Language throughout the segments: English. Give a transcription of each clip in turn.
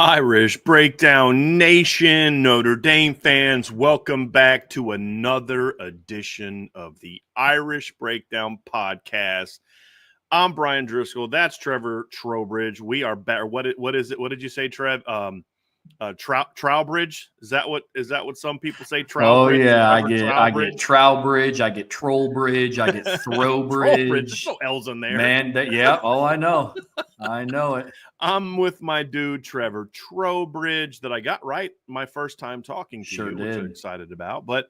Irish Breakdown Nation, Notre Dame fans, welcome back to another edition of the Irish Breakdown Podcast. I'm Brian Driscoll. That's Trevor Trowbridge. We are better. What is it? What did you say, Trev? Trowbridge? Is that what some people say? Trowbridge? Oh yeah, I Trevor get Trowbridge, I get Trollbridge, I get Throwbridge. There's no L's in there. Man, I know. I know it. I'm with my dude Trevor Trowbridge that I got right my first time talking to you, which I'm excited about. But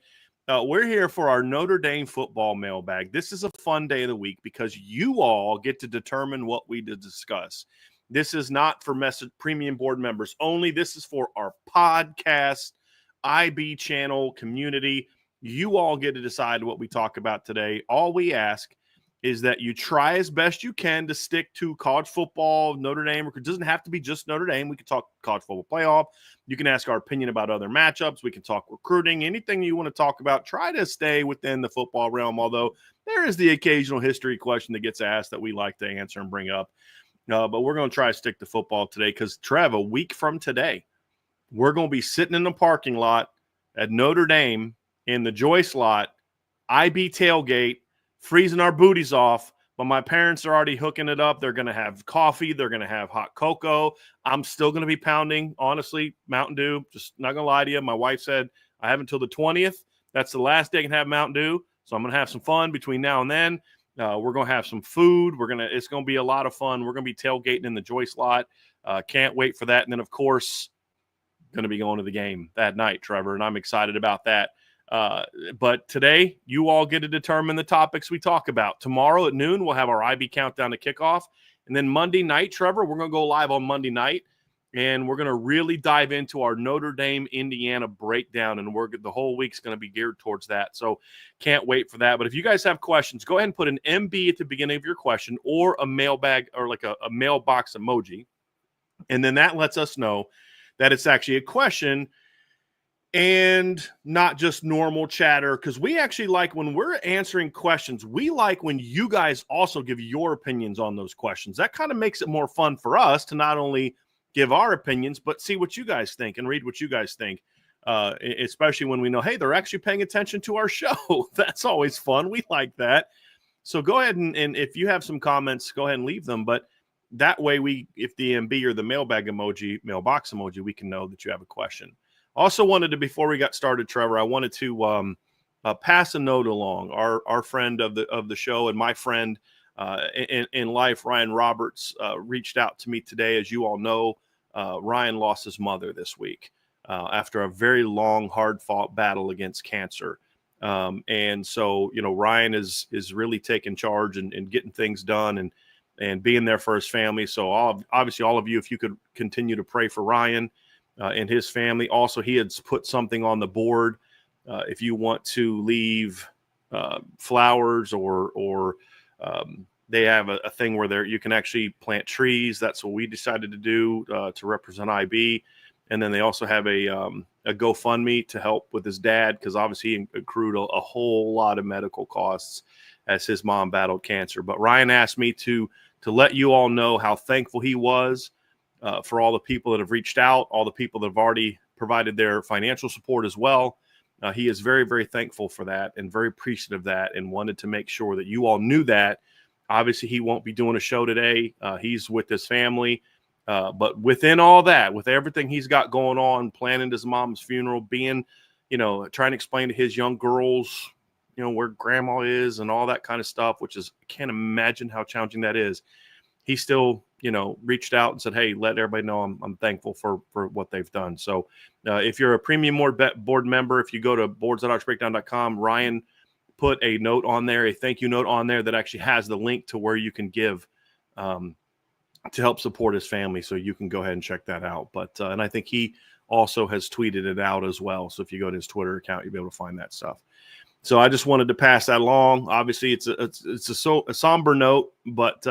we're here for our Notre Dame football mailbag. This is a fun day of the week because you all get to determine what we discuss. This is not for premium board members only. This is for our podcast, IB channel community. You all get to decide what we talk about today. All we ask is that you try as best you can to stick to college football, Notre Dame. It doesn't have to be just Notre Dame. We can talk college football playoff. You can ask our opinion about other matchups. We can talk recruiting, anything you want to talk about. Try to stay within the football realm, although there is the occasional history question that gets asked that we like to answer and bring up. But we're going to try to stick to football today because, Trev, a week from today, we're going to be sitting in the parking lot at Notre Dame in the Joyce lot, IB tailgate, freezing our booties off, but my parents are already hooking it up. They're going to have coffee. They're going to have hot cocoa. I'm still going to be pounding, honestly, Mountain Dew. Just not going to lie to you. My wife said I have until the 20th. That's the last day I can have Mountain Dew. So I'm going to have some fun between now and then. We're going to have some food. It's going to be a lot of fun. We're going to be tailgating in the Joyce lot. Can't wait for that. And then, of course, going to be going to the game that night, Trevor, and I'm excited about that. But today, you all get to determine the topics we talk about. Tomorrow at noon, we'll have our IB countdown to kickoff. And then Monday night, Trevor, we're going to go live on Monday night. And we're going to really dive into our Notre Dame, Indiana breakdown. And the whole week's going to be geared towards that. So can't wait for that. But if you guys have questions, go ahead and put an MB at the beginning of your question or a mailbag or like a mailbox emoji. And then that lets us know that it's actually a question and not just normal chatter, because we actually like when we're answering questions, we like when you guys also give your opinions on those questions. That kind of makes it more fun for us to not only give our opinions, but see what you guys think and read what you guys think, especially when we know, hey, they're actually paying attention to our show. That's always fun. We like that. So go ahead and if you have some comments, go ahead and leave them. But that way if the MB or the mailbox emoji, we can know that you have a question. Also wanted to, before we got started, Trevor, I wanted to pass a note along. Our friend of the show and my friend in life, Ryan Roberts, reached out to me today. As you all know, Ryan lost his mother this week after a very long, hard-fought battle against cancer. And so, Ryan is really taking charge and getting things done and being there for his family. So obviously all of you, if you could continue to pray for Ryan and his family. Also, he had put something on the board. If you want to leave flowers or they have a thing where you can actually plant trees. That's what we decided to do to represent IB. And then they also have a GoFundMe to help with his dad, because obviously he accrued a whole lot of medical costs as his mom battled cancer. But Ryan asked me to let you all know how thankful he was for all the people that have reached out, all the people that have already provided their financial support as well. He is very, very thankful for that and very appreciative of that, and wanted to make sure that you all knew that. Obviously, he won't be doing a show today. He's with his family. But within all that, with everything he's got going on, planning his mom's funeral, being, trying to explain to his young girls, where grandma is and all that kind of stuff, which is, I can't imagine how challenging that is. He still, reached out and said, hey, let everybody know I'm thankful for what they've done. So if you're a premium board member, if you go to boards.irishbreakdown.com, Ryan put a note on there, a thank you note on there that actually has the link to where you can give to help support his family. So you can go ahead and check that out. But and I think he also has tweeted it out as well. So if you go to his Twitter account, you'll be able to find that stuff. So I just wanted to pass that along. Obviously, it's a somber note, but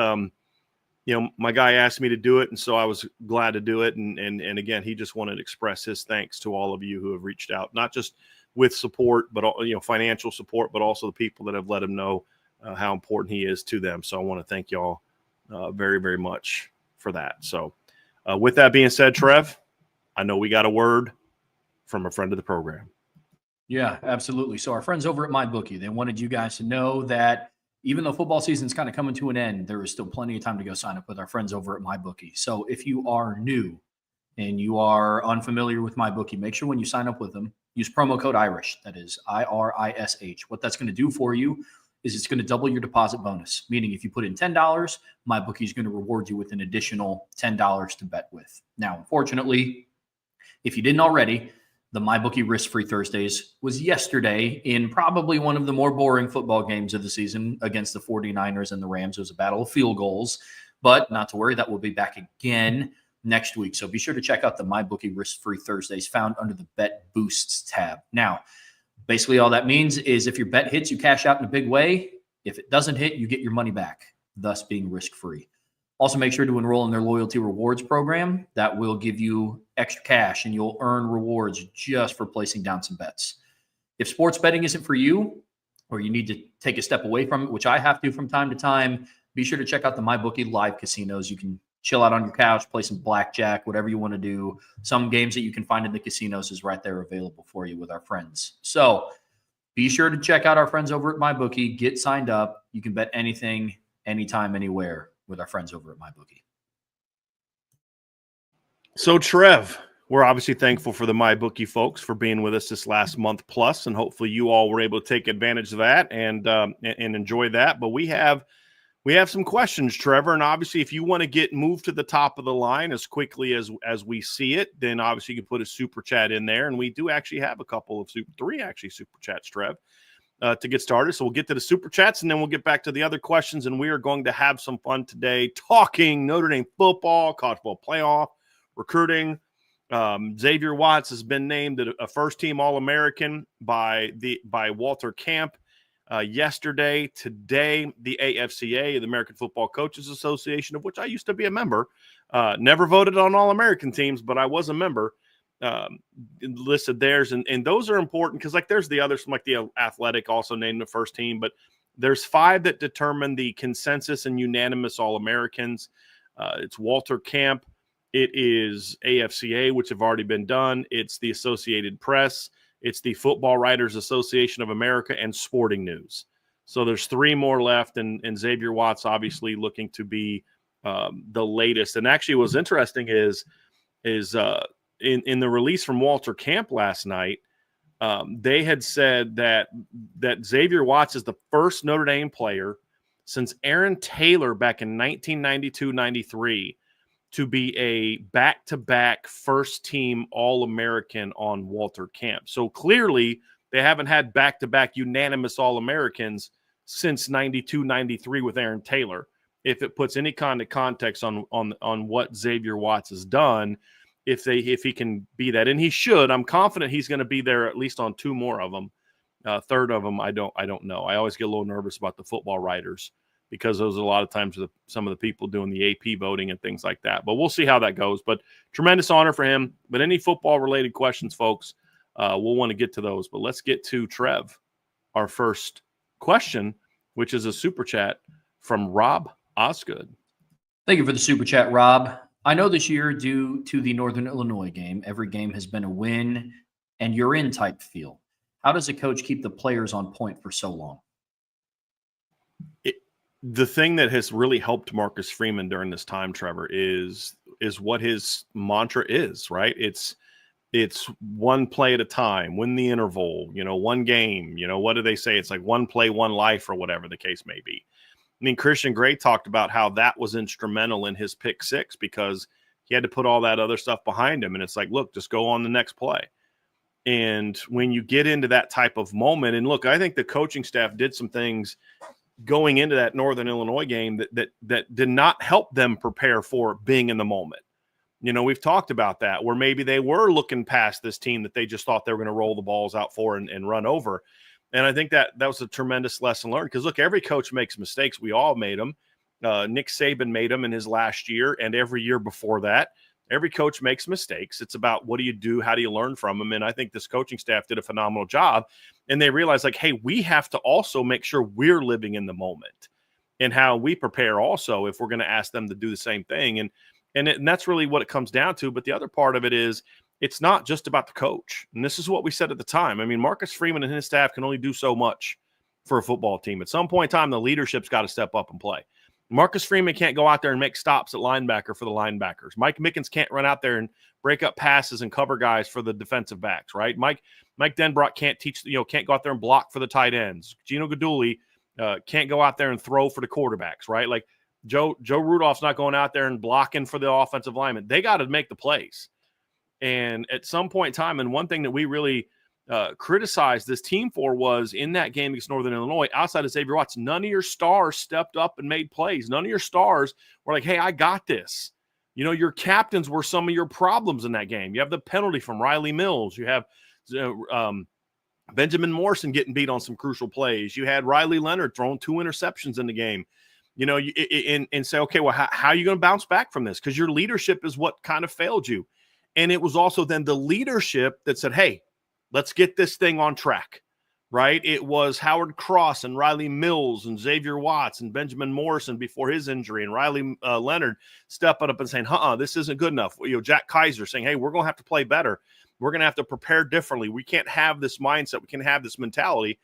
my guy asked me to do it, and so I was glad to do it. And again, he just wanted to express his thanks to all of you who have reached out, not just with support, but financial support, but also the people that have let him know how important he is to them. So I want to thank y'all very, very much for that. So with that being said, Trev, I know we got a word from a friend of the program. Yeah, absolutely. So our friends over at MyBookie, they wanted you guys to know that even though football season's kind of coming to an end, there is still plenty of time to go sign up with our friends over at MyBookie. So if you are new and you are unfamiliar with MyBookie, make sure when you sign up with them, use promo code IRISH. That is IRISH. What that's going to do for you is it's going to double your deposit bonus, meaning if you put in $10, MyBookie is going to reward you with an additional $10 to bet with. Now, unfortunately, if you didn't already, the MyBookie Risk-Free Thursdays was yesterday in probably one of the more boring football games of the season against the 49ers and the Rams. It was a battle of field goals, but not to worry, that will be back again next week. So be sure to check out the MyBookie Risk-Free Thursdays found under the Bet Boosts tab. Now, basically all that means is if your bet hits, you cash out in a big way. If it doesn't hit, you get your money back, thus being risk-free. Also, make sure to enroll in their loyalty rewards program. That will give you extra cash and you'll earn rewards just for placing down some bets. If sports betting isn't for you, or you need to take a step away from it, which I have to from time to time, be sure to check out the MyBookie live casinos. You can chill out on your couch, play some blackjack, whatever you want to do. Some games that you can find in the casinos is right there available for you with our friends. So be sure to check out our friends over at MyBookie. Get signed up. You can bet anything, anytime, anywhere with our friends over at MyBookie. So, Trev, we're obviously thankful for the MyBookie folks for being with us this last month plus, and hopefully you all were able to take advantage of that and enjoy that. But we have some questions, Trevor, and obviously if you want to get moved to the top of the line as quickly as we see it, then obviously you can put a super chat in there, and we do actually have a couple of three super chats, Trev. To get started. So we'll get to the super chats and then we'll get back to the other questions. And we are going to have some fun today talking Notre Dame football, college football playoff, recruiting. Xavier Watts has been named a first-team All-American by Walter Camp yesterday. Today, the AFCA, the American Football Coaches Association, of which I used to be a member, never voted on All-American teams, but I was a member. Listed theirs, and those are important because like there's the others from like the Athletic also named the first team, but there's 5 that determine the consensus and unanimous All-Americans. It's Walter Camp, it is AFCA, which have already been done, it's the Associated Press, it's the Football Writers Association of America, and Sporting News. So there's 3 more left, and Xavier Watts obviously looking to be the latest. And actually what's interesting is in the release from Walter Camp last night, they had said that Xavier Watts is the first Notre Dame player since Aaron Taylor back in 1992-93 to be a back-to-back first-team All-American on Walter Camp. So clearly they haven't had back-to-back unanimous All-Americans since 92-93 with Aaron Taylor. If it puts any kind of context on what Xavier Watts has done, if he can be that, and he should, I'm confident he's going to be there at least on 2 more of them. Third of them, I don't know. I always get a little nervous about the football writers because those are a lot of times some of the people doing the AP voting and things like that. But we'll see how that goes. But tremendous honor for him. But any football related questions, folks, we'll want to get to those. But let's get to Trev, our first question, which is a super chat from Rob Osgood. Thank you for the super chat, Rob. I know this year, due to the Northern Illinois game, every game has been a win and you're in type feel. How does a coach keep the players on point for so long? The thing that has really helped Marcus Freeman during this time, Trevor, is what his mantra is, right? It's one play at a time, win the interval, one game, what do they say? It's like one play, one life, or whatever the case may be. I mean, Christian Gray talked about how that was instrumental in his pick 6 because he had to put all that other stuff behind him. And it's like, look, just go on the next play. And when you get into that type of moment, and look, I think the coaching staff did some things going into that Northern Illinois game that did not help them prepare for being in the moment. We've talked about that, where maybe they were looking past this team that they just thought they were going to roll the balls out for and run over. And I think that was a tremendous lesson learned because, look, every coach makes mistakes. We all made them. Nick Saban made them in his last year and every year before that. Every coach makes mistakes. It's about what do you do? How do you learn from them? And I think this coaching staff did a phenomenal job. And they realized, like, hey, we have to also make sure we're living in the moment and how we prepare also if we're going to ask them to do the same thing. And that's really what it comes down to. But the other part of it is it's not just about the coach. And this is what we said at the time. I mean, Marcus Freeman and his staff can only do so much for a football team. At some point in time, the leadership's got to step up and play. Marcus Freeman can't go out there and make stops at linebacker for the linebackers. Mike Mickens can't run out there and break up passes and cover guys for the defensive backs, right? Mike Denbrock can't can't go out there and block for the tight ends. Gino Guidugli can't go out there and throw for the quarterbacks, right? Like Joe Rudolph's not going out there and blocking for the offensive linemen. They got to make the plays. And at some point in time, and one thing that we really criticized this team for was in that game against Northern Illinois, outside of Xavier Watts, none of your stars stepped up and made plays. None of your stars were like, hey, I got this. You know, your captains were some of your problems in that game. You have the penalty from Riley Mills. You have Benjamin Morrison getting beat on some crucial plays. You had Riley Leonard throwing 2 interceptions in the game. You know, and say, okay, well, how are you going to bounce back from this? Because your leadership is what kind of failed you. And it was also then the leadership that said, hey, let's get this thing on track, right? It was Howard Cross and Riley Mills and Xavier Watts and Benjamin Morrison before his injury and Riley Leonard stepping up and saying, this isn't good enough. You know, Jack Kaiser saying, hey, we're going to have to play better. We're going to have to prepare differently. We can't have this mindset. We can have this mentality.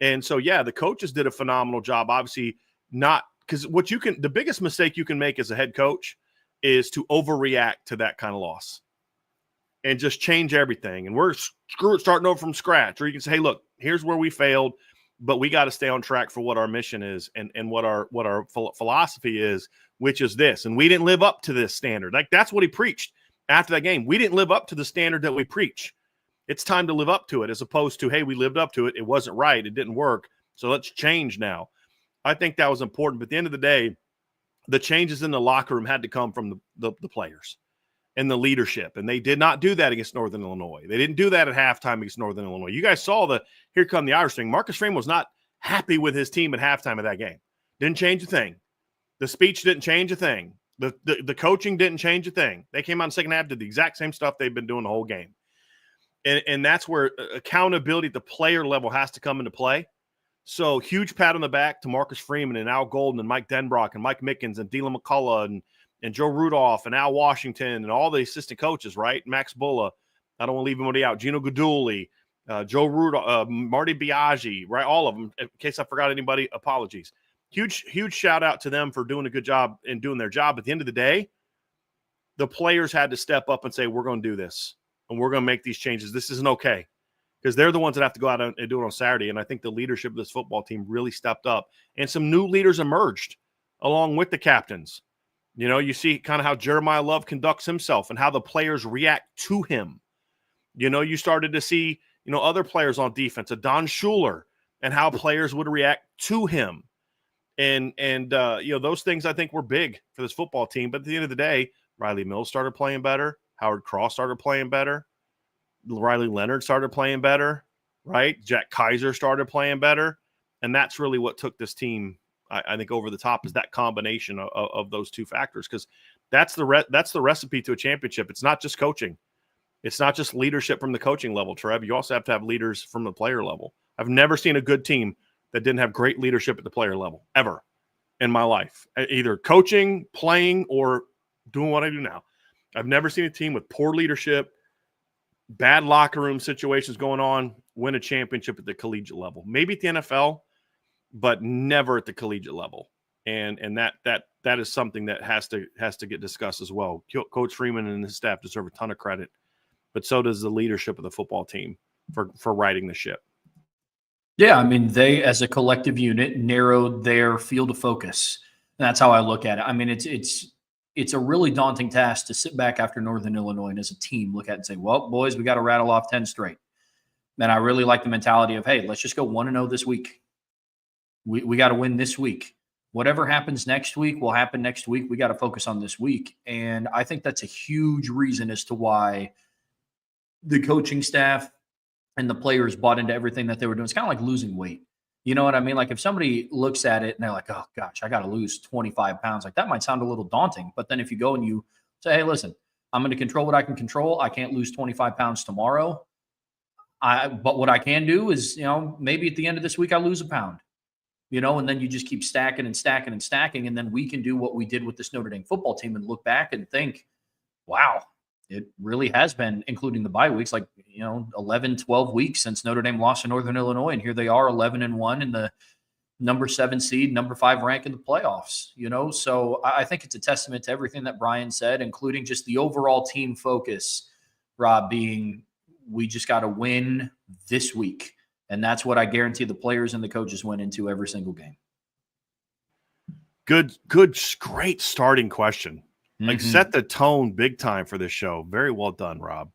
And so, yeah, the coaches did a phenomenal job. Obviously not because the biggest mistake you can make as a head coach is to overreact to that kind of loss and just change everything. And we're starting over from scratch. Or you can say, hey, look, here's where we failed, but we got to stay on track for what our mission is and what our philosophy is, which is this. And we didn't live up to this standard. Like that's what he preached after that game. We didn't live up to the standard that we preach. It's time to live up to it as opposed to, hey, we lived up to it. It wasn't right. It didn't work. So let's change now. I think that was important. But at the end of the day, the changes in the locker room had to come from the players and the leadership. And they did not do that against Northern Illinois. They didn't do that at halftime against Northern Illinois. You guys saw here come the Irish thing. Marcus Freeman was not happy with his team at halftime of that game. Didn't change a thing. The speech didn't change a thing. The coaching didn't change a thing. They came out in the second half, did the exact same stuff they've been doing the whole game. And that's where accountability at the player level has to come into play. So huge pat on the back to Marcus Freeman and Al Golden and Mike Denbrock and Mike Mickens and Dylan McCullough and Joe Rudolph and Al Washington and all the assistant coaches, right? Max Bulla. I don't want to leave anybody out. Gino Guidugli, Joe Rudolph, Marty Biaggi, right? All of them. In case I forgot anybody, apologies. Huge shout out to them for doing a good job and doing their job. At the end of the day, the players had to step up and say, we're going to do this and we're going to make these changes. This isn't okay. Because they're the ones that have to go out and do it on Saturday. And I think the leadership of this football team really stepped up. And some new leaders emerged along with the captains. You know, you see kind of how Jeremiah Love conducts himself and how the players react to him. You know, you started to see, other players on defense, Don Schuler, and how players would react to him. And those things I think were big for this football team. But at the end of the day, Riley Mills started playing better. Howard Cross started playing better. Riley Leonard started playing better, right? Jack Kaiser started playing better. And that's really what took this team, I think, over the top, is that combination of those two factors. Because that's the recipe to a championship. It's not just coaching. It's not just leadership from the coaching level, Trev. You also have to have leaders from the player level. I've never seen a good team that didn't have great leadership at the player level, ever, in my life. Either coaching, playing, or doing what I do now. I've never seen a team with poor leadership, bad locker room situations going on, win a championship at the collegiate level. Maybe at the NFL, but never at the collegiate level. And that is something that has to get discussed as well. Coach Freeman and his staff deserve a ton of credit, but so does the leadership of the football team for righting the ship. Yeah, I mean, they as a collective unit narrowed their field of focus. And that's how I look at it. I mean, it's a really daunting task to sit back after Northern Illinois and as a team look at it and say, well, boys, we got to rattle off 10 straight. And I really like the mentality of, hey, let's just go 1-0 this week. We got to win this week. Whatever happens next week will happen next week. We got to focus on this week. And I think that's a huge reason as to why the coaching staff and the players bought into everything that they were doing. It's kind of like losing weight. You know what I mean? Like if somebody looks at it and they're like, oh gosh, I got to lose 25 pounds. Like that might sound a little daunting, but then if you go and you say, hey, listen, I'm going to control what I can control. I can't lose 25 pounds tomorrow. But what I can do is, maybe at the end of this week, I lose a pound, and then you just keep stacking and stacking and stacking. And then we can do what we did with this Notre Dame football team and look back and think, wow, It really has been, including the bye weeks, 11, 12 weeks since Notre Dame lost to Northern Illinois. And here they are 11-1 in the number 7 seed, number 5 rank in the playoffs, So I think it's a testament to everything that Brian said, including just the overall team focus, Rob, being we just got to win this week. And that's what I guarantee the players and the coaches went into every single game. Good, great starting question. Set the tone big time for this show. Very well done, Rob.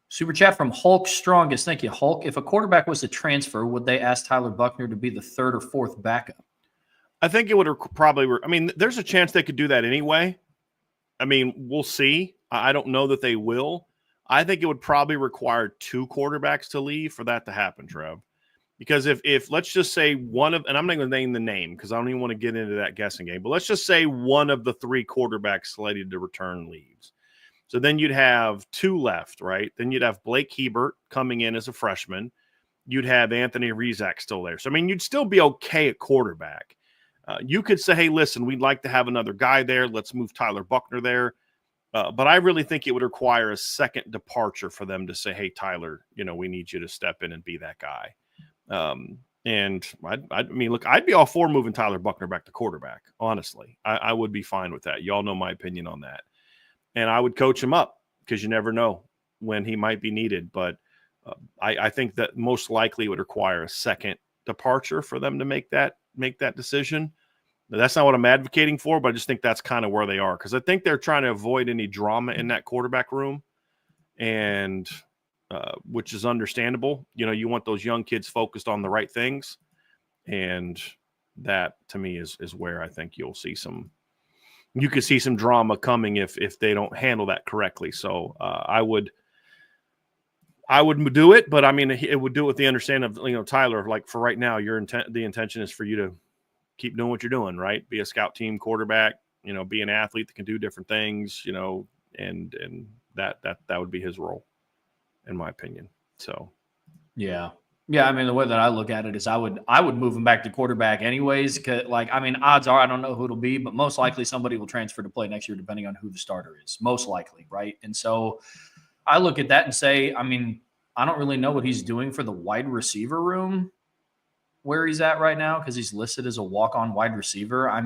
Super chat from Hulk Strongest. Thank you, Hulk. If a quarterback was to transfer, would they ask Tyler Buchner to be the 3rd or 4th backup? I think it would probably there's a chance they could do that anyway. We'll see. I don't know that they will. I think it would probably require 2 quarterbacks to leave for that to happen, Trev. Because if let's just say one of, and I'm not going to name the name because I don't even want to get into that guessing game, but let's just say one of the 3 quarterbacks slated to return leaves. So then you'd have 2 left, right? Then you'd have Blake Hebert coming in as a freshman. You'd have Anthony Rizak still there. So, you'd still be okay at quarterback. You could say, hey, listen, we'd like to have another guy there. Let's move Tyler Buchner there. But I really think it would require a second departure for them to say, hey, Tyler, we need you to step in and be that guy. And I'd be all for moving Tyler Buchner back to quarterback. Honestly, I would be fine with that. Y'all know my opinion on that. And I would coach him up because you never know when he might be needed. But I think that most likely it would require a second departure for them to make that decision. Now, that's not what I'm advocating for, but I just think that's kind of where they are because I think they're trying to avoid any drama in that quarterback room, and which is understandable. You want those young kids focused on the right things, and that to me is where I think you could see some drama coming if they don't handle that correctly. So I would do it, but it would do it with the understanding of Tyler. Like for right now, the intention is for you to keep doing what you're doing, right? Be a scout team quarterback, be an athlete that can do different things, and that would be his role, in my opinion. So, yeah. The way that I look at it is I would move him back to quarterback anyways. Odds are I don't know who it'll be, but most likely somebody will transfer to play next year, depending on who the starter is. Most likely, right? And so I look at that and say, I don't really know what he's doing for the wide receiver room where he's at right now because he's listed as a walk-on wide receiver. I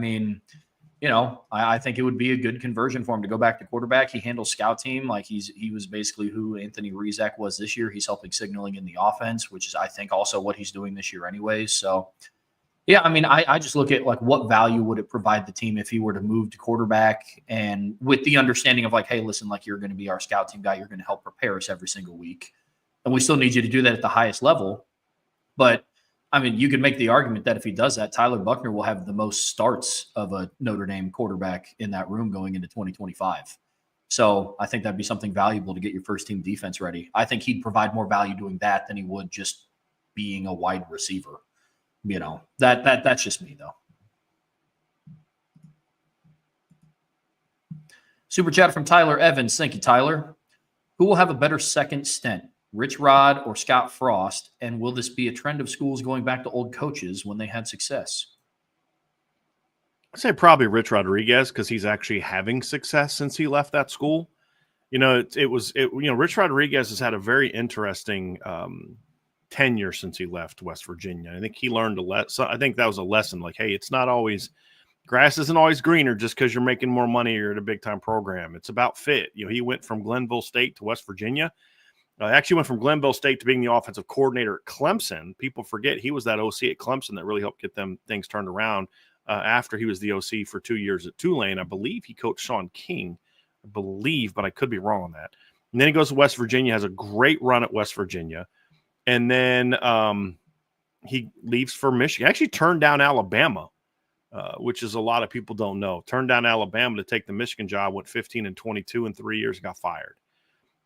think it would be a good conversion for him to go back to quarterback. He handles scout team. He was basically who Anthony Rizak was this year. He's helping signaling in the offense, which is, I think, also what he's doing this year anyways. So, yeah, I just look at what value would it provide the team if he were to move to quarterback, and with the understanding of hey, listen, you're going to be our scout team guy. You're going to help prepare us every single week. And we still need you to do that at the highest level. But you could make the argument that if he does that, Tyler Buchner will have the most starts of a Notre Dame quarterback in that room going into 2025. So I think that'd be something valuable to get your first team defense ready. I think he'd provide more value doing that than he would just being a wide receiver. That's just me though. Super chat from Tyler Evans. Thank you, Tyler. Who will have a better second stint? Rich Rod or Scott Frost? And will this be a trend of schools going back to old coaches when they had success? I'd say probably Rich Rodriguez because he's actually having success since he left that school. Rich Rodriguez has had a very interesting tenure since he left West Virginia. I think he learned I think that was a lesson. Hey, it's not always grass isn't always greener just because you're making more money or you're at a big time program. It's about fit. He went from Glenville State to West Virginia. Actually went from Glenville State to being the offensive coordinator at Clemson. People forget he was that OC at Clemson that really helped get them things turned around after he was the OC for 2 years at Tulane. I believe he coached Sean King, but I could be wrong on that. And then he goes to West Virginia, has a great run at West Virginia. And then he leaves for Michigan. Actually turned down Alabama, which is a lot of people don't know. Turned down Alabama to take the Michigan job, went 15-22 in 3 years, got fired.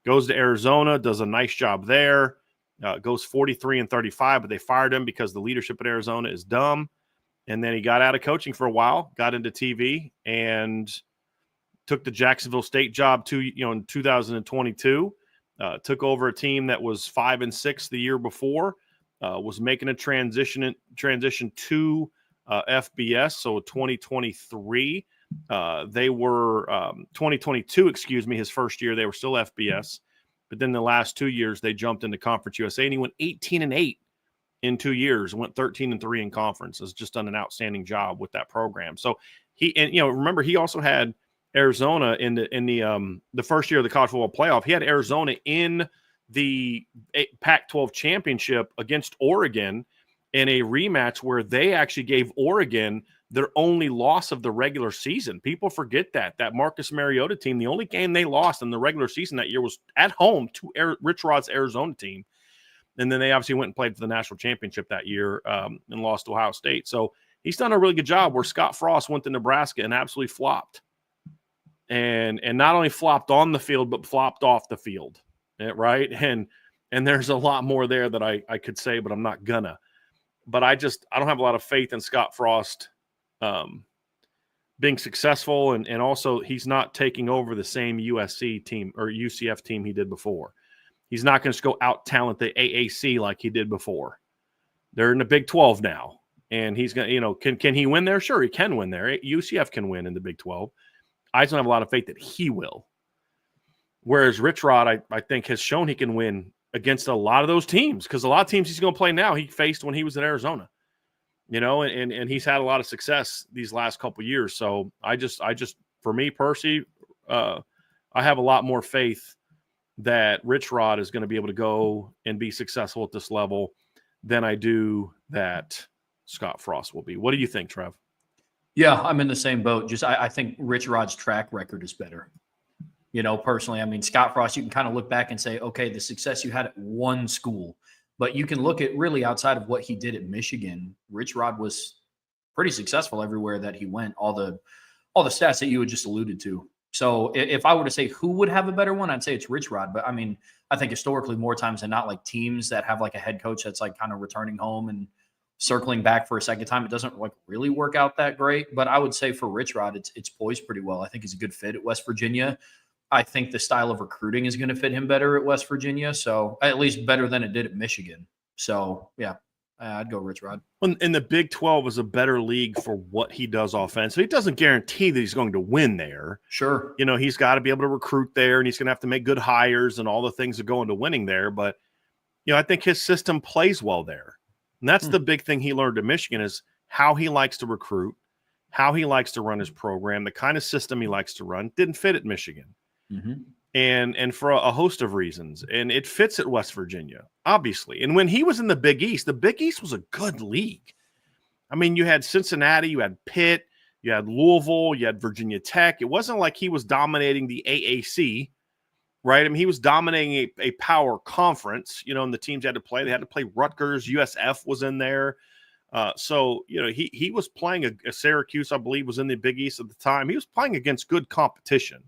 Goes to Arizona, does a nice job there, goes 43-35, but they fired him because the leadership at Arizona is dumb. And then he got out of coaching for a while, got into TV, and took the Jacksonville State job in 2022. Took over a team that was 5-6 the year before, was making a transition to FBS, so 2023. They were 2022, excuse me, his first year. They were still FBS. But then the last 2 years, they jumped into Conference USA, and he went 18-8 in 2 years, went 13-3 in conference. Has just done an outstanding job with that program. So remember, he also had Arizona in the first year of the college football playoff. He had Arizona in the Pac-12 championship against Oregon in a rematch where they actually gave Oregon their only loss of the regular season. People forget that Marcus Mariota team, the only game they lost in the regular season that year was at home to Rich Rod's Arizona team. And then they obviously went and played for the national championship that year and lost to Ohio State. So he's done a really good job where Scott Frost went to Nebraska and absolutely flopped. And not only flopped on the field, but flopped off the field, right? And there's a lot more there that I could say, but I'm not gonna. But I don't have a lot of faith in Scott Frost being successful, and also he's not taking over the same USC team or UCF team he did before. He's not going to just go out talent the AAC like he did before. They're in the Big 12 now, and he's going to, can he win there? Sure, he can win there. UCF can win in the Big 12. I just don't have a lot of faith that he will. Whereas Rich Rod, I think, has shown he can win against a lot of those teams, because a lot of teams he's going to play now he faced when he was in Arizona. And he's had a lot of success these last couple of years. So I just for me personally, I have a lot more faith that Rich Rod is going to be able to go and be successful at this level than I do that Scott Frost will be. What do you think, Trev? Yeah, I'm in the same boat. I think Rich Rod's track record is better. Personally, I mean, Scott Frost, you can kind of look back and say, okay, the success you had at one school. But you can look at really outside of what he did at Michigan. Rich Rod was pretty successful everywhere that he went. All the stats that you had just alluded to. So if I were to say who would have a better one, I'd say it's Rich Rod. But I mean, I think historically more times than not, like teams that have like a head coach that's like kind of returning home and circling back for a second time, it doesn't like really work out that great. But I would say for Rich Rod, it's poised pretty well. I think he's a good fit at West Virginia. I think the style of recruiting is going to fit him better at West Virginia. So at least better than it did at Michigan. So yeah, I'd go Rich Rod. And the Big 12 is a better league for what he does offensively. It doesn't guarantee that he's going to win there. Sure. He's got to be able to recruit there, and he's going to have to make good hires and all the things that go into winning there. But, I think his system plays well there. And that's the big thing he learned at Michigan is how he likes to recruit, how he likes to run his program, the kind of system he likes to run. Didn't fit at Michigan. Mm-hmm. And for a host of reasons. And it fits at West Virginia, obviously. And when he was in the Big East was a good league. I mean, you had Cincinnati, you had Pitt, you had Louisville, you had Virginia Tech. It wasn't like he was dominating the AAC, right? I mean, he was dominating a power conference, and the teams had to play. They had to play Rutgers. USF was in there. So he was playing a Syracuse, I believe, was in the Big East at the time. He was playing against good competition.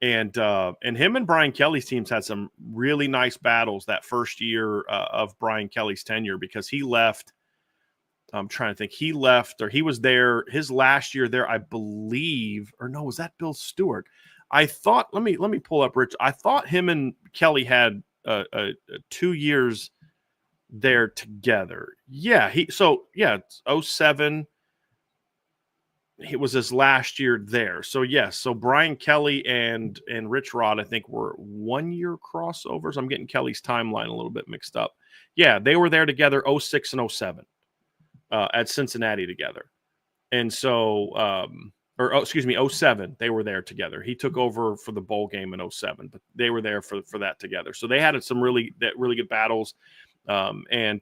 And him and Brian Kelly's teams had some really nice battles that first year of Brian Kelly's tenure, because he left. I'm trying to think. He left, or he was there his last year there, I believe. Or no, was that Bill Stewart? I thought. Let me pull up Rich. I thought him and Kelly had 2 years there together. Yeah. It's 07. It was his last year there. So yes. So Brian Kelly and Rich Rod, I think, were 1 year crossovers. I'm getting Kelly's timeline a little bit mixed up. Yeah, they were there together 06 and 07 at Cincinnati together. And so, 07, they were there together. He took over for the bowl game in 07, but they were there for that together. So they had some really good battles. I think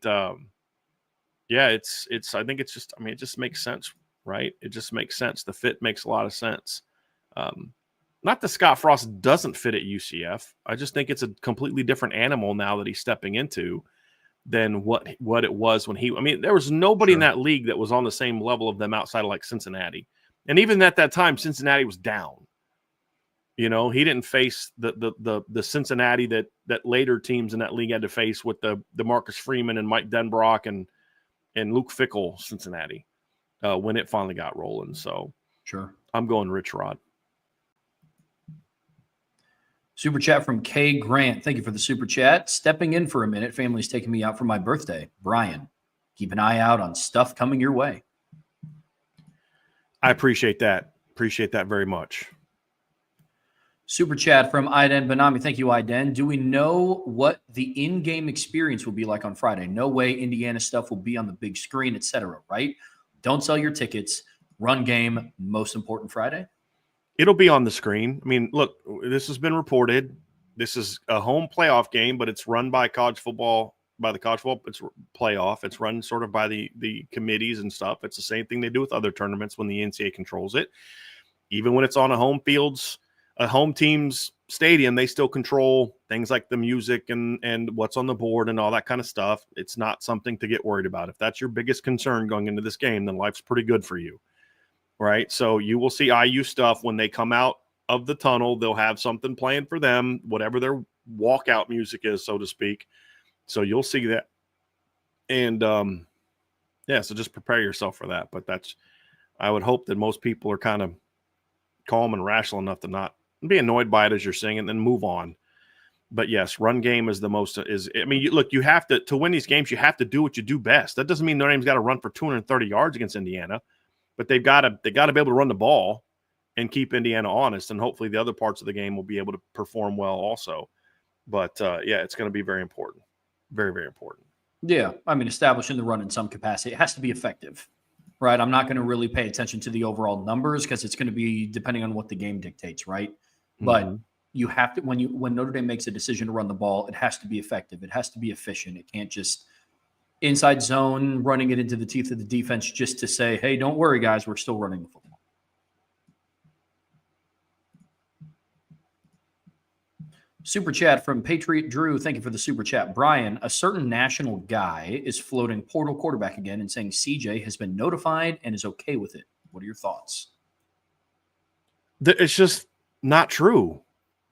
it just makes sense. Right? It just makes sense. The fit makes a lot of sense. Not that Scott Frost doesn't fit at UCF. I just think it's a completely different animal now that he's stepping into than what it was when there was nobody in that league that was on the same level of them outside of like Cincinnati. And even at that time, Cincinnati was down. He didn't face the Cincinnati that later teams in that league had to face with the Marcus Freeman and Mike Denbrock and Luke Fickell Cincinnati. When it finally got rolling. So sure. I'm going Rich Rod. Super chat from Kay Grant. Thank you for the super chat. Stepping in for a minute. Family's taking me out for my birthday. Brian, keep an eye out on stuff coming your way. I appreciate that. Appreciate that very much. Super chat from Iden Banami. Thank you, Iden. Do we know what the in-game experience will be like on Friday? No way Indiana stuff will be on the big screen, etc. Right? Don't sell your tickets. Run game, most important Friday. It'll be on the screen. I mean, look, this has been reported. This is a home playoff game, but it's run by college football. By the college football, it's playoff. It's run sort of by the committees and stuff. It's the same thing they do with other tournaments when the NCAA controls it. Even when it's on a home team's stadium, they still control things like the music and what's on the board and all that kind of stuff. It's not something to get worried about. If that's your biggest concern going into this game, then life's pretty good for you, right? So you will see IU stuff when they come out of the tunnel. They'll have something playing for them, whatever their walkout music is, so to speak. So you'll see that. And, so just prepare yourself for that. But I would hope that most people are kind of calm and rational enough to not be annoyed by it as you're singing and then move on. But yes, run game is you have to win these games, you have to do what you do best. That doesn't mean Notre Dame's got to run for 230 yards against Indiana, but they got to be able to run the ball and keep Indiana honest. And hopefully the other parts of the game will be able to perform well also. But it's going to be very important. Very, very important. Yeah. I mean, establishing the run in some capacity, it has to be effective, right? I'm not going to really pay attention to the overall numbers because it's going to be depending on what the game dictates, right? Mm-hmm. But you have to, when Notre Dame makes a decision to run the ball, it has to be effective. It has to be efficient. It can't just inside zone, running it into the teeth of the defense just to say, hey, don't worry, guys, we're still running the football. Super chat from Patriot Drew. Thank you for the super chat. Brian, a certain national guy is floating portal quarterback again and saying CJ has been notified and is okay with it. What are your thoughts? It's just not true.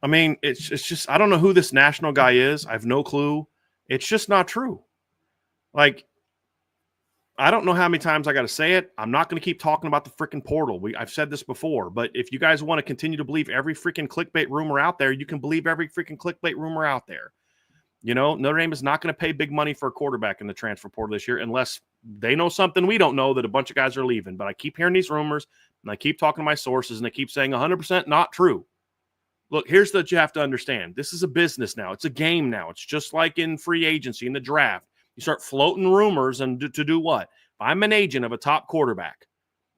I mean, it's just, I don't know who this national guy is. I have no clue. It's just not true. Like, I don't know how many times I got to say it. I'm not going to keep talking about the freaking portal. I've said this before, but if you guys want to continue to believe every freaking clickbait rumor out there, you can believe every freaking clickbait rumor out there. You know, Notre Dame is not going to pay big money for a quarterback in the transfer portal this year unless they know something we don't know, that a bunch of guys are leaving. But I keep hearing these rumors, and I keep talking to my sources, and they keep saying 100% not true. Look, here's what you have to understand. This is a business now. It's a game now. It's just like in free agency, in the draft. You start floating rumors and to do what? If I'm an agent of a top quarterback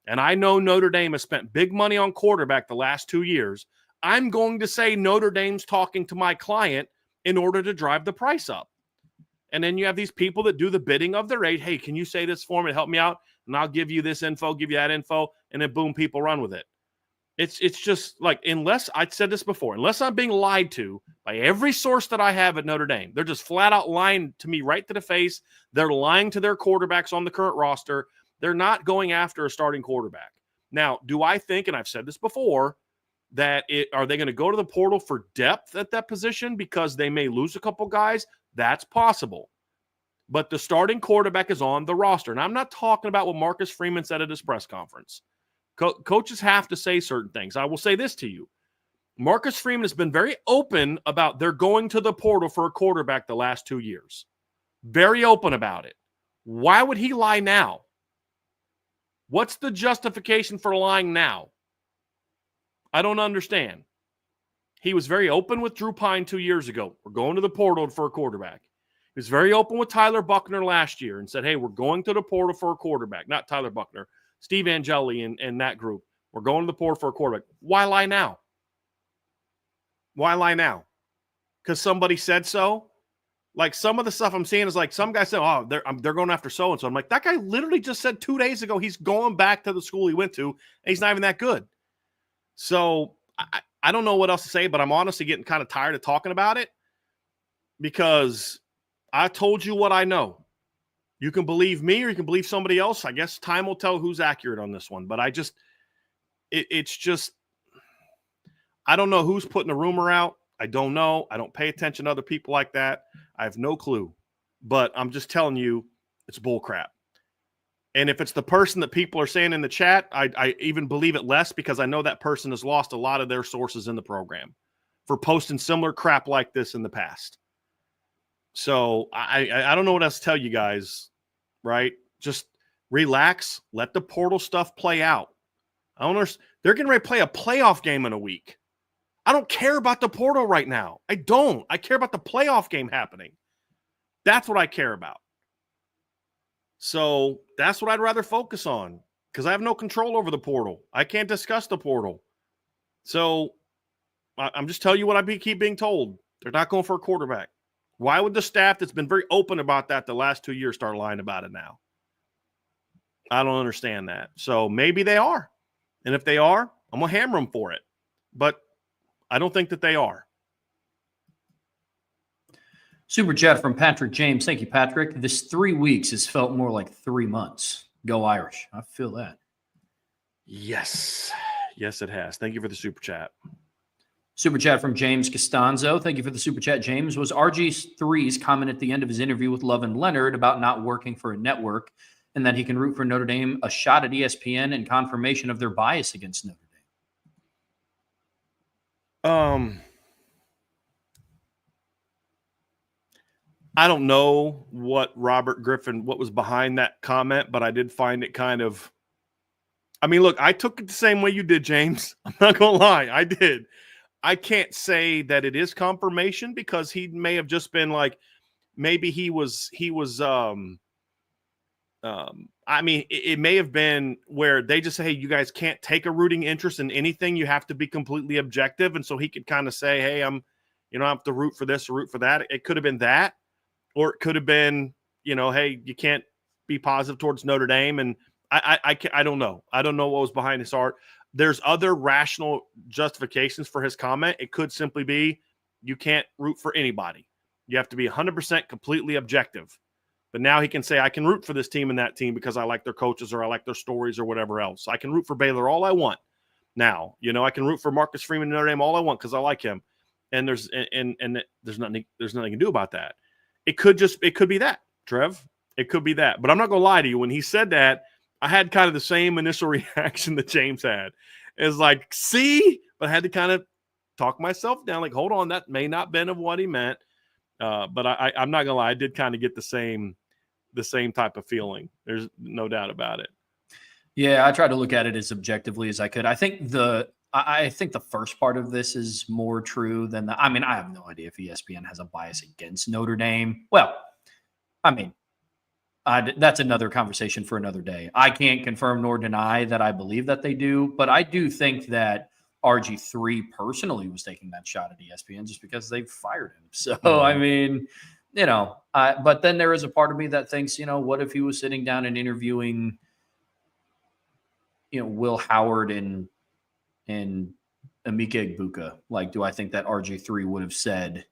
and I know Notre Dame has spent big money on quarterback the last 2 years, I'm going to say Notre Dame's talking to my client in order to drive the price up. And then you have these people that do the bidding of their agent. Hey, can you say this for me to help me out? And I'll give you this info, give you that info, and then boom, people run with it. It's just like, unless I said this before, unless I'm being lied to by every source that I have at Notre Dame, they're just flat out lying to me right to the face. They're lying to their quarterbacks on the current roster. They're not going after a starting quarterback. Now, do I think, and I've said this before, that are they going to go to the portal for depth at that position because they may lose a couple guys? That's possible. But the starting quarterback is on the roster. And I'm not talking about what Marcus Freeman said at his press conference. Coaches have to say certain things. I will say this to you. Marcus Freeman has been very open about they're going to the portal for a quarterback the last 2 years. Very open about it. Why would he lie now? What's the justification for lying now? I don't understand. He was very open with Drew Pine 2 years ago. We're going to the portal for a quarterback. He was very open with Tyler Buckner last year and said, hey, we're going to the portal for a quarterback. Not Tyler Buckner. Steve Angeli and that group. We're going to the portal for a quarterback. Why lie now? Why lie now? Because somebody said so? Like, some of the stuff I'm seeing is like some guy said, oh, they're going after so-and-so. I'm like, that guy literally just said 2 days ago he's going back to the school he went to, and he's not even that good. So I don't know what else to say, but I'm honestly getting kind of tired of talking about it because I told you what I know. You can believe me or you can believe somebody else. I guess time will tell who's accurate on this one. But it's just, I don't know who's putting a rumor out. I don't know. I don't pay attention to other people like that. I have no clue. But I'm just telling you, it's bull crap. And if it's the person that people are saying in the chat, I even believe it less because I know that person has lost a lot of their sources in the program for posting similar crap like this in the past. So I don't know what else to tell you guys. Right? Just relax. Let the portal stuff play out. I don't understand. They're getting ready to play a playoff game in a week. I don't care about the portal right now. I don't. I care about the playoff game happening. That's what I care about. So that's what I'd rather focus on because I have no control over the portal. I can't discuss the portal. So I'm just telling you what I keep being told. They're not going for a quarterback. Why would the staff that's been very open about that the last 2 years start lying about it now? I don't understand that. So maybe they are. And if they are, I'm going to hammer them for it. But I don't think that they are. Super chat from Patrick James. Thank you, Patrick. This 3 weeks has felt more like 3 months. Go Irish. I feel that. Yes. Yes, it has. Thank you for the super chat. Super chat from James Costanzo. Thank you for the super chat, James. Was RG3's comment at the end of his interview with Love and Leonard about not working for a network and that he can root for Notre Dame a shot at ESPN and confirmation of their bias against Notre Dame? I don't know what Robert Griffin, what was behind that comment, but I did find it kind of, I mean, look, I took it the same way you did, James. I'm not going to lie. I did. I can't say that it is confirmation because he may have just been like, maybe he was, I mean, it may have been where they just say, hey, you guys can't take a rooting interest in anything. You have to be completely objective. And so he could kind of say, hey, I have to root for this or root for that. It could have been that. Or it could have been, hey, you can't be positive towards Notre Dame. And I don't know. I don't know what was behind his heart. There's other rational justifications for his comment. It could simply be you can't root for anybody. You have to be 100% completely objective. But now he can say, I can root for this team and that team because I like their coaches or I like their stories or whatever else. I can root for Baylor all I want. Now, I can root for Marcus Freeman and Notre Dame all I want because I like him. And there's nothing you can do about that. It could be that, Trev. It could be that. But I'm not going to lie to you. When he said that, I had kind of the same initial reaction that James had. It's like, see? But I had to kind of talk myself down. Like, hold on, that may not have been of what he meant. But I'm not going to lie. I did kind of get the same type of feeling. There's no doubt about it. Yeah, I tried to look at it as objectively as I could. I think the first part of this is more true than I have no idea if ESPN has a bias against Notre Dame. Well, that's another conversation for another day. I can't confirm nor deny that I believe that they do, but I do think that RG3 personally was taking that shot at ESPN just because they fired him. So, but then there is a part of me that thinks, what if he was sitting down and interviewing, Will Howard and Emeka Egbuka? Like, do I think that RG3 would have said,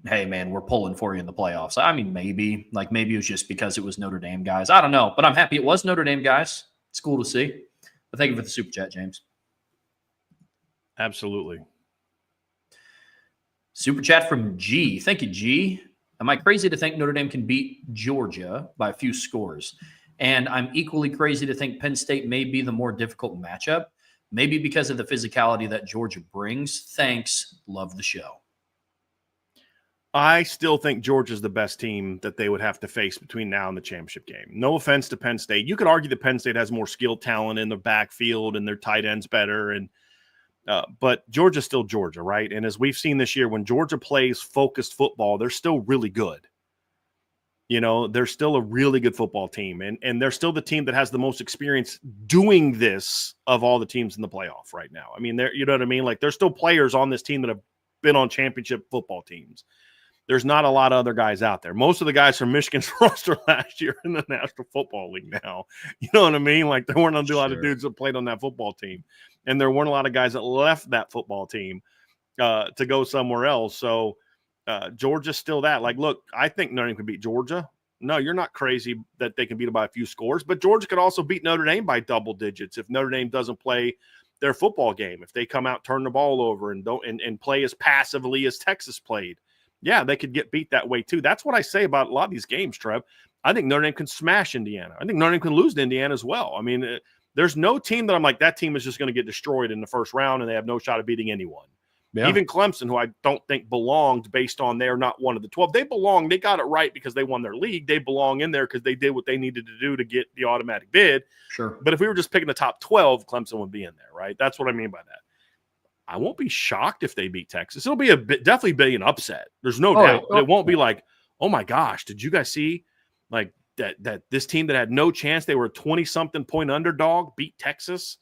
hey, man, we're pulling for you in the playoffs? Maybe. Like, maybe it was just because it was Notre Dame guys. I don't know. But I'm happy it was Notre Dame guys. It's cool to see. But thank you for the super chat, James. Absolutely. Super chat from G. Thank you, G. Am I crazy to think Notre Dame can beat Georgia by a few scores? And I'm equally crazy to think Penn State may be the more difficult matchup, maybe because of the physicality that Georgia brings. Thanks. Love the show. I still think Georgia's the best team that they would have to face between now and the championship game. No offense to Penn State. You could argue that Penn State has more skilled talent in the backfield and their tight ends better. But Georgia's still Georgia, right? And as we've seen this year, when Georgia plays focused football, they're still really good. They're still a really good football team. And they're still the team that has the most experience doing this of all the teams in the playoff right now. You know what I mean? Like, there's still players on this team that have been on championship football teams. There's not a lot of other guys out there. Most of the guys from Michigan's roster last year in the National Football League now. You know what I mean? Like, there weren't a lot of dudes that played on that football team. And there weren't a lot of guys that left that football team to go somewhere else. So Georgia's still that. Like, look, I think Notre Dame can beat Georgia. No, you're not crazy that they can beat them by a few scores. But Georgia could also beat Notre Dame by double digits if Notre Dame doesn't play their football game. If they come out, turn the ball over, and play as passively as Texas played. Yeah, they could get beat that way too. That's what I say about a lot of these games, Trev. I think Notre Dame can smash Indiana. I think Notre Dame can lose to Indiana as well. There's no team that I'm like, that team is just going to get destroyed in the first round and they have no shot of beating anyone. Yeah. Even Clemson, who I don't think belonged based on they're not one of the 12. They belong. They got it right because they won their league. They belong in there because they did what they needed to do to get the automatic bid. Sure. But if we were just picking the top 12, Clemson would be in there, right? That's what I mean by that. I won't be shocked if they beat Texas. It'll be definitely be an upset. There's no doubt. It won't be like, oh my gosh, did you guys see like that this team that had no chance, they were a 20-something point underdog, beat Texas?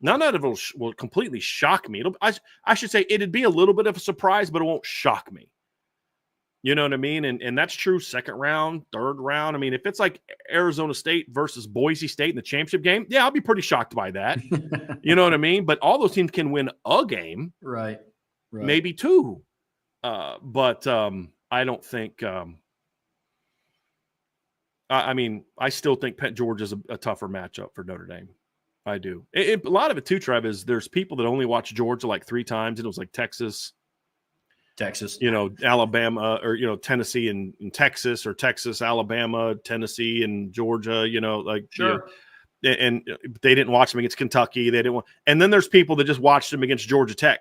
None of it will completely shock me. I should say it'd be a little bit of a surprise, but it won't shock me. You know what I mean? And that's true second round, third round. I mean, if it's like Arizona State versus Boise State in the championship game, yeah, I'll be pretty shocked by that. You know what I mean? But all those teams can win a game. Right. Maybe two. But I don't think I mean, I still think Georgia's a tougher matchup for Notre Dame. I do. A lot of it too, Trev, is there's people that only watch Georgia like 3 times, and it was like Texas, Alabama, or Tennessee and Texas, or Texas, Alabama, Tennessee, and Georgia. Sure. And they didn't watch them against Kentucky. They didn't want, and then there's people that just watched them against Georgia Tech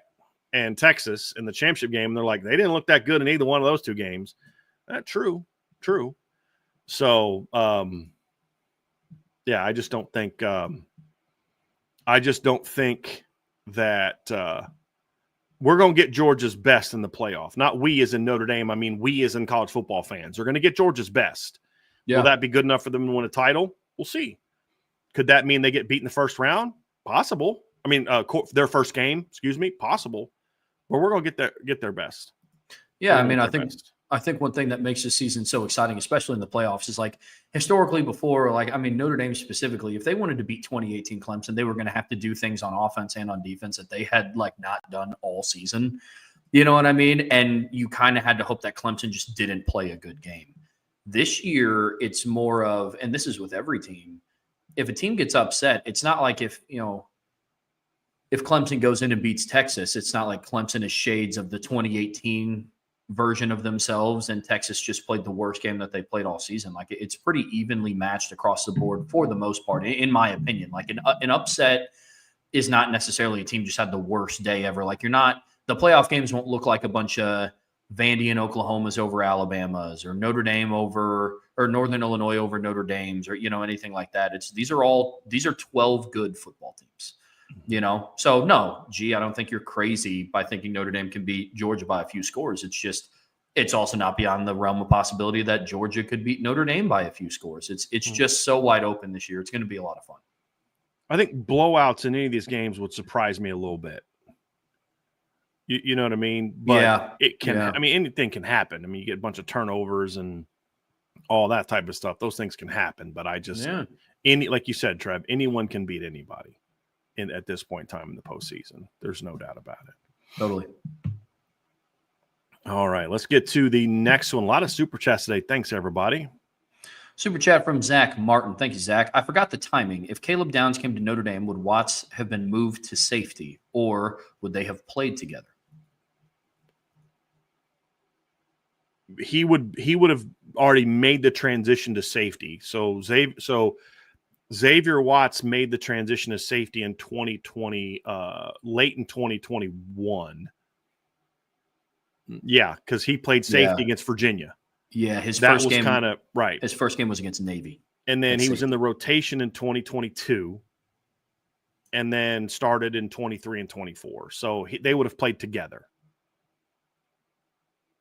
and Texas in the championship game, and they're like, they didn't look that good in either one of those 2 games. True. So, yeah, I just don't think. I just don't think that we're going to get Georgia's best in the playoff. Not we as in Notre Dame. I mean, we as in college football fans. We're going to get Georgia's best. Yeah. Will that be good enough for them to win a title? We'll see. Could that mean they get beat in the first round? Possible. I mean, their first game, possible. But we're going to get their best. Yeah, I mean, I think one thing that makes this season so exciting, especially in the playoffs, is like historically before, Notre Dame specifically, if they wanted to beat 2018 Clemson, they were going to have to do things on offense and on defense that they had not done all season. You know what I mean? And you kind of had to hope that Clemson just didn't play a good game. This year, it's more of, and this is with every team, if a team gets upset, it's not like if Clemson goes in and beats Texas, it's not like Clemson is shades of the 2018 version of themselves and Texas just played the worst game that they played all season. It's pretty evenly matched across the board for the most part, in my opinion. An upset is not necessarily a team just had the worst day ever. The playoff games won't look like a bunch of Vandy and Oklahoma's over Alabama's, or Notre Dame over, or Northern Illinois over Notre Dame's, or anything like that. These are 12 good football teams. So no, I don't think you're crazy by thinking Notre Dame can beat Georgia by a few scores. It's also not beyond the realm of possibility that Georgia could beat Notre Dame by a few scores. It's just so wide open this year. It's going to be a lot of fun. I think blowouts in any of these games would surprise me a little bit. You know what I mean? But it can. Yeah. I mean, anything can happen. I mean, you get a bunch of turnovers and all that type of stuff. Those things can happen. But I just, like you said, Trev, anyone can beat anybody at this point in time in the postseason. There's no doubt about it. Totally. All right, let's get to the next one. A lot of super chats today. Thanks, everybody. Super chat from Zach Martin. Thank you, Zach. I forgot the timing. If Caleb Downs came to Notre Dame, would Watts have been moved to safety, or would they have played together? He would have already made the transition to safety. So Xavier Watts made the transition to safety in 2020, late in 2021. Yeah, because he played safety against Virginia. Yeah, his first game kind of right. His first game was against Navy. And then he was in the rotation in 2022 and then started in 23 and 24. So they would have played together.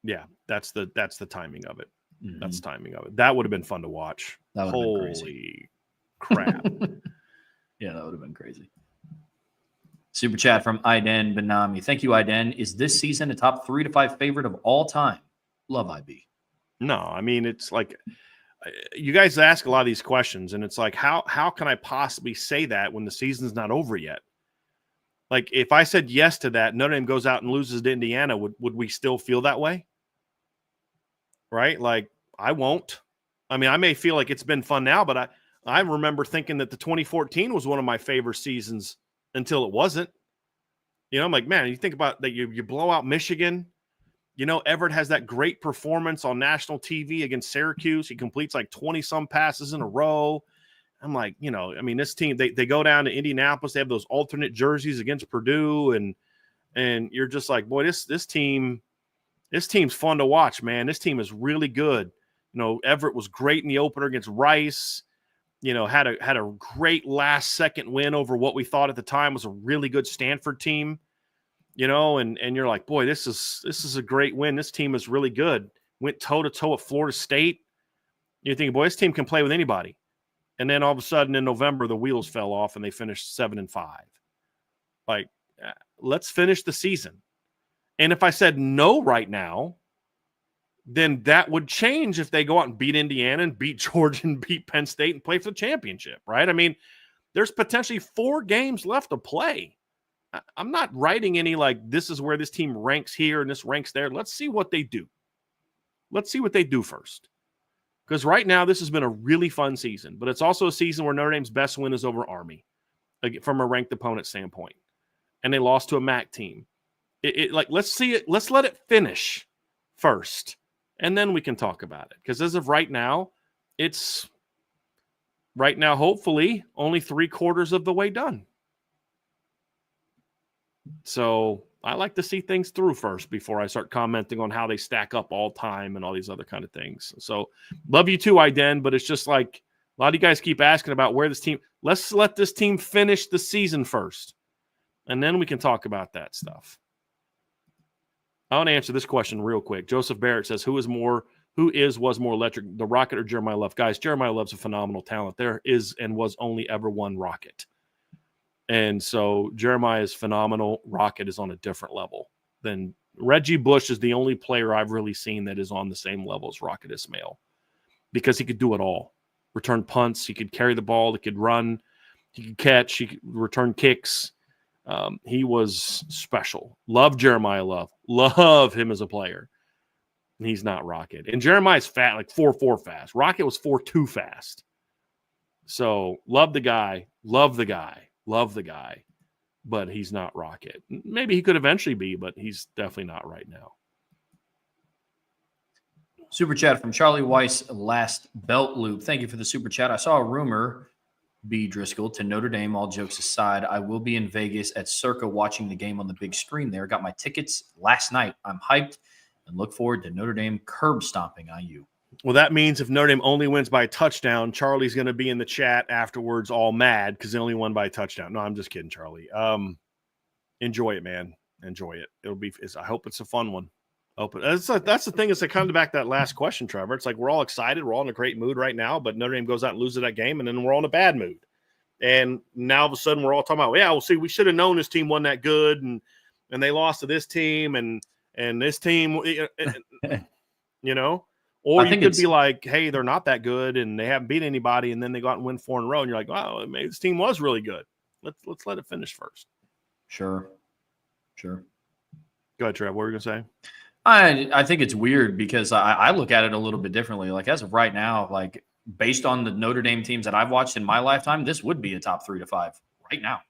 Yeah, that's the timing of it. Mm-hmm. That's the timing of it. That would have been fun to watch. Holy crap. Yeah, that would have been crazy. Super chat from Aiden Benami. Thank you, Aiden. Is this season a top 3 to 5 favorite of all time? Love IB. No, I mean, it's like you guys ask a lot of these questions, and it's like, how can I possibly say that when the season's not over yet? Like, if I said yes to that, Notre Dame goes out and loses to Indiana, would we still feel that way? Right? Like, I won't. I mean, I may feel like it's been fun now, but I remember thinking that the 2014 was one of my favorite seasons until it wasn't. I'm like, man, you think about that, you blow out Michigan. Everett has that great performance on national TV against Syracuse. He completes like 20-some passes in a row. I'm like, this team, they go down to Indianapolis. They have those alternate jerseys against Purdue. And And you're just like, boy, this team's fun to watch, man. This team is really good. Everett was great in the opener against Rice. Had a great last second win over what we thought at the time was a really good Stanford team. And you're like, boy, this is a great win. This team is really good. Went toe to toe at Florida State. You're thinking, boy, this team can play with anybody. And then all of a sudden in November, the wheels fell off and they finished 7-5. Like, let's finish the season. And if I said no right now, then that would change if they go out and beat Indiana and beat Georgia and beat Penn State and play for the championship, right? I mean, there's potentially 4 games left to play. I'm not writing any like this is where this team ranks here and this ranks there. Let's see what they do. Let's see what they do first. Because right now, this has been a really fun season, but it's also a season where Notre Dame's best win is over Army from a ranked opponent standpoint. And they lost to a MAC team. Let's see it. Let's let it finish first. And then we can talk about it. Because as of right now, hopefully, only 3/4 of the way done. So I like to see things through first before I start commenting on how they stack up all time and all these other kind of things. So love you too, Iden, but it's just like a lot of you guys keep asking about where this team. Let's let this team finish the season first. And then we can talk about that stuff. I want to answer this question real quick. Joseph Barrett says, was more electric, the Rocket or Jeremiah Love? Guys, Jeremiah Love's a phenomenal talent. There is and was only ever one Rocket. And so Jeremiah is phenomenal. Rocket is on a different level than Reggie Bush is the only player I've really seen that is on the same level as Rocket Ismail because he could do it all. Return punts. He could carry the ball. He could run. He could catch. He could return kicks. He was special. Love Jeremiah Love. Love him as a player. He's not Rocket. And Jeremiah's fat, like 4.4 fast. Rocket was 4.2 fast. So love the guy. Love the guy. Love the guy, but he's not Rocket. Maybe he could eventually be, but he's definitely not right now. Super chat from Charlie Weiss, last belt loop. Thank you for the super chat. I saw a rumor, B. Driscoll, to Notre Dame, all jokes aside. I will be in Vegas at Circa watching the game on the big screen there. Got my tickets last night. I'm hyped and look forward to Notre Dame curb stomping IU. Well, that means if Notre Dame only wins by a touchdown, Charlie's going to be in the chat afterwards all mad because they only won by a touchdown. No, I'm just kidding, Charlie. Enjoy it, man. Enjoy it. I hope it's a fun one. That's the thing is to come back to that last question, Trevor. It's like we're all excited. We're all in a great mood right now, but Notre Dame goes out and loses that game, and then we're all in a bad mood. And now all of a sudden we're all talking about, yeah, well, see, we should have known this team wasn't that good, and they lost to this team and this team, Or you could be like, hey, they're not that good and they haven't beat anybody, and then they go out and win 4 in a row, and you're like, wow, maybe this team was really good. Let's let it finish first. Sure. Go ahead, Trev. What were you going to say? I think it's weird because I look at it a little bit differently. Like as of right now, like based on the Notre Dame teams that I've watched in my lifetime, this would be a top 3 to 5 right now.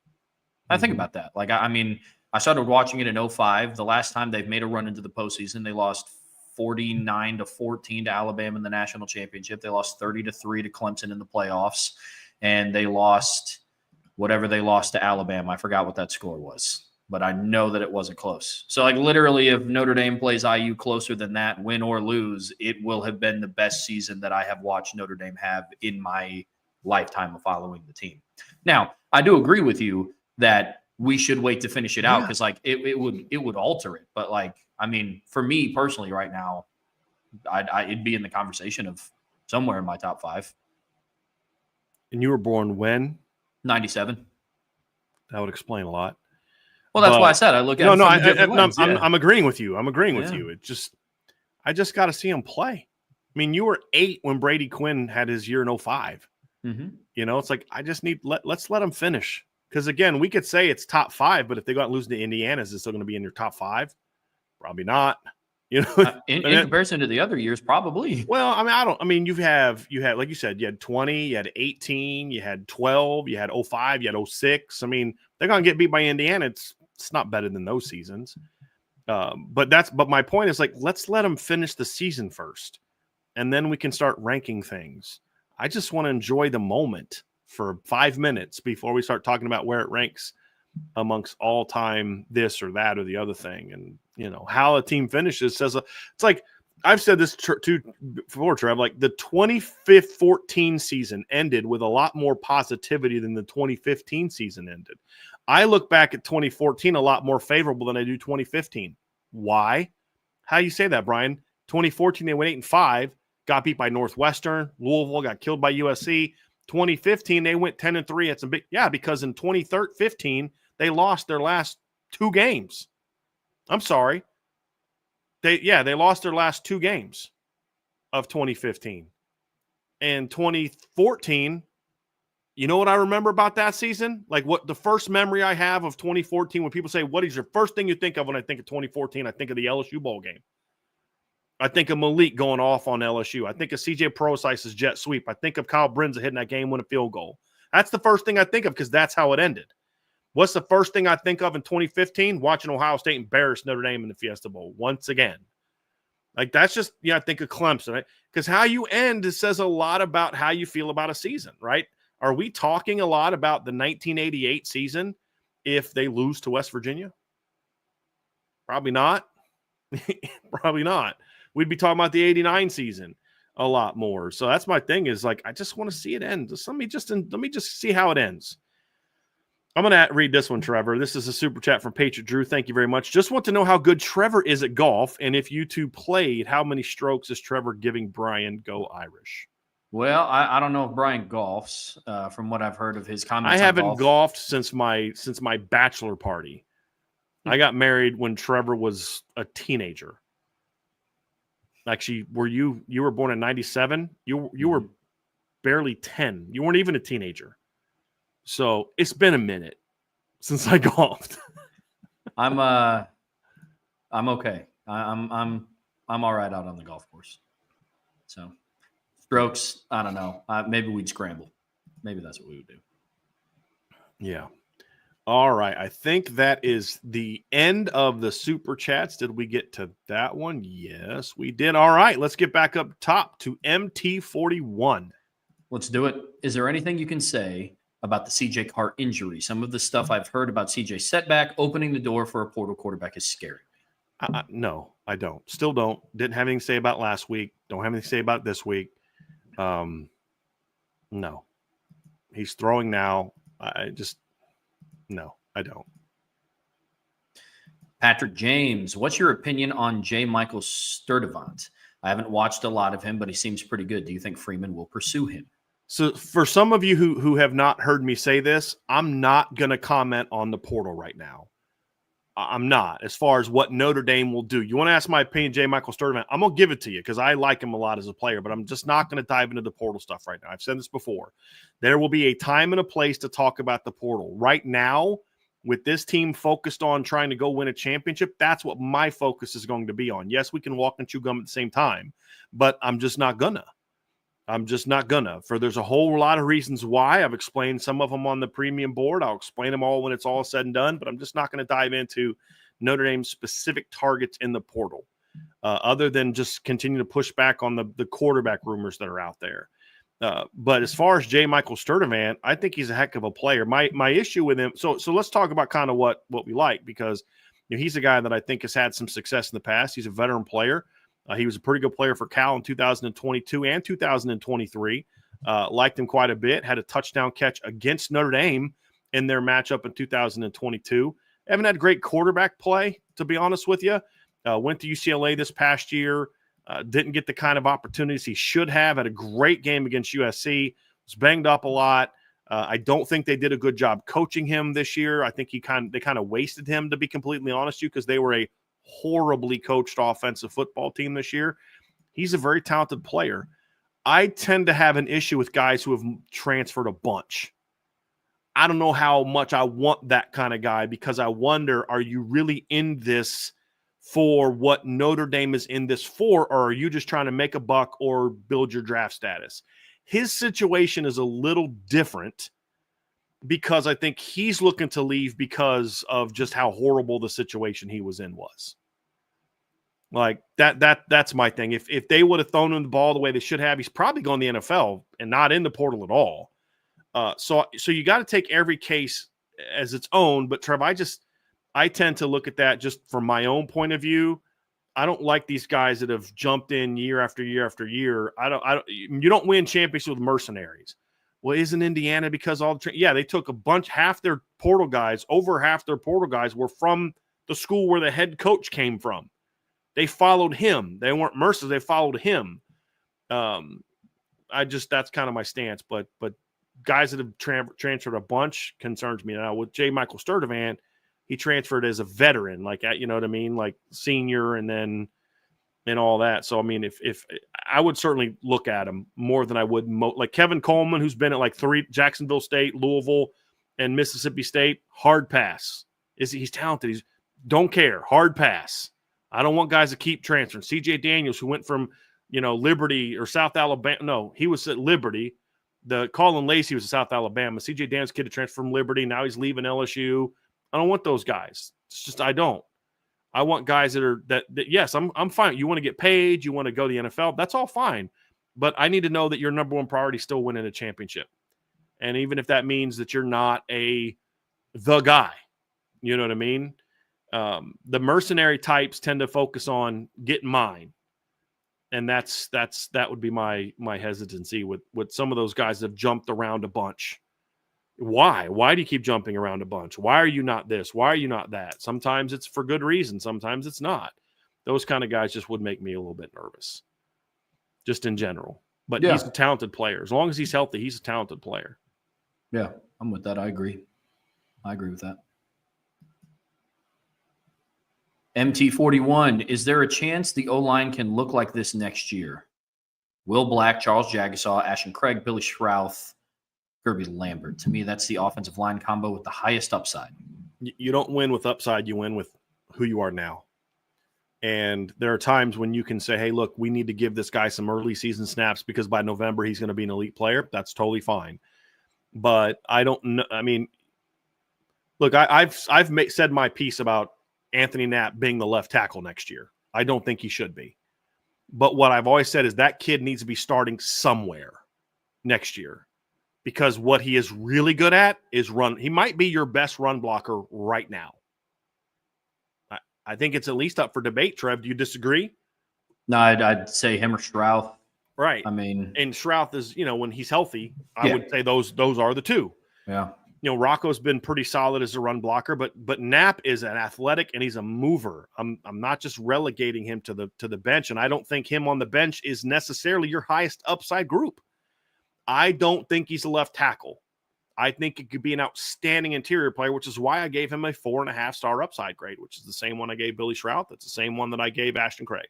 I think about that. Like, I mean, I started watching it in 2005. The last time they've made a run into the postseason, they lost 49-14 to Alabama in the national championship. They lost 30-3 to Clemson in the playoffs, and they lost whatever they lost to Alabama. I forgot what that score was, but I know that it wasn't close. So, like, literally, if Notre Dame plays IU closer than that, win or lose, it will have been the best season that I have watched Notre Dame have in my lifetime of following the team. Now, I do agree with you that we should wait to finish it out because, like, it would alter it. But, like, I mean, for me personally right now, it'd be in the conversation of somewhere in my top 5. And you were born when? 97. That would explain a lot. Well, that's why I said I look at I'm agreeing with you. I'm agreeing with you. I just got to see him play. I mean, you were 8 when Brady Quinn had his year in 2005. Mm-hmm. It's like I just need let's let him finish. Because again, we could say it's top 5, but if they go out and lose to Indiana, is it still going to be in your top 5? Probably not. In comparison to the other years, probably. Well, you had, like you said, you had 20, you had 18, you had 12, you had 05, you had 06. I mean, they're going to get beat by Indiana. It's not better than those seasons. But my point is, like, let's let them finish the season first, and then we can start ranking things. I just want to enjoy the moment for 5 minutes before we start talking about where it ranks amongst all-time this or that or the other thing. And, you know, how a team finishes says it's like I've said this before, Trev, like the 2014 season ended with a lot more positivity than the 2015 season ended. I look back at 2014 a lot more favorable than I do 2015. Why? How you say that, Brian? 2014, they went 8-5, got beat by Northwestern. Louisville got killed by USC. 2015, they went 10-3 at some big, because in 2015, they lost their last 2 games. I'm sorry. They lost their last 2 games of 2015. And 2014, you know what I remember about that season? Like what the first memory I have of 2014, when people say, what is your first thing you think of when I think of 2014? I think of the LSU bowl game. I think of Malik going off on LSU. I think of CJ Prosice's jet sweep. I think of Kyle Brinza hitting that game-winning field goal. That's the first thing I think of because that's how it ended. What's the first thing I think of in 2015? Watching Ohio State embarrass Notre Dame in the Fiesta Bowl once again. Like that's just, I think of Clemson, right? Because how you end, it says a lot about how you feel about a season, right? Are we talking a lot about the 1988 season if they lose to West Virginia? Probably not. Probably not. We'd be talking about the 89 season a lot more. So that's my thing is like, I just want to see it end. Let me just see how it ends. I'm going to read this one, Trevor. This is a super chat from Patriot Drew. Thank you very much. Just want to know how good Trevor is at golf. And if you two played, how many strokes is Trevor giving Brian Go Irish? Well, I don't know if Brian golfs. From what I've heard of his comments, I haven't golfed since my bachelor party. I got married when Trevor was a teenager. Actually, you were born in 97? You were barely 10. You weren't even a teenager. So it's been a minute since I golfed. I'm okay. I'm all right out on the golf course. So strokes, I don't know. Maybe we'd scramble. Maybe that's what we would do. Yeah. All right. I think that is the end of the super chats. Did we get to that one? Yes, we did. All right. Let's get back up top to MT41. Let's do it. Is there anything you can say about the CJ Carr injury? Some of the stuff I've heard about CJ's setback, opening the door for a portal quarterback is scary. No, I don't. Still don't. Didn't have anything to say about last week. Don't have anything to say about this week. No. He's throwing now. No, I don't. Patrick James, what's your opinion on J. Michael Sturdivant? I haven't watched a lot of him, but he seems pretty good. Do you think Freeman will pursue him? So for some of you who have not heard me say this, I'm not going to comment on the portal right now. I'm not, as far as what Notre Dame will do. You want to ask my opinion, J. Michael Sturdivant? I'm going to give it to you because I like him a lot as a player, but I'm just not going to dive into the portal stuff right now. I've said this before. There will be a time and a place to talk about the portal. Right now, with this team focused on trying to go win a championship, that's what my focus is going to be on. Yes, we can walk and chew gum at the same time, but I'm just not gonna. There's a whole lot of reasons why. I've explained some of them on the premium board. I'll explain them all when it's all said and done, but I'm just not going to dive into Notre Dame's specific targets in the portal, other than just continue to push back on the quarterback rumors that are out there. But as far as J. Michael Sturdivant, I think he's a heck of a player. My issue with him, so let's talk about kind of what we like, because he's a guy that I think has had some success in the past. He's a veteran player. He was a pretty good player for Cal in 2022 and 2023. Liked him quite a bit. Had a touchdown catch against Notre Dame in their matchup in 2022. Haven't had great quarterback play, to be honest with you. Went to UCLA this past year. Didn't get the kind of opportunities he should have. Had a great game against USC. Was banged up a lot. I don't think they did a good job coaching him this year. I think they kind of wasted him, to be completely honest with you, because they were a horribly coached offensive football team this year. He's a very talented player. I tend to have an issue with guys who have transferred a bunch. I don't know how much I want that kind of guy, because I wonder, are you really in this for what Notre Dame is in this for, or are you just trying to make a buck or build your draft status? His situation is a little different, because I think he's looking to leave because of just how horrible the situation he was in was. Like that's my thing. If they would have thrown him the ball the way they should have, he's probably going to the NFL and not in the portal at all. So you got to take every case as its own. But Trev, I tend to look at that just from my own point of view. I don't like these guys that have jumped in year after year after year. You don't win championships with mercenaries. Well, isn't Indiana because they took half their portal guys, over half their portal guys were from the school where the head coach came from. They followed him. They weren't mercenaries. They followed him. That's kind of my stance. But guys that have transferred a bunch concerns me. Now with J. Michael Sturdivant, he transferred as a veteran, like, you know what I mean? Like senior and all that. So, I mean, if I would certainly look at him more than I would like Kevin Coleman, who's been at like 3 Jacksonville State, Louisville, and Mississippi State. Hard pass. He's talented. Don't care. Hard pass. I don't want guys to keep transferring. CJ Daniels, who went from, Liberty or South Alabama. No, he was at Liberty. The Colin Lacey was at South Alabama. CJ Daniels kid to transfer from Liberty. Now he's leaving LSU. I don't want those guys. It's just I don't. I want guys that yes, I'm fine. You want to get paid, you want to go to the NFL, that's all fine. But I need to know that your number one priority is still winning a championship. And even if that means that you're not the guy, you know what I mean? The mercenary types tend to focus on getting mine. And that would be my hesitancy with some of those guys that have jumped around a bunch. Why? Why do you keep jumping around a bunch? Why are you not this? Why are you not that? Sometimes it's for good reason. Sometimes it's not. Those kind of guys just would make me a little bit nervous, just in general. But he's a talented player. As long as he's healthy, he's a talented player. Yeah, I'm with that. I agree with that. MT41, is there a chance the O-line can look like this next year? Will Black, Charles Jagasaw, Ashton Craig, Billy Schrouth, Kirby Lambert. To me, that's the offensive line combo with the highest upside. You don't win with upside. You win with who you are now. And there are times when you can say, hey, look, we need to give this guy some early season snaps because by November he's going to be an elite player. That's totally fine. But I don't know. I mean, look, I've said my piece about Anthony Knapp being the left tackle next year. I don't think he should be. But what I've always said is that kid needs to be starting somewhere next year because what he is really good at is run. He might be your best run blocker right now. I think it's at least up for debate, Trev. Do you disagree? No, I'd say him or Schrouth. Right. I mean, and Schrouth is, when he's healthy, I would say those are the two. Yeah. Rocco's been pretty solid as a run blocker, but Knapp is an athletic and he's a mover. I'm not just relegating him to the bench, and I don't think him on the bench is necessarily your highest upside group. I don't think he's a left tackle. I think it could be an outstanding interior player, which is why I gave him a 4.5-star upside grade, which is the same one I gave Billy Schrouth. That's the same one that I gave Ashton Craig.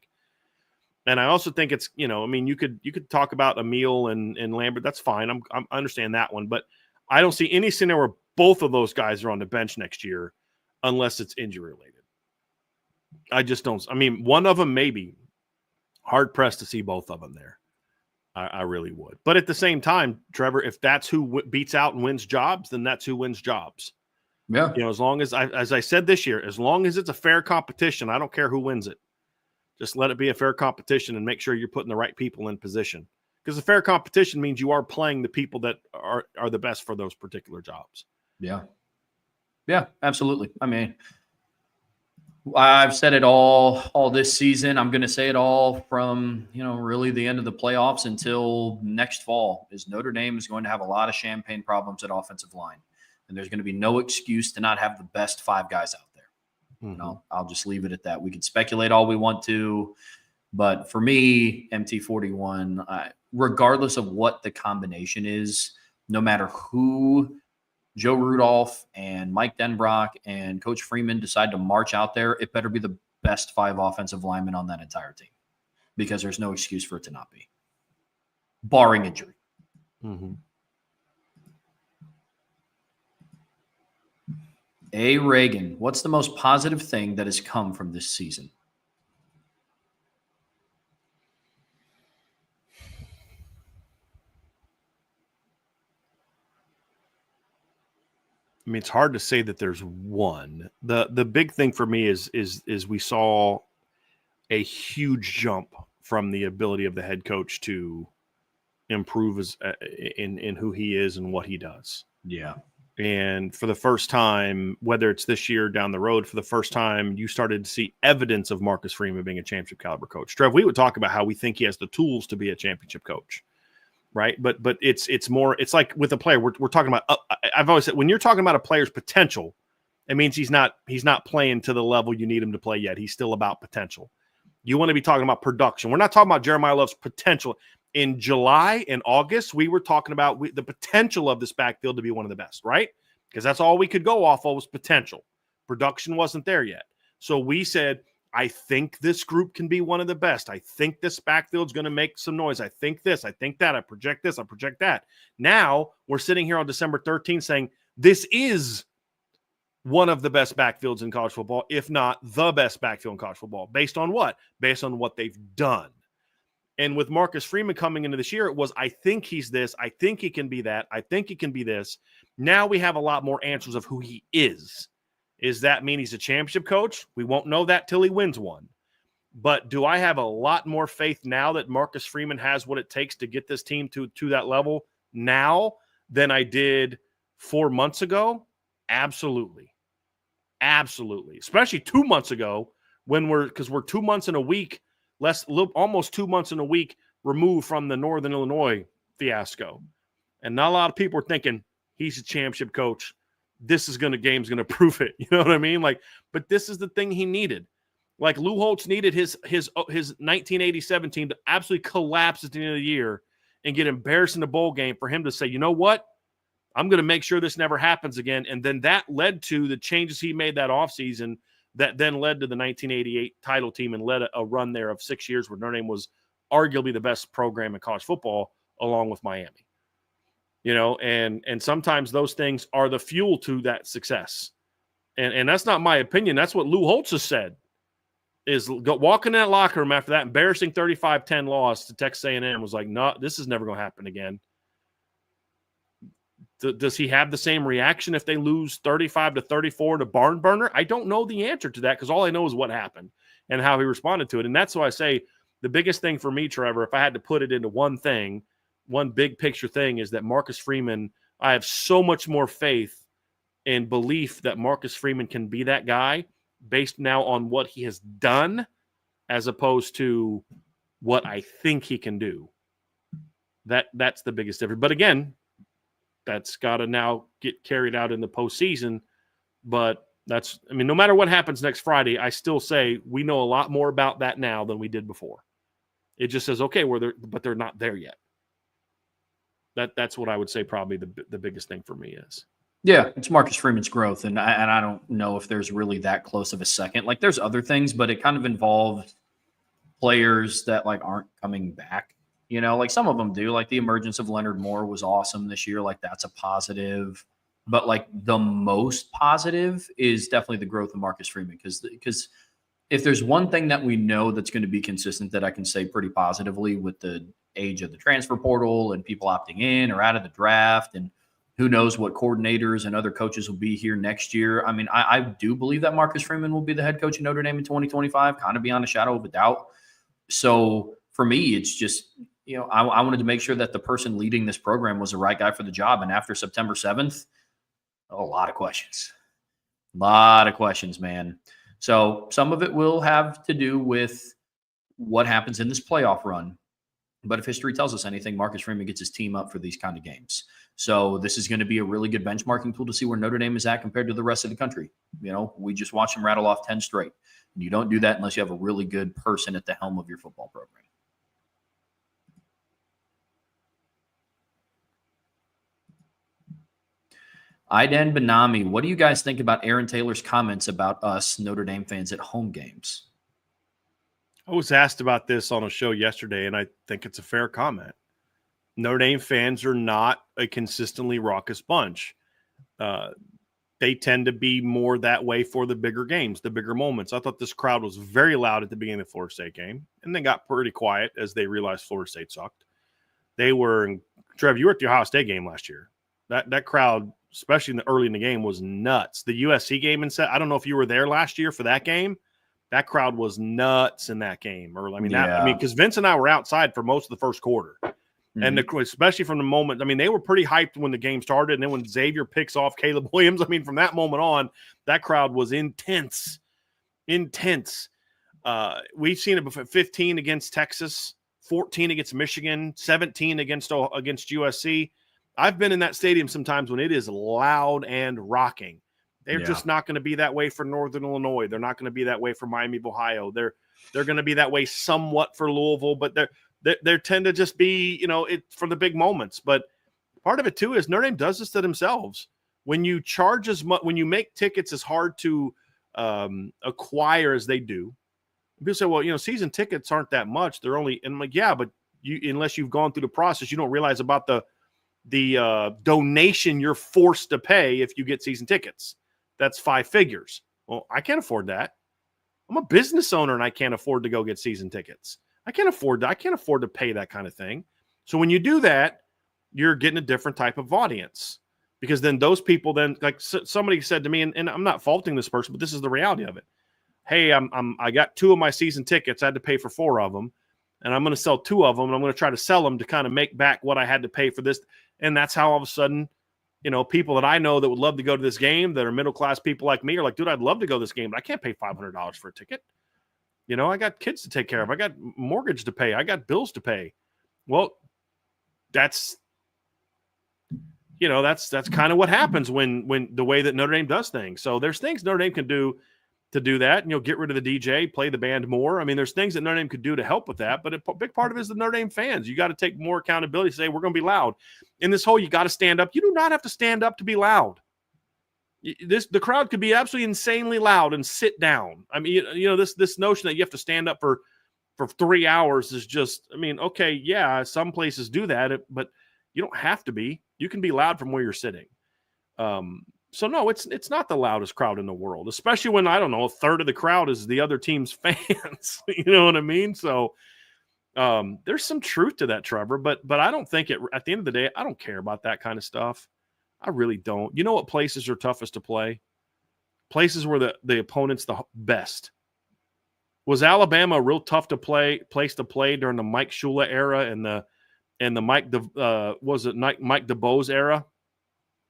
And I also think it's, you could talk about Emil and Lambert. That's fine. I understand that one, but I don't see any scenario where both of those guys are on the bench next year unless it's injury related. I just don't. I mean, one of them maybe. Hard pressed to see both of them there. I really would. But at the same time, Trevor, if that's who beats out and wins jobs, then that's who wins jobs. Yeah. As long as I said this year, as long as it's a fair competition, I don't care who wins it. Just let it be a fair competition and make sure you're putting the right people in position. Because a fair competition means you are playing the people that are the best for those particular jobs. Yeah. Yeah, absolutely. I mean, I've said it all this season. I'm going to say it all from, really the end of the playoffs until next fall is Notre Dame is going to have a lot of champagne problems at offensive line. And there's going to be no excuse to not have the best 5 guys out there. Mm-hmm. I'll just leave it at that. We can speculate all we want to, but for me, MT41, regardless of what the combination is, no matter who Joe Rudolph and Mike Denbrock and Coach Freeman decide to march out there, it better be the best 5 offensive linemen on that entire team because there's no excuse for it to not be, barring injury. Mm-hmm. A. Reagan, what's the most positive thing that has come from this season? I mean, it's hard to say that there's one. The big thing for me is we saw a huge jump from the ability of the head coach to improve in who he is and what he does. Yeah. And for the first time, whether it's this year or down the road, for the first time, you started to see evidence of Marcus Freeman being a championship caliber coach. Trev, we would talk about how we think he has the tools to be a championship coach, right? But it's more, it's like with a player, we're talking about, I've always said, when you're talking about a player's potential, it means he's not playing to the level you need him to play yet. He's still about potential. You want to be talking about production. We're not talking about Jeremiah Love's potential. In July and August, we were talking about the potential of this backfield to be one of the best, right? Because that's all we could go off of was potential. Production wasn't there yet. So we said, I think this group can be one of the best. I think this backfield's going to make some noise. I think this, I think that. I project this, I project that. Now we're sitting here on December 13th saying this is one of the best backfields in college football, if not the best backfield in college football. Based on what? Based on what they've done. And with Marcus Freeman coming into this year, it was, I think he's this. I think he can be that. I think he can be this. Now we have a lot more answers of who he is. Does that mean he's a championship coach? We won't know that till he wins one. But do I have a lot more faith now that Marcus Freeman has what it takes to get this team to that level now than I did 4 months ago? Absolutely. Absolutely. Especially 2 months ago because we're 2 months in a week, almost 2 months in a week removed from the Northern Illinois fiasco. And not a lot of people are thinking he's a championship coach. Game's gonna prove it. You know what I mean? But this is the thing he needed. Like Lou Holtz needed his 1987 team to absolutely collapse at the end of the year and get embarrassed in the bowl game for him to say, you know what? I'm going to make sure this never happens again. And then that led to the changes he made that offseason that then led to the 1988 title team and led a run there of 6 years where Notre Dame was arguably the best program in college football along with Miami. You know, and sometimes those things are the fuel to that success. And that's not my opinion. That's what Lou Holtz has said, is walk in that locker room after that embarrassing 35-10 loss to Texas A&M was like, no, this is never going to happen again. Does he have the same reaction if they lose 35-34 to barn burner? I don't know the answer to that because all I know is what happened and how he responded to it. And that's why I say the biggest thing for me, Trevor, if I had to put it into one thing, one big picture thing, is that Marcus Freeman, I have so much more faith and belief that Marcus Freeman can be that guy based now on what he has done as opposed to what I think he can do. That's the biggest difference. But again, that's got to now get carried out in the postseason. But no matter what happens next Friday, I still say we know a lot more about that now than we did before. It just says, okay, but they're not there yet. That's what I would say probably the biggest thing for me is. Yeah, it's Marcus Freeman's growth, and I don't know if there's really that close of a second. Like, there's other things, but it kind of involved players that aren't coming back. You know, some of them do. Like the emergence of Leonard Moore was awesome this year. That's a positive. But the most positive is definitely the growth of Marcus Freeman, because if there's one thing that we know that's going to be consistent that I can say pretty positively with the age of the transfer portal and people opting in or out of the draft, and who knows what coordinators and other coaches will be here next year. I mean, I do believe that Marcus Freeman will be the head coach of Notre Dame in 2025, kind of beyond a shadow of a doubt. So for me, it's just, I wanted to make sure that the person leading this program was the right guy for the job. And after September 7th, a lot of questions. A lot of questions, man. So some of it will have to do with what happens in this playoff run. But if history tells us anything, Marcus Freeman gets his team up for these kind of games. So this is going to be a really good benchmarking tool to see where Notre Dame is at compared to the rest of the country. We just watched them rattle off 10 straight. And you don't do that unless you have a really good person at the helm of your football program. Aidan Benami, what do you guys think about Aaron Taylor's comments about us Notre Dame fans at home games? I was asked about this on a show yesterday, and I think it's a fair comment. Notre Dame fans are not a consistently raucous bunch. They tend to be more that way for the bigger games, the bigger moments. I thought this crowd was very loud at the beginning of the Florida State game, and then got pretty quiet as they realized Florida State sucked. They were – Trev, you were at the Ohio State game last year. That crowd, especially early in the game, was nuts. The USC game, I don't know if you were there last year for that game. That crowd was nuts in that game. Because Vince and I were outside for most of the first quarter. And especially from the moment, I mean, they were pretty hyped when the game started. And then when Xavier picks off Caleb Williams, I mean, from that moment on, that crowd was intense. We've seen it before, 15 against Texas, 14 against Michigan, 17 against USC. I've been in that stadium sometimes when it is loud and rocking. They're just not going to be that way for Northern Illinois. They're not going to be that way for Miami of Ohio. They're going to be that way somewhat for Louisville, but they tend to just be, it for the big moments. But part of it too is Notre Dame does this to themselves. When you charge as much, when you make tickets as hard to acquire as they do, people say, well, season tickets aren't that much. They're only, and I'm like, yeah, but unless you've gone through the process, you don't realize about the donation you're forced to pay if you get season tickets. That's 5 figures. Well, I can't afford that. I'm a business owner and I can't afford to go get season tickets. I can't afford to pay that kind of thing. So when you do that, you're getting a different type of audience, because then those people like somebody said to me, and I'm not faulting this person, but this is the reality of it. Hey, I got 2 of my season tickets. I had to pay for 4 of them, and I'm going to sell 2 of them, and I'm going to try to sell them to kind of make back what I had to pay for this. And that's how all of a sudden, people that I know that would love to go to this game, that are middle-class people like me, are like, dude, I'd love to go to this game, but I can't pay $500 for a ticket. I got kids to take care of. I got mortgage to pay. I got bills to pay. Well, that's kind of what happens when the way that Notre Dame does things. So there's things Notre Dame can do to do that, and get rid of the DJ, play the band more. I mean, there's things that Notre Dame could do to help with that, but a big part of it is the Notre Dame fans. You got to take more accountability, say we're going to be loud. In this whole, you got to stand up. You do not have to stand up to be loud. The crowd could be absolutely insanely loud and sit down. I mean, this notion that you have to stand up for 3 hours is just, I mean, okay, yeah, some places do that, but you don't have to be. You can be loud from where you're sitting. So no, it's not the loudest crowd in the world, especially when, I don't know, a third of the crowd is the other team's fans. You know what I mean? So there's some truth to that, Trevor, but I don't think at the end of the day, I don't care about that kind of stuff. I really don't. You know what places are toughest to play? Places where the opponent's the best. Was Alabama a real tough place to play during the Mike Shula era and the Mike DeBose era?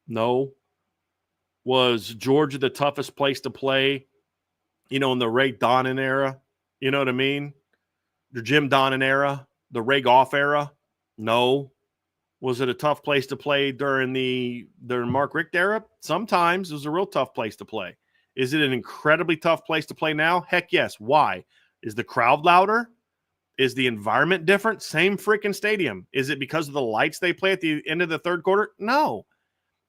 No. Was Georgia the toughest place to play, in the Ray Donnan era? You know what I mean? The Jim Donnan era, the Ray Goff era? No. Was it a tough place to play during the Mark Richt era? Sometimes it was a real tough place to play. Is it an incredibly tough place to play now? Heck yes. Why? Is the crowd louder? Is the environment different? Same freaking stadium. Is it because of the lights they play at the end of the third quarter? No.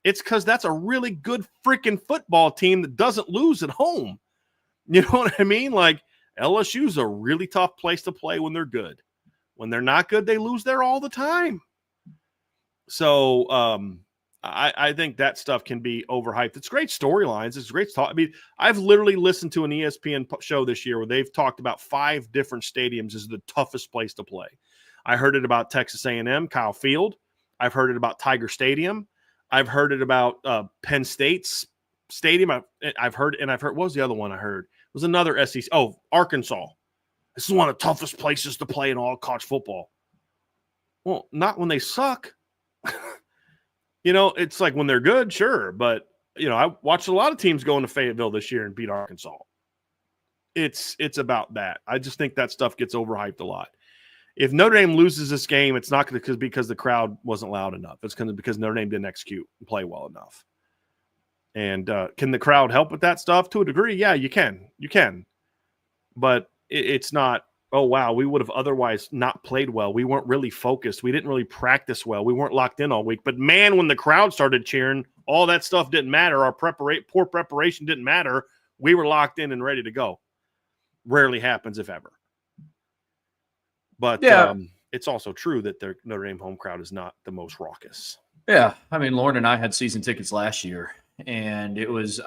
It's because that's a really good freaking football team that doesn't lose at home. You know what I mean? Like, LSU's a really tough place to play when they're good. When they're not good, they lose there all the time. So I think that stuff can be overhyped. It's great storylines. It's great talk. I mean, I've literally listened to an ESPN show this year where they've talked about 5 different stadiums as the toughest place to play. I heard it about Texas A&M, Kyle Field. I've heard it about Tiger Stadium. I've heard it about Penn State's stadium. I've heard, what was the other one I heard? It was another SEC. Oh, Arkansas. This is one of the toughest places to play in all college football. Well, not when they suck. It's like when they're good, sure. But, I watched a lot of teams go into Fayetteville this year and beat Arkansas. It's about that. I just think that stuff gets overhyped a lot. If Notre Dame loses this game, it's not going to because the crowd wasn't loud enough. It's going to because Notre Dame didn't execute and play well enough. And can the crowd help with that stuff? To a degree, yeah, you can. You can. But it's not, oh, wow, we would have otherwise not played well. We weren't really focused. We didn't really practice well. We weren't locked in all week. But, man, when the crowd started cheering, all that stuff didn't matter. Our poor preparation didn't matter. We were locked in and ready to go. Rarely happens, if ever. But yeah. It's also true that their Notre Dame home crowd is not the most raucous. Yeah. I mean, Lauren and I had season tickets last year, and it was,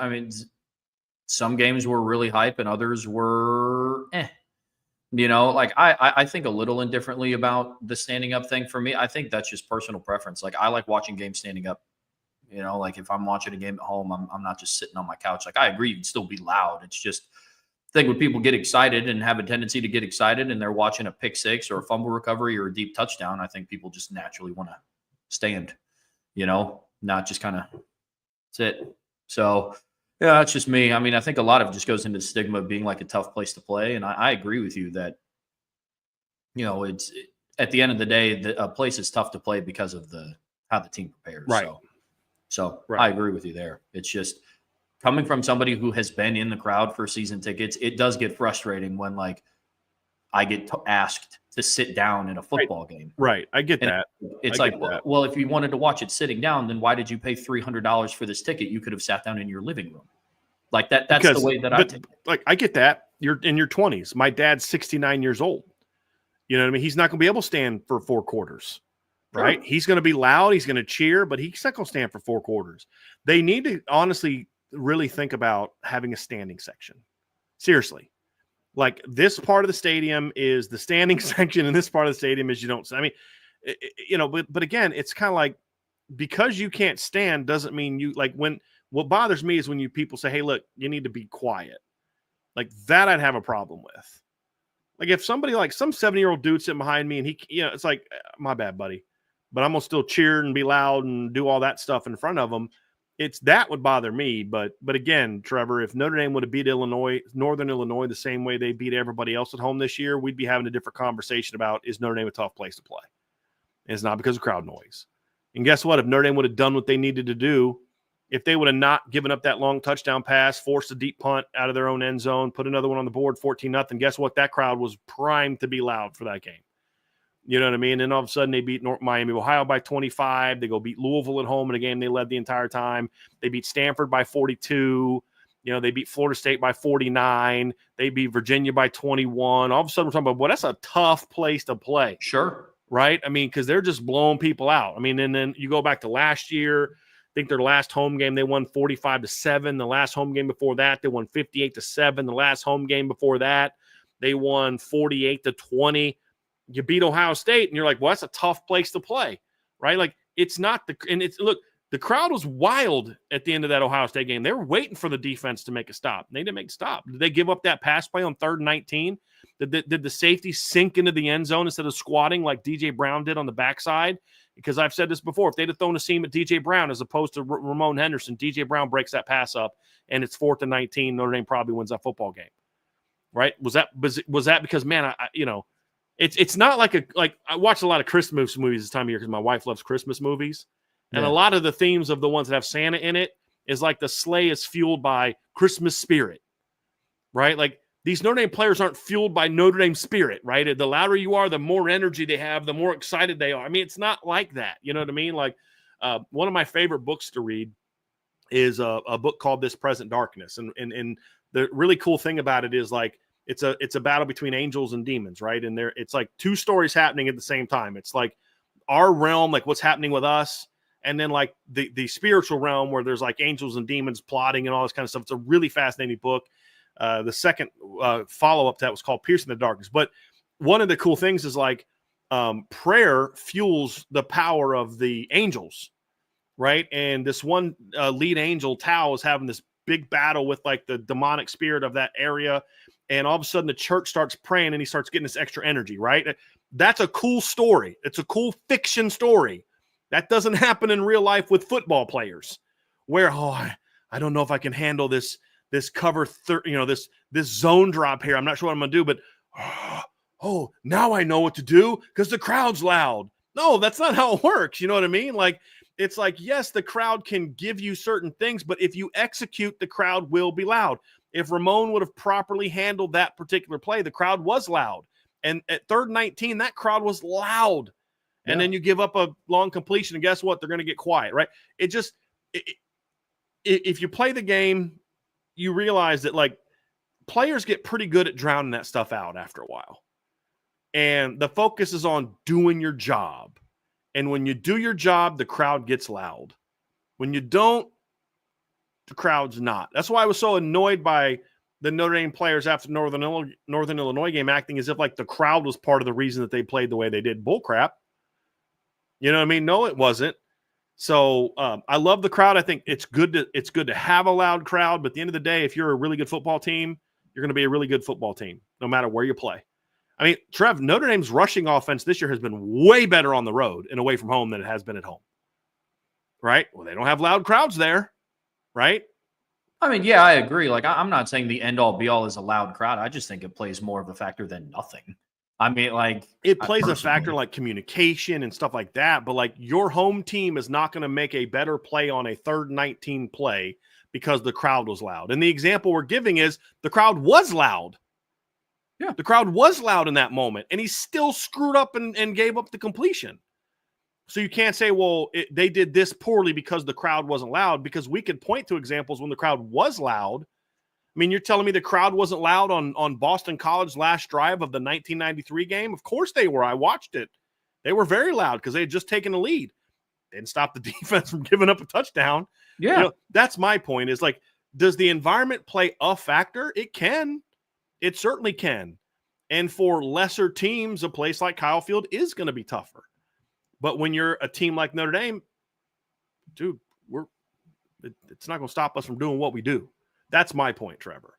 some games were really hype and others were I think a little indifferently about the standing up thing for me. I think that's just personal preference. Like, I like watching games standing up. Like if I'm watching a game at home, I'm not just sitting on my couch. Like, I agree, you can still be loud. It's just think when people get excited and have a tendency to get excited and they're watching a pick six or a fumble recovery or a deep touchdown, I think people just naturally want to stand, not just kind of sit. So, yeah, that's just me. I mean, I think a lot of it just goes into the stigma of being like a tough place to play. And I agree with you that, it's at the end of the day, a place is tough to play because of how the team prepares. Right. So Right. I agree with you there. It's just coming from somebody who has been in the crowd for season tickets, it does get frustrating when I get asked to sit down in a football game. Right. I get that. It's well, if you wanted to watch it sitting down, then why did you pay $300 for this ticket? You could have sat down in your living room. Like that. That's the way that I take it. I get that. You're in your 20s. My dad's 69 years old. You know what I mean? He's not going to be able to stand for 4 quarters. Right? Sure. He's going to be loud. He's going to cheer, but he's not going to stand for 4 quarters. They need to honestly really think about having a standing section. Seriously. Like this part of the stadium is the standing section, and this part of the stadium is you don't. I mean, but again, it's kind of like because you can't stand doesn't mean you like when what bothers me is when people say, hey, look, you need to be quiet. Like that I'd have a problem with. Like if somebody like some 70-year-old dude sitting behind me and he, it's like, my bad, buddy. But I'm going to still cheer and be loud and do all that stuff in front of them. That would bother me. But again, Trevor, if Notre Dame would have beat Northern Illinois the same way they beat everybody else at home this year, we'd be having a different conversation about, is Notre Dame a tough place to play? And it's not because of crowd noise. And guess what? If Notre Dame would have done what they needed to do, if they would have not given up that long touchdown pass, forced a deep punt out of their own end zone, put another one on the board, 14-0, guess what? That crowd was primed to be loud for that game. You know what I mean? And all of a sudden they beat Miami, Ohio by 25. They go beat Louisville at home in a game they led the entire time. They beat Stanford by 42. They beat Florida State by 49. They beat Virginia by 21. All of a sudden we're talking about, well, that's a tough place to play. Sure. Right? I mean, because they're just blowing people out. I mean, and then you go back to last year. I think their last home game, they won 45-7. The last home game before that, they won 58-7. The last home game before that, they won 48-20. You beat Ohio State, and you're like, well, that's a tough place to play, right? Like, it's not look, the crowd was wild at the end of that Ohio State game. They were waiting for the defense to make a stop. They didn't make a stop. Did they give up that pass play on 3rd and 19? Did the safety sink into the end zone instead of squatting like DJ Brown did on the backside? Because I've said this before, if they'd have thrown a seam at DJ Brown as opposed to Ramon Henderson, DJ Brown breaks that pass up, and it's 4th and 19. Notre Dame probably wins that football game, right? Was that because, man, it's not like I watch a lot of Christmas movies this time of year because my wife loves Christmas movies, and a lot of the themes of the ones that have Santa in it is like the sleigh is fueled by Christmas spirit, right? Like these Notre Dame players aren't fueled by Notre Dame spirit, right? The louder you are, the more energy they have, the more excited they are. I mean, it's not like that. You know what I mean? Like one of my favorite books to read is a book called This Present Darkness. And the really cool thing about it is like, it's a battle between angels and demons, right? And it's like 2 stories happening at the same time. It's like our realm, like what's happening with us, and then like the spiritual realm where there's like angels and demons plotting and all this kind of stuff. It's a really fascinating book. The second follow-up to that was called Piercing the Darkness. But one of the cool things is like prayer fuels the power of the angels, right? And this one lead angel, Tao, is having this big battle with like the demonic spirit of that area. And all of a sudden the church starts praying and he starts getting this extra energy, right? That's a cool story. It's a cool fiction story. That doesn't happen in real life with football players where, I don't know if I can handle this cover, this zone drop here. I'm not sure what I'm going to do, but now I know what to do because the crowd's loud. No, that's not how it works. You know what I mean? Like, it's like, yes, the crowd can give you certain things, but if you execute, the crowd will be loud. If Ramon would have properly handled that particular play, the crowd was loud. And at 3rd and 19, that crowd was loud. And then you give up a long completion, and guess what? They're going to get quiet, right? If you play the game, you realize that like players get pretty good at drowning that stuff out after a while. And the focus is on doing your job. And when you do your job, the crowd gets loud. When you don't, the crowd's not. That's why I was so annoyed by the Notre Dame players after Northern Illinois game acting as if like the crowd was part of the reason that they played the way they did. Bullcrap. You know what I mean? No, it wasn't. So I love the crowd. I think it's good to have a loud crowd. But at the end of the day, if you're a really good football team, you're going to be a really good football team, no matter where you play. I mean, Trev, Notre Dame's rushing offense this year has been way better on the road and away from home than it has been at home. Right? Well, they don't have loud crowds there, right? I mean, yeah, I agree. Like, I'm not saying the end-all, be-all is a loud crowd. I just think it plays more of a factor than nothing. I mean, like, it plays a factor like communication and stuff like that, but like your home team is not going to make a better play on a 3rd and 19 play because the crowd was loud. And the example we're giving is the crowd was loud. Yeah. The crowd was loud in that moment, and he still screwed up and gave up the completion. So you can't say, well, they did this poorly because the crowd wasn't loud, because we could point to examples when the crowd was loud. I mean, you're telling me the crowd wasn't loud on Boston College's last drive of the 1993 game? Of course they were. I watched it. They were very loud because they had just taken a lead. They didn't stop the defense from giving up a touchdown. Yeah. You know, that's my point is like, does the environment play a factor? It can. It certainly can. And for lesser teams, a place like Kyle Field is going to be tougher. But when you're a team like Notre Dame, dude, it's not going to stop us from doing what we do. That's my point, Trevor,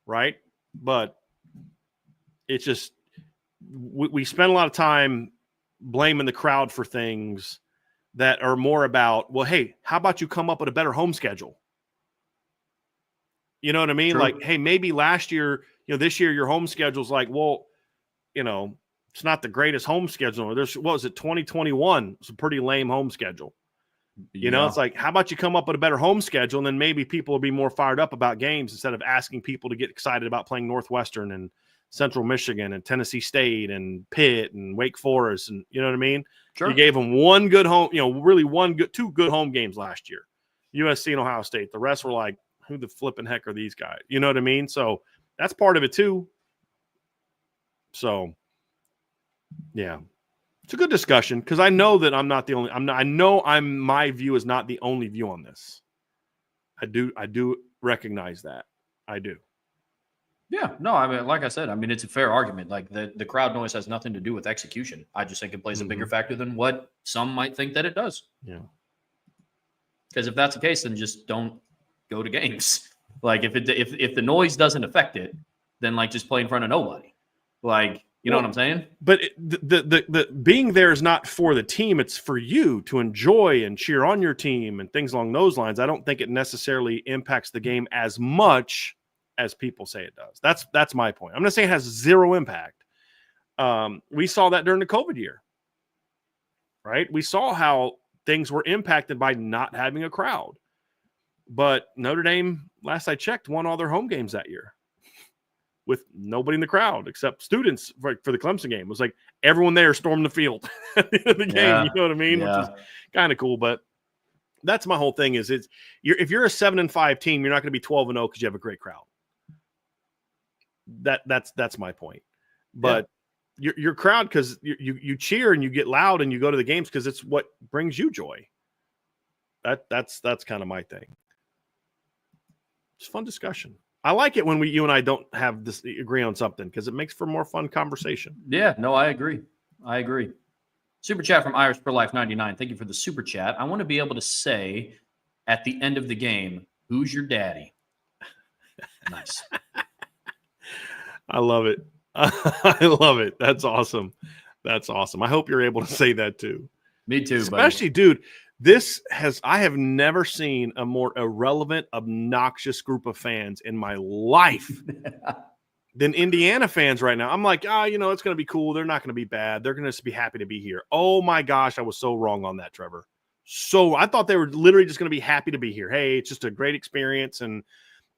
right? But it's just we spend a lot of time blaming the crowd for things that are more about, well, hey, how about you come up with a better home schedule? You know what I mean? True. Like, hey, maybe last year, this year your home schedule's like, well, it's not the greatest home schedule. What was it, 2021? It's a pretty lame home schedule. It's like, how about you come up with a better home schedule, and then maybe people will be more fired up about games instead of asking people to get excited about playing Northwestern and Central Michigan and Tennessee State and Pitt and Wake Forest, and you know what I mean? Sure. You gave them one good home, really two good home games last year, USC and Ohio State. The rest were like, who the flipping heck are these guys? You know what I mean? So that's part of it too. So, yeah. It's a good discussion because I know that I'm not the only. My view is not the only view on this. I do recognize that. I do. Yeah, no, I mean, like I said, it's a fair argument. Like the crowd noise has nothing to do with execution. I just think it plays a bigger factor than what some might think that it does. Yeah. Because if that's the case, then just don't go to games. Like if the noise doesn't affect it, then like just play in front of nobody. Like. You know what I'm saying? But the being there is not for the team. It's for you to enjoy and cheer on your team and things along those lines. I don't think it necessarily impacts the game as much as people say it does. That's my point. I'm not saying it has zero impact. We saw that during the COVID year, right? We saw how things were impacted by not having a crowd. But Notre Dame, last I checked, won all their home games that year with nobody in the crowd except students for the Clemson game. It was like everyone there stormed the field at the end of the game. You know what I mean? Yeah. Which is kind of cool. But that's my whole thing is if you're a 7-5 team, you're not going to be 12-0 because you have a great crowd. That's my point. But your crowd, because you cheer and you get loud and you go to the games because it's what brings you joy. That's kind of my thing. It's a fun discussion. I like it when you and I don't have this agree on something because it makes for more fun conversation. Yeah, no, I agree. Super chat from Irish Per Life 99. Thank you for the super chat. I want to be able to say at the end of the game, who's your daddy? Nice. I love it. I love it. That's awesome. I hope you're able to say that too. Me too, especially, buddy. Dude, I have never seen a more irrelevant, obnoxious group of fans in my life than Indiana fans right now. I'm like, it's going to be cool. They're not going to be bad. They're going to just be happy to be here. Oh my gosh, I was so wrong on that, Trevor. So I thought they were literally just going to be happy to be here. Hey, it's just a great experience. And,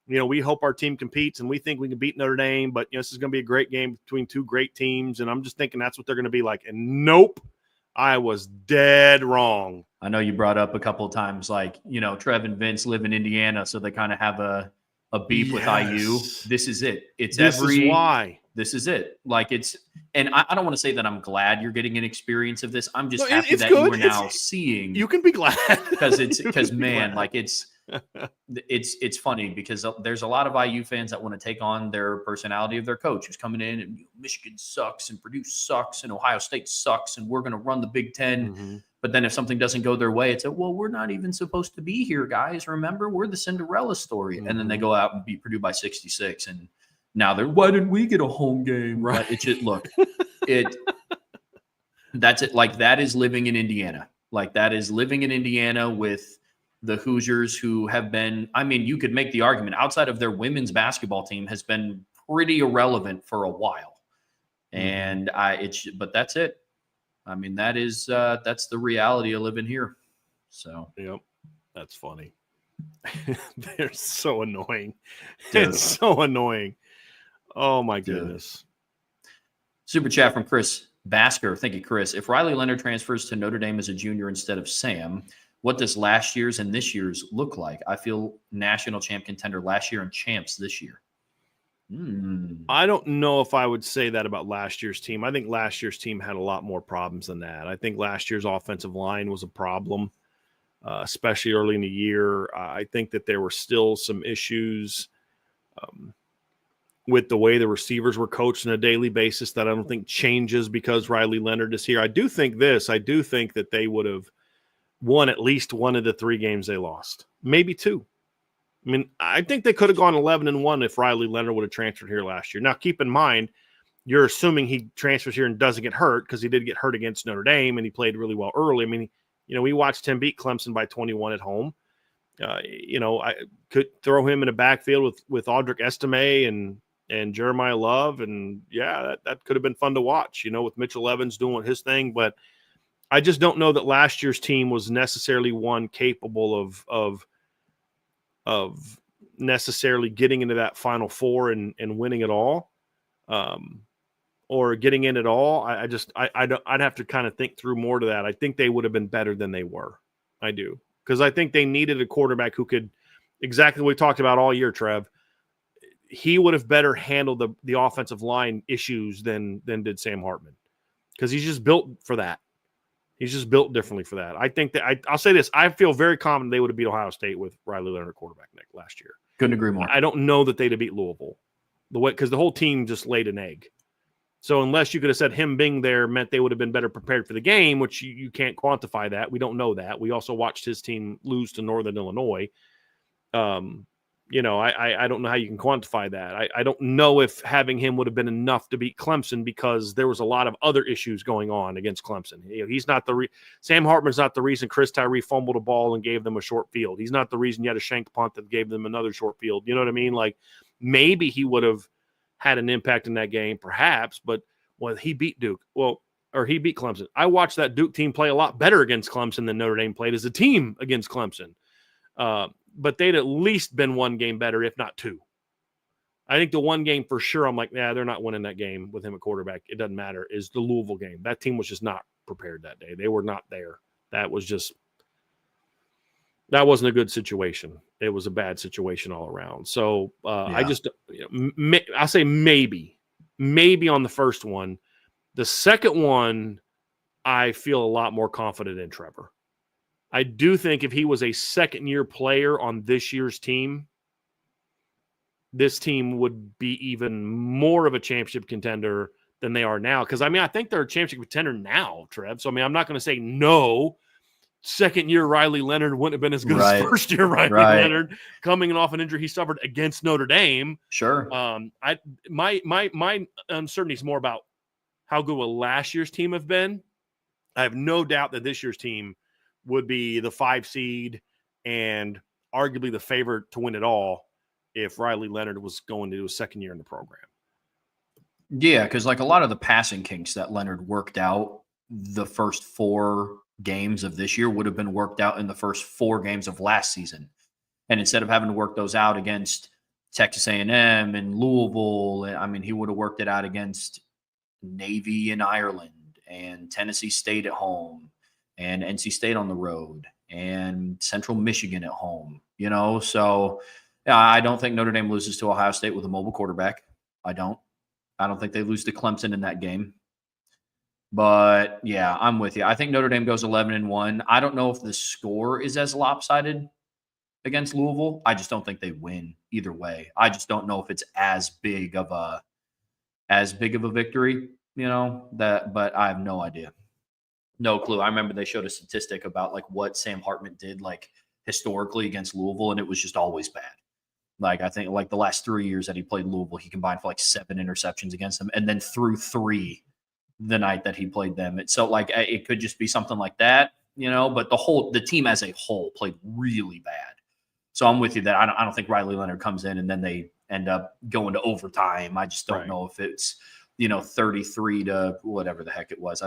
we hope our team competes and we think we can beat Notre Dame, but this is going to be a great game between two great teams. And I'm just thinking that's what they're going to be like. And nope, I was dead wrong. I know you brought up a couple of times, like, Trev and Vince live in Indiana, so they kind of have a beef with IU. This is it. This is why. This is it. Like and I don't want to say that I'm glad you're getting an experience of this. I'm just happy that you are now seeing. You can be glad because man, like it's funny because there's a lot of IU fans that want to take on their personality of their coach who's coming in and Michigan sucks and Purdue sucks and Ohio State sucks and we're going to run the Big Ten. Mm-hmm. But then if something doesn't go their way, it's we're not even supposed to be here, guys. Remember, we're the Cinderella story. Mm-hmm. And then they go out and beat Purdue by 66. And Now why didn't we get a home game? Right. But it just that's it. Like that is living in Indiana. Like that is living in Indiana with the Hoosiers who have been, I mean, you could make the argument outside of their women's basketball team has been pretty irrelevant for a while. And but that's it. I mean, that's the reality of living here. So, yep. That's funny. They're so annoying. Dude. It's so annoying. Oh my goodness. Super chat from Chris Basker. Thank you, Chris. If Riley Leonard transfers to Notre Dame as a junior instead of Sam, what does last year's and this year's look like? I feel national champ contender last year and champs this year. I don't know if I would say that about last year's team. I think last year's team had a lot more problems than that. I think last year's offensive line was a problem, especially early in the year. I think that there were still some issues with the way the receivers were coached on a daily basis that I don't think changes because Riley Leonard is here. I do think that they would have won at least one of the 3 games they lost, maybe 2. I mean, I think they could have gone 11-1 if Riley Leonard would have transferred here last year. Now, keep in mind, you're assuming he transfers here and doesn't get hurt because he did get hurt against Notre Dame and he played really well early. I mean, we watched him beat Clemson by 21 at home. I could throw him in a backfield with Audric Estime and Jeremiah Love. And, yeah, that could have been fun to watch, with Mitchell Evans doing his thing. But I just don't know that last year's team was necessarily one capable of necessarily getting into that Final Four and winning it all, or getting in at all. I'd have to kind of think through more to that. I think they would have been better than they were. I do. Because I think they needed a quarterback who could exactly what we talked about all year, Trev. He would have better handled the offensive line issues than did Sam Hartman. Because he's just built for that. He's just built differently for that. I think that I'll say this. I feel very confident they would have beat Ohio State with Riley Leonard quarterback last year. Couldn't agree more. I don't know that they'd have beat Louisville because the whole team just laid an egg. So unless you could have said him being there meant they would have been better prepared for the game, which you can't quantify that. We don't know that. We also watched his team lose to Northern Illinois. I don't know how you can quantify that. I don't know if having him would have been enough to beat Clemson because there was a lot of other issues going on against Clemson. He's not Sam Hartman's not the reason Chris Tyree fumbled a ball and gave them a short field. He's not the reason you had a shank punt that gave them another short field. You know what I mean? Like maybe he would have had an impact in that game, perhaps, but he beat Duke. Or he beat Clemson. I watched that Duke team play a lot better against Clemson than Notre Dame played as a team against Clemson. But they'd at least been one game better, if not 2. I think the one game for sure, I'm like, they're not winning that game with him at quarterback. It doesn't matter, is the Louisville game. That team was just not prepared that day. They were not there. That wasn't a good situation. It was a bad situation all around. So I'll say maybe on the first one. The second one, I feel a lot more confident in Trevor. I do think if he was a second-year player on this year's team, this team would be even more of a championship contender than they are now. Because, I think they're a championship contender now, Trev. So, I'm not going to say no. Second-year Riley Leonard wouldn't have been as good as first-year Riley Leonard coming off an injury he suffered against Notre Dame. Sure. My uncertainty is more about how good will last year's team have been. I have no doubt that this year's team would be the 5 seed and arguably the favorite to win it all if Riley Leonard was going to do a second year in the program. Yeah, because like a lot of the passing kinks that Leonard worked out the first 4 games of this year would have been worked out in the first 4 games of last season. And instead of having to work those out against Texas A&M and Louisville, he would have worked it out against Navy in Ireland and Tennessee State at home and NC State on the road and Central Michigan at home, So I don't think Notre Dame loses to Ohio State with a mobile quarterback. I don't think they lose to Clemson in that game. But, yeah, I'm with you. I think Notre Dame goes 11-1. I don't know if the score is as lopsided against Louisville. I just don't think they win either way. I just don't know if it's as big of a victory, but I have no idea. No clue. I remember they showed a statistic about like what Sam Hartman did like historically against Louisville, and it was just always bad. Like, I think like the last 3 years that he played Louisville, he combined for like 7 interceptions against them and then threw 3 the night that he played them. So like it could just be something like that, but the team as a whole played really bad. So I'm with you that I don't think Riley Leonard comes in and then they end up going to overtime. I just don't know if it's, 33 to whatever the heck it was.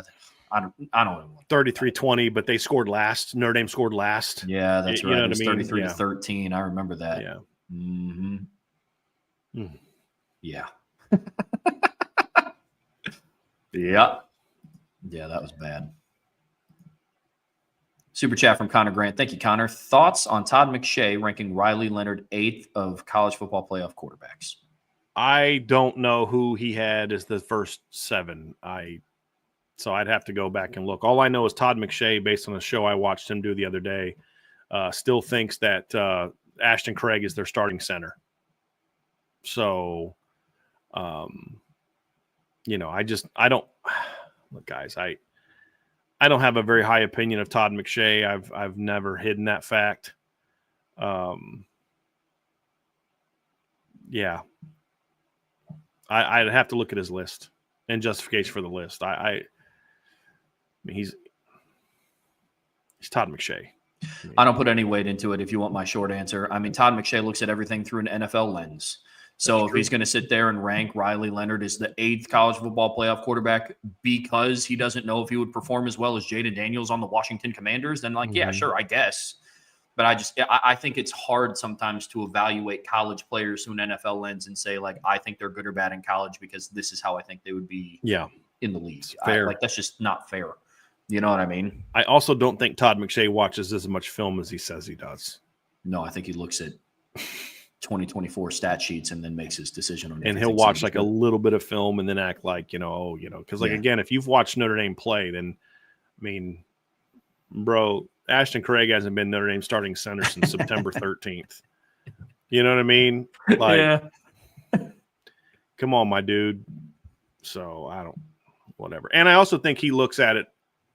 I don't know. 33-20, but they scored last. Notre Dame scored last. Yeah, that's right. You know it was what I mean? 33 to 13. I remember that. Yeah. Mm-hmm. Mm. Yeah. Yeah. Yeah, that was bad. Super chat from Connor Grant. Thank you, Connor. Thoughts on Todd McShay ranking Riley Leonard 8th of college football playoff quarterbacks? I don't know who he had as the first 7. So I'd have to go back and look. All I know is Todd McShay, based on a show I watched him do the other day, still thinks that Ashton Craig is their starting center. So, I don't look, guys. I don't have a very high opinion of Todd McShay. I've never hidden that fact. Yeah, I'd have to look at his list and justification for the list. I mean, he's Todd McShay. I don't put any weight into it if you want my short answer. I mean, Todd McShay looks at everything through an NFL lens. So if he's going to sit there and rank Riley Leonard as the 8th college football playoff quarterback because he doesn't know if he would perform as well as Jaden Daniels on the Washington Commanders, then yeah, sure, I guess. But I think it's hard sometimes to evaluate college players through an NFL lens and say, like, I think they're good or bad in college because this is how I think they would be in the league. Fair. That's just not fair. You know what I mean? I also don't think Todd McShay watches as much film as he says he does. No, I think he looks at 2024 stat sheets and then makes his decision on it. And he'll watch like a little bit of film and then act like, because again, if you've watched Notre Dame play, then, I mean, bro, Ashton Craig hasn't been Notre Dame starting center since September 13th. You know what I mean? Like, come on, my dude. So whatever. And I also think he looks at it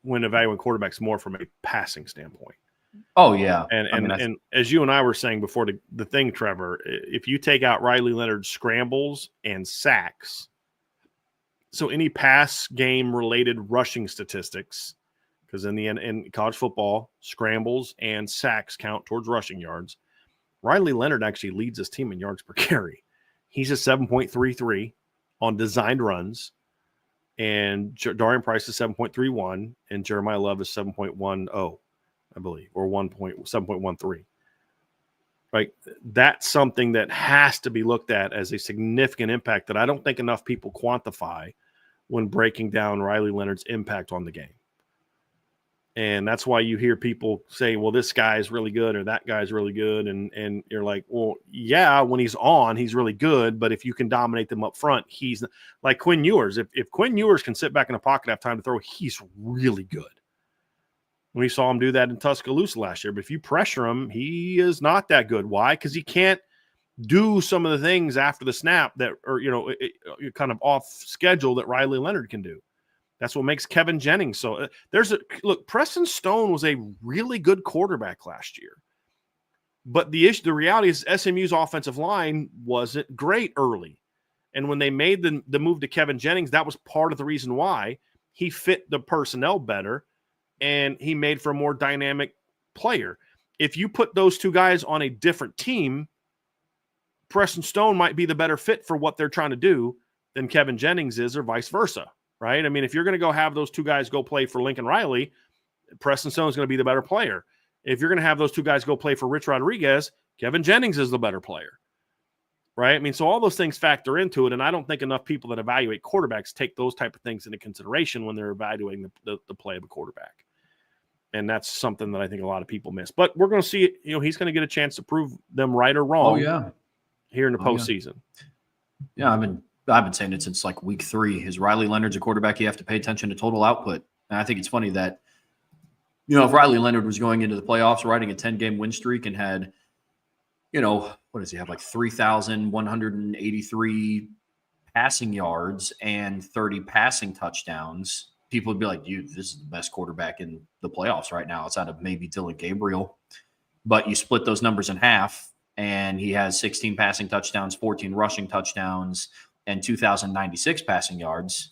when evaluating quarterbacks more from a passing standpoint. Oh, yeah. And as you and I were saying before the thing, Trevor, if you take out Riley Leonard's scrambles and sacks, so any pass game related rushing statistics, because in college football, scrambles and sacks count towards rushing yards, Riley Leonard actually leads his team in yards per carry. He's a 7.33 on designed runs. And Darian Price is 7.31, and Jeremiah Love is 7.10, I believe, or 7.13. Right? That's something that has to be looked at as a significant impact that I don't think enough people quantify when breaking down Riley Leonard's impact on the game. And that's why you hear people say, well, this guy is really good or that guy's really good. And you're like, well, yeah, when he's on, he's really good. But if you can dominate them up front, he's like Quinn Ewers. If Quinn Ewers can sit back in the pocket, have time to throw, he's really good. We saw him do that in Tuscaloosa last year. But if you pressure him, he is not that good. Why? Because he can't do some of the things after the snap that are, kind of off schedule that Riley Leonard can do. That's what makes Kevin Jennings so. Look, Preston Stone was a really good quarterback last year, but the reality is SMU's offensive line wasn't great early, and when they made the move to Kevin Jennings, that was part of the reason why he fit the personnel better, and he made for a more dynamic player. If you put those two guys on a different team, Preston Stone might be the better fit for what they're trying to do than Kevin Jennings is, or vice versa. Right? I mean, if you're going to go have those two guys go play for Lincoln Riley, Preston Stone is going to be the better player. If you're going to have those two guys go play for Rich Rodriguez, Kevin Jennings is the better player. Right? I mean, so all those things factor into it, and I don't think enough people that evaluate quarterbacks take those type of things into consideration when they're evaluating the play of a quarterback. And that's something that I think a lot of people miss. But we're going to see, he's going to get a chance to prove them right or wrong here in the postseason. Yeah, I've been saying it since like week 3. Is Riley Leonard's a quarterback, you have to pay attention to total output. And I think it's funny that, if Riley Leonard was going into the playoffs riding a 10-game win streak and had, what does he have, like 3,183 passing yards and 30 passing touchdowns, people would be like, dude, this is the best quarterback in the playoffs right now outside of maybe Dylan Gabriel. But you split those numbers in half, and he has 16 passing touchdowns, 14 rushing touchdowns, and 2,096 passing yards,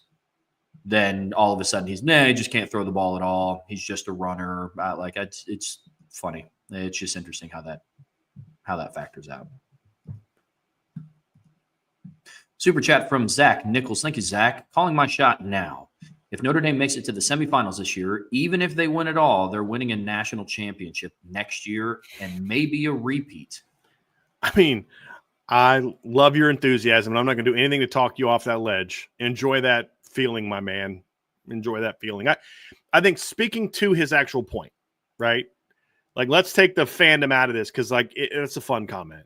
then all of a sudden he just can't throw the ball at all. He's just a runner. Like it's funny. It's just interesting how that factors out. Super chat from Zach Nichols. Thank you, Zach. Calling my shot now. If Notre Dame makes it to the semifinals this year, even if they win it all, they're winning a national championship next year and maybe a repeat. I mean, I love your enthusiasm, and I'm not going to do anything to talk you off that ledge. Enjoy that feeling, my man. Enjoy that feeling. I think speaking to his actual point, right? Like, let's take the fandom out of this because, like, it's a fun comment.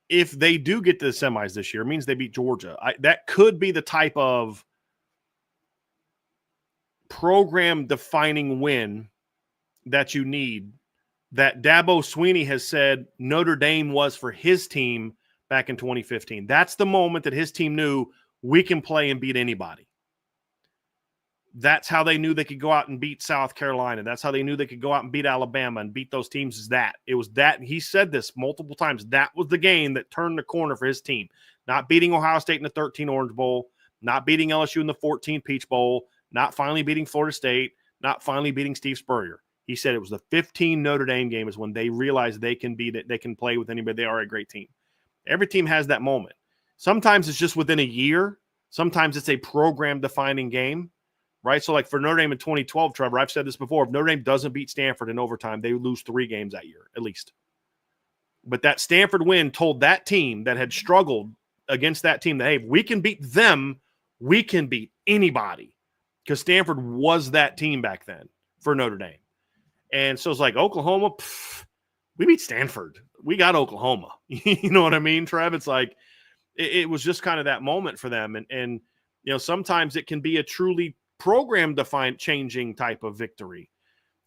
If they do get to the semis this year, it means they beat Georgia. That could be the type of program-defining win that you need that Dabo Swinney has said Notre Dame was for his team back in 2015. That's the moment that his team knew we can play and beat anybody. That's how they knew they could go out and beat South Carolina. That's how they knew they could go out and beat Alabama and beat those teams. Is that it was that he said this multiple times. That was the game that turned the corner for his team. Not beating Ohio State in the 13 Orange Bowl, not beating LSU in the 14 Peach Bowl, not finally beating Florida State, not finally beating Steve Spurrier. He said it was the 15 Notre Dame game is when they realized they can beat it. They can play with anybody. They are a great team. Every team has that moment. Sometimes it's just within a year. Sometimes it's a program-defining game. Right, so like for Notre Dame in 2012, Trevor, I've said this before. If Notre Dame doesn't beat Stanford in overtime, they lose 3 games that year, at least. But that Stanford win told that team that had struggled against that team that, hey, if we can beat them, we can beat anybody. Because Stanford was that team back then for Notre Dame. And so it's like Oklahoma, we beat Stanford. We got Oklahoma. You know what I mean, Trev? It's like it was just kind of that moment for them. And you know, sometimes it can be a truly program-defined changing type of victory.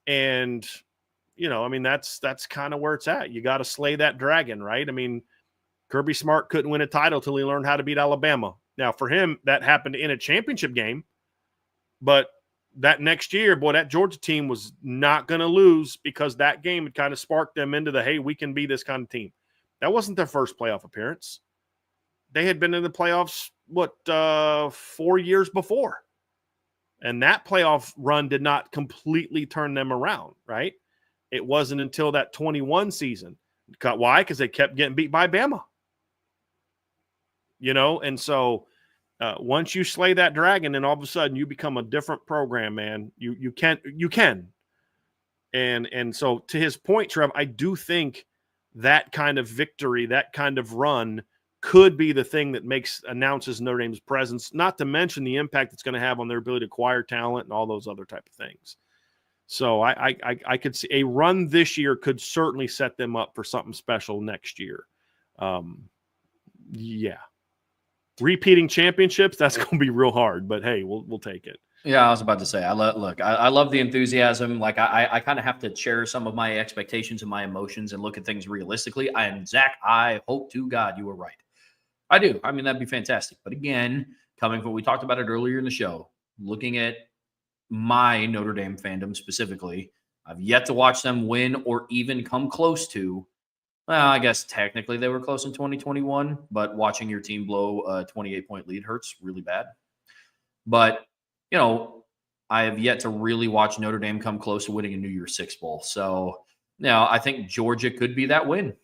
And, you know, I mean, that's kind of where it's at. You got to slay that dragon, right? I mean, Kirby Smart couldn't win a title till he learned how to beat Alabama. Now, for him, that happened in a championship game. But that next year, boy, that Georgia team was not going to lose because that game had kind of sparked them into the, hey, we can be this kind of team. That wasn't their first playoff appearance. They had been in the playoffs, 4 years before. And that playoff run did not completely turn them around, right? It wasn't until that 21 season. Why? Because they kept getting beat by Bama. You know, and so once you slay that dragon, then all of a sudden you become a different program, man. You can. And so to his point, Trev, I do think that kind of victory, that kind of run could be the thing that announces Notre Dame's presence, not to mention the impact it's going to have on their ability to acquire talent and all those other type of things. So I could see a run this year could certainly set them up for something special next year. Yeah. Repeating championships, that's going to be real hard, but hey, we'll take it. Yeah, I was about to say, I love the enthusiasm. Like I kind of have to share some of my expectations and my emotions and look at things realistically. And Zach, I hope to God you were right. I do. I mean, that'd be fantastic. But again, coming from, we talked about it earlier in the show, looking at my Notre Dame fandom specifically, I've yet to watch them win or even come close to. Well, I guess technically they were close in 2021, but watching your team blow a 28-point lead hurts really bad. But, you know, I have yet to really watch Notre Dame come close to winning a New Year's Six Bowl. So, you know, I think Georgia could be that win.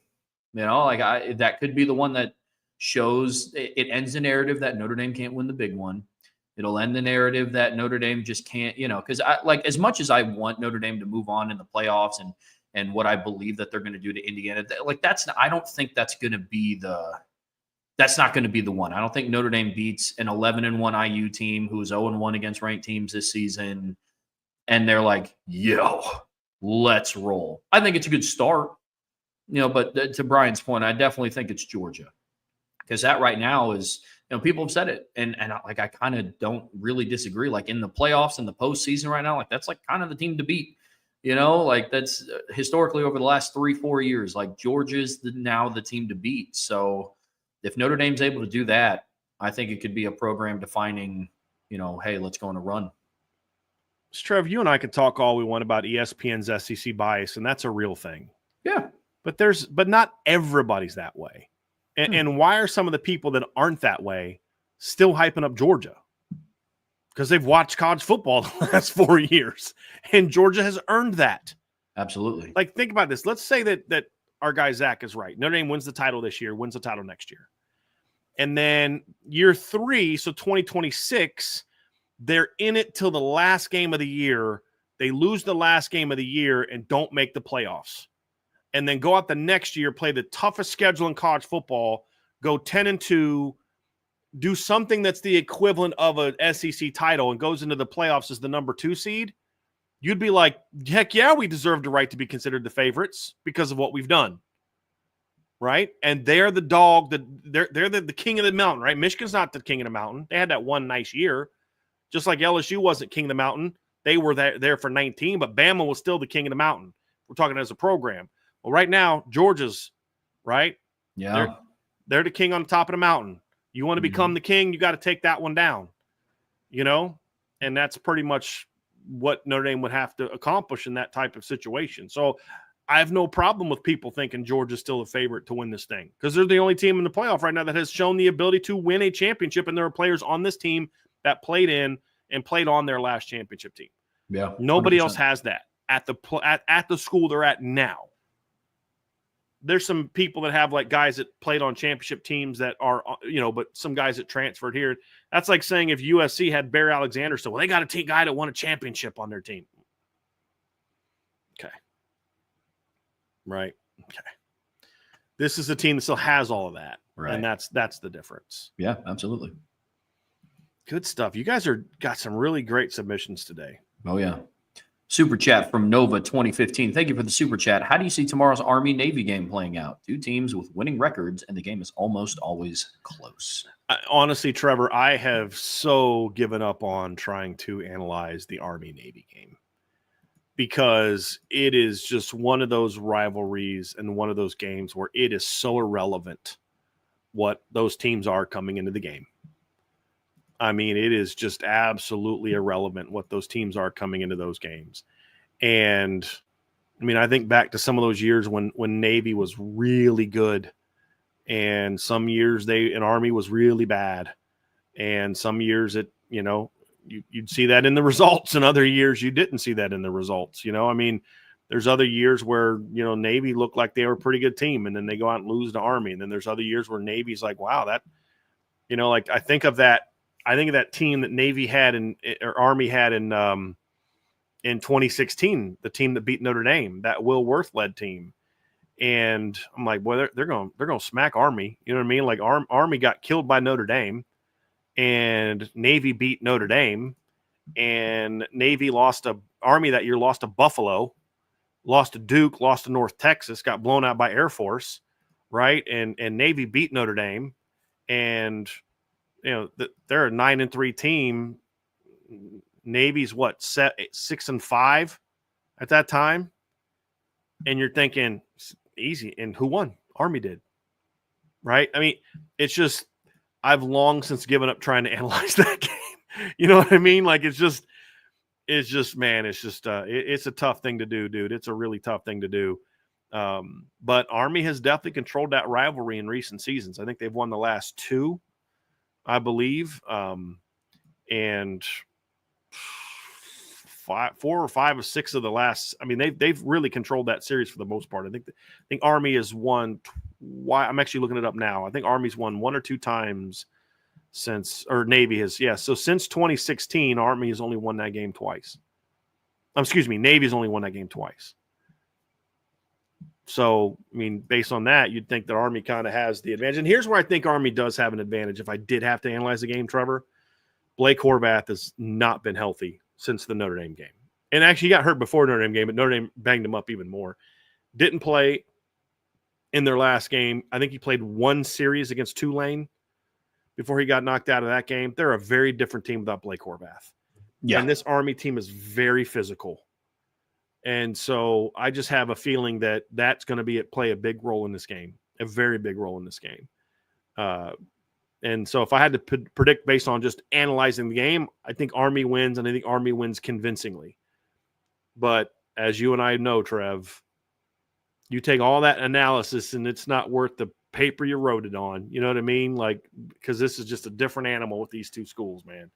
You know, like that could be the one that shows it ends the narrative that Notre Dame can't win the big one. It'll end the narrative that Notre Dame just can't, you know, because as much as I want Notre Dame to move on in the playoffs and what I believe that they're going to do to Indiana, I don't think that's going to be that's not going to be the one. I don't think Notre Dame beats an 11-1 IU team who is 0-1 against ranked teams this season. And they're like, yo, let's roll. I think it's a good start, you know, but to Brian's point, I definitely think it's Georgia. Because that right now is, you know, people have said it. And I kind of don't really disagree. Like in the playoffs and the postseason right now, like that's like kind of the team to beat. You know, like that's historically over the last 3-4 years, like Georgia's now the team to beat. So if Notre Dame's able to do that, I think it could be a program defining, you know, hey, let's go on a run. Trev, you and I could talk all we want about ESPN's SEC bias, and that's a real thing. Yeah. but not everybody's that way. And why are some of the people that aren't that way still hyping up Georgia? Because they've watched college football the last 4 years, and Georgia has earned that. Absolutely. Like, think about this. Let's say that our guy Zach is right. Notre Dame wins the title this year, wins the title next year. And then year 3, so 2026, they're in it till the last game of the year. They lose the last game of the year and don't make the playoffs. And then go out the next year, play the toughest schedule in college football, go 10-2, do something that's the equivalent of an SEC title and goes into the playoffs as the number 2 seed. You'd be like, heck yeah, we deserve the right to be considered the favorites because of what we've done. Right? And they're the dog, they're the king of the mountain, right? Michigan's not the king of the mountain. They had that one nice year. Just like LSU wasn't king of the mountain. They were there for 19, but Bama was still the king of the mountain. We're talking as a program. Well, right now, Georgia's, right? Yeah. They're the king on the top of the mountain. You want to become the king, you got to take that one down. You know? And that's pretty much what Notre Dame would have to accomplish in that type of situation. So I have no problem with people thinking Georgia's still a favorite to win this thing because they're the only team in the playoff right now that has shown the ability to win a championship, and there are players on this team that played in and played on their last championship team. Yeah, nobody else has that at the school they're at now. There's some people that have like guys that played on championship teams that are, but some guys that transferred here. That's like saying if USC had Bear Alexander, so well, they got a guy that won a championship on their team. Okay. Right. Okay. This is a team that still has all of that. Right. And that's the difference. Yeah, absolutely. Good stuff. You guys got some really great submissions today. Oh, yeah. Super chat from Nova 2015. Thank you for the super chat. How do you see tomorrow's Army-Navy game playing out? 2 teams with winning records, and the game is almost always close. Honestly, Trevor, I have so given up on trying to analyze the Army-Navy game because it is just one of those rivalries and one of those games where it is so irrelevant what those teams are coming into the game. I mean, it is just absolutely irrelevant what those teams are coming into those games. And I mean, I think back to some of those years when Navy was really good, and some years an Army was really bad, and some years you'd see that in the results, and other years you didn't see that in the results. I mean, there's other years where Navy looked like they were a pretty good team, and then they go out and lose to Army, and then there's other years where Navy's like, wow, that like I think of that team that Navy had or Army had in 2016, the team that beat Notre Dame, that Will Worth led team. And I'm like, boy, they're going to smack Army. You know what I mean? Like Army got killed by Notre Dame, and Navy beat Notre Dame, and Navy lost to Army that year, lost to Buffalo, lost to Duke, lost to North Texas, got blown out by Air Force, right? And Navy beat Notre Dame, and they're a 9-3 team. Navy's 6-5 at that time, and you're thinking easy. And who won? Army did, right? I mean, it's just I've long since given up trying to analyze that game. You know what I mean? Like it's just man, it's just it's a tough thing to do, dude. It's a really tough thing to do. But Army has definitely controlled that rivalry in recent seasons. I think they've won the last 2. I believe, and 4 or 5 or 6 of the last. I mean, they've really controlled that series for the most part. I think Army has won. I'm actually looking it up now. I think Army's won 1 or 2 times or Navy has. Yeah, so since 2016, Army has only won that game twice. Navy has only won that game twice. So, I mean, based on that, you'd think that Army kind of has the advantage. And here's where I think Army does have an advantage. If I did have to analyze the game, Trevor, Blake Horvath has not been healthy since the Notre Dame game. And actually, he got hurt before Notre Dame game, but Notre Dame banged him up even more. Didn't play in their last game. I think he played 1 series against Tulane before he got knocked out of that game. They're a very different team without Blake Horvath. Yeah. And this Army team is very physical. And so I just have a feeling that that's going to play a big role in this game, a very big role in this game. And so if I had to predict based on just analyzing the game, I think Army wins, and I think Army wins convincingly. But as you and I know, Trev, You take all that analysis and it's not worth the paper you wrote it on. You know what I mean? Like, because this is just a different animal with these two schools, man.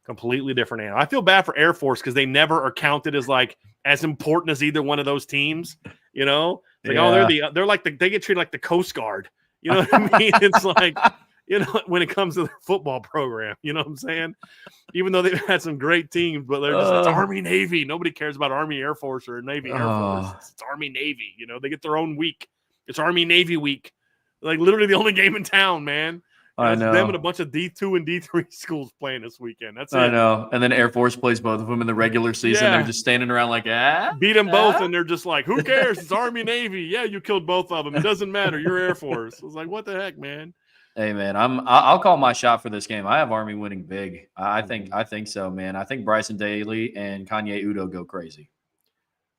Completely different animal. I feel bad for Air Force because they never are counted as like as important as either one of those teams. You know, it's like, oh, they're like they get treated like the Coast Guard. You know what I mean? It's like, you know, when it comes to the football program, you know what I'm saying? Even though they've had some great teams, but they're just it's Army Navy. Nobody cares about Army Air Force or Navy Air Force. It's Army Navy. You know, they get their own week. It's Army Navy week. Like literally the only game in town, man. I know. Them and a bunch of D2 and D3 schools playing this weekend. That's it. I know. And then Air Force plays both of them in the regular season. Yeah. They're just standing around like, beat them both, and they're just like, who cares? It's Army Navy. Yeah, you killed both of them. It doesn't matter. You're Air Force. I was like, what the heck, man? Hey, man, I'll call my shot for this game. I have Army winning big. I think so, man. I think Bryson Daly and Kanye Udo go crazy.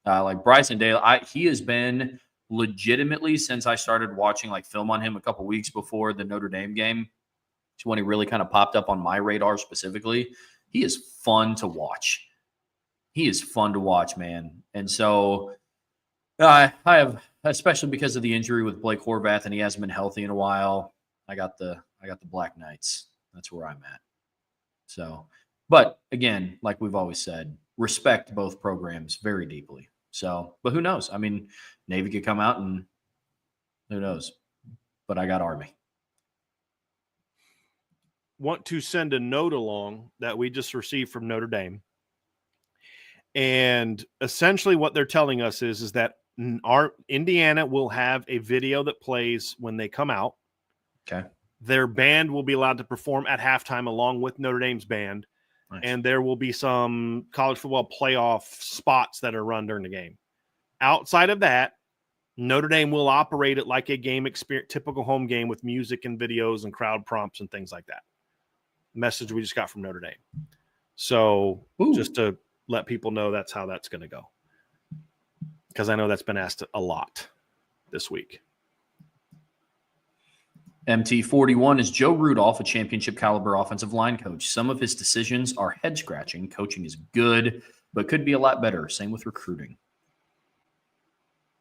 Like Bryson Daly, he has been legitimately since I started watching like film on him a couple weeks before the Notre Dame game. It's when he really kind of popped up on my radar specifically. He is fun to watch. He is fun to watch, man. And so I have, especially because of the injury with Blake Horvath, and he hasn't been healthy in a while. I got the Black Knights. That's where I'm at. So, but again, like we've always said, respect both programs very deeply. So, but who knows? I mean, Navy could come out and who knows? But I got Army. Want to send a note along that we just received from Notre Dame. And essentially what they're telling us is that our Indiana will have a video that plays when they come out. Okay. Their band will be allowed to perform at halftime along with Notre Dame's band. Nice. And there will be some college football playoff spots that are run during the game. Outside of that, Notre Dame will operate it like a game experience, typical home game with music and videos and crowd prompts and things like that. Message we just got from Notre Dame. So just to let people know that's how that's going to go. Because I know that's been asked a lot this week. MT41 is Joe Rudolph, a championship caliber offensive line coach. Some of his decisions are head scratching. Coaching is good, but could be a lot better. Same with recruiting.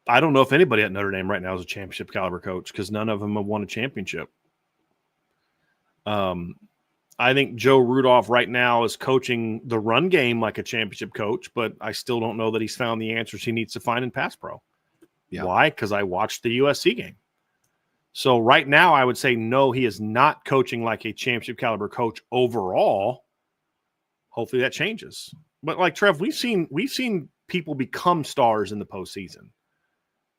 I don't know if anybody at Notre Dame right now is a championship caliber coach because none of them have won a championship. I think Joe Rudolph right now is coaching the run game like a championship coach, but I still don't know that he's found the answers he needs to find in pass pro. Yeah. Why? Because I watched the USC game. So right now I would say no, he is not coaching like a championship caliber coach overall. Hopefully that changes. But like Trev, we've seen people become stars in the postseason.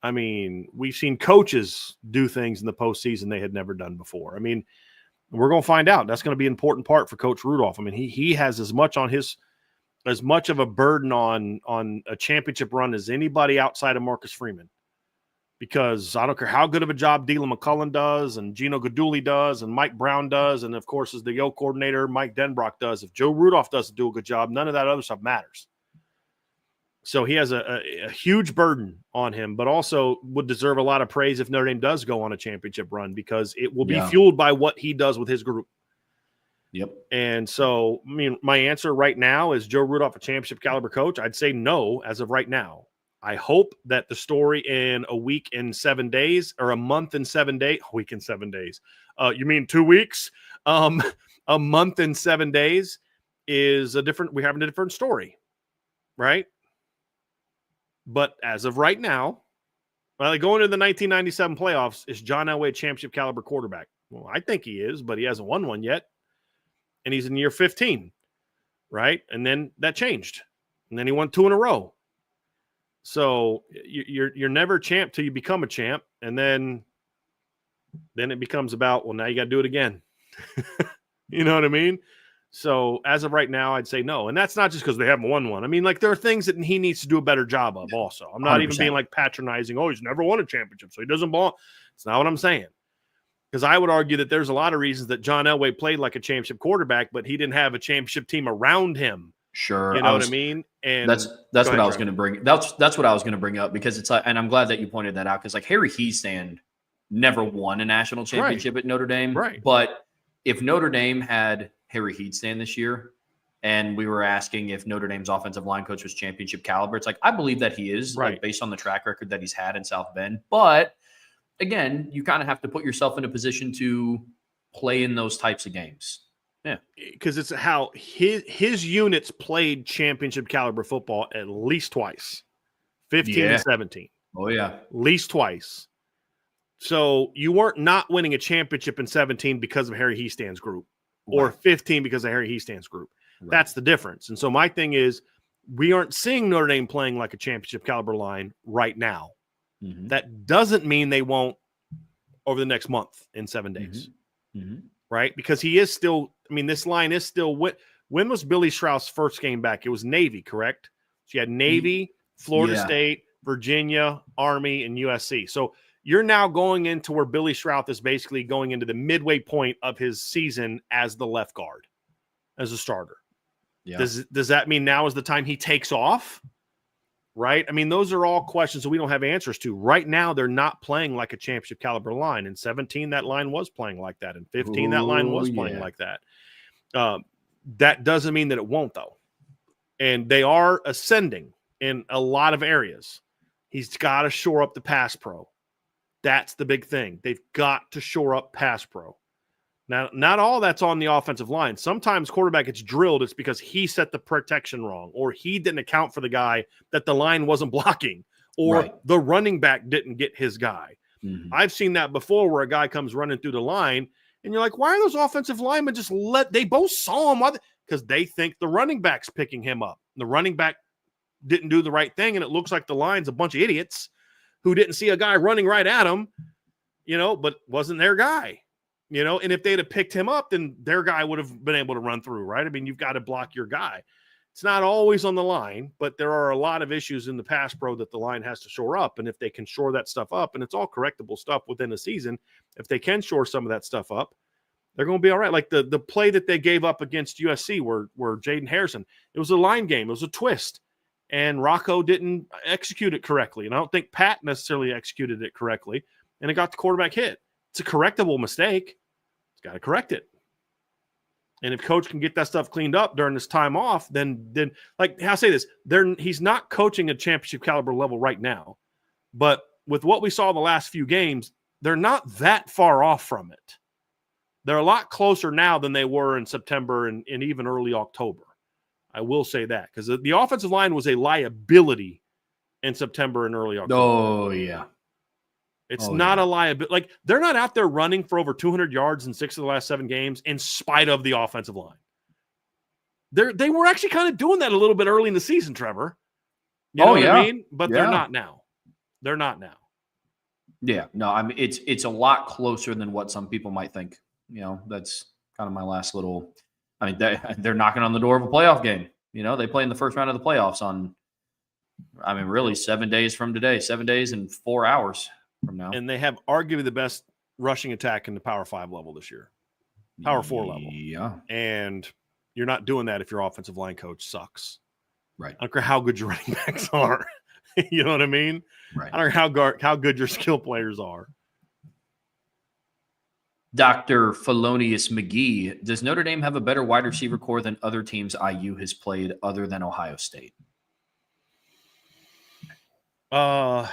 I mean, we've seen coaches do things in the postseason they had never done before. I mean, we're going to find out. That's going to be an important part for Coach Rudolph. I mean, he has as much of a burden on a championship run as anybody outside of Marcus Freeman. Because I don't care how good of a job Dylan McCullen does and Gino Gaduli does and Mike Brown does, and of course as the O coordinator Mike Denbrock does. If Joe Rudolph doesn't do a good job, none of that other stuff matters. So he has a huge burden on him, but also would deserve a lot of praise if Notre Dame does go on a championship run because it will be fueled by what he does with his group. Yep. And so, I mean, my answer right now is Joe Rudolph a championship caliber coach? I'd say no as of right now. I hope that the story in a week and 7 days or a month and 7 days, a week and 7 days. You mean 2 weeks? A month and 7 days is we're having a different story, right? But as of right now, going into the 1997 playoffs, is John Elway a championship caliber quarterback? Well, I think he is, but he hasn't won one yet. And he's in year 15, right? And then that changed. And then he won 2 in a row. So you're never a champ till you become a champ. And then it becomes about, well, now you got to do it again. You know what I mean? So as of right now, I'd say no. And that's not just because they haven't won one. I mean, like there are things that he needs to do a better job of also. I'm not 100%. Even being like patronizing. Oh, he's never won a championship, so he doesn't belong. It's not what I'm saying. Because I would argue that there's a lot of reasons that John Elway played like a championship quarterback, but he didn't have a championship team around him. Sure. You know what I mean? And that's what I was going to bring. That's what I was going to bring up because it's like, and I'm glad that you pointed that out because like Harry Heestand never won a national championship at Notre Dame. Right. But if Notre Dame had Harry Heestand this year, and we were asking if Notre Dame's offensive line coach was championship caliber. It's like, I believe that he is, Right. like, based on the track record that he's had in South Bend. But again, you kind of have to put yourself in a position to play in those types of games. Yeah. Because it's how his units played championship caliber football at least twice, 15 and 17. Oh, yeah. At least twice. So you weren't not winning a championship in 17 because of Harry Heastand's group, or 15 because of Harry Heastand's group. Right. That's the difference. And so my thing is, we aren't seeing Notre Dame playing like a championship caliber line right now. Mm-hmm. That doesn't mean they won't over the next month in 7 days. Mm-hmm. Right? Because he is still, I mean, this line is still, when was Billy Strauss' first game back? It was Navy, correct? So you had Navy, Florida State, Virginia, Army, and USC. So you're now going into where Billy Strauss is basically going into the midway point of his season as the left guard, as a starter. Yeah. Does that mean now is the time he takes off? Right? I mean, those are all questions that we don't have answers to. Right now, they're not playing like a championship caliber line. In 17, that line was playing like that. In 15, that line was playing like that. That doesn't mean that it won't, though. And they are ascending in a lot of areas. He's got to shore up the pass pro. That's the big thing. They've got to shore up pass pro. Now, not all that's on the offensive line. Sometimes quarterback gets drilled. It's because he set the protection wrong, or he didn't account for the guy that the line wasn't blocking, or the running back didn't get his guy. Mm-hmm. I've seen that before where a guy comes running through the line, and you're like, why are those offensive linemen just they both saw him because they think the running back's picking him up. The running back didn't do the right thing, and it looks like the line's a bunch of idiots who didn't see a guy running right at him, but wasn't their guy. And if they'd have picked him up, then their guy would have been able to run through, right? I mean, you've got to block your guy. It's not always on the line, but there are a lot of issues in the pass pro that the line has to shore up. And if they can shore that stuff up, and it's all correctable stuff within a season, if they can shore some of that stuff up, they're going to be all right. Like the play that they gave up against USC where Jaden Harrison, it was a line game. It was a twist. And Rocco didn't execute it correctly. And I don't think Pat necessarily executed it correctly. And it got the quarterback hit. It's a correctable mistake. Got to correct it. And if coach can get that stuff cleaned up during this time off, then like I'll say this, he's not coaching a championship caliber level right now. But with what we saw the last few games, they're not that far off from it. They're a lot closer now than they were in September and even early October. I will say that because the offensive line was a liability in September and early October. Oh, yeah. It's not a liability. Like, they're not out there running for over 200 yards in 6 of the last 7 games in spite of the offensive line. They were actually kind of doing that a little bit early in the season, Trevor. You know what I mean? But they're not now. They're not now. Yeah. No, I mean, it's a lot closer than what some people might think. That's kind of my last little – I mean, they're knocking on the door of a playoff game. They play in the first round of the playoffs on, I mean, really 7 days from today, 7 days and 4 hours from now. And they have arguably the best rushing attack in the Power 5 level this year. Power 4 level. Yeah. And you're not doing that if your offensive line coach sucks. Right. I don't care how good your running backs are. You know what I mean? Right. I don't care how good your skill players are. Dr. Felonius McGee, does Notre Dame have a better wide receiver core than other teams IU has played other than Ohio State? I'm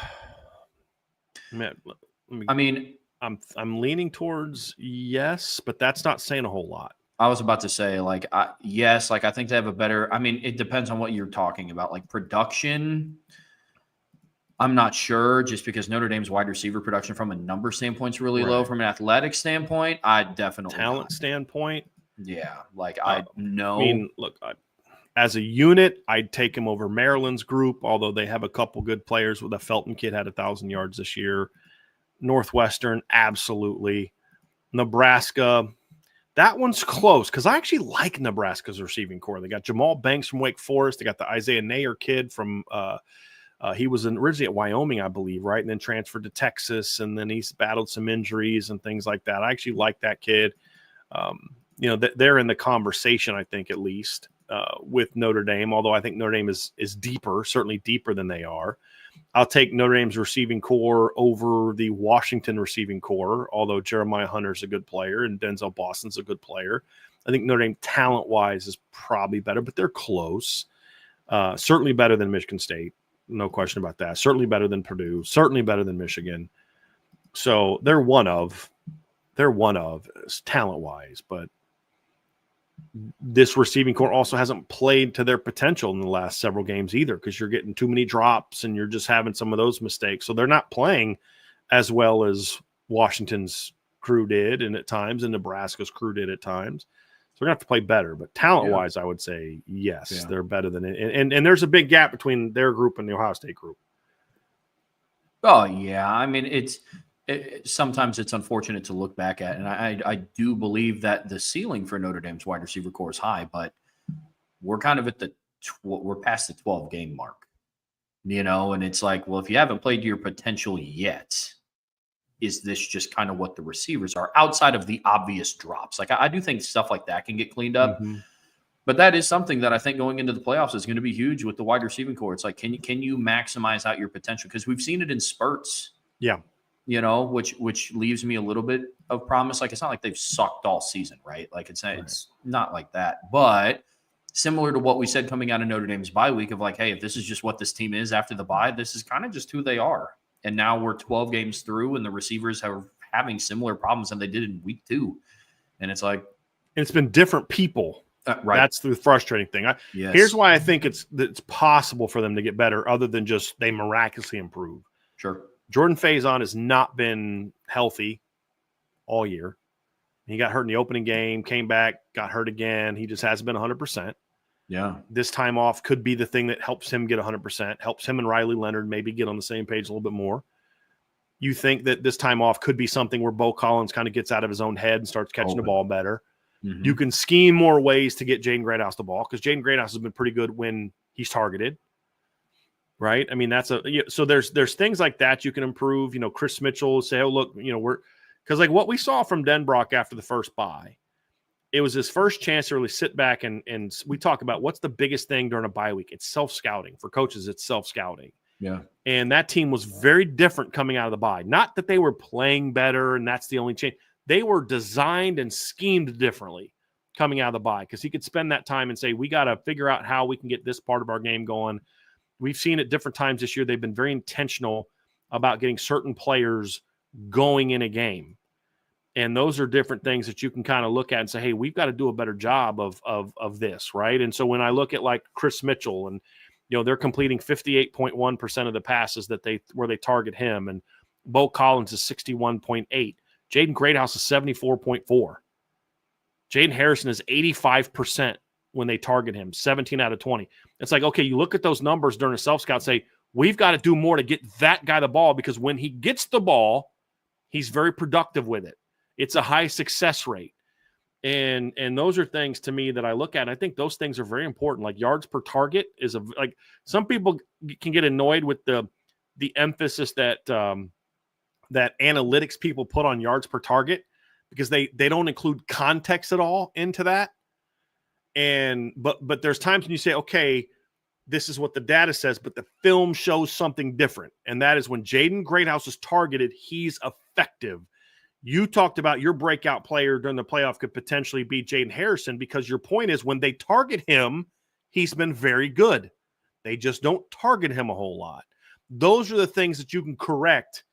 leaning towards yes, but that's not saying a whole lot. I was about to say, yes, I think they have a better – I mean, it depends on what you're talking about. Like, production, I'm not sure, just because Notre Dame's wide receiver production from a number standpoint is really low. From an athletic standpoint, I definitely – Talent standpoint? Yeah. I know – I mean, look, as a unit, I'd take him over Maryland's group, although they have a couple good players. With the Felton kid had 1,000 yards this year. Northwestern, absolutely. Nebraska, that one's close because I actually like Nebraska's receiving core. They got Jamal Banks from Wake Forest. They got the Isaiah Nayer kid from he was originally at Wyoming, I believe, right? And then transferred to Texas, and then he's battled some injuries and things like that. I actually like that kid. They're in the conversation, I think, at least. with Notre Dame, although I think Notre Dame is deeper, certainly deeper than they are. I'll take Notre Dame's receiving core over the Washington receiving core, although Jeremiah Hunter's a good player and Denzel Boston's a good player. I think Notre Dame talent-wise is probably better, but they're close. Certainly better than Michigan State. No question about that. Certainly better than Purdue. Certainly better than Michigan. So they're one of talent-wise, but this receiving core also hasn't played to their potential in the last several games either, because you're getting too many drops and you're just having some of those mistakes. So they're not playing as well as Washington's crew did and at times, and Nebraska's crew did at times. So we're going to have to play better. But talent-wise, I would say, yes, they're better than it. And there's a big gap between their group and the Ohio State group. Oh, yeah. I mean, sometimes it's unfortunate to look back at, and I do believe that the ceiling for Notre Dame's wide receiver core is high, but we're kind of at we're past the 12-game mark, and it's like, well, if you haven't played to your potential yet, is this just kind of what the receivers are outside of the obvious drops? Like, I do think stuff like that can get cleaned up, but that is something that I think going into the playoffs is going to be huge with the wide receiving core. It's like, can you maximize out your potential? Because we've seen it in spurts. Yeah. Which leaves me a little bit of promise. Like, it's not like they've sucked all season, right? Like, it's not like that. But similar to what we said coming out of Notre Dame's bye week of like, hey, if this is just what this team is after the bye, this is kind of just who they are. And now we're 12 games through, and the receivers are having similar problems than they did in week 2. And it's like, and it's been different people. Right. That's the frustrating thing. Here's why I think it's possible for them to get better, other than just they miraculously improve. Sure. Jordan Faison has not been healthy all year. He got hurt in the opening game, came back, got hurt again. He just hasn't been 100%. Yeah. This time off could be the thing that helps him get 100%, helps him and Riley Leonard maybe get on the same page a little bit more. You think that this time off could be something where Bo Collins kind of gets out of his own head and starts catching the ball better. Mm-hmm. You can scheme more ways to get Jaden Greathouse the ball, because Jaden Greathouse has been pretty good when he's targeted. Right. I mean, so there's things like that you can improve. Chris Mitchell say, oh, look, because like what we saw from Denbrock after the first bye, it was his first chance to really sit back and we talk about what's the biggest thing during a bye week. It's self-scouting. For coaches, it's self-scouting. Yeah. And that team was very different coming out of the bye. Not that they were playing better and that's the only change. They were designed and schemed differently coming out of the bye, because he could spend that time and say, we got to figure out how we can get this part of our game going. We've seen at different times this year, they've been very intentional about getting certain players going in a game. And those are different things that you can kind of look at and say, hey, we've got to do a better job of this, right? And so when I look at like Chris Mitchell and, they're completing 58.1% of the passes where they target him, and Bo Collins is 61.8. Jaden Greathouse is 74.4. Jaden Harrison is 85% when they target him, 17 out of 20. It's like, okay, you look at those numbers during a self-scout, say, we've got to do more to get that guy the ball, because when he gets the ball, he's very productive with it. It's a high success rate. And those are things to me that I look at. And I think those things are very important. Like yards per target is like some people can get annoyed with the emphasis that that analytics people put on yards per target, because they don't include context at all into that. But there's times when you say, okay, this is what the data says, but the film shows something different. And that is when Jaden Greathouse is targeted, he's effective. You talked about your breakout player during the playoff could potentially be Jaden Harrison, because your point is when they target him, he's been very good. They just don't target him a whole lot. Those are the things that you can correct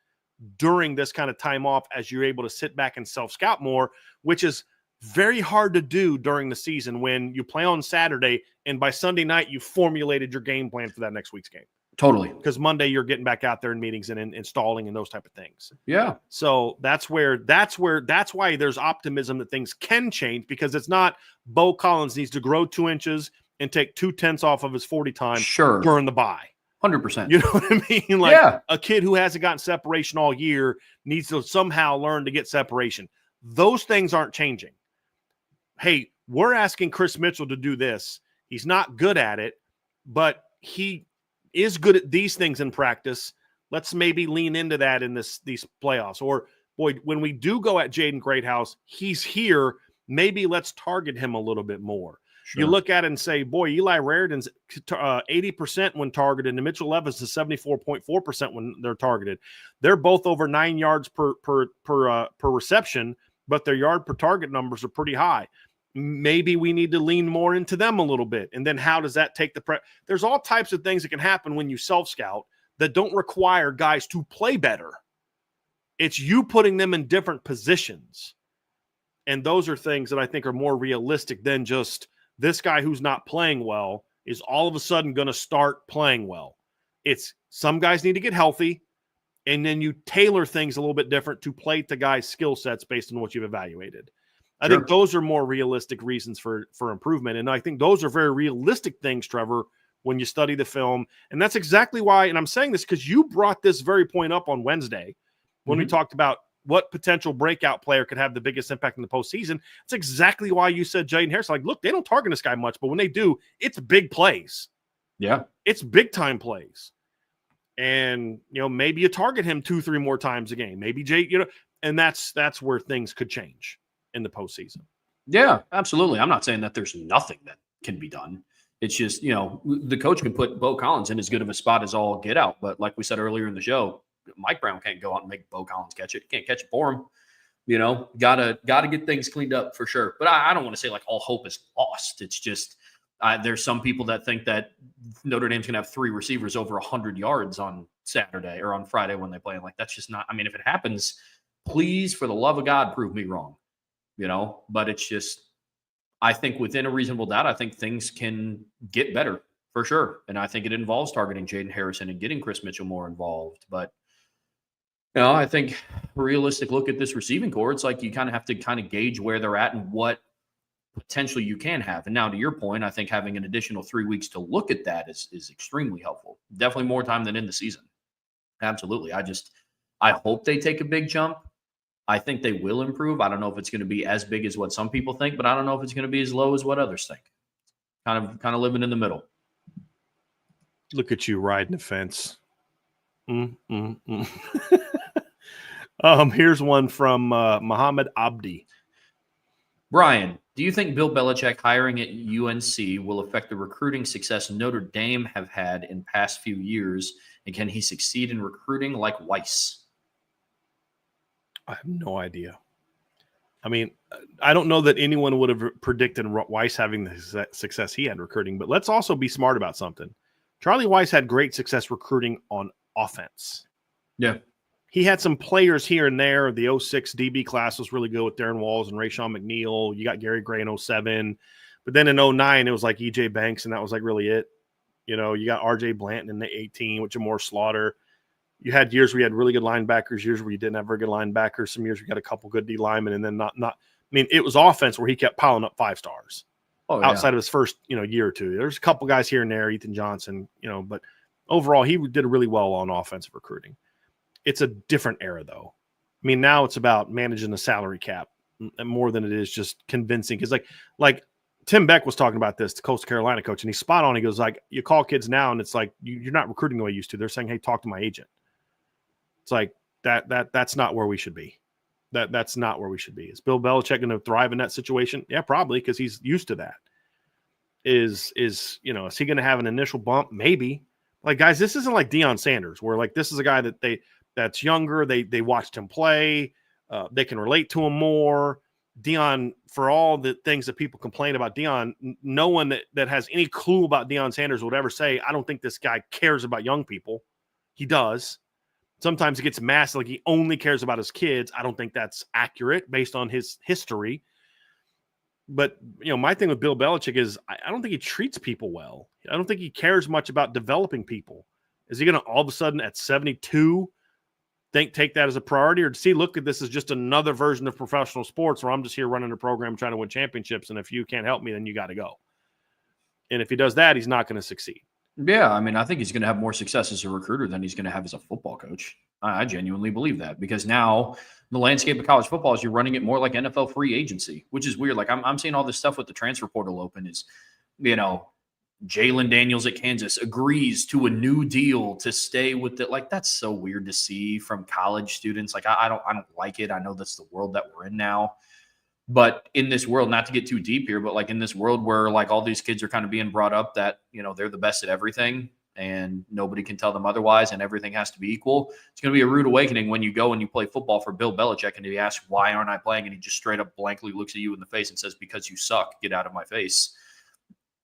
during this kind of time off, as you're able to sit back and self-scout more, which is very hard to do during the season when you play on Saturday and by Sunday night you formulated your game plan for that next week's game. Totally. Because Monday you're getting back out there in meetings and installing and those type of things. Yeah. So that's why there's optimism that things can change, because it's not Bo Collins needs to grow 2 inches and take 2/10 off of his 40 time during the bye. 100%. You know what I mean? Like a kid who hasn't gotten separation all year needs to somehow learn to get separation. Those things aren't changing. Hey, we're asking Chris Mitchell to do this. He's not good at it, but he is good at these things in practice. Let's maybe lean into that in these playoffs. Or, boy, when we do go at Jaden Greathouse, he's here. Maybe let's target him a little bit more. You look at it and say, boy, Eli Raridan's 80% when targeted, and Mitchell Evans is 74.4% when they're targeted. They're both over 9 yards per reception, but their yard per target numbers are pretty high. Maybe we need to lean more into them a little bit. And then how does that take the prep? There's all types of things that can happen when you self-scout that don't require guys to play better. It's you putting them in different positions. And those are things that I think are more realistic than just this guy who's not playing well is all of a sudden going to start playing well. It's some guys need to get healthy, and then you tailor things a little bit different to play to guys' skill sets based on what you've evaluated. I think those are more realistic reasons for improvement. And I think those are very realistic things, Trevor, when you study the film. And that's exactly why, and I'm saying this because you brought this very point up on Wednesday when we talked about what potential breakout player could have the biggest impact in the postseason. It's exactly why you said Jaden Harris. Like, look, they don't target this guy much, but when they do, it's big plays. Yeah. It's big time plays. And, maybe you target him 2-3 more times a game. Maybe and that's where things could change in the postseason. Yeah, absolutely. I'm not saying that there's nothing that can be done. It's just, the coach can put Bo Collins in as good of a spot as all get out. But like we said earlier in the show, Mike Brown can't go out and make Bo Collins catch it. He can't catch it for him. Gotta get things cleaned up for sure. But I don't want to say like all hope is lost. It's just there's some people that think that Notre Dame's gonna have 3 receivers over 100 yards on Saturday or on Friday when they play. And like that's just not. I mean, if it happens, please, for the love of God, prove me wrong. But it's just I think within a reasonable doubt, I think things can get better for sure. And I think it involves targeting Jaden Harrison and getting Chris Mitchell more involved. But I think a realistic look at this receiving core, it's like you kind of have to kind of gauge where they're at and what potential you can have. And now to your point, I think having an additional 3 weeks to look at that is extremely helpful. Definitely more time than in the season. Absolutely. I hope they take a big jump. I think they will improve. I don't know if it's going to be as big as what some people think, but I don't know if it's going to be as low as what others think. Kind of living in the middle. Look at you riding the fence. Here's one from Muhammad Abdi. Brian, do you think Bill Belichick hiring at UNC will affect the recruiting success Notre Dame have had in past few years? And can he succeed in recruiting like Weiss? I have no idea. I mean, I don't know that anyone would have predicted Weiss having the success he had recruiting, but let's also be smart about something. Charlie Weiss had great success recruiting on offense. Yeah. He had some players here and there. The 06 DB class was really good with Darren Walls and Rayshawn McNeil. You got Gary Gray in 07. But then in 09, it was like EJ Banks, and that was like really it. You got RJ Blanton in the 18 with Jamore Slaughter. You had years where you had really good linebackers, years where you didn't have very good linebackers, some years we got a couple good D linemen, and then not. I mean, it was offense where he kept piling up 5 stars outside of his first, year or two. There's a couple guys here and there, Ethan Johnson, but overall he did really well on offensive recruiting. It's a different era, though. I mean, now it's about managing the salary cap more than it is just convincing. Because like Tim Beck was talking about this, the Coastal Carolina coach, and he's spot on. He goes like, you call kids now, and it's like you're not recruiting the way you used to. They're saying, hey, talk to my agent. It's like that's not where we should be. That's not where we should be. Is Bill Belichick going to thrive in that situation? Yeah, probably, because he's used to that. Is he going to have an initial bump? Maybe. Like, guys, this isn't like Deion Sanders, where like this is a guy that's younger. They watched him play. They can relate to him more. Deion, for all the things that people complain about Deion, no one that has any clue about Deion Sanders would ever say, I don't think this guy cares about young people. He does. Sometimes it gets masked like he only cares about his kids. I don't think that's accurate based on his history. But, my thing with Bill Belichick is I don't think he treats people well. I don't think he cares much about developing people. Is he going to all of a sudden at 72 take that as a priority, or does he look at this as just another version of professional sports where I'm just here running a program trying to win championships, and if you can't help me, then you got to go. And if he does that, he's not going to succeed. Yeah, I mean, I think he's going to have more success as a recruiter than he's going to have as a football coach. I genuinely believe that, because now the landscape of college football is you're running it more like NFL free agency, which is weird. Like I'm seeing all this stuff with the transfer portal open is, Jalen Daniels at Kansas agrees to a new deal to stay with it. Like, that's so weird to see from college students. Like, I don't like it. I know that's the world that we're in now. But in this world, not to get too deep here, but like in this world where like all these kids are kind of being brought up that, they're the best at everything and nobody can tell them otherwise and everything has to be equal. It's going to be a rude awakening when you go and you play football for Bill Belichick and he asks, why aren't I playing? And he just straight up blankly looks at you in the face and says, because you suck, get out of my face.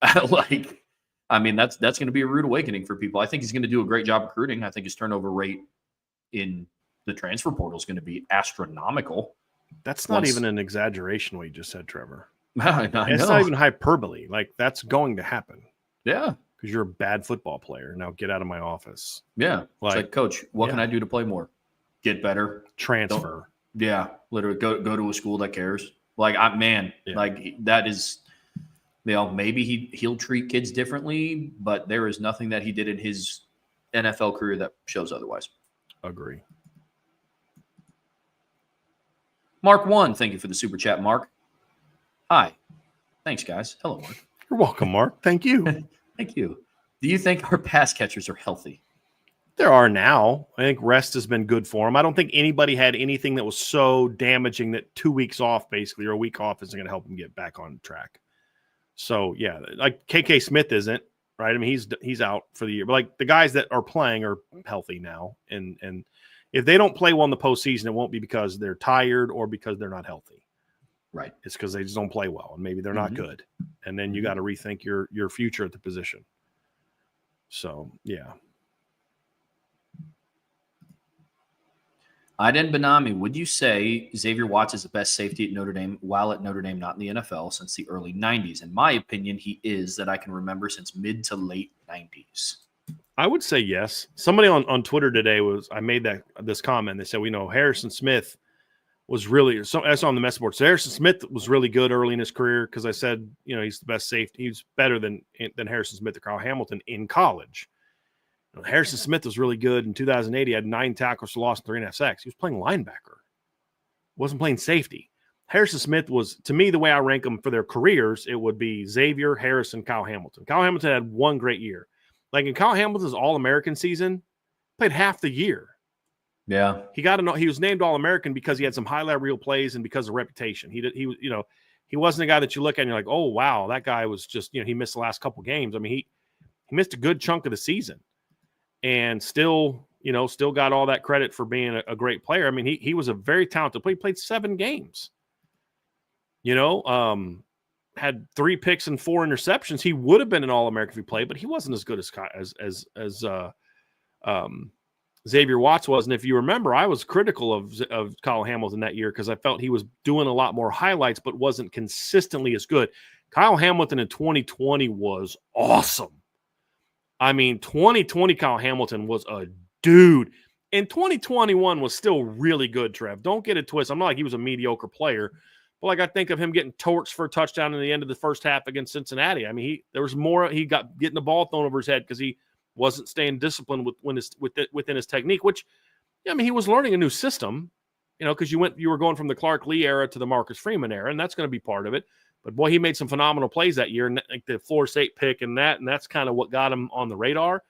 That's going to be a rude awakening for people. I think he's going to do a great job recruiting. I think his turnover rate in the transfer portal is going to be astronomical. That's not even an exaggeration what you just said, Trevor. It's not even hyperbole. Like, that's going to happen. Yeah. Because you're a bad football player. Now get out of my office. Yeah. It's like, Coach, what can I do to play more? Get better. Transfer. Literally go to a school that cares. Like, that is, maybe he'll treat kids differently, but there is nothing that he did in his NFL career that shows otherwise. Agree. Mark 1, thank you for the super chat, Mark. Hi. Thanks, guys. Hello, Mark. You're welcome, Mark. Thank you. Thank you. Do you think our pass catchers are healthy? There are now. I think rest has been good for them. I don't think anybody had anything that was so damaging that 2 weeks off, basically, or a week off isn't going to help them get back on track. So, yeah, like KK Smith isn't, right? I mean, he's out for the year. But, like, the guys that are playing are healthy now. And if they don't play well in the postseason, it won't be because they're tired or because they're not healthy. Right. It's because they just don't play well, and maybe they're not good. And then you got to rethink your future at the position. So, yeah. Aiden Benami, would you say Xavier Watts is the best safety at Notre Dame, while at Notre Dame, not in the NFL, since the early 90s? In my opinion, he is, that I can remember, since mid to late 90s. I would say yes. Somebody on Twitter today I made this comment. They said, Harrison Smith was really, I saw on the message board. So Harrison Smith was really good early in his career because I said, he's the best safety. He's better than Harrison Smith or Kyle Hamilton in college. Harrison Smith was really good in 2008. He had 9 tackles for loss and 3.5 sacks. He was playing linebacker. Wasn't playing safety. Harrison Smith was, to me, the way I rank them for their careers, it would be Xavier, Harrison, Kyle Hamilton. Kyle Hamilton had one great year. Like in Kyle Hamilton's All-American season, played half the year. Yeah. He was named All-American because he had some highlight reel plays and because of reputation. He wasn't a guy that you look at and you're like, oh, wow, that guy was just, he missed the last couple games. I mean, he missed a good chunk of the season and still got all that credit for being a great player. I mean, he was a very talented player. He played 7 games. Had 3 picks and 4 interceptions. He would have been an All-American if he played, but he wasn't as good as Xavier Watts was. And if you remember, I was critical of Kyle Hamilton that year because I felt he was doing a lot more highlights, but wasn't consistently as good. Kyle Hamilton in 2020 was awesome. I mean, 2020 Kyle Hamilton was a dude. And 2021 was still really good, Trev. Don't get it twisted. I'm not like he was a mediocre player. But like I think of him getting torched for a touchdown in the end of the first half against Cincinnati. I mean, there was more. He got getting the ball thrown over his head because he wasn't staying disciplined within his technique. Which, he was learning a new system. Because you were going from the Clark Lee era to the Marcus Freeman era, and that's going to be part of it. But boy, he made some phenomenal plays that year, and like the Florida State pick and that's kind of what got him on the radar.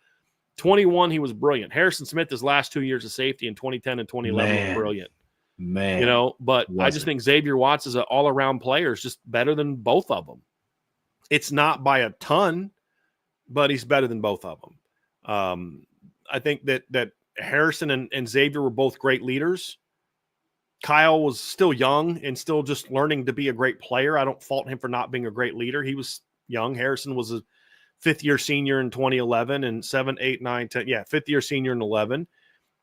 21, he was brilliant. Harrison Smith, his last 2 years of safety in 2010 and 2011 was brilliant. Man, but I just think Xavier Watts is an all-around player. Is just better than both of them. It's not by a ton, but he's better than both of them. I think that Harrison and Xavier were both great leaders. Kyle was still young and still just learning to be a great player. I don't fault him for not being a great leader. He was young. Harrison was a 5th-year senior in 2011 and 7, 8, 9, 10. Yeah, 5th-year senior in 11.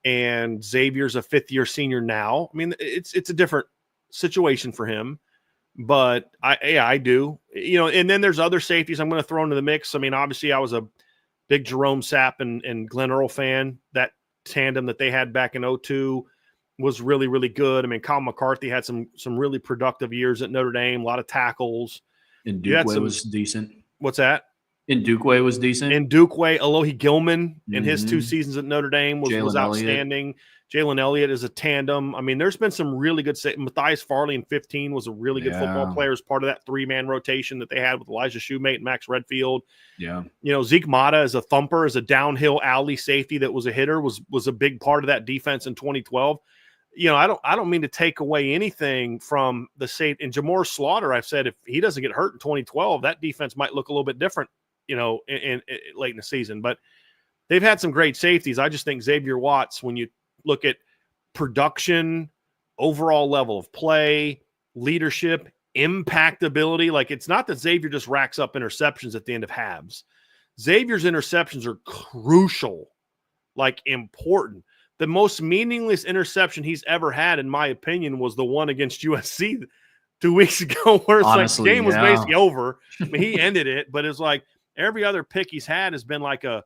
And Xavier's a 5th-year senior now. I mean, it's a different situation for him. But I do. And then there's other safeties I'm going to throw into the mix. I mean, obviously I was a big Jerome Sapp and Glenn Earl fan. That tandem that they had back in 2002 was really, really good. I mean, Kyle McCarthy had some really productive years at Notre Dame, a lot of tackles. And Dukeway was decent. What's that? And Dukeway was decent. And Dukeway, Alohi Gilman in his 2 seasons at Notre Dame was outstanding. Jalen Elliott is a tandem. I mean, there's been some really good – Matthias Farley in 15 was a really good football player as part of that 3-man rotation that they had with Elijah Shoemate and Max Redfield. Yeah. Zeke Mata as a thumper, as a downhill alley safety that was a hitter, was a big part of that defense in 2012. I don't mean to take away anything from the safety. And Jamor Slaughter, I've said if he doesn't get hurt in 2012, that defense might look a little bit different, in late in the season. But they've had some great safeties. I just think Xavier Watts, when you look at production, overall level of play, leadership, impactability, like it's not that Xavier just racks up interceptions at the end of halves. Xavier's interceptions are crucial, like important. The most meaningless interception he's ever had, in my opinion, was the one against USC 2 weeks ago, where it's honestly, like the game was basically over. I mean, he ended it, but it's like every other pick he's had has been like a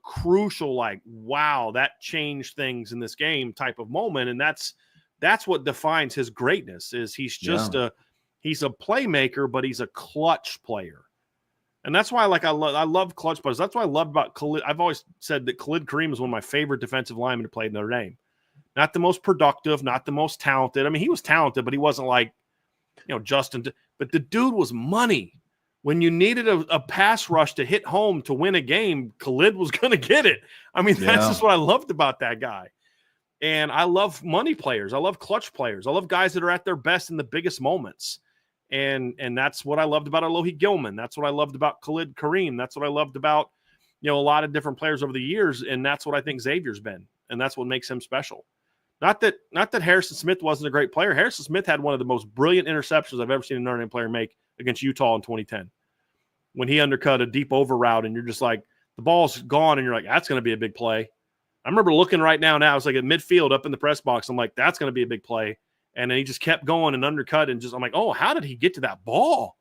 crucial, like, wow, that changed things in this game type of moment. And that's what defines his greatness. Is he's just he's a playmaker, but he's a clutch player. And that's why, like, I love clutch players. That's what I love about Khalid. I've always said that Khalid Kareem is one of my favorite defensive linemen to play at Notre Dame. Not the most productive, not the most talented. I mean, he was talented, but he wasn't like, Justin. But the dude was money. When you needed a pass rush to hit home to win a game, Khalid was going to get it. I mean, that's just what I loved about that guy. And I love money players. I love clutch players. I love guys that are at their best in the biggest moments. And that's what I loved about Alohi Gilman. That's what I loved about Khalid Kareem. That's what I loved about, a lot of different players over the years. And that's what I think Xavier's been. And that's what makes him special. Not that Harrison Smith wasn't a great player. Harrison Smith had one of the most brilliant interceptions I've ever seen a Notre Dame player make against Utah in 2010. When he undercut a deep over route and you're just like, the ball's gone and you're like, that's going to be a big play. I remember looking right now, it's like at midfield up in the press box. I'm like, that's going to be a big play. And then he just kept going and undercut and I'm like, oh, how did he get to that ball?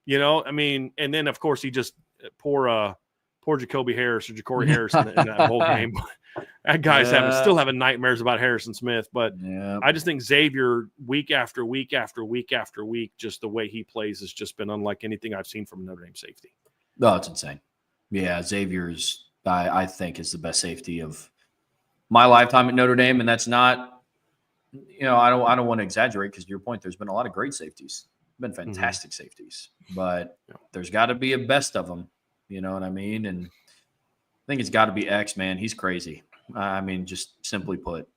I mean, and then of course he just poor Jacoby Harris or Ja'Cory Harris in that whole game. That guy's still having nightmares about Harrison Smith. But I just think Xavier, week after week after week after week, just the way he plays has just been unlike anything I've seen from Notre Dame safety. Oh, it's insane. Yeah, Xavier's, I think, is the best safety of my lifetime at Notre Dame. And that's not, I don't want to exaggerate, because to your point, there's been a lot of great safeties. Been fantastic safeties. But there's got to be a best of them. You know what I mean? And I think it's got to be X, man. He's crazy. I mean, just simply put,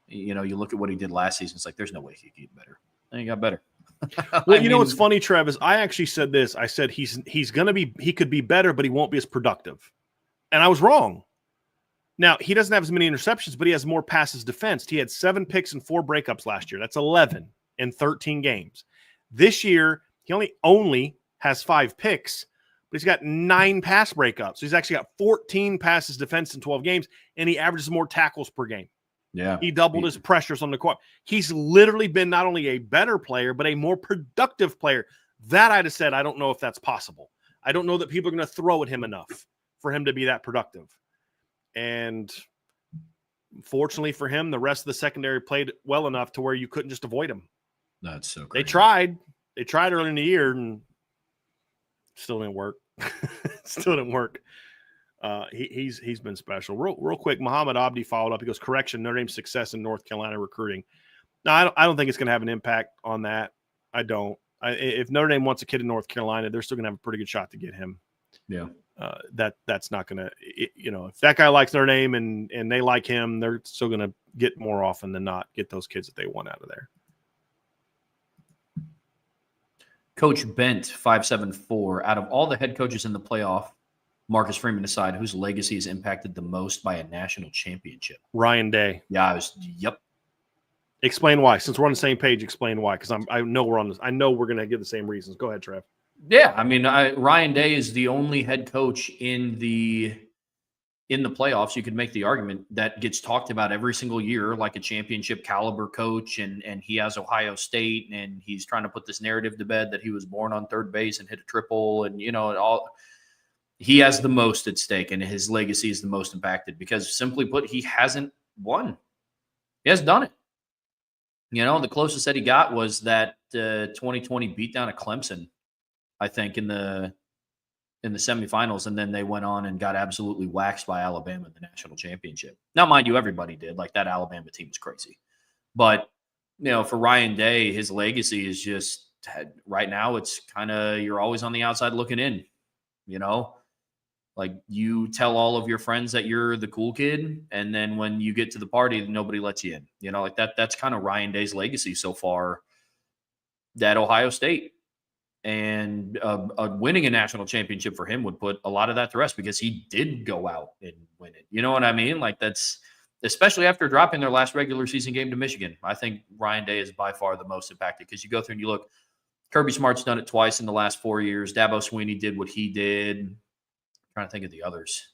you look at what he did last season. It's like, there's no way he could get better. And he got better. Well, what's funny, Trev, is I actually said this. I said he could be better, but he won't be as productive. And I was wrong. Now, he doesn't have as many interceptions, but he has more passes defensed. He had 7 picks and 4 breakups last year. That's 11 in 13 games. This year, he only has 5 picks, but he's got 9 pass breakups. So he's actually got 14 passes defensed in 12 games, and he averages more tackles per game. Yeah. He doubled his pressures on the court. He's literally been not only a better player, but a more productive player. That I'd have said, I don't know if that's possible. I don't know that people are going to throw at him enough for him to be that productive. And fortunately for him, the rest of the secondary played well enough to where you couldn't just avoid him. That's so great. They tried early in the year and still didn't work. He's been special. Real quick, Muhammad Abdi followed up. He goes, correction, Notre Dame's success in North Carolina recruiting. No, I don't think it's going to have an impact on that. I don't. If Notre Dame wants a kid in North Carolina, they're still going to have a pretty good shot to get him. Yeah. That's not going to, if that guy likes Notre Dame and they like him, they're still going to get more often than not get those kids that they want out of there. Coach Bent 574, out of all the head coaches in the playoff, Marcus Freeman aside, whose legacy is impacted the most by a national championship? Ryan Day. Yeah, yep. Explain why. Since we're on the same page, explain why. Because I know we're on this. I know we're going to give the same reasons. Go ahead, Trev. Yeah, I mean, Ryan Day is the only head coach in the playoffs. You could make the argument that gets talked about every single year, like a championship caliber coach, and he has Ohio State, and he's trying to put this narrative to bed that he was born on third base and hit a triple, and all. He has the most at stake, and his legacy is the most impacted because, simply put, he hasn't won. He hasn't done it. The closest that he got was that 2020 beatdown at Clemson, I think, in the semifinals, and then they went on and got absolutely waxed by Alabama in the national championship. Now, mind you, everybody did. Like, that Alabama team was crazy. But, for Ryan Day, his legacy is just, right now, it's kind of, you're always on the outside looking in, Like, you tell all of your friends that you're the cool kid, and then when you get to the party, nobody lets you in. You know, like that's kind of Ryan Day's legacy so far at Ohio State. And winning a national championship for him would put a lot of that to rest, because he did go out and win it. You know what I mean? Like, that's, especially after dropping their last regular season game to Michigan. I think Ryan Day is by far the most impacted, because you go through and you look, Kirby Smart's done it twice in the last 4 years. Dabo Swinney did what he did. I'm trying to think of the others.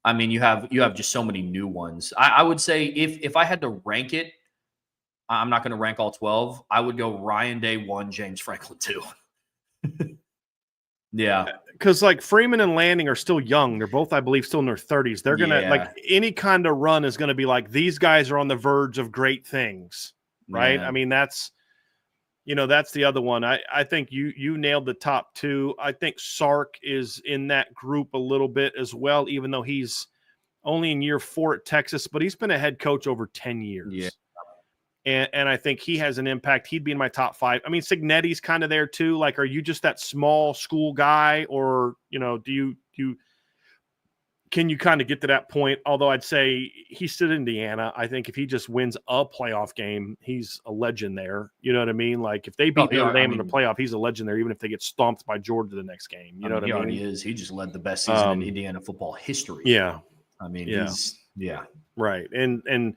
I mean, you have just so many new ones. I would say if I had to rank it, I'm not going to rank all 12. I would go Ryan Day 1, James Franklin 2. Yeah. Because like Freeman and Lanning are still young. They're both, I believe, still in their 30s. They're going to, like, any kind of run is going to be like, these guys are on the verge of great things, right? Yeah. I mean, that's the other one. I think you nailed the top two. I think Sark is in that group a little bit as well, even though he's only in year 4 at Texas, but he's been a head coach over 10 years. Yeah. And I think he has an impact. He'd be in my top 5. I mean, Signetti's kind of there too. Like, are you just that small school guy, or, can you kind of get to that point? Although I'd say he's still Indiana. I think if he just wins a playoff game, he's a legend there. You know what I mean? Like, if they beat Notre Dame in the playoff, he's a legend there, even if they get stomped by Georgia the next game. You know what I mean? He already is. He just led the best season in Indiana football history. Yeah. I mean, Right. And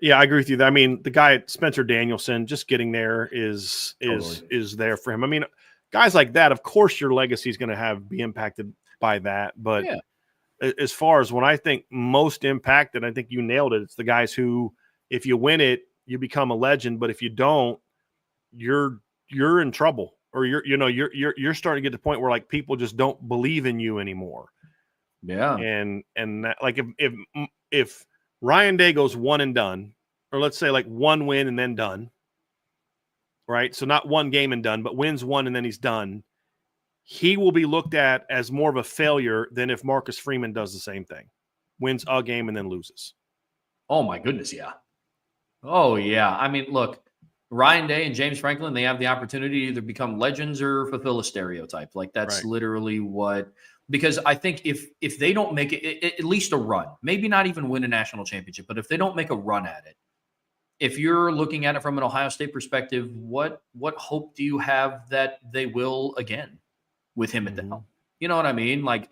yeah, I agree with you. I mean, the guy Spencer Danielson, just getting there is there for him. I mean, guys like that, of course, your legacy is going to be impacted by that. But as far as when I think most impacted, I think you nailed it. It's the guys who, if you win it, you become a legend. But if you don't, you're in trouble, or you're starting to get to the point where, like, people just don't believe in you anymore. Yeah. And that, like, if Ryan Day goes one and done, or let's say like one win and then done, right? So not one game and done, but wins one and then he's done. He will be looked at as more of a failure than if Marcus Freeman does the same thing, wins a game and then loses. Oh my goodness. Yeah. Oh yeah. I mean, look, Ryan Day and James Franklin, they have the opportunity to either become legends or fulfill a stereotype. Like, that's literally what, because I think if they don't make it at least a run, maybe not even win a national championship, but if they don't make a run at it, if you're looking at it from an Ohio State perspective, what hope do you have that they will again with him at the helm? You know what I mean? Like,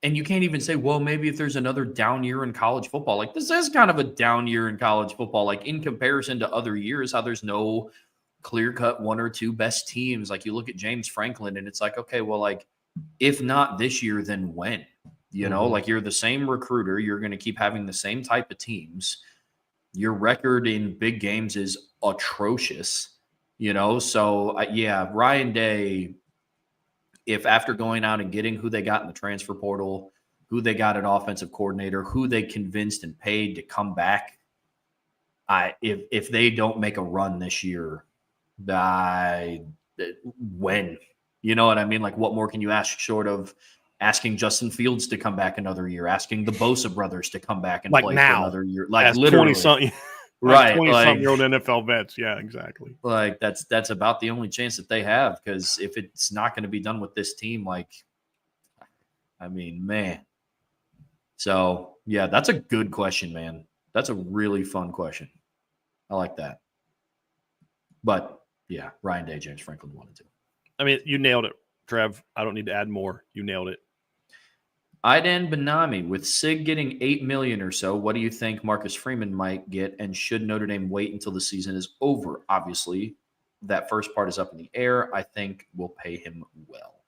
and you can't even say, well, maybe if there's another down year in college football. Like, this is kind of a down year in college football, like, in comparison to other years, how there's no clear-cut 1 or 2 best teams. Like, you look at James Franklin and it's like, okay, well, like, if not this year, then when? You know, like, you're the same recruiter. You're going to keep having the same type of teams. Your record in big games is atrocious, you know? So, Ryan Day, if after going out and getting who they got in the transfer portal, who they got an offensive coordinator, who they convinced and paid to come back, if they don't make a run this year, when? You know what I mean? Like, what more can you ask short of asking Justin Fields to come back another year, asking the Bosa brothers to come back and play for another year? Like, literally. 20-something, right. 20-something-year-old NFL vets. Yeah, exactly. Like, that's about the only chance that they have, because if it's not going to be done with this team, like, I mean, man. So, yeah, that's a good question, man. That's a really fun question. I like that. But, yeah, Ryan Day, James Franklin, 1 and 2. I mean, you nailed it, Trev. I don't need to add more. You nailed it. Aidan Benami, with Sig getting $8 million or so, what do you think Marcus Freeman might get? And should Notre Dame wait until the season is over? Obviously, that first part is up in the air. I think we'll pay him well.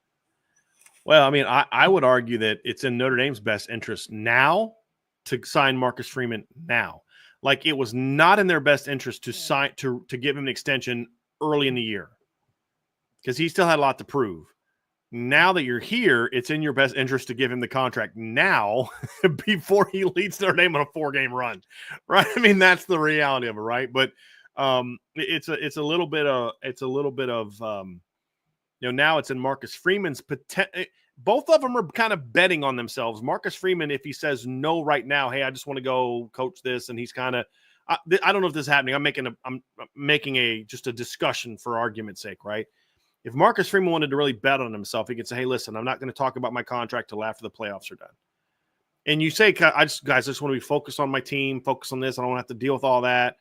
Well, I mean, I would argue that it's in Notre Dame's best interest now to sign Marcus Freeman now. Like, it was not in their best interest to sign to give him an extension early in the year, because he still had a lot to prove. Now that you're here, it's in your best interest to give him the contract now before he leads Notre Dame on a 4-game run, right? I mean, that's the reality of it, right? But it's a little bit of now it's in Marcus Freeman's potential. Both of them are kind of betting on themselves. Marcus Freeman, if he says no right now, hey, I just want to go coach this, and he's kind of I don't know if this is happening. I'm making just a discussion for argument's sake, right? If Marcus Freeman wanted to really bet on himself, he could say, hey, listen, I'm not going to talk about my contract till after the playoffs are done. And you say, guys, I just want to be focused on my team, focus on this. I don't want to have to deal with all that.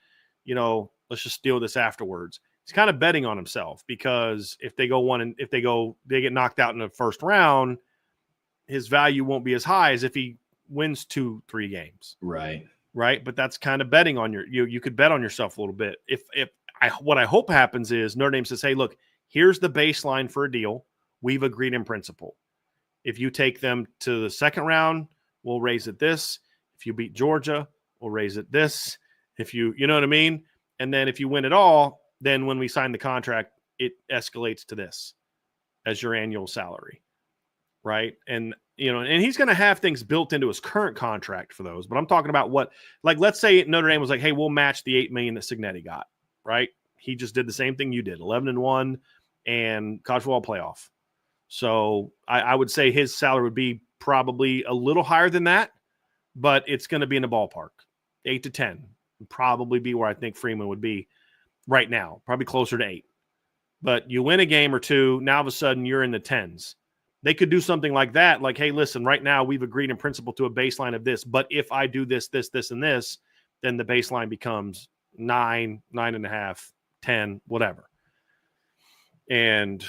Let's just deal with this afterwards. He's kind of betting on himself because if they get knocked out in the first round, his value won't be as high as if he wins 2-3 games. Right. But that's kind of betting on you could bet on yourself a little bit. What I hope happens is Notre Dame says, hey, look, here's the baseline for a deal. We've agreed in principle. If you take them to the second round, we'll raise it this. If you beat Georgia, we'll raise it this. If you know what I mean? And then if you win it all, then when we sign the contract, it escalates to this as your annual salary. Right. And he's going to have things built into his current contract for those. But I'm talking about let's say Notre Dame was like, hey, we'll match the $8 million that Cignetti got. Right. He just did the same thing you did, 11-1 and college football playoff. So I would say his salary would be probably a little higher than that, but it's going to be in the ballpark. 8 to 10 would probably be where I think Freeman would be right now, probably closer to 8. But you win a game or two, now all of a sudden you're in the 10s. They could do something like that, like, hey, listen, right now we've agreed in principle to a baseline of this, but if I do this, this, this, and this, then the baseline becomes 9, 9.5, 10, whatever. And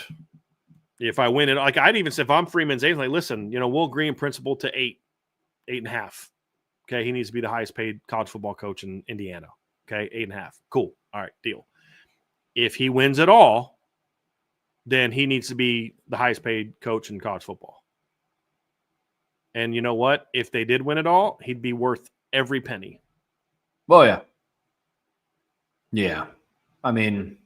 if I win it, like I'd even say if I'm Freeman's agent, like, listen, we'll agree in principle to 8, 8.5. Okay. He needs to be the highest paid college football coach in Indiana. Okay. 8.5. Cool. All right. Deal. If he wins it all, then he needs to be the highest paid coach in college football. And you know what? If they did win it all, he'd be worth every penny. Well, yeah. Yeah. I mean,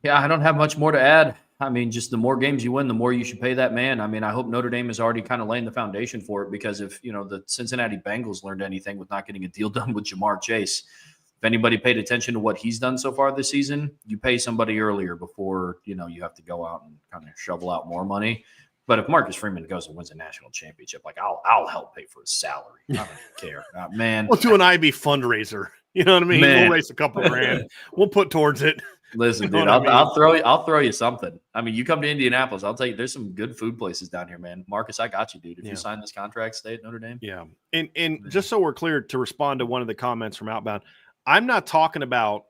yeah, I don't have much more to add. I mean, just the more games you win, the more you should pay that man. I mean, I hope Notre Dame is already kind of laying the foundation for it because if, the Cincinnati Bengals learned anything with not getting a deal done with Jamar Chase, if anybody paid attention to what he's done so far this season, you pay somebody earlier before, you have to go out and kind of shovel out more money. But if Marcus Freeman goes and wins a national championship, like I'll help pay for his salary. I don't care, man. We'll do an IB fundraiser. You know what I mean? Man. We'll raise a couple grand. We'll put towards it. Listen, dude, I'll throw you something. I mean, you come to Indianapolis, I'll tell you, there's some good food places down here, man. Marcus, I got you, dude. If you sign this contract, stay at Notre Dame. Yeah, and just so we're clear, to respond to one of the comments from Outbound, I'm not talking about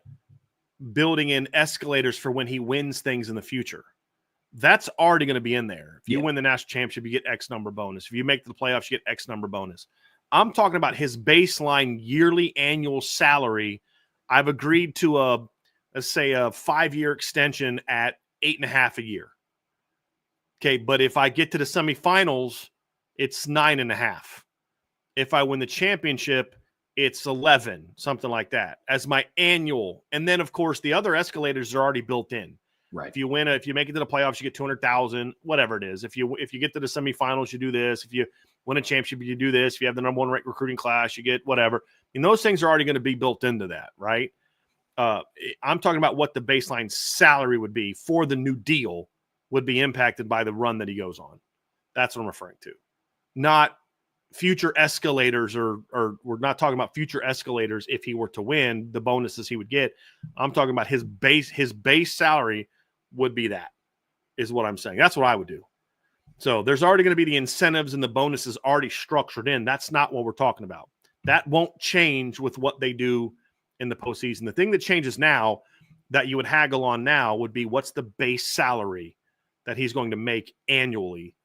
building in escalators for when he wins things in the future. That's already going to be in there. If you win the national championship, you get X number bonus. If you make the playoffs, you get X number bonus. I'm talking about his baseline yearly annual salary. I've agreed to let's say a 5-year extension at 8.5 a year. Okay. But if I get to the semifinals, it's 9.5. If I win the championship, it's 11, something like that as my annual. And then of course the other escalators are already built in. Right. If you make it to the playoffs, you get 200,000, whatever it is. If you get to the semifinals, you do this. If you win a championship, you do this. If you have the number 1 ranked recruiting class, you get whatever. And those things are already going to be built into that, right? I'm talking about what the baseline salary would be for the new deal would be impacted by the run that he goes on. That's what I'm referring to. Not future escalators or we're not talking about future escalators if he were to win, the bonuses he would get. I'm talking about his base salary would be that, is what I'm saying. That's what I would do. So there's already going to be the incentives and the bonuses already structured in. That's not what we're talking about. That won't change with what they do in the postseason. The thing that changes now that you would haggle on now would be what's the base salary that he's going to make annually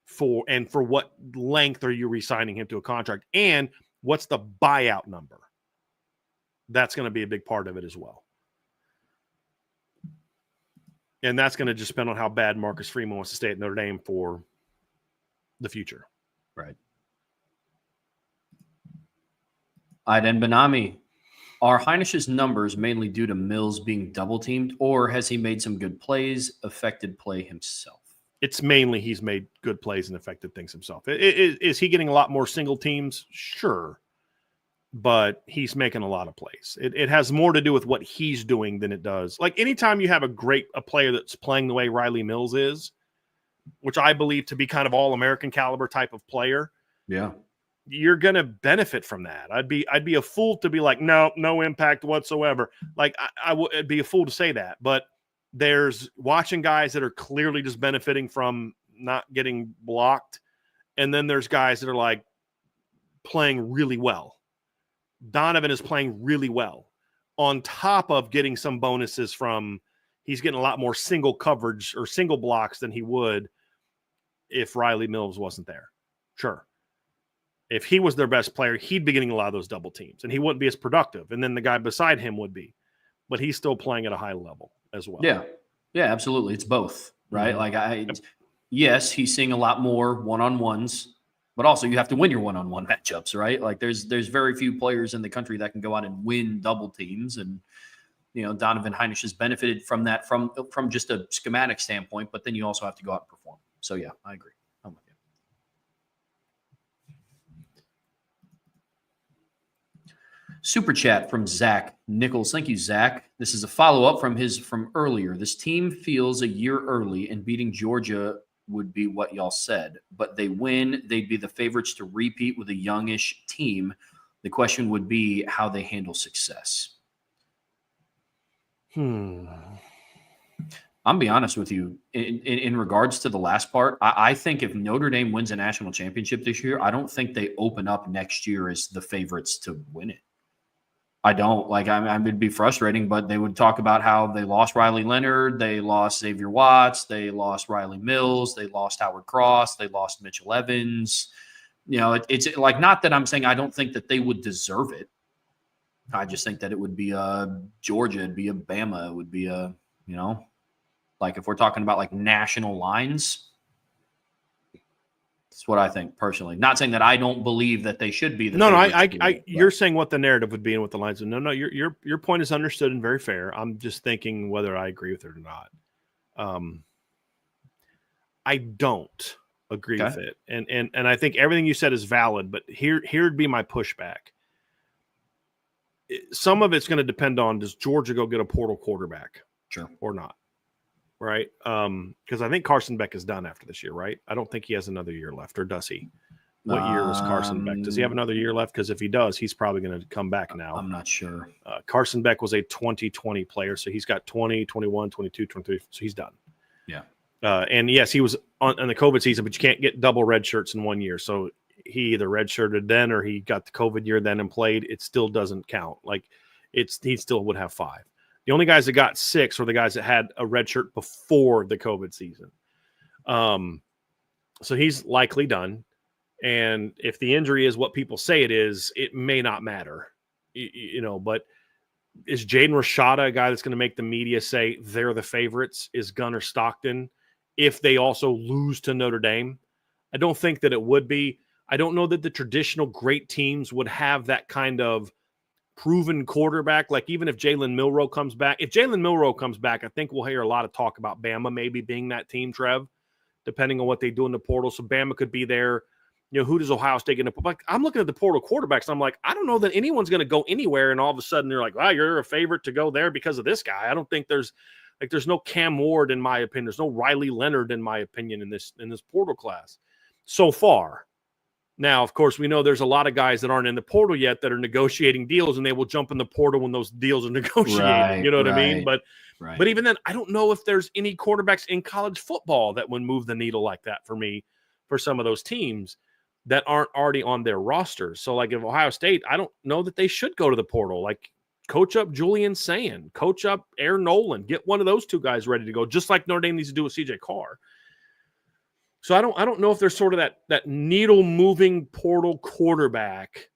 for what length are you re-signing him to a contract, and what's the buyout number? That's going to be a big part of it as well. And that's going to just depend on how bad Marcus Freeman wants to stay at Notre Dame for the future. Right. Aiden Benami, are Heinish's numbers mainly due to Mills being double-teamed, or has he made some good plays, affected play himself? It's mainly he's made good plays and affected things himself. Is he getting a lot more single teams? Sure. But he's making a lot of plays. It has more to do with what he's doing than it does. Like anytime you have a player that's playing the way Riley Mills is, which I believe to be kind of all-American caliber type of player, yeah, you're going to benefit from that. I'd be a fool to be like, no impact whatsoever. Like I'd be a fool to say that. But There's watching guys that are clearly just benefiting from not getting blocked. And then there's guys that are like playing really well. Donovan is playing really well on top of getting some bonuses from he's getting a lot more single coverage or single blocks than he would if Riley Mills wasn't there. Sure. If he was their best player, he'd be getting a lot of those double teams and he wouldn't be as productive. And then the guy beside him would be, but he's still playing at a high level as well. Yeah. Yeah, absolutely. It's both, right? Mm-hmm. Yes, he's seeing a lot more one-on-ones, but also you have to win your one-on-one matchups, right? Like there's very few players in the country that can go out and win double teams. And, Donovan Heinisch has benefited from that from just a schematic standpoint, but then you also have to go out and perform. So yeah, I agree. I'm with you. Super chat from Zach Nichols. Thank you, Zach. This is a follow-up from earlier. This team feels a year early, and beating Georgia would be what y'all said. But they win, they'd be the favorites to repeat with a youngish team. The question would be how they handle success. I'm be honest with you. In regards to the last part, I think if Notre Dame wins a national championship this year, I don't think they open up next year as the favorites to win it. I don't. It'd be frustrating, but they would talk about how they lost Riley Leonard, they lost Xavier Watts, they lost Riley Mills, they lost Howard Cross, they lost Mitchell Evans. It's like, not that I'm saying I don't think that they would deserve it. I just think that it would be a Georgia, it'd be a Bama, it would be a, like if we're talking about like national lines, that's what I think personally. Not saying that I don't believe that they should be. You're saying what the narrative would be and what the lines would. No, your point is understood and very fair. I'm just thinking whether I agree with it or not. I don't agree with it, and I think everything you said is valid. But here'd be my pushback. Some of it's going to depend on, does Georgia go get a portal quarterback, sure, or not, right? Because I think Carson Beck is done after this year, right? I don't think he has another year left, or does he? What year was Carson Beck? Does he have another year left? Because if he does, he's probably going to come back now. I'm not sure. Carson Beck was a 2020 player, so he's got 20, 21, 22, 23, so he's done. Yeah. And yes, he was on the COVID season, but you can't get double red shirts in 1 year. So he either redshirted then or he got the COVID year then and played. It still doesn't count. He still would have 5. The only guys that got 6 were the guys that had a red shirt before the COVID season. So he's likely done. And if the injury is what people say it is, it may not matter, but is Jaden Rashada a guy that's going to make the media say they're the favorites? Is Gunnar Stockton, if they also lose to Notre Dame? I don't think that it would be. I don't know that the traditional great teams would have that kind of proven quarterback. Like even if Jalen Milroe comes back, I think we'll hear a lot of talk about Bama maybe being that team, Trev, depending on what they do in the portal. So Bama could be there. Who does Ohio State get to put? Like, I'm looking at the portal quarterbacks, and I'm like, I don't know that anyone's going to go anywhere, and all of a sudden they're like, wow, you're a favorite to go there because of this guy. I don't think there's no Cam Ward in my opinion. There's no Riley Leonard in my opinion in this portal class so far. Now, of course, we know there's a lot of guys that aren't in the portal yet that are negotiating deals, and they will jump in the portal when those deals are negotiated. Right, you know what I mean? But But even then, I don't know if there's any quarterbacks in college football that would move the needle like that for me, for some of those teams that aren't already on their rosters. So like if Ohio State, I don't know that they should go to the portal. Like coach up Julian Sand, coach up Aaron Nolan, get one of those two guys ready to go, just like Notre Dame needs to do with CJ Carr. So I don't know if there's sort of that needle moving portal quarterback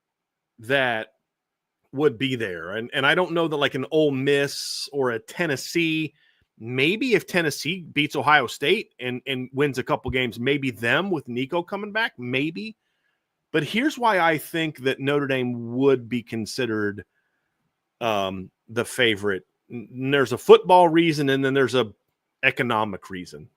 that would be there. And I don't know that like an Ole Miss or a Tennessee, maybe if Tennessee beats Ohio State and wins a couple games, maybe them with Nico coming back, maybe. But here's why I think that Notre Dame would be considered the favorite. There's a football reason, and then there's a economic reason.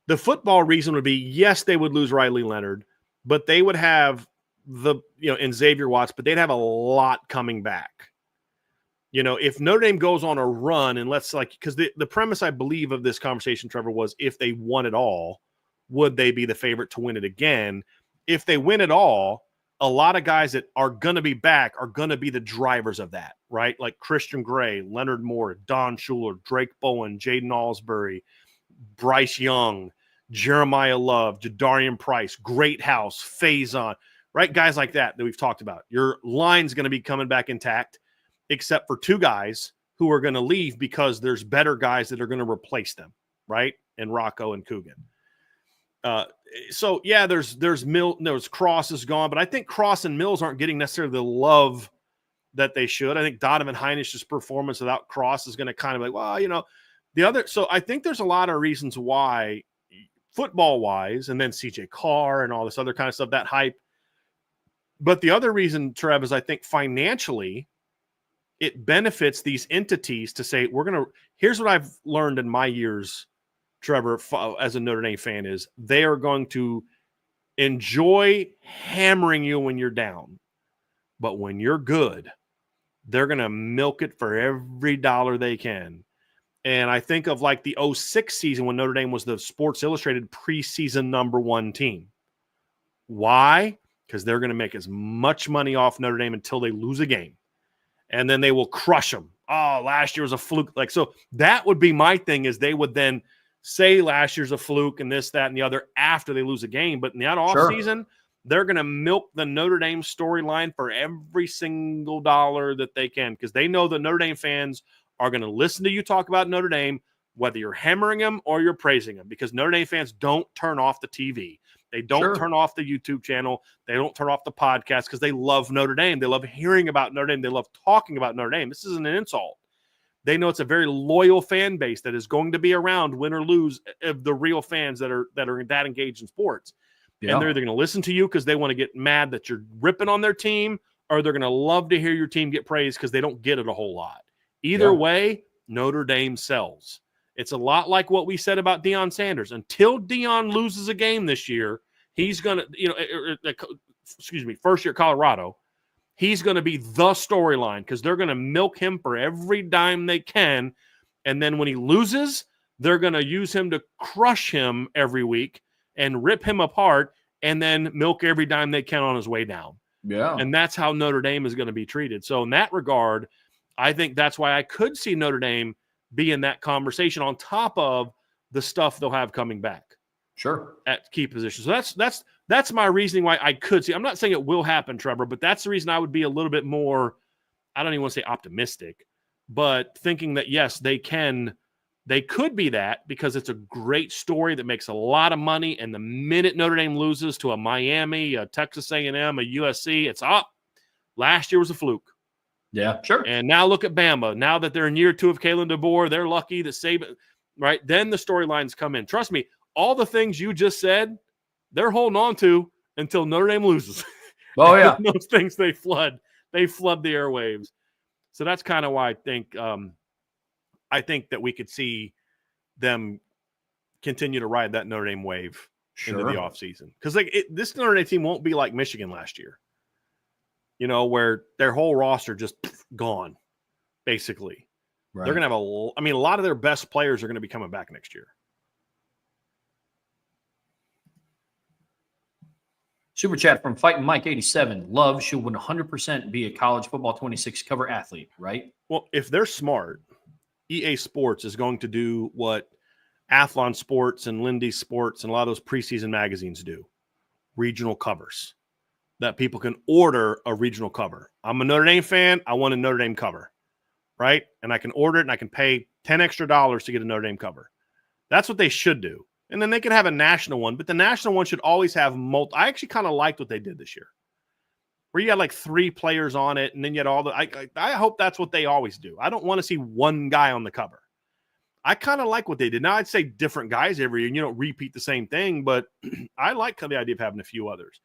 The football reason would be, yes, they would lose Riley Leonard, but they would have and Xavier Watts, but they'd have a lot coming back. If Notre Dame goes on a run, and because the premise, I believe, of this conversation, Trevor, was if they won it all, would they be the favorite to win it again? If they win it all, a lot of guys that are going to be back are going to be the drivers of that, right? Like Christian Gray, Leonard Moore, Don Schuler, Drake Bowen, Jaden Alsbury, Bryce Young, Jeremiah Love, Jadarian Price, Great House, Faison, right? Guys like that we've talked about. Your line's going to be coming back intact, except for 2 guys who are going to leave because there's better guys that are going to replace them, right? And Rocco and Coogan. So yeah, there's Cross is gone, but I think Cross and Mills aren't getting necessarily the love that they should. I think Donovan Heinish's performance without Cross is going to kind of like, well, so I think there's a lot of reasons why football wise, and then CJ Carr and all this other kind of stuff, that hype. But the other reason, Trev, is I think financially it benefits these entities to say, here's what I've learned in my years, Trevor, as a Notre Dame fan, is they are going to enjoy hammering you when you're down. But when you're good, they're going to milk it for every dollar they can. And I think of like the 06 season when Notre Dame was the Sports Illustrated preseason #1 team. Why? Because they're going to make as much money off Notre Dame until they lose a game. And then they will crush them. Oh, last year was a fluke. Like, so that would be my thing, is they would then say last year's a fluke and this, that, and the other after they lose a game. But in that offseason, they're going to milk the Notre Dame storyline for every single dollar that they can, because they know that Notre Dame fans are going to listen to you talk about Notre Dame, whether you're hammering them or you're praising them, because Notre Dame fans don't turn off the TV. They don't turn off the YouTube channel. They don't turn off the podcast because they love Notre Dame. They love hearing about Notre Dame. They love talking about Notre Dame. This isn't an insult. They know it's a very loyal fan base that is going to be around, win or lose, of the real fans that are that engaged in sports. Yeah. And they're either going to listen to you because they want to get mad that you're ripping on their team, or they're going to love to hear your team get praised because they don't get it a whole lot. Either way, Notre Dame sells. It's a lot like what we said about Deion Sanders. Until Deion loses a game this year, he's going to, first year Colorado, he's going to be the storyline because they're going to milk him for every dime they can. And then when he loses, they're going to use him to crush him every week and rip him apart, and then milk every dime they can on his way down. Yeah. And that's how Notre Dame is going to be treated. So in that regard, I think that's why I could see Notre Dame be in that conversation on top of the stuff they'll have coming back. Sure. At key positions. So that's my reasoning why I could see. I'm not saying it will happen, Trevor, but that's the reason I would be a little bit more, I don't even want to say optimistic, but thinking that yes, they could be that, because it's a great story that makes a lot of money. And the minute Notre Dame loses to a Miami, a Texas A&M, a USC, it's up. Last year was a fluke. Yeah, sure. And now look at Bama. Now that they're in year 2 of Kalen DeBoer, they're lucky that Saban, right? Then the storylines come in. Trust me, all the things you just said, they're holding on to until Notre Dame loses. Oh, yeah. Those things, they flood the airwaves. So that's kind of why I think that we could see them continue to ride that Notre Dame wave into the offseason. Because this Notre Dame team won't be like Michigan last year, where their whole roster just gone, basically. Right. They're going to have a lot of their best players are going to be coming back next year. Super chat from Fighting Mike 87. Love should 100% be a college football 26 cover athlete, right? Well, if they're smart, EA Sports is going to do what Athlon Sports and Lindy Sports and a lot of those preseason magazines do. Regional covers. That people can order a regional cover. I'm a Notre Dame fan. I want a Notre Dame cover, right? And I can order it and I can pay $10 extra to get a Notre Dame cover. That's what they should do. And then they could have a national one, but the national one should always have I actually kind of liked what they did this year, where you had like 3 players on it, and then you had all the. I hope that's what they always do. I don't want to see one guy on the cover. I kind of like what they did. Now I'd say different guys every year, and you don't repeat the same thing, but I like the idea of having a few others.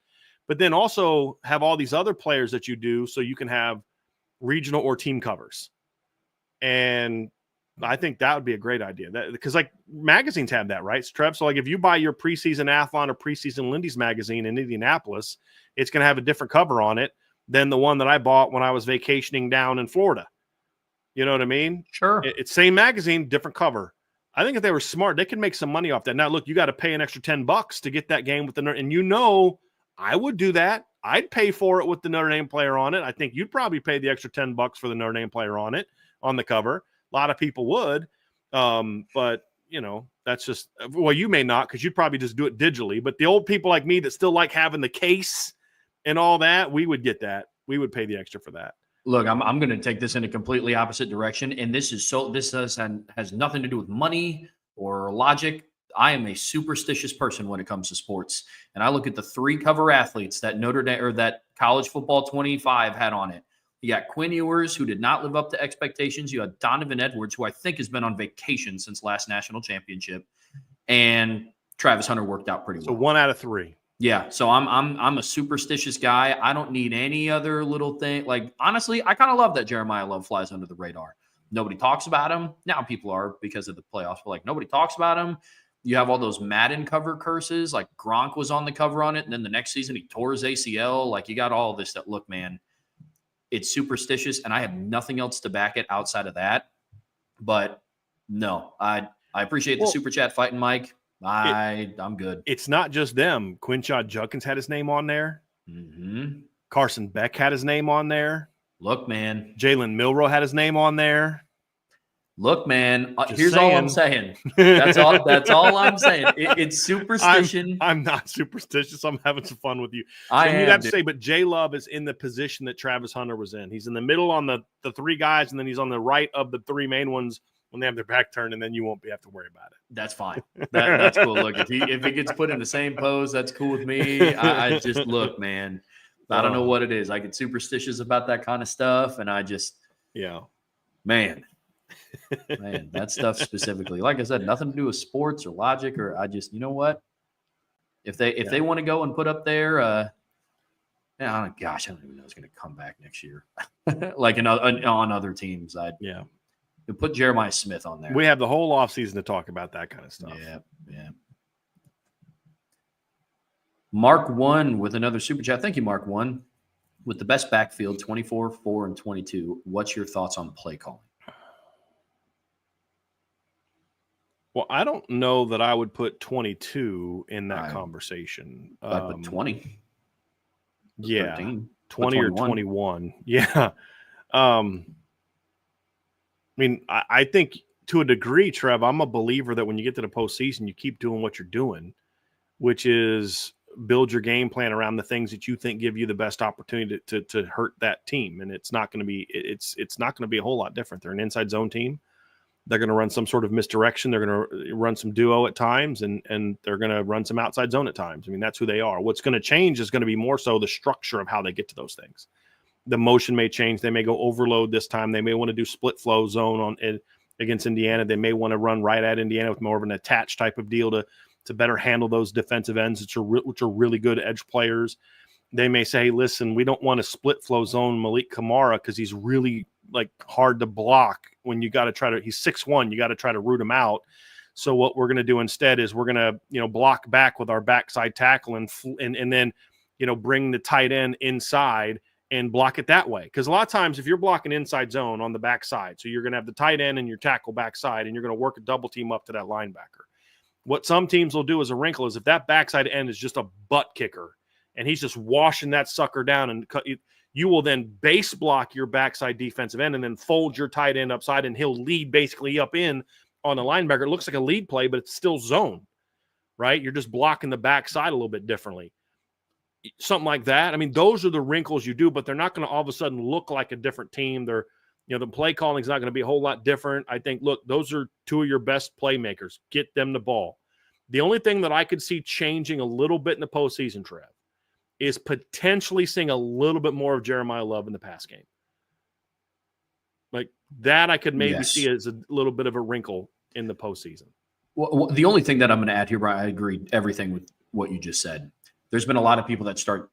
But then also have all these other players that you do, so you can have regional or team covers, and I think that would be a great idea, because like magazines have that, right, Trev? So like if you buy your preseason Athlon or preseason Lindy's magazine in Indianapolis, it's going to have a different cover on it than the one that I bought when I was vacationing down in Florida. You know what I mean? Sure. It's same magazine, different cover. I think if they were smart, they could make some money off that. Now, look, you got to pay an extra $10 to get that game with and I would do that. I'd pay for it with the Notre Dame player on it. I think you'd probably pay the extra $10 for the Notre Dame player on it, on the cover. A lot of people would. But, you know, that's just, well, you may not because you'd probably just do it digitally. But the old people like me that still like having the case and all that, we would get that. We would pay the extra for that. Look, I'm going to take this in a completely opposite direction. And this has nothing to do with money or logic. I am a superstitious person when it comes to sports. And I look at the 3 cover athletes that Notre Dame or that College Football 25 had on it. You got Quinn Ewers, who did not live up to expectations. You had Donovan Edwards, who I think has been on vacation since last national championship. And Travis Hunter worked out pretty well. So 1 out of 3. Yeah, so I'm a superstitious guy. I don't need any other little thing. Like, honestly, I kind of love that Jeremiah Love flies under the radar. Nobody talks about him. Now people are because of the playoffs, but like nobody talks about him. You have all those Madden cover curses. Like Gronk was on the cover on it, and then the next season he tore his ACL. Like you got all this that, look, man, it's superstitious, and I have nothing else to back it outside of that. But no, I appreciate the super chat fighting, Mike. I'm good. It's not just them. Quinshad Judkins had his name on there. Mm-hmm. Carson Beck had his name on there. Look, man. Jalen Milroe had his name on there. Look, man. Here's all I'm saying. That's all I'm saying. It's superstition. I'm not superstitious. I'm having some fun with you. You'd have to say, but J Love is in the position that Travis Hunter was in. He's in the middle on the 3 guys, and then he's on the right of the 3 main ones when they have their back turned, and then you won't have to worry about it. That's fine. That's cool. Look, if he gets put in the same pose, that's cool with me. I just look, man. I don't know what it is. I get superstitious about that kind of stuff, and I just, man, that stuff specifically. Like I said, nothing to do with sports or logic, or I just, you know what? If they want to go and put up there, I don't even know it's going to come back next year. Like on other teams, you put Jeremiah Smith on there. We have the whole offseason to talk about that kind of stuff. Yeah. Mark 1 with another super chat. Thank you, Mark 1. With the best backfield, 24, 4, and 22, what's your thoughts on play calling? Well, I don't know that I would put 22 in that conversation. I put 20. Yeah, 13, 20 or 21. Yeah. I mean, I think to a degree, Trev, I'm a believer that when you get to the postseason, you keep doing what you're doing, which is build your game plan around the things that you think give you the best opportunity to hurt that team. And it's not going to be it's not going to be a whole lot different. They're an inside zone team. They're going to run some sort of misdirection. They're going to run some duo at times, and they're going to run some outside zone at times. I mean, that's who they are. What's going to change is going to be more so the structure of how they get to those things. The motion may change. They may go overload this time. They may want to do split flow zone against Indiana. They may want to run right at Indiana with more of an attached type of deal to better handle those defensive ends, which are really good edge players. They may say, hey, listen, we don't want to split flow zone Malik Kamara because he's really like hard to block when you got to try to, he's 6'1", you got to try to root him out. So what we're going to do instead is we're going to, block back with our backside tackle and then, bring the tight end inside and block it that way. Because a lot of times if you're blocking inside zone on the backside, so you're going to have the tight end and your tackle backside, and you're going to work a double team up to that linebacker. What some teams will do as a wrinkle is if that backside end is just a butt kicker and he's just washing that sucker down, and you will then base block your backside defensive end and then fold your tight end upside, and he'll lead basically up in on the linebacker. It looks like a lead play, but it's still zone, right? You're just blocking the backside a little bit differently. Something like that. I mean, those are the wrinkles you do, but they're not going to all of a sudden look like a different team. They're, the play calling is not going to be a whole lot different. I think, look, those are 2 of your best playmakers. Get them the ball. The only thing that I could see changing a little bit in the postseason, Trev, is potentially seeing a little bit more of Jeremiah Love in the pass game. Like that I could maybe see as a little bit of a wrinkle in the postseason. Well, the only thing that I'm going to add here, Brian, I agree everything with what you just said. There's been a lot of people that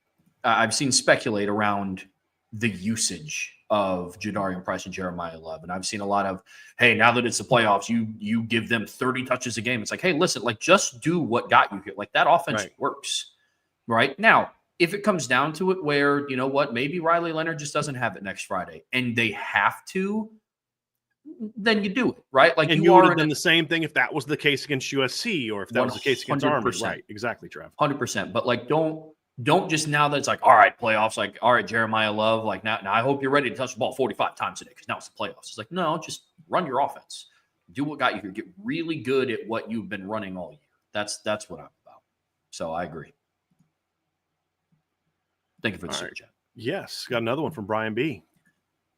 I've seen speculate around the usage of Jadarian Price and Jeremiah Love. And I've seen a lot of, hey, now that it's the playoffs, you give them 30 touches a game. It's like, hey, listen, like just do what got you here. Like that offense works right now. If it comes down to it where, you know what, maybe Riley Leonard just doesn't have it next Friday and they have to, then you do it, right? Like and you would have done the same thing if that was the case against USC or if that was the case against Army. Right, exactly, Trev. 100%. But like, don't don't just now that it's like, all right, playoffs, like, all right, Jeremiah Love, like now I hope you're ready to touch the ball 45 times today because now it's the playoffs. It's like, no, just run your offense. Do what got you here. Get really good at what you've been running all year. That's what I'm about. So I agree. Thank you for the super chat. Yes. Got another one from Brian B.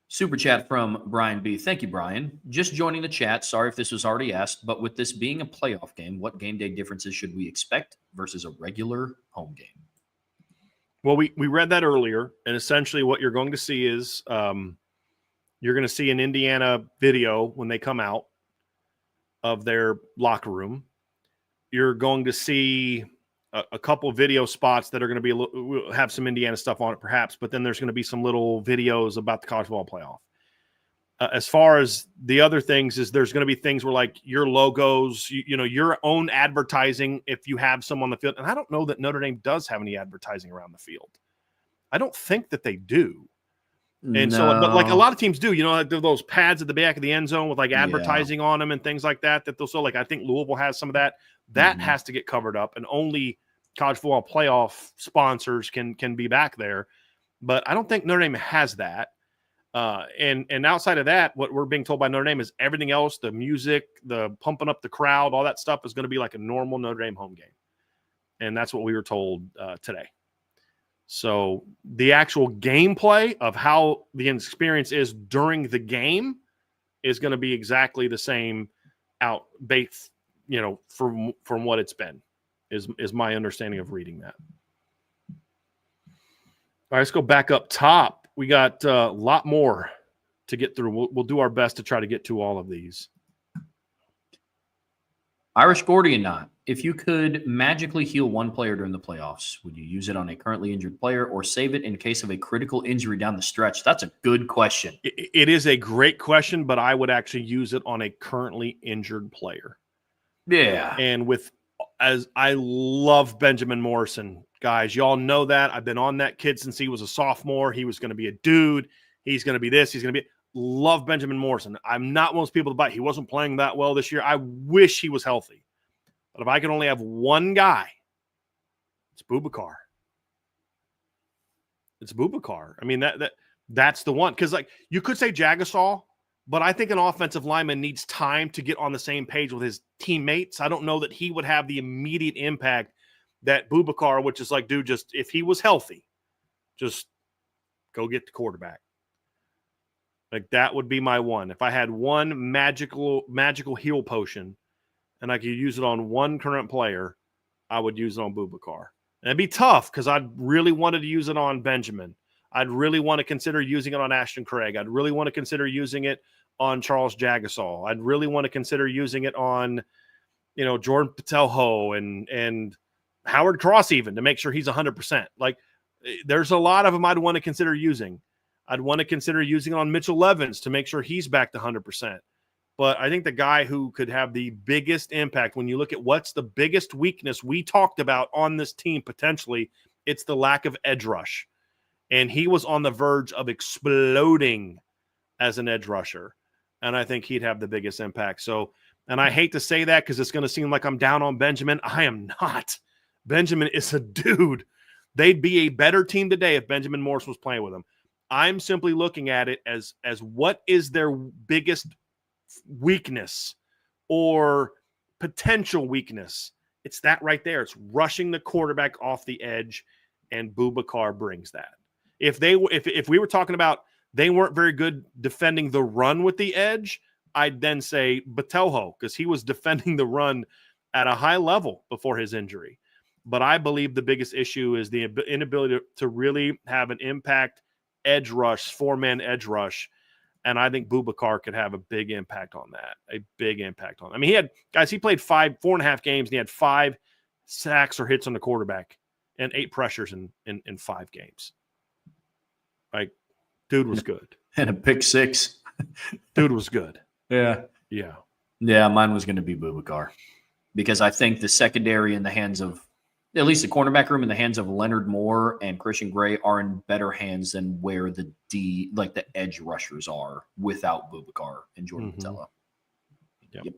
Super chat from Brian B. Thank you, Brian. Just joining the chat. Sorry if this was already asked, but with this being a playoff game, what game day differences should we expect versus a regular home game? Well, we read that earlier, and essentially what you're going to see is you're going to see an Indiana video when they come out of their locker room. You're going to see a couple of video spots that are going to have some Indiana stuff on it, perhaps, but then there's going to be some little videos about the college football playoff. As far as the other things is there's going to be things where like your logos, your own advertising, if you have some on the field. And I don't know that Notre Dame does have any advertising around the field. I don't think that they do. And so, but like a lot of teams do, like those pads at the back of the end zone with like advertising on them and things like that they'll so like, I think Louisville has some of that. That has to get covered up, and only college football playoff sponsors can be back there. But I don't think Notre Dame has that. And outside of that, what we're being told by Notre Dame is everything else, the music, the pumping up the crowd, all that stuff is going to be like a normal Notre Dame home game. And that's what we were told today. So the actual gameplay of how the experience is during the game is going to be exactly the same from what it's been is my understanding of reading that. All right, let's go back up top. We got a lot more to get through. We'll do our best to try to get to all of these. Irish Gordian Knot. If you could magically heal one player during the playoffs, would you use it on a currently injured player or save it in case of a critical injury down the stretch? That's a good question. It is a great question, but I would actually use it on a currently injured player. Yeah. And as I love Benjamin Morrison, guys, y'all know that. I've been on that kid since he was a sophomore. He was going to be a dude. He's going to be this. He's going to be. Love Benjamin Morrison. I'm not one of those people to bite. He wasn't playing that well this year. I wish he was healthy. But if I could only have one guy, it's Boubacar. It's Boubacar. I mean, that's the one. Because like you could say Jagasol, but I think an offensive lineman needs time to get on the same page with his teammates. I don't know that he would have the immediate impact that Boubacar, which is like, dude, just if he was healthy, just go get the quarterback. Like that would be my one. If I had one magical heal potion and I could use it on one current player, I would use it on Boubacar. And it'd be tough because I'd really wanted to use it on Benjamin. I'd really want to consider using it on Ashton Craig. I'd really want to consider using it on Charles Jagasol. I'd really want to consider using it on, Jordan Patelho and Howard Cross even to make sure he's 100%. Like there's a lot of them I'd want to consider using. I'd want to consider using it on Mitchell Evans to make sure he's back to 100%. But I think the guy who could have the biggest impact when you look at what's the biggest weakness we talked about on this team potentially, it's the lack of edge rush. And he was on the verge of exploding as an edge rusher. And I think he'd have the biggest impact. So, and I hate to say that because it's going to seem like I'm down on Benjamin. I am not. Benjamin is a dude. They'd be a better team today if Benjamin Morris was playing with him. I'm simply looking at it as what is their biggest weakness or potential weakness. It's that right there. It's rushing the quarterback off the edge, and Boubacar brings that. If we were talking about they weren't very good defending the run with the edge, I'd then say Patelho because he was defending the run at a high level before his injury. But I believe the biggest issue is the inability to really have an impact edge rush, 4-man edge rush. And I think Boubacar could have a big impact on that. A big impact on it. I mean, he played 4.5 games, and he had 5 sacks or hits on the quarterback and 8 pressures in 5 games. Like, dude was good. And a pick 6. Dude was good. Yeah. Yeah. Yeah, mine was going to be Boubacar. Because I think the secondary in the hands of, at least the cornerback room in the hands of Leonard Moore and Christian Gray are in better hands than where the edge rushers are without Boubacar and Jordan Patello. Yep.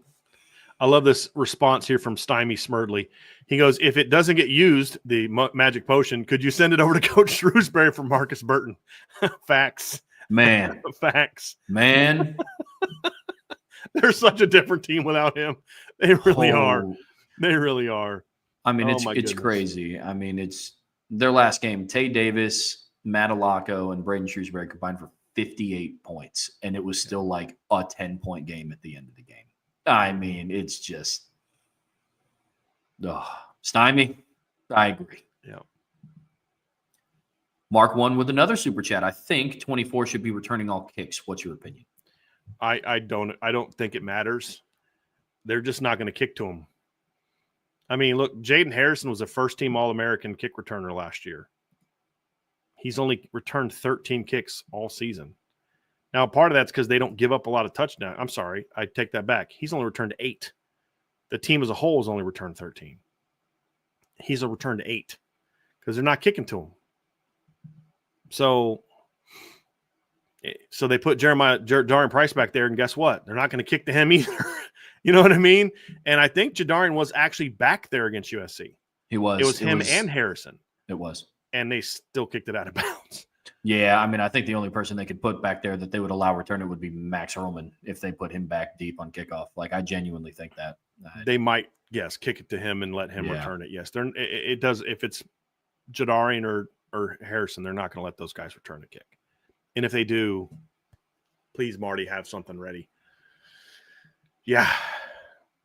I love this response here from Stymie Smurdley. He goes, if it doesn't get used, the magic potion, could you send it over to Coach Shrewsbury for Marcus Burton? Facts. Man. Facts. Man. They're such a different team without him. They really are. They really are. I mean, it's crazy. I mean, it's their last game. Tay Davis, Matt Alaco, and Braden Shrewsbury combined for 58 points, and it was still like a 10-point game at the end of the game. I mean, it's just Stymie. I agree. Yeah. Mark won with another super chat. I think 24 should be returning all kicks. What's your opinion? I don't think it matters. They're just not going to kick to him. I mean, look, Jaden Harrison was a first-team All-American kick returner last year. He's only returned 13 kicks all season. Now, part of that's because they don't give up a lot of touchdowns. I'm sorry, I take that back. He's only returned 8. The team as a whole has only returned 13. He's a returned 8 because they're not kicking to him. So they put Jadarian Price back there, and guess what? They're not going to kick to him either. You know what I mean? And I think Jadarian was actually back there against USC. He was. It was him and Harrison. It was. And they still kicked it out of bounds. Yeah, I mean, I think the only person they could put back there that they would allow return it would be Max Roman if they put him back deep on kickoff. Like, I genuinely think that. They might, yes, kick it to him and let him return it. Yes, it does. If it's Jadarian or Harrison, they're not going to let those guys return a kick. And if they do, please, Marty, have something ready. Yeah.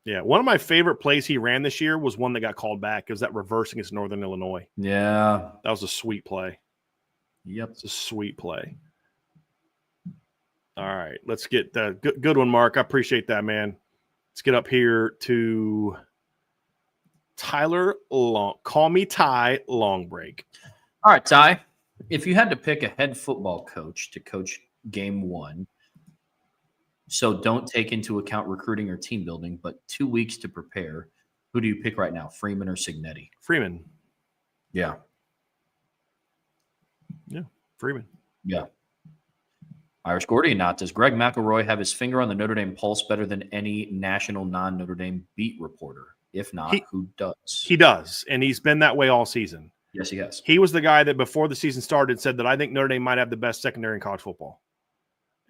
Yeah. One of my favorite plays he ran this year was one that got called back. It was that reverse against Northern Illinois. Yeah. That was a sweet play. Yep. It's a sweet play. All right. Let's get the good one, Mark. I appreciate that, man. Let's get up here to Tyler Long. Call me Ty Long Break. All right, Ty. If you had to pick a head football coach to coach game 1, so don't take into account recruiting or team building, but 2 weeks to prepare, who do you pick right now, Freeman or Cignetti? Freeman. Yeah. Yeah, Freeman. Yeah. Irish Gordy, not does Greg McElroy have his finger on the Notre Dame pulse better than any national non-Notre Dame beat reporter? If not, who does? He does, and he's been that way all season. Yes, he has. He was the guy that before the season started said that I think Notre Dame might have the best secondary in college football.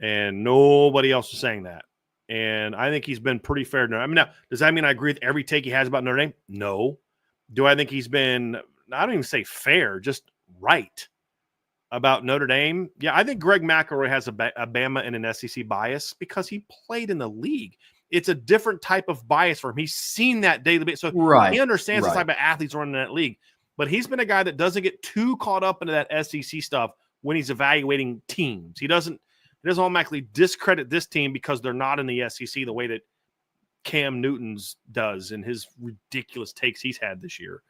And nobody else was saying that. And I think he's been pretty fair. I mean, now, does that mean I agree with every take he has about Notre Dame? No. Do I think he's been, I don't even say fair, just right about Notre Dame? Yeah, I think Greg McElroy has a Bama and an SEC bias because he played in the league. It's a different type of bias for him. He's seen that daily. So he understands the type of athletes running in that league. But he's been a guy that doesn't get too caught up into that SEC stuff when he's evaluating teams. He doesn't automatically discredit this team because they're not in the SEC the way that Cam Newton's does in his ridiculous takes he's had this year.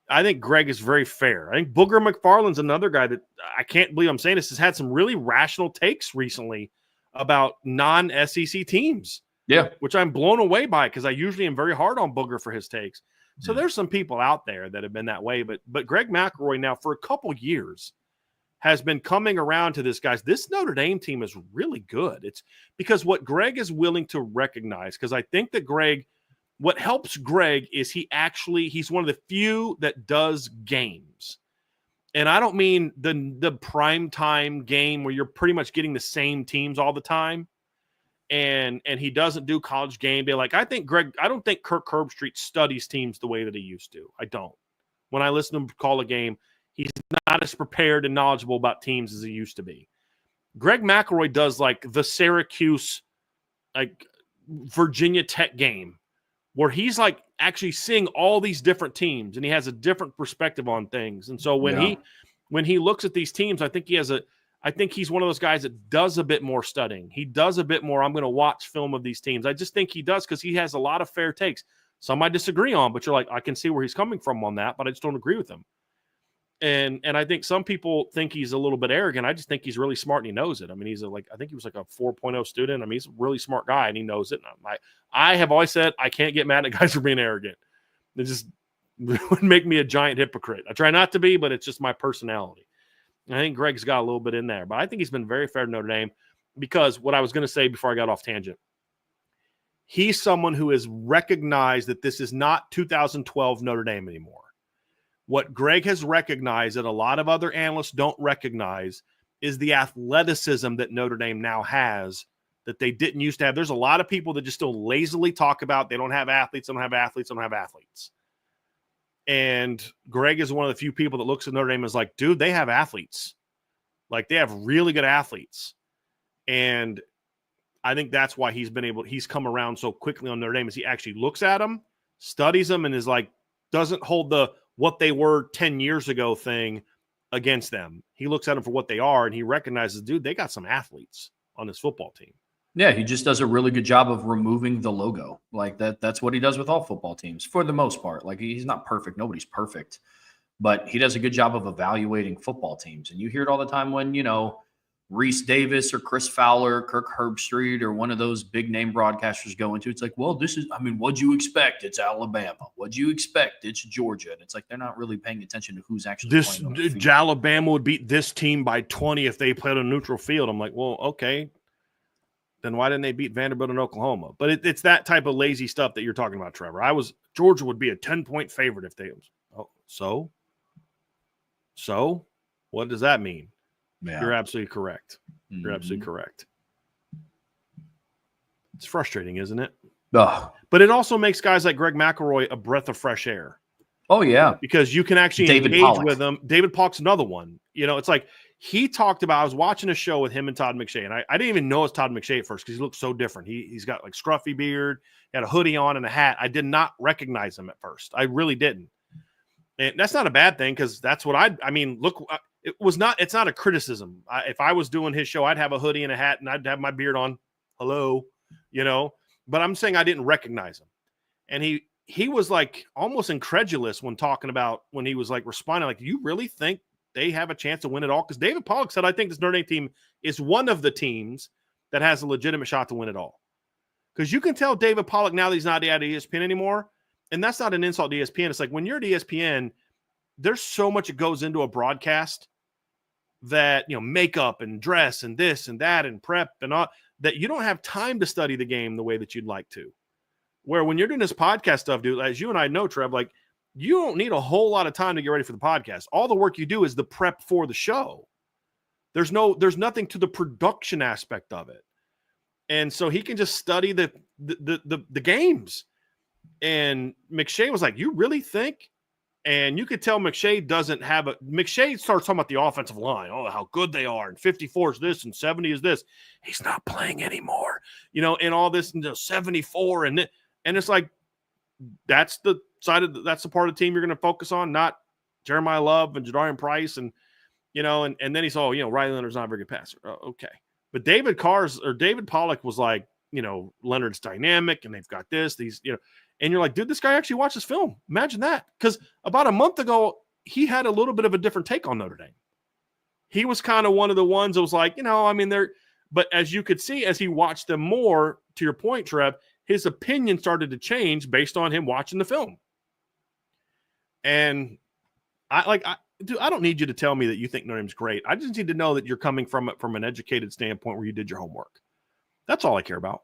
I think Greg is very fair. I think Booger McFarland's another guy that I can't believe I'm saying this, has had some really rational takes recently about non-SEC teams. Yeah. Which I'm blown away by because I usually am very hard on Booger for his takes. So there's some people out there that have been that way. But Greg McElroy now for a couple years has been coming around to this, guys. This Notre Dame team is really good. It's because what Greg is willing to recognize, because I think that what helps Greg is he's one of the few that does games. And I don't mean the prime time game where you're pretty much getting the same teams all the time. And he doesn't do college game day. Like, I don't think Kirk Herbstreit studies teams the way that he used to. I don't. When I listen to him call a game, he's not as prepared and knowledgeable about teams as he used to be. Greg McElroy does like the Syracuse, like Virginia Tech game where he's like actually seeing all these different teams and he has a different perspective on things. And so when he looks at these teams, I think he's one of those guys that does a bit more studying. He does a bit more. I'm going to watch film of these teams. I just think he does because he has a lot of fair takes. Some I disagree on, but you're like, I can see where he's coming from on that, but I just don't agree with him. And I think some people think he's a little bit arrogant. I just think he's really smart and he knows it. I mean, I think he was like a 4.0 student. I mean, he's a really smart guy and he knows it. And I have always said I can't get mad at guys for being arrogant. It just would make me a giant hypocrite. I try not to be, but it's just my personality. I think Greg's got a little bit in there, but I think he's been very fair to Notre Dame because what I was going to say before I got off tangent, he's someone who has recognized that this is not 2012 Notre Dame anymore. What Greg has recognized that a lot of other analysts don't recognize is the athleticism that Notre Dame now has that they didn't used to have. There's a lot of people that just still lazily talk about they don't have athletes, don't have athletes, don't have athletes. And Greg is one of the few people that looks at Notre Dame and is like, dude, they have athletes. Like, they have really good athletes. And I think that's why he's come around so quickly on Notre Dame, is he actually looks at them, studies them, and is like, doesn't hold the what they were 10 years ago thing against them. He looks at them for what they are, and he recognizes, dude, they got some athletes on this football team. Yeah, he just does a really good job of removing the logo. Like that's what he does with all football teams for the most part. Like, he's not perfect. Nobody's perfect. But he does a good job of evaluating football teams. And you hear it all the time when, Reese Davis or Chris Fowler, Kirk Herbstreit, or one of those big name broadcasters go into. It's like, well, what'd you expect? It's Alabama. What'd you expect? It's Georgia. And it's like, they're not really paying attention to who's actually playing on the field. Alabama would beat this team by 20 if they played on a neutral field. I'm like, well, okay. Then why didn't they beat Vanderbilt and Oklahoma? But it's that type of lazy stuff that you're talking about, Trevor. Georgia would be a 10-point favorite if they so what does that mean? Yeah. You're absolutely correct. You're absolutely correct. It's frustrating, isn't it? Ugh. But it also makes guys like Greg McElroy a breath of fresh air. Oh, yeah. Because you can actually engage with them. David Pollock's another one. It's like he talked about, I was watching a show with him and Todd McShay, and I didn't even know it was Todd McShay at first because he looked so different. He's got like scruffy beard, he had a hoodie on and a hat. I did not recognize him at first. I really didn't. And that's not a bad thing, because that's what look, it's not a criticism. If I was doing his show, I'd have a hoodie and a hat and I'd have my beard on. Hello, but I'm saying I didn't recognize him. And he was like almost incredulous when he was like responding, like, you really think they have a chance to win it all? Because David Pollock said, I think this Notre Dame team is one of the teams that has a legitimate shot to win it all. Because you can tell David Pollock now that he's not at ESPN anymore. And that's not an insult to ESPN. It's like when you're at ESPN, there's so much that goes into a broadcast that, makeup and dress and this and that and prep and all, that you don't have time to study the game the way that you'd like to. Where when you're doing this podcast stuff, dude, as you and I know, Trev, like, you don't need a whole lot of time to get ready for the podcast. All the work you do is the prep for the show. There's nothing to the production aspect of it. And so he can just study the games. And McShay was like, you really think? And you could tell McShay McShay starts talking about the offensive line. Oh, how good they are. And 54 is this and 70 is this. He's not playing anymore, and all this, and 74. And it's like, that's the part of the team you're going to focus on, not Jeremiah Love and Jadarian Price. And, and then he saw, Riley Leonard's not a very good passer. Oh, okay. But David Pollock was like, Leonard's dynamic and they've got these, and you're like, dude, this guy actually watches film. Imagine that. Because about a month ago, he had a little bit of a different take on Notre Dame. He was kind of one of the ones that was like, but as you could see, as he watched them more, to your point, Trev, his opinion started to change based on him watching the film. And dude, I don't need you to tell me that you think Notre Dame's great. I just need to know that you're coming from it from an educated standpoint where you did your homework. That's all I care about.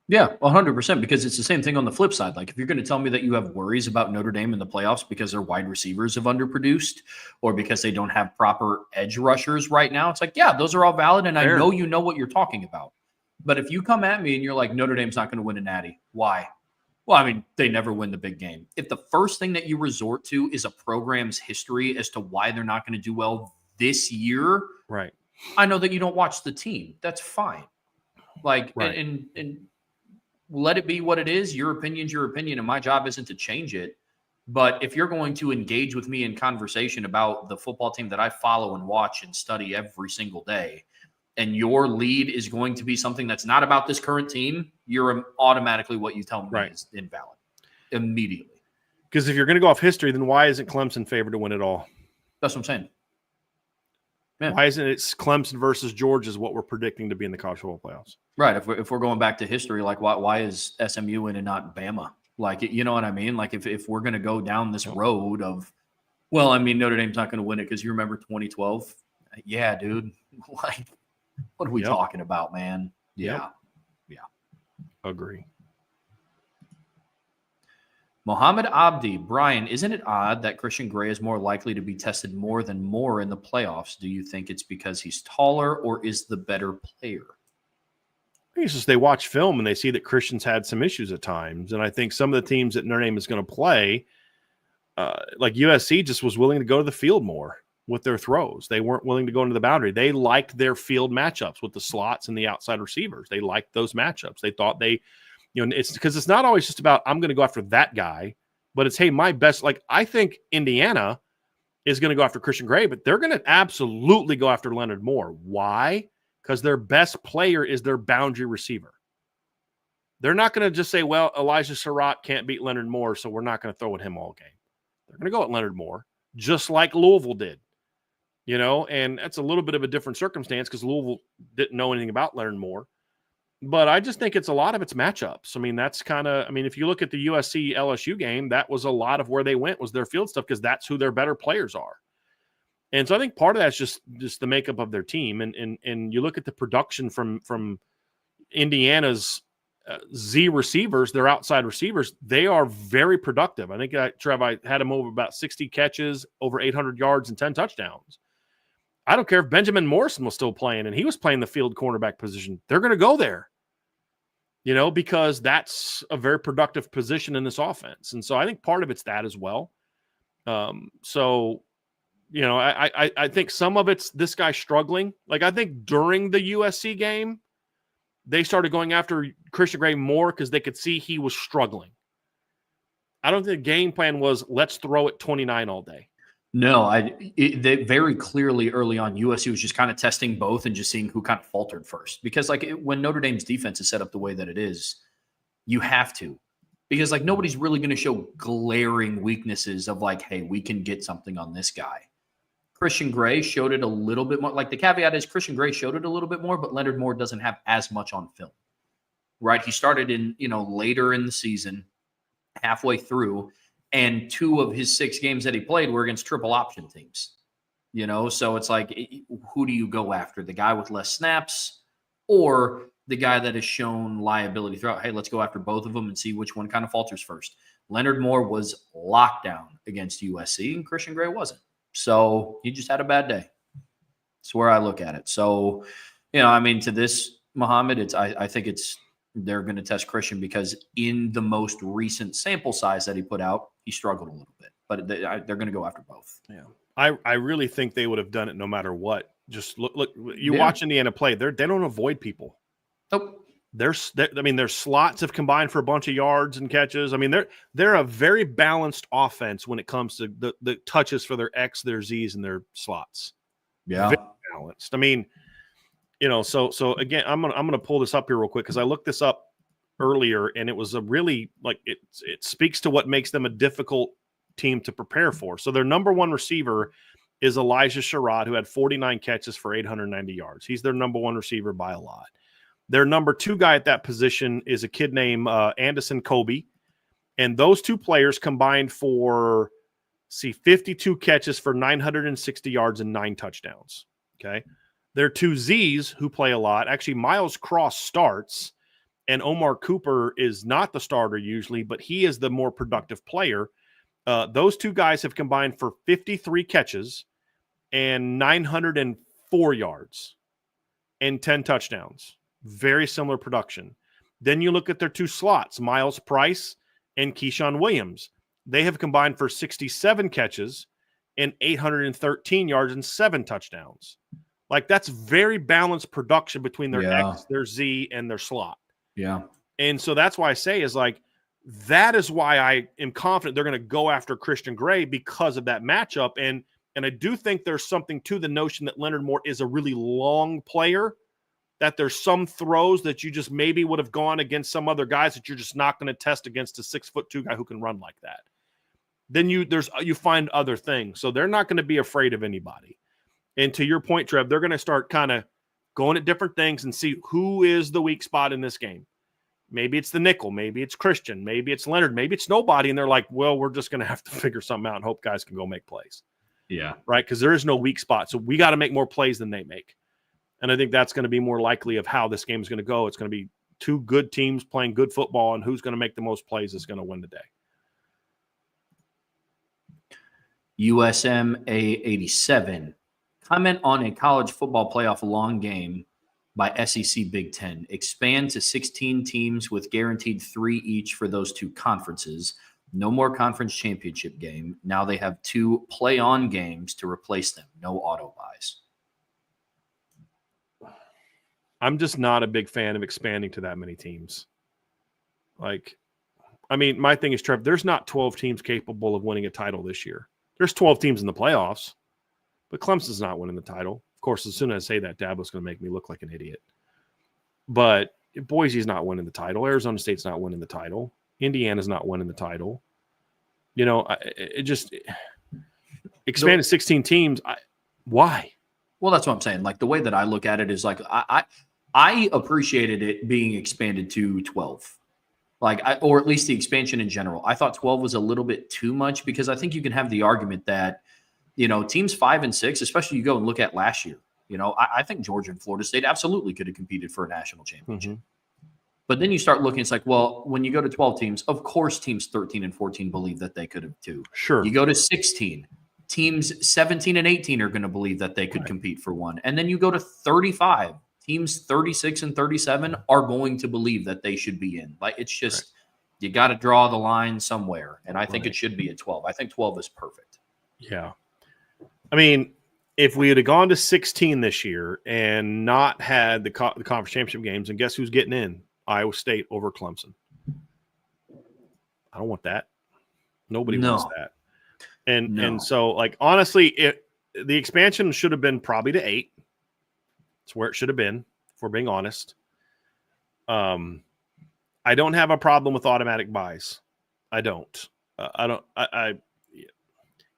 Yeah, 100%, because it's the same thing on the flip side. Like, if you're going to tell me that you have worries about Notre Dame in the playoffs because their wide receivers have underproduced or because they don't have proper edge rushers right now, it's like, yeah, those are all valid, and fair. I know you know what you're talking about. But if you come at me and you're like, Notre Dame's not going to win a natty, why? Well, they never win the big game. If the first thing that you resort to is a program's history as to why they're not going to do well this year, right? I know that you don't watch the team. That's fine. Like, right. and let it be what it is. Your opinion's your opinion, and my job isn't to change it. But if you're going to engage with me in conversation about the football team that I follow and watch and study every single day, and your lead is going to be something that's not about this current team, you're automatically what you tell me right. is invalid immediately. Because if you're going to go off history, then why isn't Clemson favored to win it all? That's what I'm saying. Yeah. Why isn't it Clemson versus Georgia is what we're predicting to be in the college football playoffs? Right. If we're going back to history, like why is SMU in and not Bama? Like, you know what I mean? Like if we're going to go down this road of, well, Notre Dame's not going to win it because you remember 2012. Yeah, dude. Like, what are we talking about, man? Yeah. Agree. Mohammed Abdi, Brian, isn't it odd that Christian Gray is more likely to be tested more than Moore in the playoffs? Do you think it's because he's taller or is the better player? I think it's just they watch film and they see that Christian's had some issues at times. And I think some of the teams that Notre Dame is going to play, like USC, just was willing to go to the field more with their throws. They weren't willing to go into the boundary. They liked their field matchups with the slots and the outside receivers. They liked those matchups. They thought it's because it's not always just about I'm going to go after that guy, but it's, hey, my best. Like, I think Indiana is going to go after Christian Gray, but they're going to absolutely go after Leonard Moore. Why? Because their best player is their boundary receiver. They're not going to just say, well, Elijah Surratt can't beat Leonard Moore, so we're not going to throw at him all game. They're going to go at Leonard Moore, just like Louisville did. And that's a little bit of a different circumstance because Louisville didn't know anything about Leonard Moore. But I just think it's a lot of its matchups. I mean, that's if you look at the USC LSU game, that was a lot of where they went was their field stuff because that's who their better players are. And so I think part of that's just the makeup of their team. And you look at the production from Indiana's Z receivers, their outside receivers, they are very productive. I think, Trev, I had them over about 60 catches, over 800 yards and 10 touchdowns. I don't care if Benjamin Morrison was still playing and he was playing the field cornerback position. They're going to go there, because that's a very productive position in this offense. And so I think part of it's that as well. I think some of it's this guy struggling. Like, I think during the USC game, they started going after Christian Gray more because they could see he was struggling. I don't think the game plan was let's throw it 29 all day. No, they very clearly early on, USC was just kind of testing both and just seeing who kind of faltered first. Because when Notre Dame's defense is set up the way that it is, you have to. Because nobody's really going to show glaring weaknesses of hey, we can get something on this guy. Christian Gray showed it a little bit more. The caveat is Christian Gray showed it a little bit more, but Leonard Moore doesn't have as much on film. Right? He started in, later in the season, halfway through. And 2 of his 6 games that he played were against triple option teams, so it's who do you go after? The guy with less snaps or the guy that has shown liability throughout? Hey, let's go after both of them and see which one kind of falters first. Leonard Moore was locked down against USC and Christian Gray wasn't. So he just had a bad day. That's where I look at it. So, to this, Muhammad, I think they're going to test Christian because in the most recent sample size that he put out, he struggled a little bit, but they're going to go after both. Yeah. I really think they would have done it no matter what. Just look, watch Indiana play. They don't avoid people. Nope. Their slots have combined for a bunch of yards and catches. I mean, they're a very balanced offense when it comes to the touches for their X, their Z's, and their slots. Yeah. Very balanced. I mean, so again, I'm gonna pull this up here real quick because I looked this up earlier and it was a really it speaks to what makes them a difficult team to prepare for. So their number 1 receiver is Elijah Surratt, who had 49 catches for 890 yards. He's their number 1 receiver by a lot. Their number 2 guy at that position is a kid named Anderson Kobe, and those 2 players combined for 52 catches for 960 yards and 9 touchdowns. Okay. Their 2 Z's who play a lot. Actually, Miles Cross starts, and Omar Cooper is not the starter usually, but he is the more productive player. Those 2 guys have combined for 53 catches and 904 yards and 10 touchdowns. Very similar production. Then you look at their 2 slots, Miles Price and Keyshawn Williams. They have combined for 67 catches and 813 yards and 7 touchdowns. That's very balanced production between their X, their Z, and their slot. Yeah. And so that's why I say that is why I am confident they're going to go after Christian Gray because of that matchup. And I do think there's something to the notion that Leonard Moore is a really long player, that there's some throws that you just maybe would have gone against some other guys that you're just not going to test against a 6'2" guy who can run like that. Then you find other things. So they're not going to be afraid of anybody. And to your point, Trev, they're going to start kind of going at different things and see who is the weak spot in this game. Maybe it's the nickel. Maybe it's Christian. Maybe it's Leonard. Maybe it's nobody. And they're like, well, we're just going to have to figure something out and hope guys can go make plays. Yeah. Right? Because there is no weak spot. So we got to make more plays than they make. And I think that's going to be more likely of how this game is going to go. It's going to be 2 good teams playing good football, and who's going to make the most plays is going to win the day. USMA 87. Comment on a college football playoff long game by SEC Big Ten. Expand to 16 teams with guaranteed 3 each for those 2 conferences. No more conference championship game. Now they have 2 play-on games to replace them. No auto buys. I'm just not a big fan of expanding to that many teams. Like, I mean, my thing is, Trev, there's not 12 teams capable of winning a title this year. There's 12 teams in the playoffs, but Clemson's not winning the title. Of course, as soon as I say that, Dabo's going to make me look like an idiot. But Boise's not winning the title. Arizona State's not winning the title. Indiana's not winning the title. You know, it just expanded 16 teams. Why? Well, that's what I'm saying. Like, the way that I look at it is like I appreciated it being expanded to 12. Or at least the expansion in general. I thought 12 was a little bit too much because I think you can have the argument that, you know, teams 5 and 6, especially you go and look at last year, you know, I think Georgia and Florida State absolutely could have competed for a national championship. Mm-hmm. But then you start looking, it's like, well, when you go to 12 teams, of course, teams 13 and 14 believe that they could have too. Sure. You go to 16, teams 17 and 18 are going to believe that they could compete for one. And then you go to 35. Teams 36 and 37 are going to believe that they should be in. Like, it's just, you got to draw the line somewhere. And I think it should be at 12. I think 12 is perfect. Yeah. I mean, if we had gone to 16 this year and not had the conference championship games, and guess who's getting in? Iowa State over Clemson. I don't want that. Nobody wants that. And so, like, honestly, the expansion should have been probably to 8. It's where it should have been, if we're being honest. I don't have a problem with automatic buys. I don't.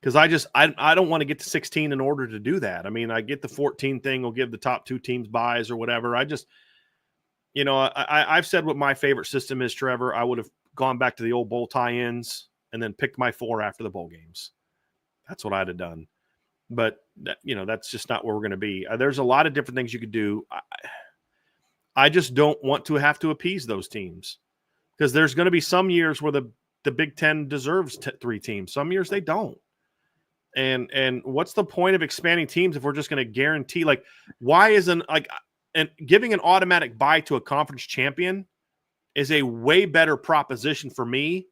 Because I don't want to get to 16 in order to do that. I mean, I get the 14 thing will give the top 2 teams buys or whatever. I just, you know, I've said what my favorite system is, Trevor. I would have gone back to the old bowl tie-ins and then picked my 4 after the bowl games. That's what I'd have done. But, you know, that's just not where we're going to be. There's a lot of different things you could do. I just don't want to have to appease those teams because there's going to be some years where the Big Ten deserves 3 teams. Some years they don't. And what's the point of expanding teams if we're just going to guarantee, like, why isn't, like, and giving an automatic bye to a conference champion is a way better proposition for me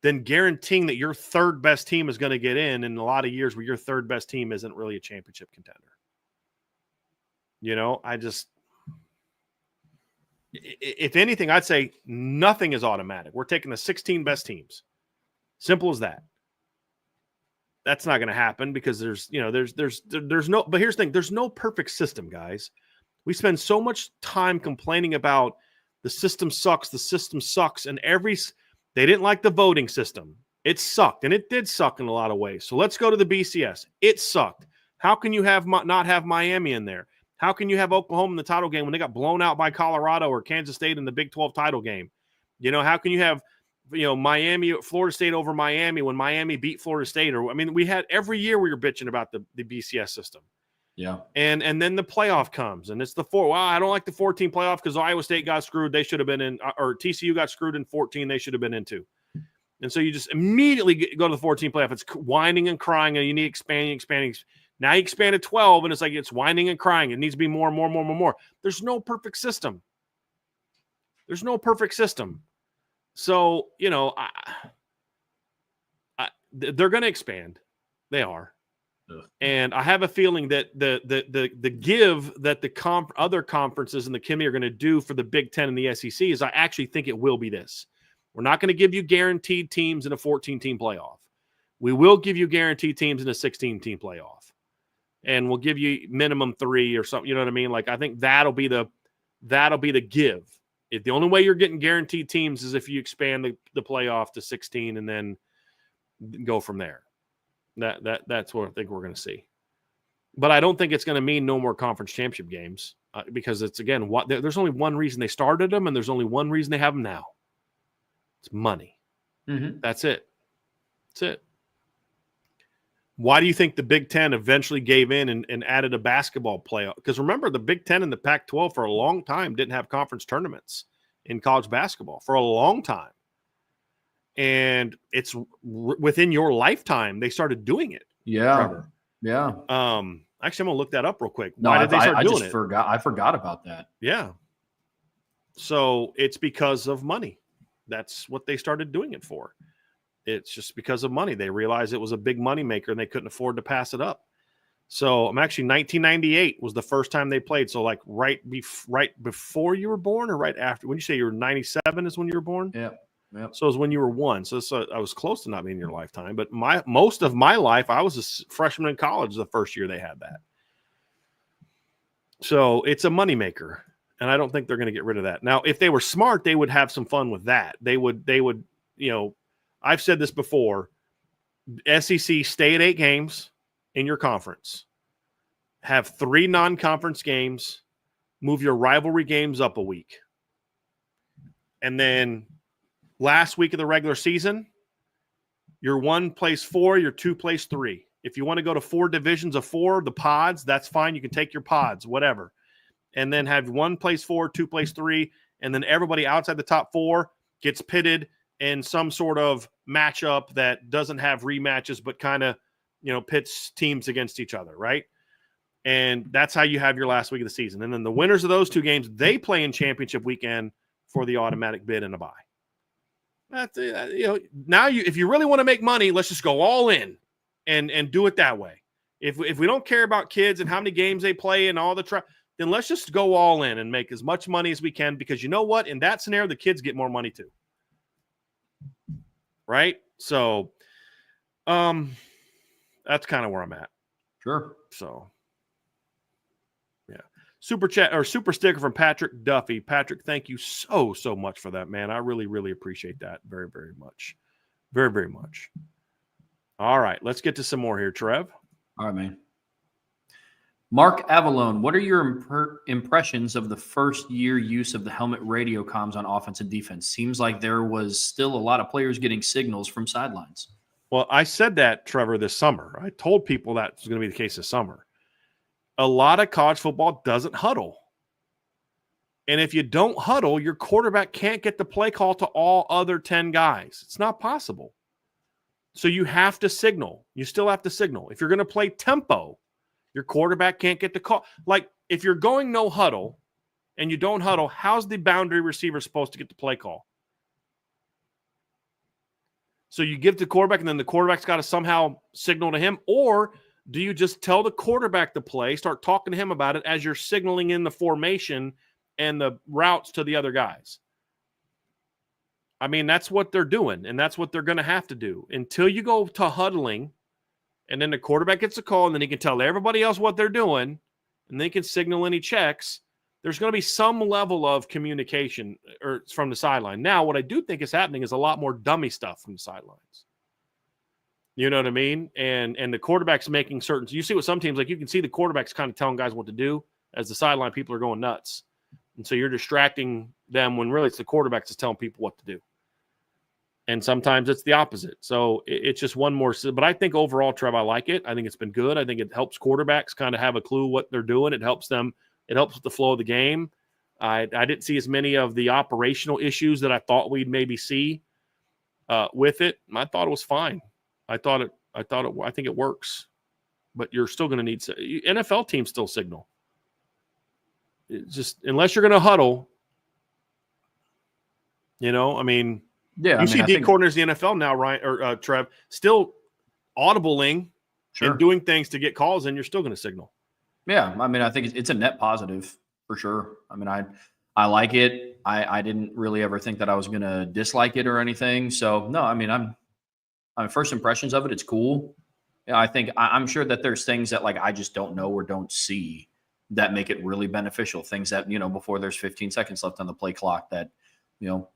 than guaranteeing that your third best team is going to get in a lot of years where your third best team isn't really a championship contender. You know, if anything, I'd say nothing is automatic. We're taking the 16 best teams. Simple as that. That's not going to happen because there's no, but here's the thing. There's no perfect system, guys. We spend so much time complaining about the system sucks. And they didn't like the voting system. It sucked, and it did suck in a lot of ways. So let's go to the BCS. It sucked. How can you not have Miami in there? How can you have Oklahoma in the title game when they got blown out by Colorado or Kansas State in the Big 12 title game? You know, how can you have, you know, Florida State over Miami when Miami beat Florida State? Or, I mean, we had every year we were bitching about the BCS system. Yeah. And then the playoff comes, and it's the 4. Well, I don't like the 14 playoff because Iowa State got screwed. They should have been in, or TCU got screwed in 14. They should have been in 2. And so you just immediately go to the 14 playoff. It's whining and crying, and you need expanding. Now you expand to 12, and it's like it's whining and crying. It needs to be more. There's no perfect system. So, you know, they're going to expand. They are. And I have a feeling that the give that the other conferences in the Kimmy are going to do for the Big Ten and the SEC is I actually think it will be this. We're not going to give you guaranteed teams in a 14-team playoff. We will give you guaranteed teams in a 16-team playoff. And we'll give you minimum 3 or something. You know what I mean? Like, I think that'll be the give. If the only way you're getting guaranteed teams is if you expand the playoff to 16 and then go from there. That's what I think we're going to see. But I don't think it's going to mean no more conference championship games because it's, again, there's only one reason they started them, and there's only one reason they have them now. It's money. Mm-hmm. That's it. Why do you think the Big Ten eventually gave in and added a basketball playoff? Because remember, the Big Ten and the Pac-12 for a long time didn't have conference tournaments in college basketball for a long time. And it's within your lifetime they started doing it. Yeah. Trevor. Yeah. Actually, I'm gonna look that up real quick. No, Why did they start doing it? I forgot about that. Yeah. So it's because of money. That's what they started doing it for. It's just because of money. They realized it was a big money maker and they couldn't afford to pass it up. So I'm actually 1998 was the first time they played. So like right before you were born or right after? When you say you were 97 is when you were born? Yeah. Yep. So it was when you were 1. So I was close to not being in your lifetime. But most of my life, I was a freshman in college the first year they had that. So it's a moneymaker. And I don't think they're going to get rid of that. Now, if they were smart, they would have some fun with that. They would, I've said this before, SEC stay at 8 games in your conference, have 3 non-conference games, move your rivalry games up a week. And then last week of the regular season, your 1 plays 4, your 2 plays 3. If you want to go to 4 divisions of 4, the pods, that's fine. You can take your pods, whatever. And then have 1 plays 4, 2 plays 3, and then everybody outside the top 4 gets pitted in some sort of matchup that doesn't have rematches, but kind of, pits teams against each other, right? And that's how you have your last week of the season. And then the winners of those 2 games, they play in championship weekend for the automatic bid and a bye. That's now if you really want to make money, let's just go all in and do it that way. If we don't care about kids and how many games they play and all the then let's just go all in and make as much money as we can, because you know what? In that scenario, the kids get more money too. Right? So that's kind of where I'm at. Sure. So yeah. Super chat or super sticker from Patrick Duffy. Patrick, thank you so much for that, man. I really, really appreciate that very, very much. Very, very much. All right, let's get to some more here, Trev. All right, man. Mark Avalone, what are your impressions of the first year use of the helmet radio comms on offense and defense? Seems like there was still a lot of players getting signals from sidelines. Well, I said that, Trevor, this summer. I told people that was going to be the case this summer. A lot of college football doesn't huddle. And if you don't huddle, your quarterback can't get the play call to all other 10 guys. It's not possible. So you have to signal. You still have to signal. If you're going to play tempo, your quarterback can't get the call. Like, if you're going no huddle and you don't huddle, how's the boundary receiver supposed to get the play call? So you give it to the quarterback, and then the quarterback's got to somehow signal to him? Or do you just tell the quarterback the play, start talking to him about it as you're signaling in the formation and the routes to the other guys? I mean, that's what they're doing, and that's what they're going to have to do. Until you go to huddling, and then the quarterback gets a call, and then he can tell everybody else what they're doing, and they can signal any checks, there's going to be some level of communication from the sideline. Now, what I do think is happening is a lot more dummy stuff from the sidelines. You know what I mean? And the quarterback's making certain – you see what some teams – like, you can see the quarterback's kind of telling guys what to do as the sideline people are going nuts. And so you're distracting them when really it's the quarterback that's telling people what to do. And sometimes it's the opposite. So it's just one more. But I think overall, Trev, I like it. I think it's been good. I think it helps quarterbacks kind of have a clue what they're doing. It helps them. It helps with the flow of the game. I didn't see as many of the operational issues that I thought we'd maybe see with it. I thought it was fine. I think it works. But you're still going to need NFL teams still signal. It's just unless you're going to huddle, I mean. Yeah, you see D coordinators in the NFL now, Ryan or Trev, still audibling and doing things to get calls, and you're still going to signal. Yeah, I mean, I think it's a net positive for sure. I mean, I like it. I didn't really ever think that I was going to dislike it or anything. So no, I mean, I'm first impressions of it. It's cool. I think I'm sure that there's things that like I just don't know or don't see that make it really beneficial. Things that before there's 15 seconds left on the play clock that.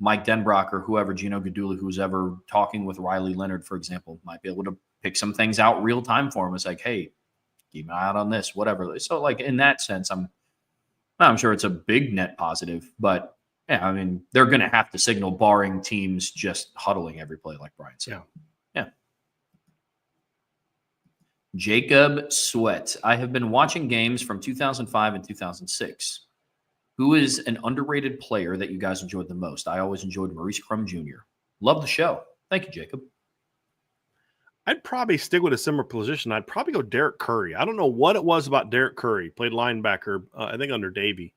Mike Denbrock or whoever, Gino Gadula, who's ever talking with Riley Leonard, for example, might be able to pick some things out real time for him. It's like, hey, keep an eye out on this, whatever. So, like in that sense, I'm sure it's a big net positive. But yeah, I mean, they're going to have to signal, barring teams just huddling every play, like Brian said. Yeah. Jacob Sweat. I have been watching games from 2005 and 2006. Who is an underrated player that you guys enjoyed the most? I always enjoyed Maurice Crum Jr. Love the show. Thank you, Jacob. I'd probably stick with a similar position. I'd probably go Derek Curry. I don't know what it was about Derek Curry. Played linebacker, I think under Davey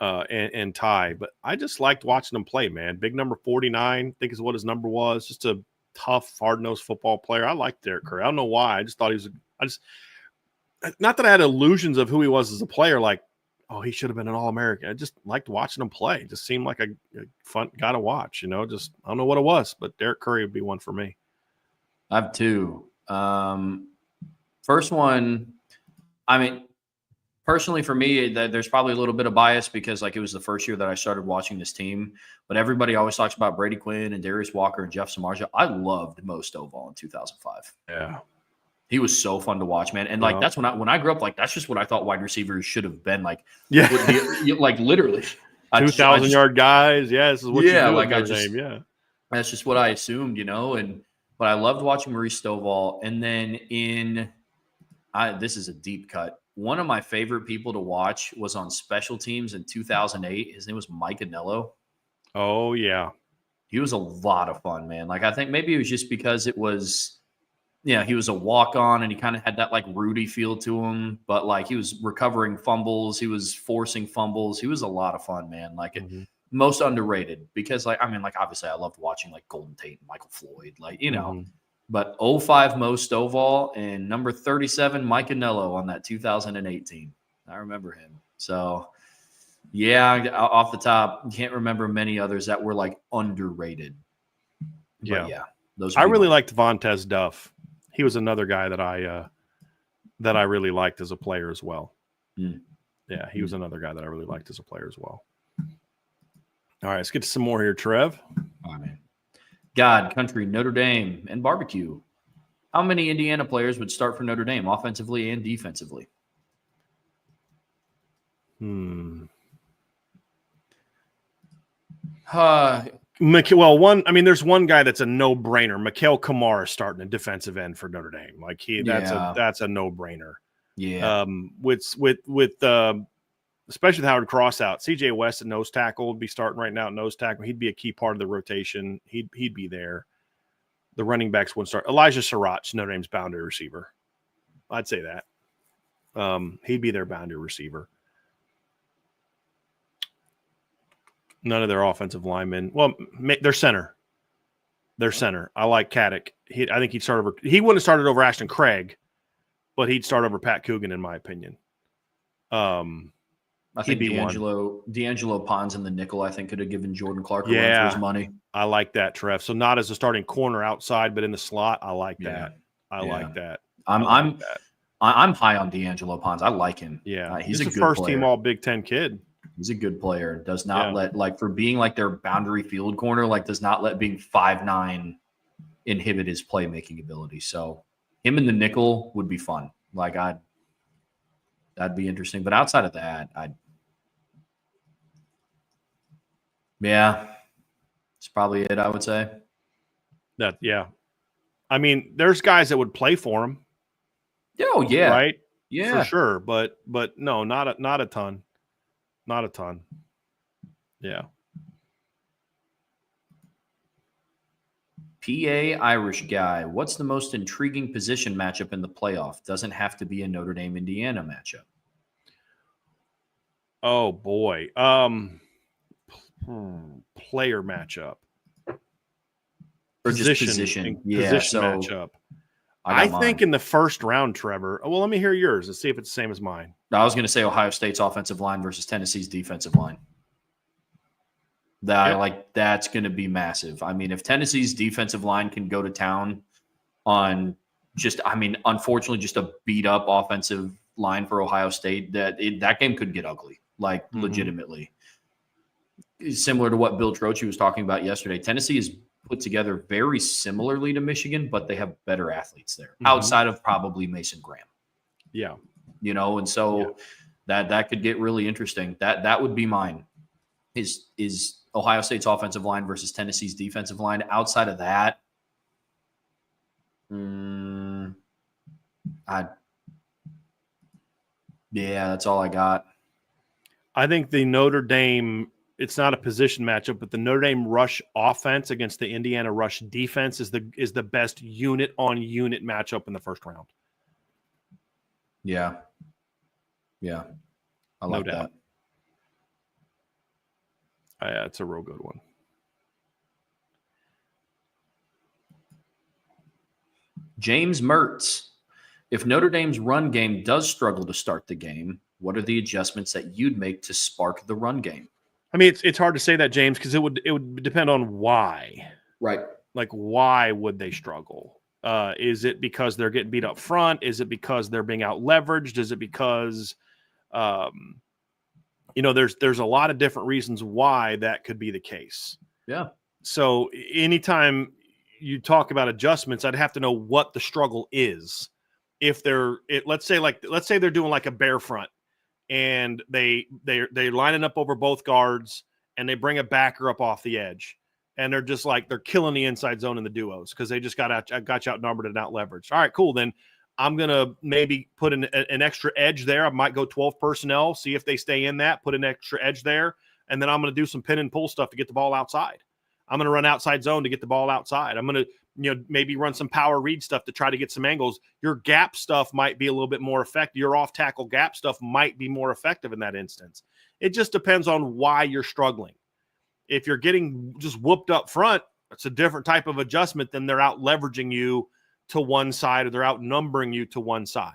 and Ty, but I just liked watching him play, man. Big number 49, I think is what his number was. Just a tough, hard-nosed football player. I liked Derek Curry. I don't know why. I just thought he was not that I had illusions of who he was as a player, like, oh, he should have been an All-American. I just liked watching him play. It just seemed like a fun guy to watch, just I don't know what it was, but Derek Curry would be one for me. I have two. First one, I mean, personally for me, there's probably a little bit of bias because it was the first year that I started watching this team. But everybody always talks about Brady Quinn and Darius Walker and Jeff Samardzija. I loved Mo Stovall in 2005. Yeah. He was so fun to watch, man. And that's when I grew up, that's just what I thought wide receivers should have been like. Yeah. Literally. 2,000-yard guys. Yeah. This is what you do in Notre Dame. Yeah. That's just what I assumed, but I loved watching Maurice Stovall. And then this is a deep cut. One of my favorite people to watch was on special teams in 2008. His name was Mike Anello. Oh, yeah. He was a lot of fun, man. I think maybe it was just because it was, he was a walk-on and he kind of had that Rudy feel to him, but he was recovering fumbles. He was forcing fumbles. He was a lot of fun, man. Most underrated because obviously I loved watching Golden Tate and Michael Floyd, but 05 Mo Stovall and number 37 Mike Anello on that 2018. I remember him. So yeah, off the top, can't remember many others that were underrated. But yeah, those. I really liked Vontez Duff. He was another guy that I really liked as a player as well. Mm. Yeah, he was another guy that I really liked as a player as well. All right, let's get to some more here, Trev. All right, man. God, country, Notre Dame, and barbecue. How many Indiana players would start for Notre Dame, offensively and defensively? There's one guy that's a no-brainer. Mikael Kamara is starting a defensive end for Notre Dame. That's a no-brainer. Yeah. Especially with Howard Cross out, CJ West at nose tackle would be starting right now at nose tackle. He'd be a key part of the rotation. He'd be there. The running backs wouldn't start. Elijah Srirac, Notre Dame's boundary receiver. I'd say that. He'd be their boundary receiver. None of their offensive linemen. Well, their center. I like Caddick. I think he'd start over. He wouldn't have started over Ashton Craig, but he'd start over Pat Coogan, in my opinion. I think D'Angelo Pons in the nickel, I think, could have given Jordan Clark a run for his money. I like that, Trev. So not as a starting corner outside, but in the slot. I like that. I like that. I'm high on D'Angelo Pons. I like him. Yeah, he's a good first player. team All Big Ten kid. He's a good player. Does not let for being their boundary field corner, does not let being 5'9" inhibit his playmaking ability. So him in the nickel would be fun. That'd be interesting. But outside of that, it's probably it, I would say. There's guys that would play for him. Oh, yeah. Right? Yeah. For sure. But no, not a ton. Not a ton. Yeah. PA Irish guy. What's the most intriguing position matchup in the playoff? Doesn't have to be a Notre Dame Indiana matchup. Oh boy. Player matchup. Or just position. Matchup. I think in the first round, Trevor. Well, let me hear yours and see if it's the same as mine. I was going to say Ohio State's offensive line versus Tennessee's defensive line. That's going to be massive. If Tennessee's defensive line can go to town on unfortunately, just a beat up offensive line for Ohio State, that game could get ugly, legitimately. Similar to what Bill Trocchi was talking about yesterday. Tennessee is put together very similarly to Michigan, but they have better athletes there outside of probably Mason Graham. Yeah. And so that could get really interesting. That would be mine. Is Ohio State's offensive line versus Tennessee's defensive line. Outside of that, that's all I got. I think the Notre Dame it's not a position matchup, but the Notre Dame rush offense against the Indiana rush defense is the best unit on unit matchup in the first round. Yeah. I like that. It's a real good one. James Mertz. If Notre Dame's run game does struggle to start the game, what are the adjustments that you'd make to spark the run game? I mean, it's hard to say that, James, because it would depend on why. Right. Like, why would they struggle? Is it because they're getting beat up front? Is it because they're being out leveraged? Is it because, there's a lot of different reasons why that could be the case. Yeah. So anytime you talk about adjustments, I'd have to know what the struggle is. If let's say they're doing like a bear front, and they're lining up over both guards, and they bring a backer up off the edge, and they're just like they're killing the inside zone in the duos because they just got you outnumbered and out leveraged. All right, cool. Then I'm gonna maybe put an extra edge there. I might go 12 personnel, see if they stay in that. Put an extra edge there, and then I'm gonna do some pin and pull stuff to get the ball outside. I'm gonna run outside zone to get the ball outside. I'm gonna maybe run some power read stuff to try to get some angles. Your gap stuff might be a little bit more effective. Your off tackle gap stuff might be more effective in that instance. It just depends on why you're struggling. If you're getting just whooped up front, it's a different type of adjustment than they're out leveraging you to one side, or they're outnumbering you to one side,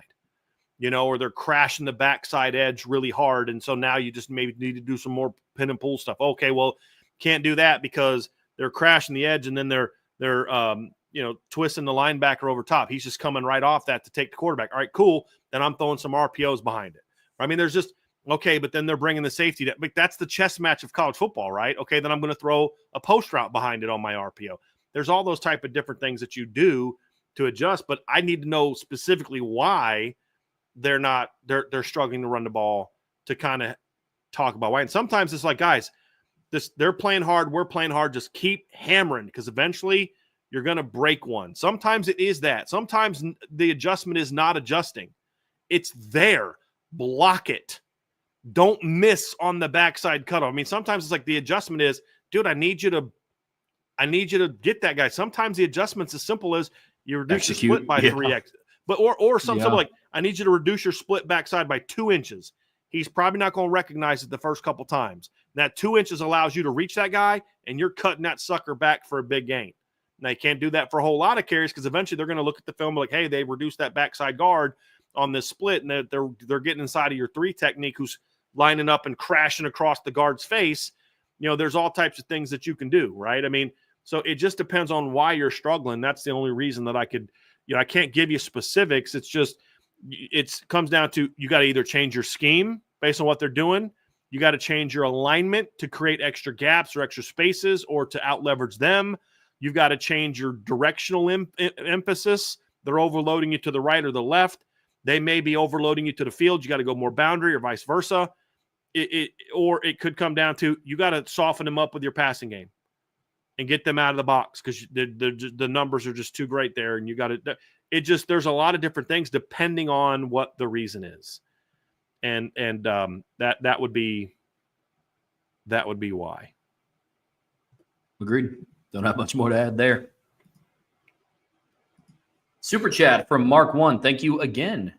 or they're crashing the backside edge really hard. And so now you just maybe need to do some more pin and pull stuff. Okay, well, can't do that because they're crashing the edge, and then they're twisting the linebacker over top. He's just coming right off that to take the quarterback. All right, cool. Then I'm throwing some RPOs behind it. I mean, there's just, okay, but then they're bringing the safety. But that's the chess match of college football, right? Okay, then I'm going to throw a post route behind it on my RPO. There's all those type of different things that you do to adjust, but I need to know specifically why they're struggling to run the ball to kind of talk about why. And sometimes it's like, guys, they're playing hard, we're playing hard, just keep hammering because eventually you're going to break one. Sometimes it is that. Sometimes the adjustment is not adjusting. It's there. Block it. Don't miss on the backside cutoff. I mean, sometimes it's like the adjustment is, dude, I need you to get that guy. Sometimes the adjustment's as simple as you reduce your split by 3x. But or something like, I need you to reduce your split backside by 2 inches. He's probably not going to recognize it the first couple times. That 2 inches allows you to reach that guy, and you're cutting that sucker back for a big gain. Now, you can't do that for a whole lot of carries because eventually they're going to look at the film like, hey, they reduced that backside guard on this split, and they're getting inside of your 3 technique who's lining up and crashing across the guard's face. There's all types of things that you can do, right? I mean, so it just depends on why you're struggling. That's the only reason that I could, I can't give you specifics. It's just, it comes down to you got to either change your scheme based on what they're doing. You got to change your alignment to create extra gaps or extra spaces or to out leverage them. You've got to change your directional emphasis. They're overloading you to the right or the left. They may be overloading you to the field. You got to go more boundary or vice versa. Or it could come down to you got to soften them up with your passing game and get them out of the box because the numbers are just too great there. And you got to there's a lot of different things depending on what the reason is. And that would be why. Agreed. Don't have much more to add there. Super chat from Mark 1. Thank you again,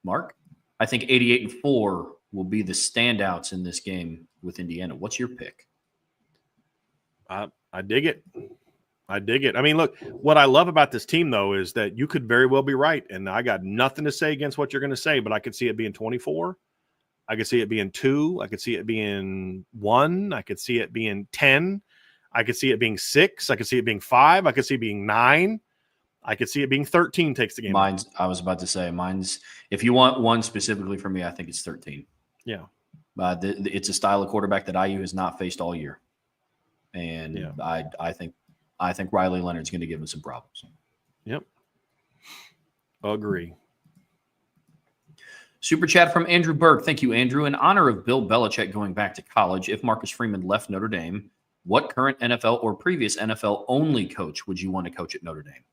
Mark. I think 88-4 will be the standouts in this game with Indiana. What's your pick? I dig it. I mean, look, what I love about this team, though, is that you could very well be right. And I got nothing to say against what you're going to say, but I could see it being 24. I could see it being 2. I could see it being 1. I could see it being 10. I could see it being 6. I could see it being 5. I could see it being 9. I could see it being 13 takes the game. I was about to say, if you want one specifically for me, I think it's 13. Yeah. It's a style of quarterback that IU has not faced all year. And yeah. I think Riley Leonard's going to give him some problems. Yep. Agree. Super chat from Andrew Berg. Thank you, Andrew. In honor of Bill Belichick going back to college, if Marcus Freeman left Notre Dame, what current NFL or previous NFL only coach would you want to coach at Notre Dame?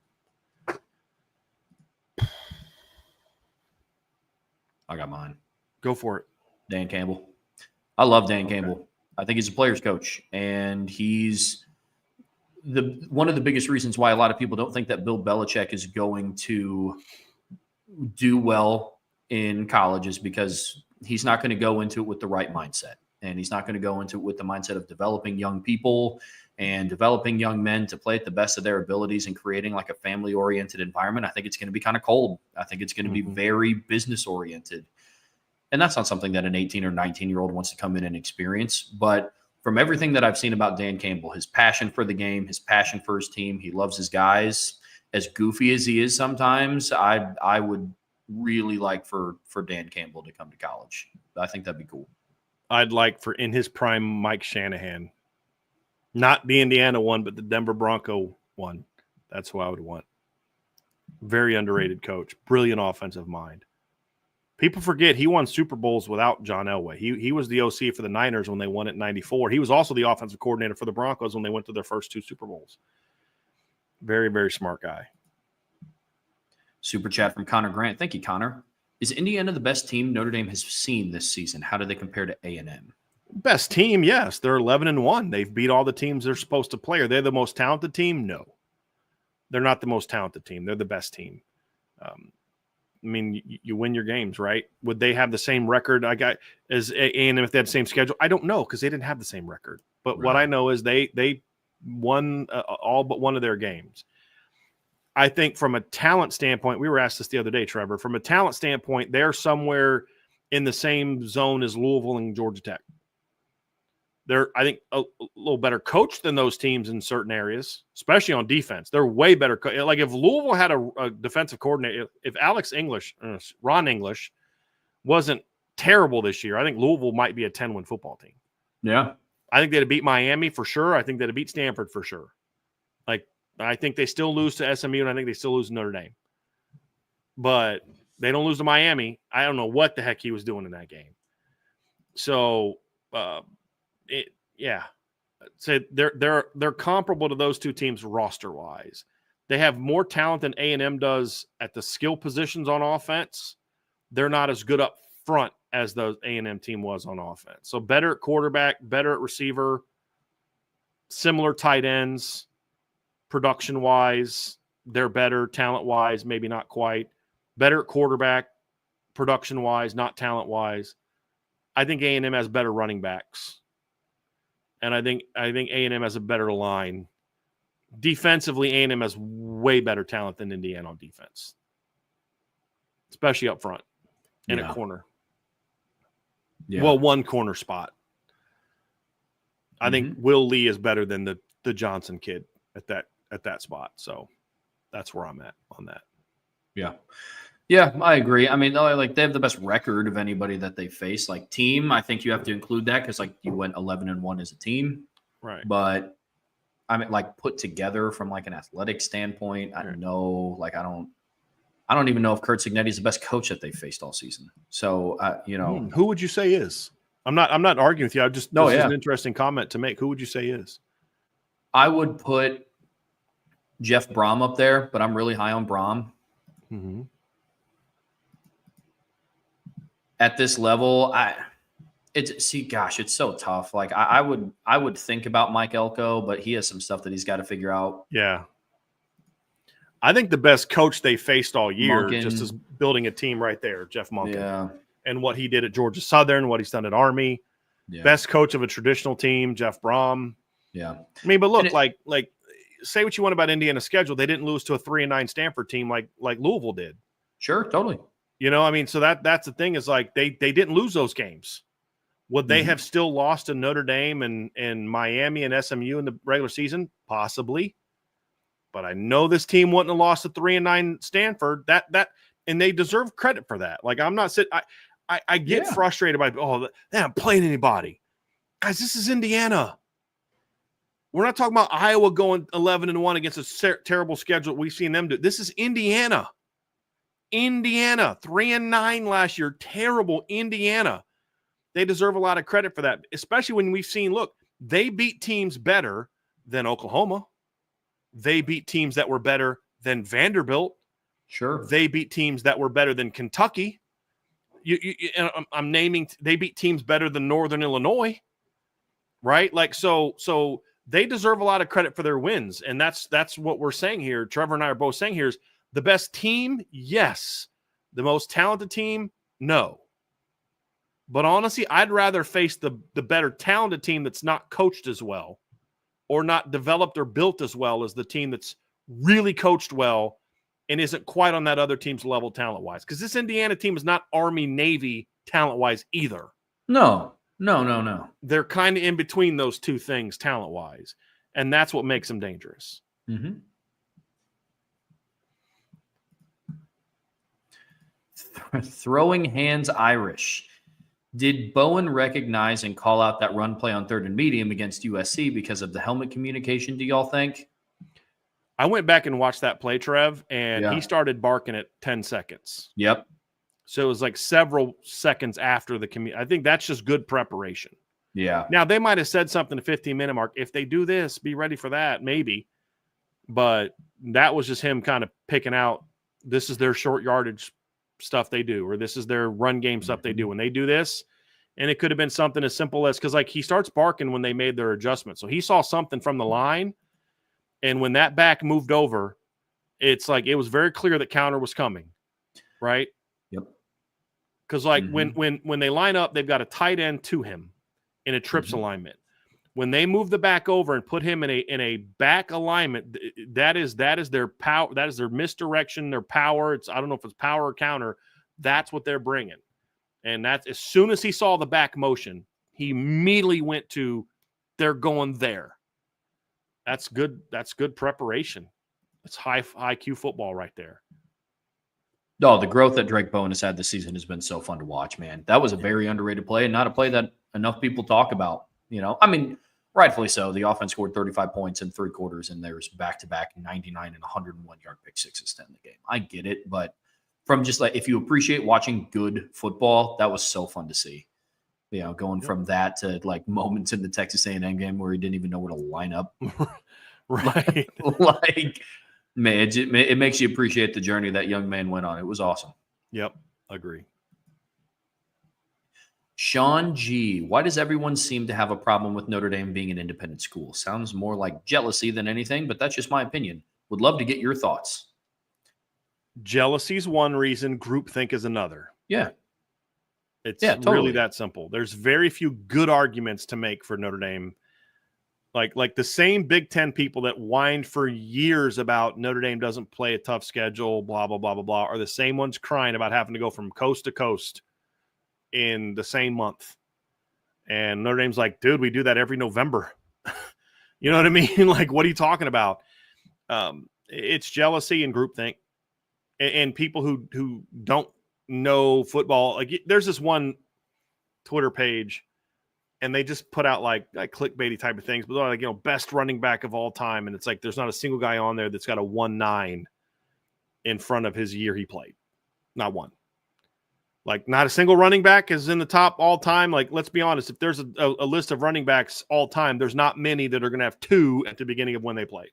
I got mine. Go for it. Dan Campbell. I love Dan Campbell. I think he's a player's coach, and he's one of the biggest reasons why a lot of people don't think that Bill Belichick is going to do well in college is because he's not going to go into it with the right mindset. And he's not going to go into it with the mindset of developing young people and developing young men to play at the best of their abilities and creating like a family-oriented environment. I think it's going to be kind of cold. I think it's going to be very business-oriented. And that's not something that an 18 or 19-year-old wants to come in and experience. But from everything that I've seen about Dan Campbell, his passion for the game, his passion for his team, he loves his guys. As goofy as he is sometimes, I would really like for Dan Campbell to come to college. I think that'd be cool. I'd like for in his prime Mike Shanahan. Not the Indiana one, but the Denver Bronco one. That's who I would want. Very underrated coach. Brilliant offensive mind. People forget he won Super Bowls without John Elway. He was the OC for the Niners when they won it in 94. He was also the offensive coordinator for the Broncos when they went to their first 2 Super Bowls. Very, very smart guy. Super chat from Connor Grant. Thank you, Connor. Is Indiana the best team Notre Dame has seen this season? How do they compare to A&M? Best team, yes. They're 11-1. They've beat all the teams they're supposed to play. Are they the most talented team? No. They're not the most talented team. They're the best team. I mean, you win your games, right? Would they have the same record as A&M if they had the same schedule? I don't know because they didn't have the same record. But what I know is they won all but one of their games. I think from a talent standpoint, we were asked this the other day, Trevor. From a talent standpoint, they're somewhere in the same zone as Louisville and Georgia Tech. They're, I think, a little better coached than those teams in certain areas, especially on defense. They're way better. Like if Louisville had a defensive coordinator, if Ron English wasn't terrible this year, I think Louisville might be a 10-win football team. Yeah. I think they'd have beat Miami for sure. I think they'd have beat Stanford for sure. Like, I think they still lose to SMU, and I think they still lose to Notre Dame. But they don't lose to Miami. I don't know what the heck he was doing in that game. So, so they're comparable to those two teams roster-wise. They have more talent than A&M does at the skill positions on offense. They're not as good up front as the A&M team was on offense. So better at quarterback, better at receiver, similar tight ends. Production-wise, they're better. Talent-wise, maybe not quite. Better at quarterback, production-wise, not talent-wise. I think A&M has better running backs. And I think A&M has a better line. Defensively, A&M has way better talent than Indiana on defense. Especially up front and a corner. Yeah. Well, one corner spot. I think Will Lee is better than the Johnson kid at that spot. So that's where I'm at on that. Yeah. Yeah, I agree. I mean, like they have the best record of anybody that they face. Like team, I think you have to include that because like you went 11-1 as a team. Right. But I mean, like put together from like an athletic standpoint, I don't know. Like I don't even know if Kurt Cignetti is the best coach that they faced all season. So who would you say is? I'm not arguing with you. This is an interesting comment to make. Who would you say is? I would put Jeff Brom up there, but I'm really high on Brom. Mm-hmm. At this level, it's so tough. Like I would think about Mike Elko, but he has some stuff that he's got to figure out. Yeah. I think the best coach they faced all year just is building a team right there, Jeff Monken. Yeah. And what he did at Georgia Southern, what he's done at Army. Yeah. Best coach of a traditional team, Jeff Brom. Yeah. I mean, but look, like say what you want about Indiana's schedule. They didn't lose to a 3-9 Stanford team like Louisville did. Sure, totally. I mean, so that's the thing is like they didn't lose those games. Would they have still lost to Notre Dame and Miami and SMU in the regular season? Possibly. But I know this team wouldn't have lost to 3-9 Stanford. And they deserve credit for that. Like I'm not sitting. I get frustrated by they haven't played anybody. Guys, this is Indiana. We're not talking about Iowa going 11-1 against a terrible schedule we've seen them do. This is Indiana. 3-9 last year. Terrible Indiana. They deserve a lot of credit for that, especially when we've seen, look, they beat teams better than Oklahoma. They beat teams that were better than Vanderbilt. Sure. They beat teams that were better than Kentucky. I'm naming, they beat teams better than Northern Illinois. right? Like, so they deserve a lot of credit for their wins. And that's what we're saying here. Trevor and I are both saying here is the best team. Yes. The most talented team. No. But honestly, I'd rather face the better talented team that's not coached as well or not developed or built as well as the team that's really coached well and isn't quite on that other team's level talent-wise. Because this Indiana team is not Army-Navy talent-wise either. No. They're kind of in between those two things talent-wise, and that's what makes them dangerous. Mm-hmm. Throwing hands Irish. Did Bowen recognize and call out that run play on 3rd and medium against USC because of the helmet communication, do y'all think? I went back and watched that play, Trev, and he started barking at 10 seconds. Yep. So it was like several seconds after the I think that's just good preparation. Yeah. Now, they might have said something at the 15-minute mark. If they do this, be ready for that, maybe. But that was just him kind of picking out, this is their short yardage stuff they do, or this is their run game stuff they do when they do this. And it could have been something as simple as, because like he starts barking when they made their adjustment. So he saw something from the line. And when that back moved over, it's like it was very clear that counter was coming, right? Yep. Because like when they line up, they've got a tight end to him in a trips alignment. When they move the back over and put him in a back alignment, that is their power. That is their misdirection, their power. I don't know if it's power or counter. That's what they're bringing. And that's as soon as he saw the back motion, he immediately went to, they're going there. That's good. That's good preparation. That's high IQ football right there. No, the growth that Drake Bowen has had this season has been so fun to watch, man. That was a very underrated play and not a play that enough people talk about. You know, I mean, rightfully so. The offense scored 35 points in 3 quarters, and there's back-to-back 99 and 101-yard pick sixes to end the game. I get it, but from just like, if you appreciate watching good football, that was so fun to see. You know, going from that to like moments in the Texas A&M game where he didn't even know where to line up. Right. Like, man, it makes you appreciate the journey that young man went on. It was awesome. Yep. Agree. Sean G. Why does everyone seem to have a problem with Notre Dame being an independent school? Sounds more like jealousy than anything, but that's just my opinion. Would love to get your thoughts. Jealousy is one reason. Groupthink is another. Yeah. It's totally. Really that simple. There's very few good arguments to make for Notre Dame. Like the same Big Ten people that whined for years about Notre Dame doesn't play a tough schedule, blah, blah, blah, blah, blah, are the same ones crying about having to go from coast to coast in the same month. And Notre Dame's like, dude, we do that every November. You know what I mean? Like, what are you talking about? It's jealousy and groupthink. And people who don't know football. Like, there's this one Twitter page, and they just put out like clickbaity type of things, but they're like, you know, best running back of all time. And it's like, there's not a single guy on there that's got a 1.9 in front of his year he played. Not one. Like, not a single running back is in the top all time. Like, let's be honest. If there's a list of running backs all time, there's not many that are going to have 2 at the beginning of when they played.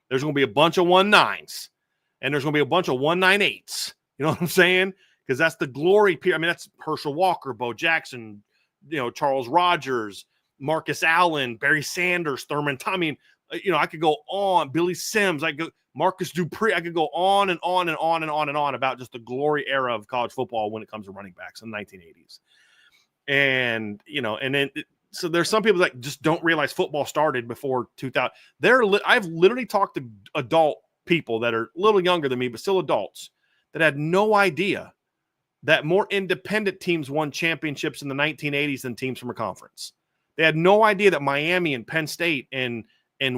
There's going to be a bunch of 1.9s, and there's going to be a bunch of 1.98s. You know what I'm saying? Because that's the glory period. I mean, that's Herschel Walker, Bo Jackson, you know, Charles Rogers, Marcus Allen, Barry Sanders, Thurman. I mean, you know, I could go on. Billy Sims, Marcus Dupree. I could go on and on and on and on and on about just the glory era of college football when it comes to running backs in the 1980s. And, you know, and then so there's some people that just don't realize football started before 2000. I've literally talked to adult people that are a little younger than me, but still adults, that had no idea that more independent teams won championships in the 1980s than teams from a conference. They had no idea that Miami and Penn State and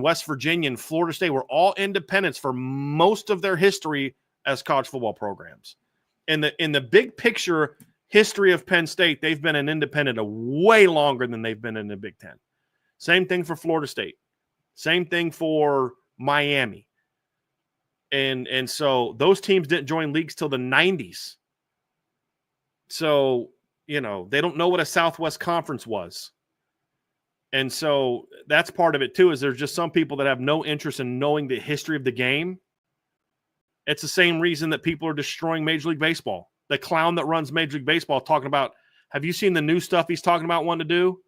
West Virginia and Florida State were all independents for most of their history as college football programs. In the big picture history of Penn State, they've been an independent way longer than they've been in the Big Ten. Same thing for Florida State. Same thing for Miami. And so those teams didn't join leagues till the 90s. So, you know, they don't know what a Southwest Conference was. And so that's part of it too, is there's just some people that have no interest in knowing the history of the game. It's the same reason that people are destroying Major League Baseball. The clown that runs Major League Baseball talking about, have you seen the new stuff he's talking about wanting to do?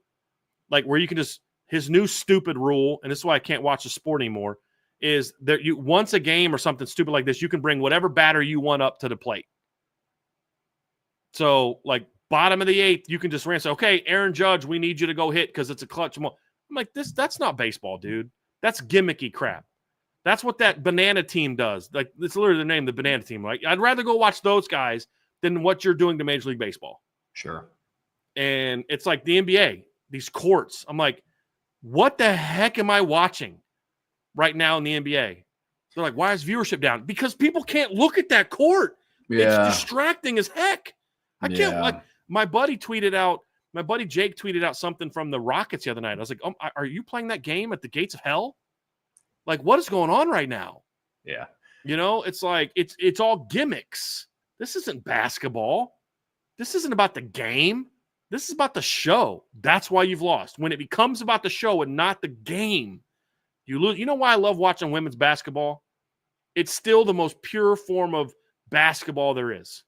Like, where you can just his new stupid rule, and this is why I can't watch the sport anymore, is that once a game or something stupid like this, you can bring whatever batter you want up to the plate. So, like, bottom of the 8th, you can just say, okay, Aaron Judge, we need you to go hit because it's a clutch. I'm like, that's not baseball, dude. That's gimmicky crap. That's what that banana team does. Like, it's literally the name, the banana team. Like, I'd rather go watch those guys than what you're doing to Major League Baseball. Sure. And it's like the NBA, these courts. I'm like, what the heck am I watching right now in the NBA? They're like, why is viewership down? Because people can't look at that court. Yeah. It's distracting as heck. I can't, like, my buddy Jake tweeted out something from the Rockets the other night. I was like, are you playing that game at the gates of hell? Like, what is going on right now? Yeah. You know, it's like, it's all gimmicks. This isn't basketball. This isn't about the game. This is about the show. That's why you've lost. When it becomes about the show and not the game, you lose. You know why I love watching women's basketball? It's still the most pure form of basketball there is.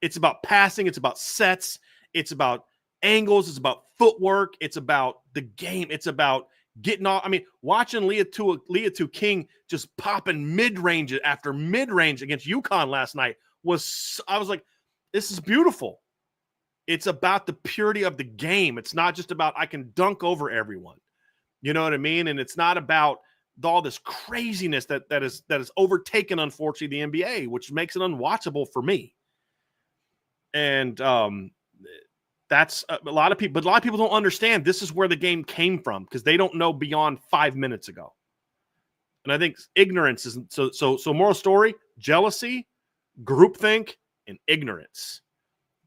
It's about passing. It's about sets. It's about angles. It's about footwork. It's about the game. It's about getting off. I mean, watching Leah Tu King just popping mid-range after mid-range against UConn last night I was like, this is beautiful. It's about the purity of the game. It's not just about I can dunk over everyone. You know what I mean? And it's not about all this craziness that is overtaken, unfortunately, the NBA, which makes it unwatchable for me. And that's a lot of people, but a lot of people don't understand this is where the game came from because they don't know beyond 5 minutes ago. And I think ignorance is so moral story, jealousy, groupthink, and ignorance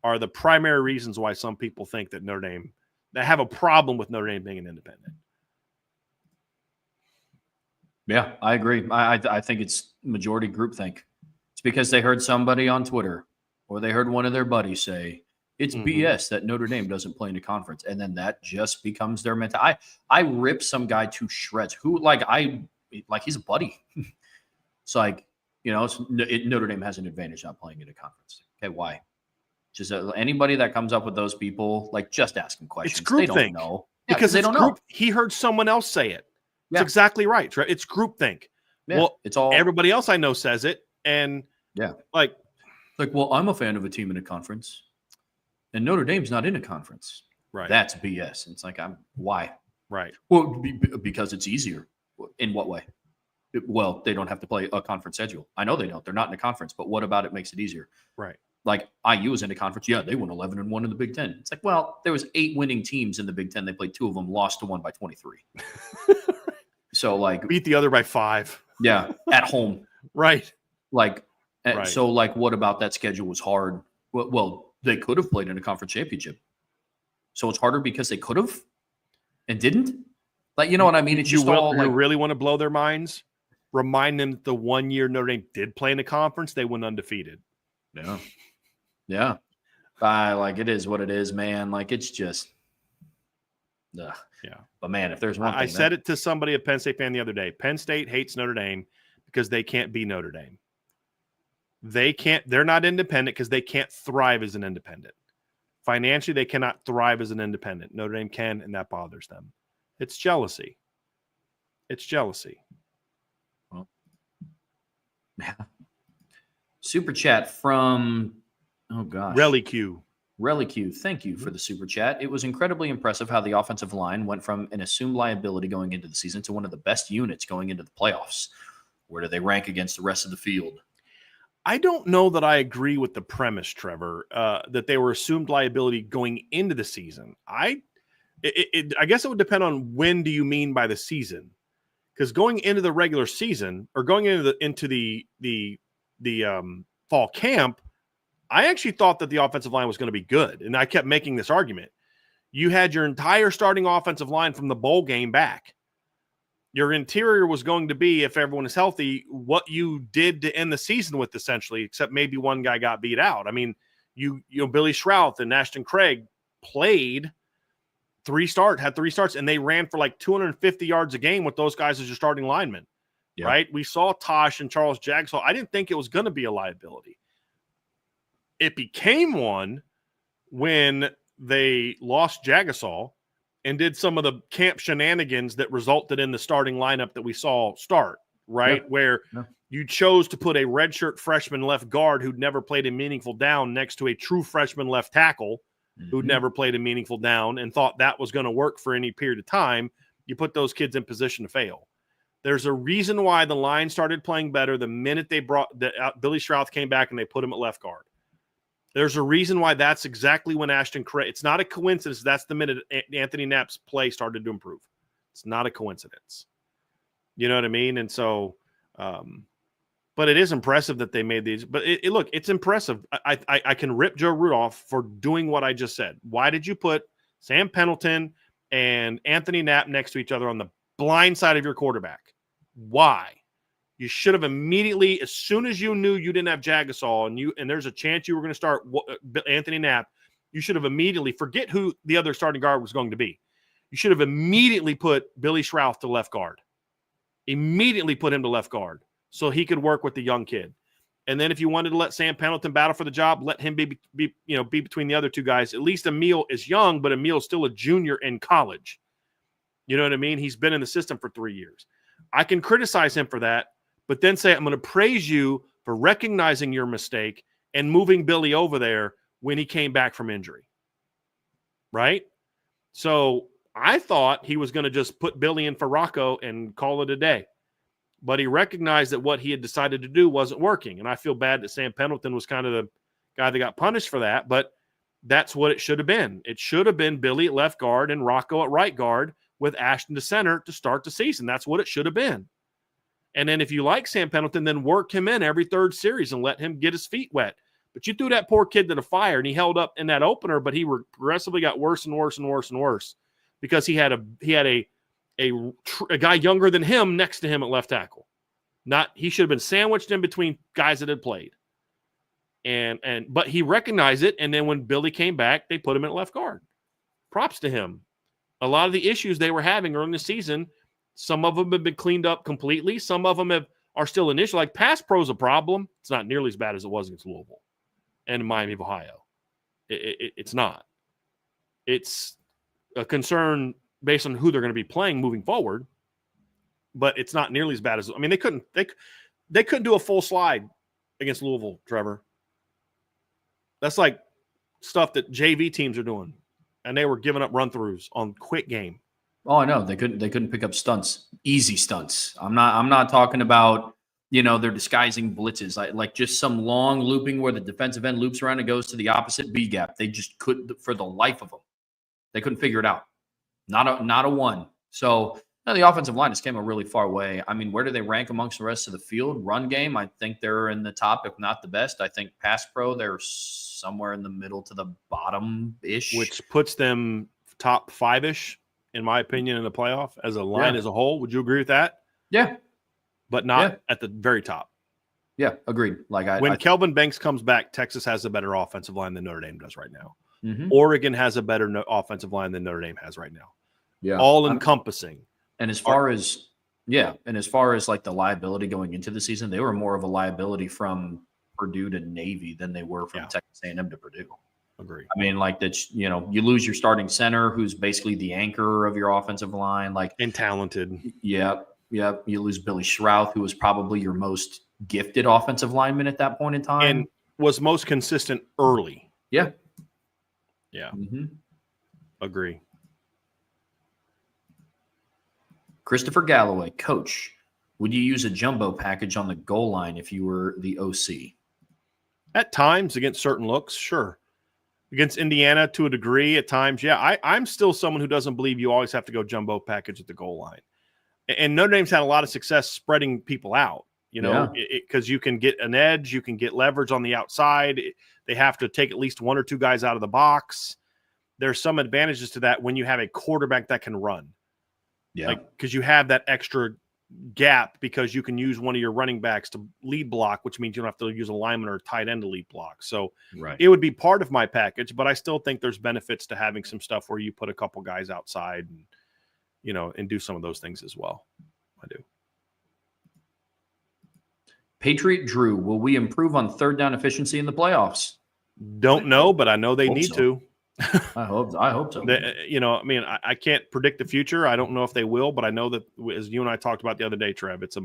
are the primary reasons why some people think that Notre Dame, they have a problem with Notre Dame being an independent. Yeah, I agree. I think it's majority groupthink. It's because they heard somebody on Twitter or they heard one of their buddies say, it's BS that Notre Dame doesn't play in a conference. And then that just becomes their mentality. I rip some guy to shreds who he's a buddy. It's like, you know, Notre Dame has an advantage not playing in a conference. Okay, why? Just anybody that comes up with those people, like, just ask them questions. It's groupthink. They don't know. Because they don't know. He heard someone else say it. Yeah. It's exactly right. It's groupthink. Yeah, well, it's all everybody else I know says it. And like, well, I'm a fan of a team in a conference. And Notre Dame's not in a conference. Right. That's BS. And it's like, why? Right. Well, because it's easier. In what way? Well, they don't have to play a conference schedule. I know they don't. They're not in a conference. But what about it makes it easier? Right. Like IU was in a conference. Yeah, they won 11-1 in the Big Ten. It's like, well, there was 8 winning teams in the Big Ten. They played 2 of them, lost to one by 23. So, like, beat the other by 5. Yeah, at home. Right. Like, right. So, like, what about that schedule was hard? Well, they could have played in a conference championship. So it's harder because they could have and didn't? Like, you know what I mean? It's just all like, you really want to blow their minds? Remind them that the 1 year Notre Dame did play in the conference, they went undefeated. Yeah. Yeah. Like, it is what it is, man. Like, it's just yeah. But man, if there's one thing, I said it to somebody, a Penn State fan, the other day. Penn State hates Notre Dame because they can't be Notre Dame. They're not independent because they can't thrive as an independent. Financially, they cannot thrive as an independent. Notre Dame can, and that bothers them. It's jealousy. It's jealousy. Well, yeah. Super chat from, oh gosh. Reliq. Thank you for the super chat. It was incredibly impressive how the offensive line went from an assumed liability going into the season to one of the best units going into the playoffs. Where do they rank against the rest of the field? I don't know that I agree with the premise, Trevor, that they were assumed liability going into the season. I guess it would depend on when do you mean by the season, because going into the regular season or going into the fall camp, I actually thought that the offensive line was going to be good, and I kept making this argument. You had your entire starting offensive line from the bowl game back. Your interior was going to be, if everyone is healthy, what you did to end the season with, essentially, except maybe one guy got beat out. I mean, you know, Billy Shrouth and Ashton Craig played had 3 starts, and they ran for like 250 yards a game with those guys as your starting linemen, right? We saw Tosh and Charles Jagsall. I didn't think it was going to be a liability. It became one when they lost Jagasol and did some of the camp shenanigans that resulted in the starting lineup that we saw start, right? Where you chose to put a redshirt freshman left guard who'd never played a meaningful down next to a true freshman left tackle who'd never played a meaningful down and thought that was going to work for any period of time. You put those kids in position to fail. There's a reason why the line started playing better the minute they brought Billy Strouth came back and they put him at left guard. There's a reason why that's exactly when Ashton Cray. It's not a coincidence. That's the minute Anthony Knapp's play started to improve. It's not a coincidence. You know what I mean? And so, but it is impressive that they made these. But look, it's impressive. I can rip Joe Rudolph for doing what I just said. Why did you put Sam Pendleton and Anthony Knapp next to each other on the blind side of your quarterback? Why? You should have immediately, as soon as you knew you didn't have Jagasol and there's a chance you were going to start Anthony Knapp, you should have immediately, forget who the other starting guard was going to be. You should have immediately put Billy Strouth to left guard. Immediately put him to left guard so he could work with the young kid. And then if you wanted to let Sam Pendleton battle for the job, let him be between the other two guys. At least Emil is young, but Emil's still a junior in college. You know what I mean? He's been in the system for 3 years. I can criticize him for that, but then say, I'm going to praise you for recognizing your mistake and moving Billy over there when he came back from injury. Right? So I thought he was going to just put Billy in for Rocco and call it a day. But he recognized that what he had decided to do wasn't working. And I feel bad that Sam Pendleton was kind of the guy that got punished for that, but that's what it should have been. It should have been Billy at left guard and Rocco at right guard with Ashton to center to start the season. That's what it should have been. And then if you like Sam Pendleton, then work him in every third series and let him get his feet wet. But you threw that poor kid to the fire, and he held up in that opener, but he progressively got worse and worse and worse and worse because he had a guy younger than him next to him at left tackle. He should have been sandwiched in between guys that had played. But he recognized it, and then when Billy came back, they put him at left guard. Props to him. A lot of the issues they were having early in the season, some of them have been cleaned up completely. Some of them are still an issue. Like pass pro is a problem. It's not nearly as bad as it was against Louisville and Miami of Ohio. It's not. It's a concern based on who they're going to be playing moving forward, but it's not nearly as bad as. I mean, they couldn't do a full slide against Louisville, Trevor. That's like stuff that JV teams are doing, and they were giving up run-throughs on quick game. Oh, I know. They couldn't pick up stunts, easy stunts. I'm not talking about, they're disguising blitzes, like just some long looping where the defensive end loops around and goes to the opposite B gap. They just couldn't, for the life of them. They couldn't figure it out. Not a one. So the offensive line just came a really far way. I mean, where do they rank amongst the rest of the field? Run game, I think they're in the top, if not the best. I think pass pro, they're somewhere in the middle to the bottom-ish. Which puts them top 5-ish, in my opinion, in the playoff as a line as a whole. Would you agree with that? Yeah. But not at the very top. Yeah, agreed. When Kelvin Banks comes back, Texas has a better offensive line than Notre Dame does right now. Mm-hmm. Oregon has a better offensive line than Notre Dame has right now. Yeah. All encompassing. And as far as like the liability going into the season, they were more of a liability from Purdue to Navy than they were from Texas A&M to Purdue. Agree. I mean, like that's, you lose your starting center, who's basically the anchor of your offensive line, and talented. Yep. You lose Billy Strouth, who was probably your most gifted offensive lineman at that point in time, and was most consistent early. Yeah. Mm-hmm. Agree. Christopher Galloway, coach, would you use a jumbo package on the goal line if you were the OC? At times, against certain looks, sure. Against Indiana, to a degree, at times, yeah. I'm still someone who doesn't believe you always have to go jumbo package at the goal line. And Notre Dame's had a lot of success spreading people out, because you can get an edge, you can get leverage on the outside. They have to take at least one or two guys out of the box. There's some advantages to that when you have a quarterback that can run. Yeah. Because you have that extra gap because you can use one of your running backs to lead block, which means you don't have to use a lineman or a tight end to lead block. So it would be part of my package, but I still think there's benefits to having some stuff where you put a couple guys outside and do some of those things as well. I do. Patriot Drew, will we improve on third down efficiency in the playoffs? Don't know, but I know they need to. I hope so. I can't predict the future. I don't know if they will, but I know that, as you and I talked about the other day, Trev, it's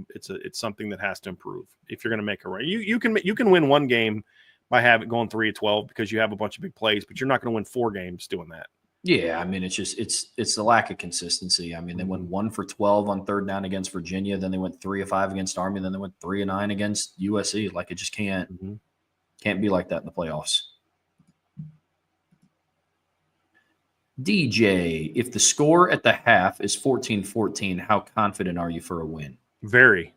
something that has to improve if you're going to make a run. You can win one game by going 3-12 because you have a bunch of big plays, but you're not going to win 4 games doing that. Yeah, I mean, it's the lack of consistency. I mean, they went 1 for 12 on third down against Virginia, then they went 3 of 5 against Army, then they went 3 of 9 against USC. Like, it just can't be like that in the playoffs. DJ, if the score at the half is 14-14, how confident are you for a win? Very.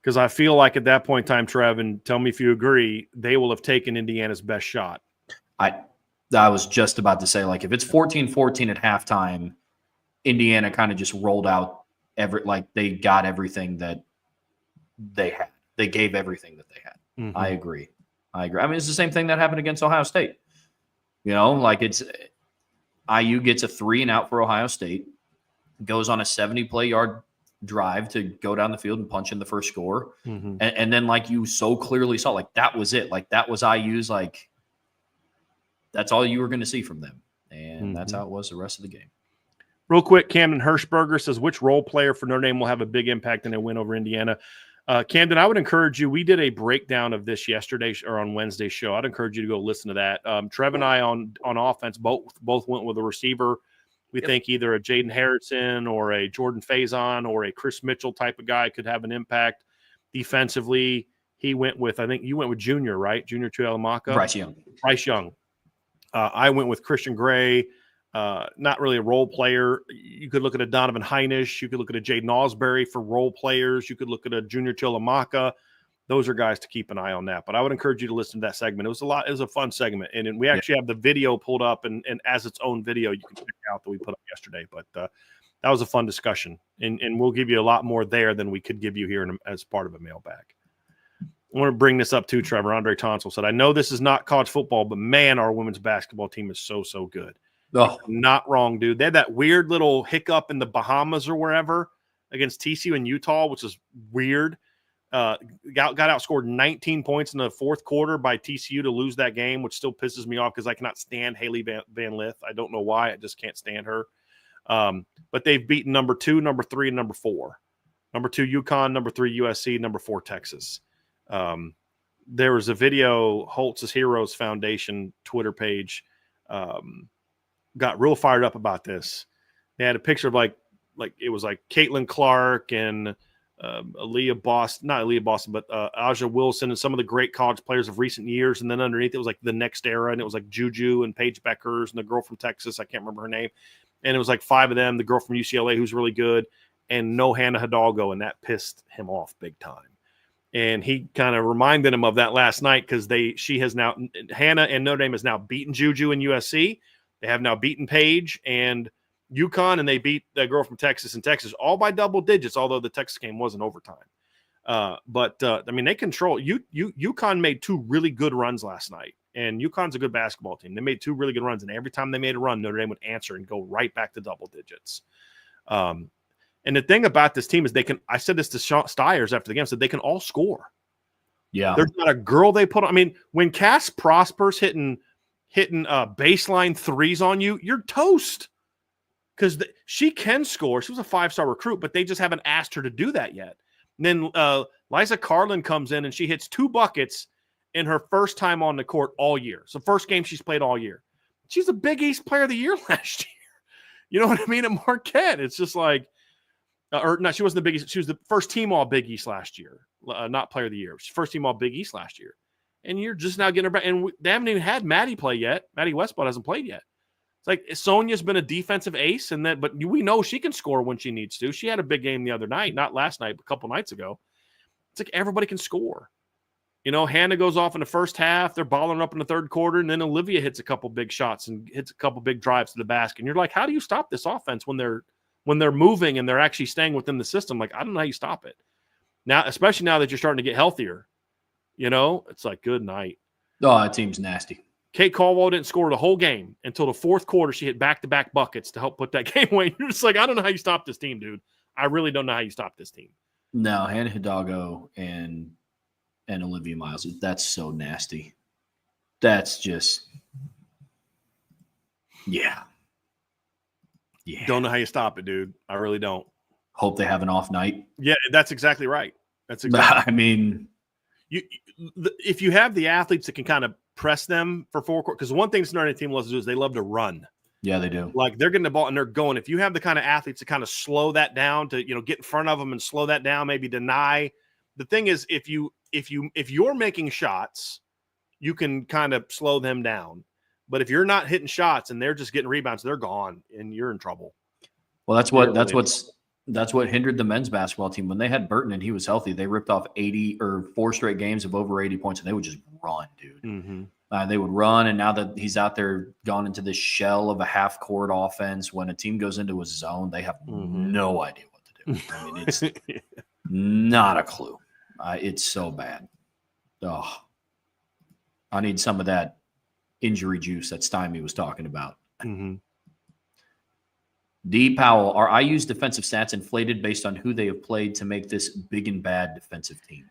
Because I feel like at that point in time, Trev, and tell me if you agree, they will have taken Indiana's best shot. I was just about to say, like, if it's 14-14 at halftime, Indiana kind of just rolled out they got everything that they had. They gave everything that they had. Mm-hmm. I agree. I mean, it's the same thing that happened against Ohio State. It's IU gets a 3-and-out for Ohio State, goes on a 70-play-yard drive to go down the field and punch in the first score. Mm-hmm. And then, like, you so clearly saw, like, that was it. Like, that was IU's, like, that's all you were going to see from them. And that's how it was the rest of the game. Real quick, Camden Hirschberger says, which role player for Notre Dame will have a big impact in a win over Indiana? Camden, I would encourage you. We did a breakdown of this yesterday or on Wednesday's show. I'd encourage you to go listen to that. Trev and I on offense both went with a receiver. We think either a Jaden Harrison or a Jordan Faison or a Chris Mitchell type of guy could have an impact. Defensively, he went with, I think you went with Junior, right? Junior Tuihalamaka? Bryce Young. I went with Christian Gray. Not really a role player. You could look at a Donovan Heinisch. You could look at a Jaden Ausberry for role players. You could look at a Junior Tuihalamaka. Those are guys to keep an eye on that. But I would encourage you to listen to that segment. It was a fun segment. And we actually have the video pulled up and as its own video you can check out that we put up yesterday. But that was a fun discussion. And we'll give you a lot more there than we could give you here as part of a mailbag. I want to bring this up too, Trevor. Andre Tonsel said, I know this is not college football, but man, our women's basketball team is so good. Oh. Not wrong, dude. They had that weird little hiccup in the Bahamas or wherever against TCU and Utah, which is weird. Got outscored 19 points in the fourth quarter by TCU to lose that game, which still pisses me off because I cannot stand Haley Van Lith. I don't know why. I just can't stand her. But they've beaten number 2, number 3, and number 4. Number 2, UConn. Number 3, USC. Number 4, Texas. There was a video, Holtz's Heroes Foundation Twitter page got real fired up about this. They had a picture of like it was like Caitlin Clark and Aaliyah Boston, but Aja Wilson and some of the great college players of recent years. And then underneath it was like the next era, and it was like Juju and Paige Beckers and the girl from Texas. I can't remember her name. And it was like 5 of them, the girl from UCLA who's really good, and no Hannah Hidalgo, and that pissed him off big time. And he kind of reminded him of that last night because Hannah and Notre Dame has now beaten Juju and USC. They have now beaten Paige and UConn, and they beat that girl from Texas and Texas all by double digits, although the Texas game wasn't overtime. But they control. UConn made 2 really good runs last night, and UConn's a good basketball team. They made 2 really good runs, and every time they made a run, Notre Dame would answer and go right back to double digits. And the thing about this team is I said this to Stiers after the game, I said they can all score. Yeah. There's not a girl they put on. I mean, when Cass Prosper's hitting baseline threes on you, you're toast. Because she can score. She was a 5-star recruit, but they just haven't asked her to do that yet. And then Liza Carlin comes in and she hits 2 buckets in her first time on the court all year. So first game she's played all year. She's a Big East Player of the Year last year. You know what I mean? At Marquette, it's just like, she wasn't the Big East. She was the first team all Big East last year, not Player of the Year. She's first team all Big East last year. And you're just now getting her back. And they haven't even had Maddie play yet. Maddie Westball hasn't played yet. It's like Sonia's but we know she can score when she needs to. She had a big game the other night, not last night, but a couple nights ago. It's like everybody can score. You know, Hannah goes off in the first half. They're balling up in the third quarter, and then Olivia hits a couple big shots and hits a couple big drives to the basket. And you're like, how do you stop this offense when they're moving and they're actually staying within the system? Like, I don't know how you stop it. Now, especially now that you're starting to get healthier. You know, it's like, good night. Oh, that team's nasty. Kate Caldwell didn't score the whole game until the fourth quarter. She hit back-to-back buckets to help put that game away. You're just like, I don't know how you stop this team, dude. I really don't know how you stop this team. No, Hannah Hidalgo and Olivia Miles, that's so nasty. That's just Yeah. Don't know how you stop it, dude. I really don't. Hope they have an off night. Yeah, that's exactly right. That's exactly. I mean, if you have the athletes that can kind of press them for four quarters, because one thing this Notre Dame team loves to do is they love to run. Yeah, they do. Like they're getting the ball and they're going. If you have the kind of athletes to kind of slow that down, to get in front of them and slow that down, maybe deny. The thing is, if you're making shots, you can kind of slow them down. But if you're not hitting shots and they're just getting rebounds, they're gone and you're in trouble. Well, that's what hindered the men's basketball team. When they had Burton and he was healthy, they ripped off 80 or 4 straight games of over 80 points, and they would just run, dude. Mm-hmm. They would run, and now that he's out there, gone into this shell of a half-court offense, when a team goes into a zone, they have no idea what to do. I mean, it's not a clue. It's so bad. Oh, I need some of that injury juice that Stymie was talking about. Mm-hmm. D. Powell, are IU's defensive stats inflated based on who they have played to make this big and bad defensive team?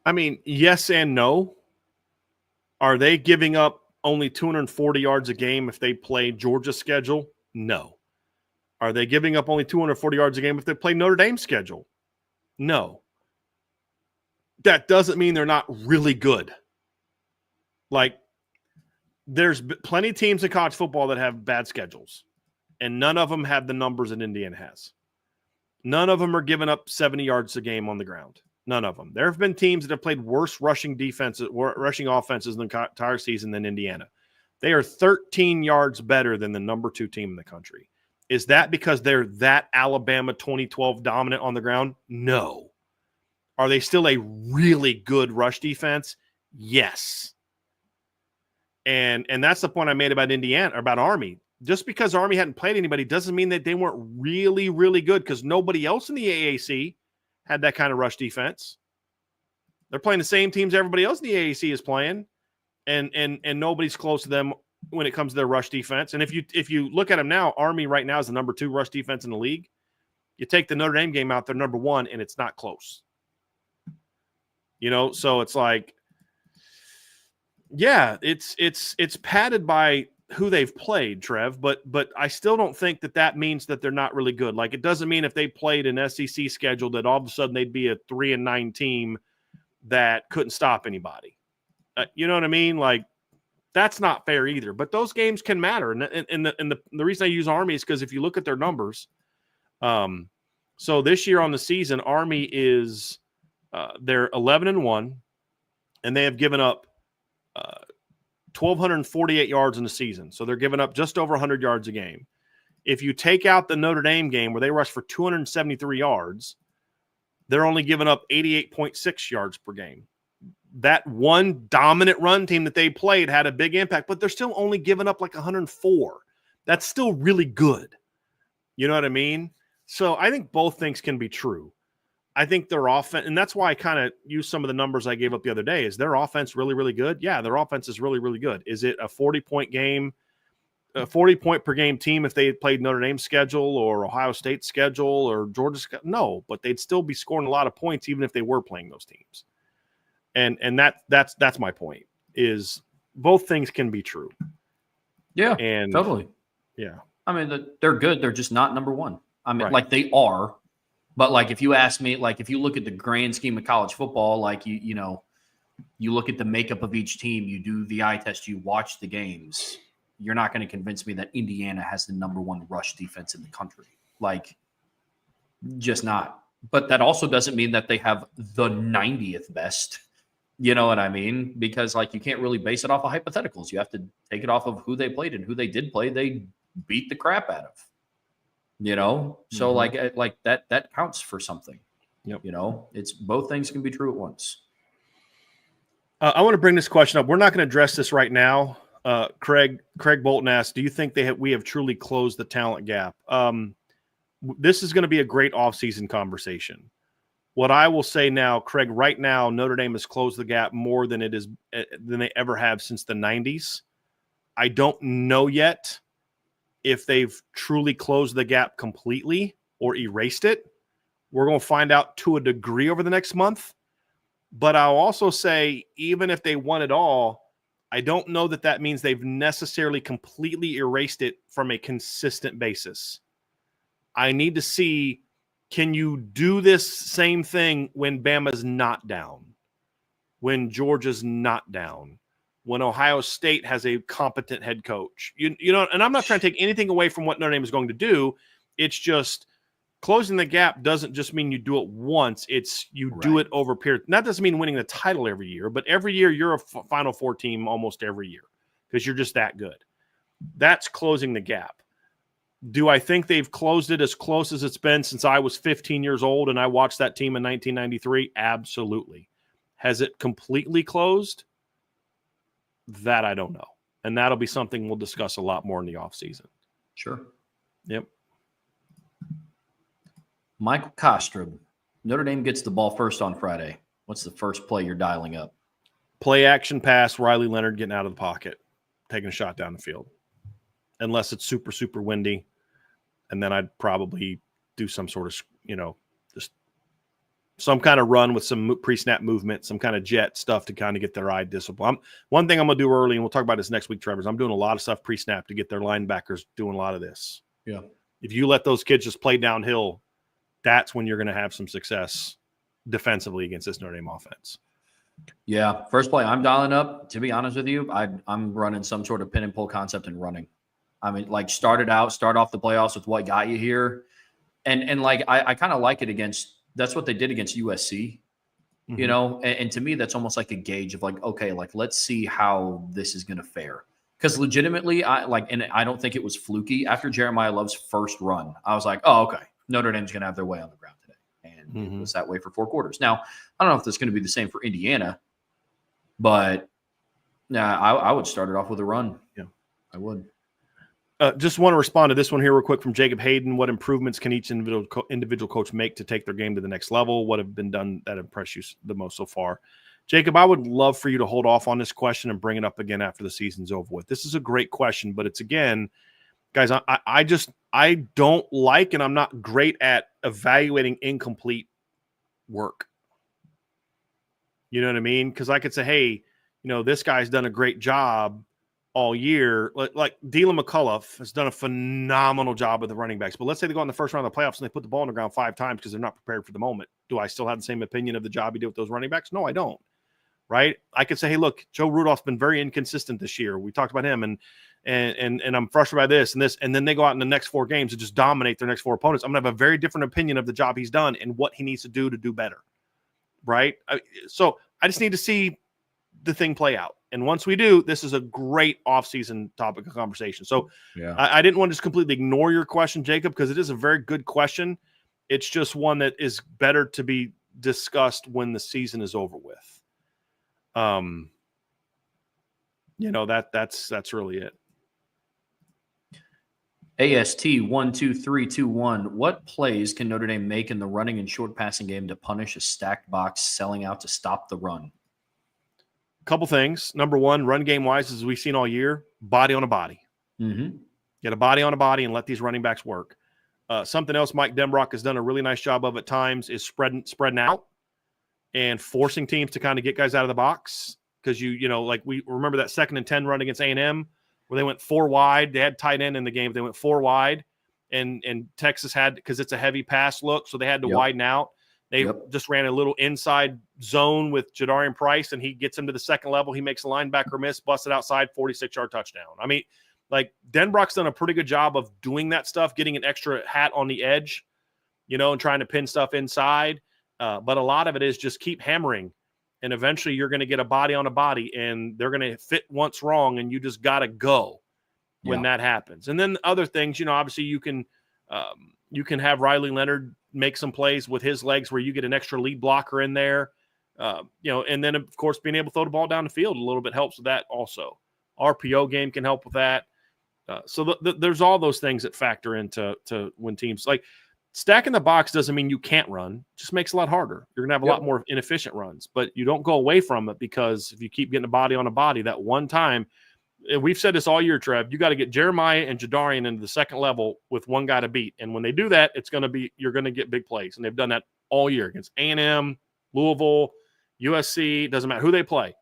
I mean, yes and no. Are they giving up only 240 yards a game if they play Georgia's schedule? No. Are they giving up only 240 yards a game if they play Notre Dame's schedule? No. That doesn't mean they're not really good. Like, there's plenty of teams in college football that have bad schedules, and none of them have the numbers that Indiana has. None of them are giving up 70 yards a game on the ground. None of them. There have been teams that have played worse rushing offenses in the entire season than Indiana. They are 13 yards better than the number 2 team in the country. Is that because they're that Alabama 2012 dominant on the ground? No. Are they still a really good rush defense? Yes. And that's the point I made about Indiana, or about Army. Just because Army hadn't played anybody doesn't mean that they weren't really, really good, because nobody else in the AAC had that kind of rush defense. They're playing the same teams everybody else in the AAC is playing, and nobody's close to them when it comes to their rush defense. And if you look at them now, Army right now is the number 2 rush defense in the league. You take the Notre Dame game out, they're number 1, and it's not close. So it's like, yeah, it's padded by who they've played, Trev, but I still don't think that means that they're not really good. Like, it doesn't mean if they played an SEC schedule that all of a sudden they'd be a 3-9 team that couldn't stop anybody. You know what I mean? Like, that's not fair either. But those games can matter, and the reason I use Army is because if you look at their numbers, so this year on the season, Army is they're 11-1, and they have given up 1,248 yards in the season. So they're giving up just over 100 yards a game. If you take out the Notre Dame game where they rushed for 273 yards, they're only giving up 88.6 yards per game. That one dominant run team that they played had a big impact, but they're still only giving up like 104. That's still really good. You know what I mean? So I think both things can be true. I think their offense, and that's why I kind of use some of the numbers I gave up the other day. Is their offense really, really good? Yeah, their offense is really, really good. Is it a 40-point game, a 40-point per game team if they had played Notre Dame's schedule or Ohio State's schedule or Georgia's schedule? No, but they'd still be scoring a lot of points even if they were playing those teams. And that's my point, is both things can be true. Yeah, and totally. Yeah. I mean, they're good. They're just not number 1. I mean, Right. Like they are. But like, if you ask me, like if you look at the grand scheme of college football, like you look at the makeup of each team, you do the eye test, you watch the games, you're not going to convince me that Indiana has the number 1 rush defense in the country. Like, just not. But that also doesn't mean that they have the 90th best. You know what I mean? Because like, you can't really base it off of hypotheticals. You have to take it off of who they played, and who they did play, they beat the crap out of. So like that counts for something. Yep. It's both things can be true at once. I want to bring this question up. We're not going to address this right now. Craig Bolton asked, do you think we have truly closed the talent gap? This is going to be a great offseason conversation. What I will say now, Craig, right now, Notre Dame has closed the gap more than they ever have since the 90s. I don't know yet if they've truly closed the gap completely or erased it. We're going to find out to a degree over the next month. But I'll also say, even if they won it all, I don't know that means they've necessarily completely erased it from a consistent basis. I need to see, can you do this same thing when Bama's not down, when Georgia's not down, when Ohio State has a competent head coach? You know, and I'm not trying to take anything away from what Notre Dame is going to do. It's just closing the gap doesn't just mean you do it once. It's you do it over a period. That doesn't mean winning the title every year, but every year you're a Final Four team almost every year because you're just that good. That's closing the gap. Do I think they've closed it as close as it's been since I was 15 years old and I watched that team in 1993? Absolutely. Has it completely closed? That I don't know. And that'll be something we'll discuss a lot more in the offseason. Sure. Yep. Michael Kostrub, Notre Dame gets the ball first on Friday. What's the first play you're dialing up? Play action pass, Riley Leonard getting out of the pocket, taking a shot down the field. Unless it's super, super windy. And then I'd probably do some sort of, just some kind of run with some pre-snap movement, some kind of jet stuff to kind of get their eye discipline. One thing I'm going to do early, and we'll talk about this next week, Trevor, is I'm doing a lot of stuff pre-snap to get their linebackers doing a lot of this. Yeah. If you let those kids just play downhill, that's when you're going to have some success defensively against this Notre Dame offense. Yeah. First play I'm dialing up, to be honest with you, I'm running some sort of pin and pull concept and running. I mean, like start off the playoffs with what got you here. And like, I kind of like it that's what they did against USC, you know? And to me, that's almost like a gauge of like, okay, like, let's see how this is going to fare. Because legitimately, and I don't think it was fluky. After Jeremiah Love's first run, I was like, oh, okay, Notre Dame's going to have their way on the ground today. And it was that way for 4 quarters. Now, I don't know if that's going to be the same for Indiana, but I would start it off with a run. Yeah, I would. Just want to respond to this one here real quick from Jacob Hayden. What improvements can each individual coach make to take their game to the next level? What have been done that impressed you the most so far? Jacob, I would love for you to hold off on this question and bring it up again after the season's over with. This is a great question, but it's, again, guys, I don't like, and I'm not great at evaluating incomplete work. You know what I mean? Because I could say, hey, this guy's done a great job all year. Like Dylan McCullough has done a phenomenal job with the running backs. But let's say they go in the first round of the playoffs and they put the ball on the ground 5 times because they're not prepared for the moment. Do I still have the same opinion of the job he did with those running backs? No, I don't. Right? I could say, hey, look, Joe Rudolph's been very inconsistent this year. We talked about him, and I'm frustrated by this and this. And then they go out in the next 4 games and just dominate their next 4 opponents. I'm going to have a very different opinion of the job he's done and what he needs to do better. Right? So I just need to see the thing play out. And once we do, this is a great offseason topic of conversation. So yeah. I didn't want to just completely ignore your question, Jacob, because it is a very good question. It's just one that is better to be discussed when the season is over with. That's really it. AST 12321. What plays can Notre Dame make in the running and short passing game to punish a stacked box selling out to stop the run? Couple things. Number one, run game wise, as we've seen all year, body on a body. Get a body on a body and let these running backs work. Something else Mike Denbrock has done a really nice job of at times is spreading out and forcing teams to kind of get guys out of the box. Because like we remember that 2nd and 10 run against A&M where they went 4 wide. They had tight end in the game. They went 4 wide, and Texas had, because it's a heavy pass look, so they had to widen out. They just ran a little inside zone with Jadarian Price, and he gets him to the second level. He makes a linebacker miss, busted outside, 46-yard touchdown. I mean, like, Denbrock's done a pretty good job of doing that stuff, getting an extra hat on the edge, and trying to pin stuff inside. But a lot of it is just keep hammering, and eventually you're going to get a body on a body, and they're going to fit once wrong, and you just got to go when that happens. And then other things, obviously you can have Riley Leonard make some plays with his legs where you get an extra lead blocker in there, and then, of course, being able to throw the ball down the field a little bit helps with that also. RPO game can help with that. So there's all those things that factor into when teams, like, stacking the box doesn't mean you can't run. It just makes it a lot harder. You're going to have a lot more inefficient runs, but you don't go away from it, because if you keep getting a body on a body that one time, and we've said this all year, Trev, you got to get Jeremiah and Jadarian into the second level with one guy to beat. And when they do that, you're going to get big plays. And they've done that all year against A&M, Louisville, USC, doesn't matter who they play.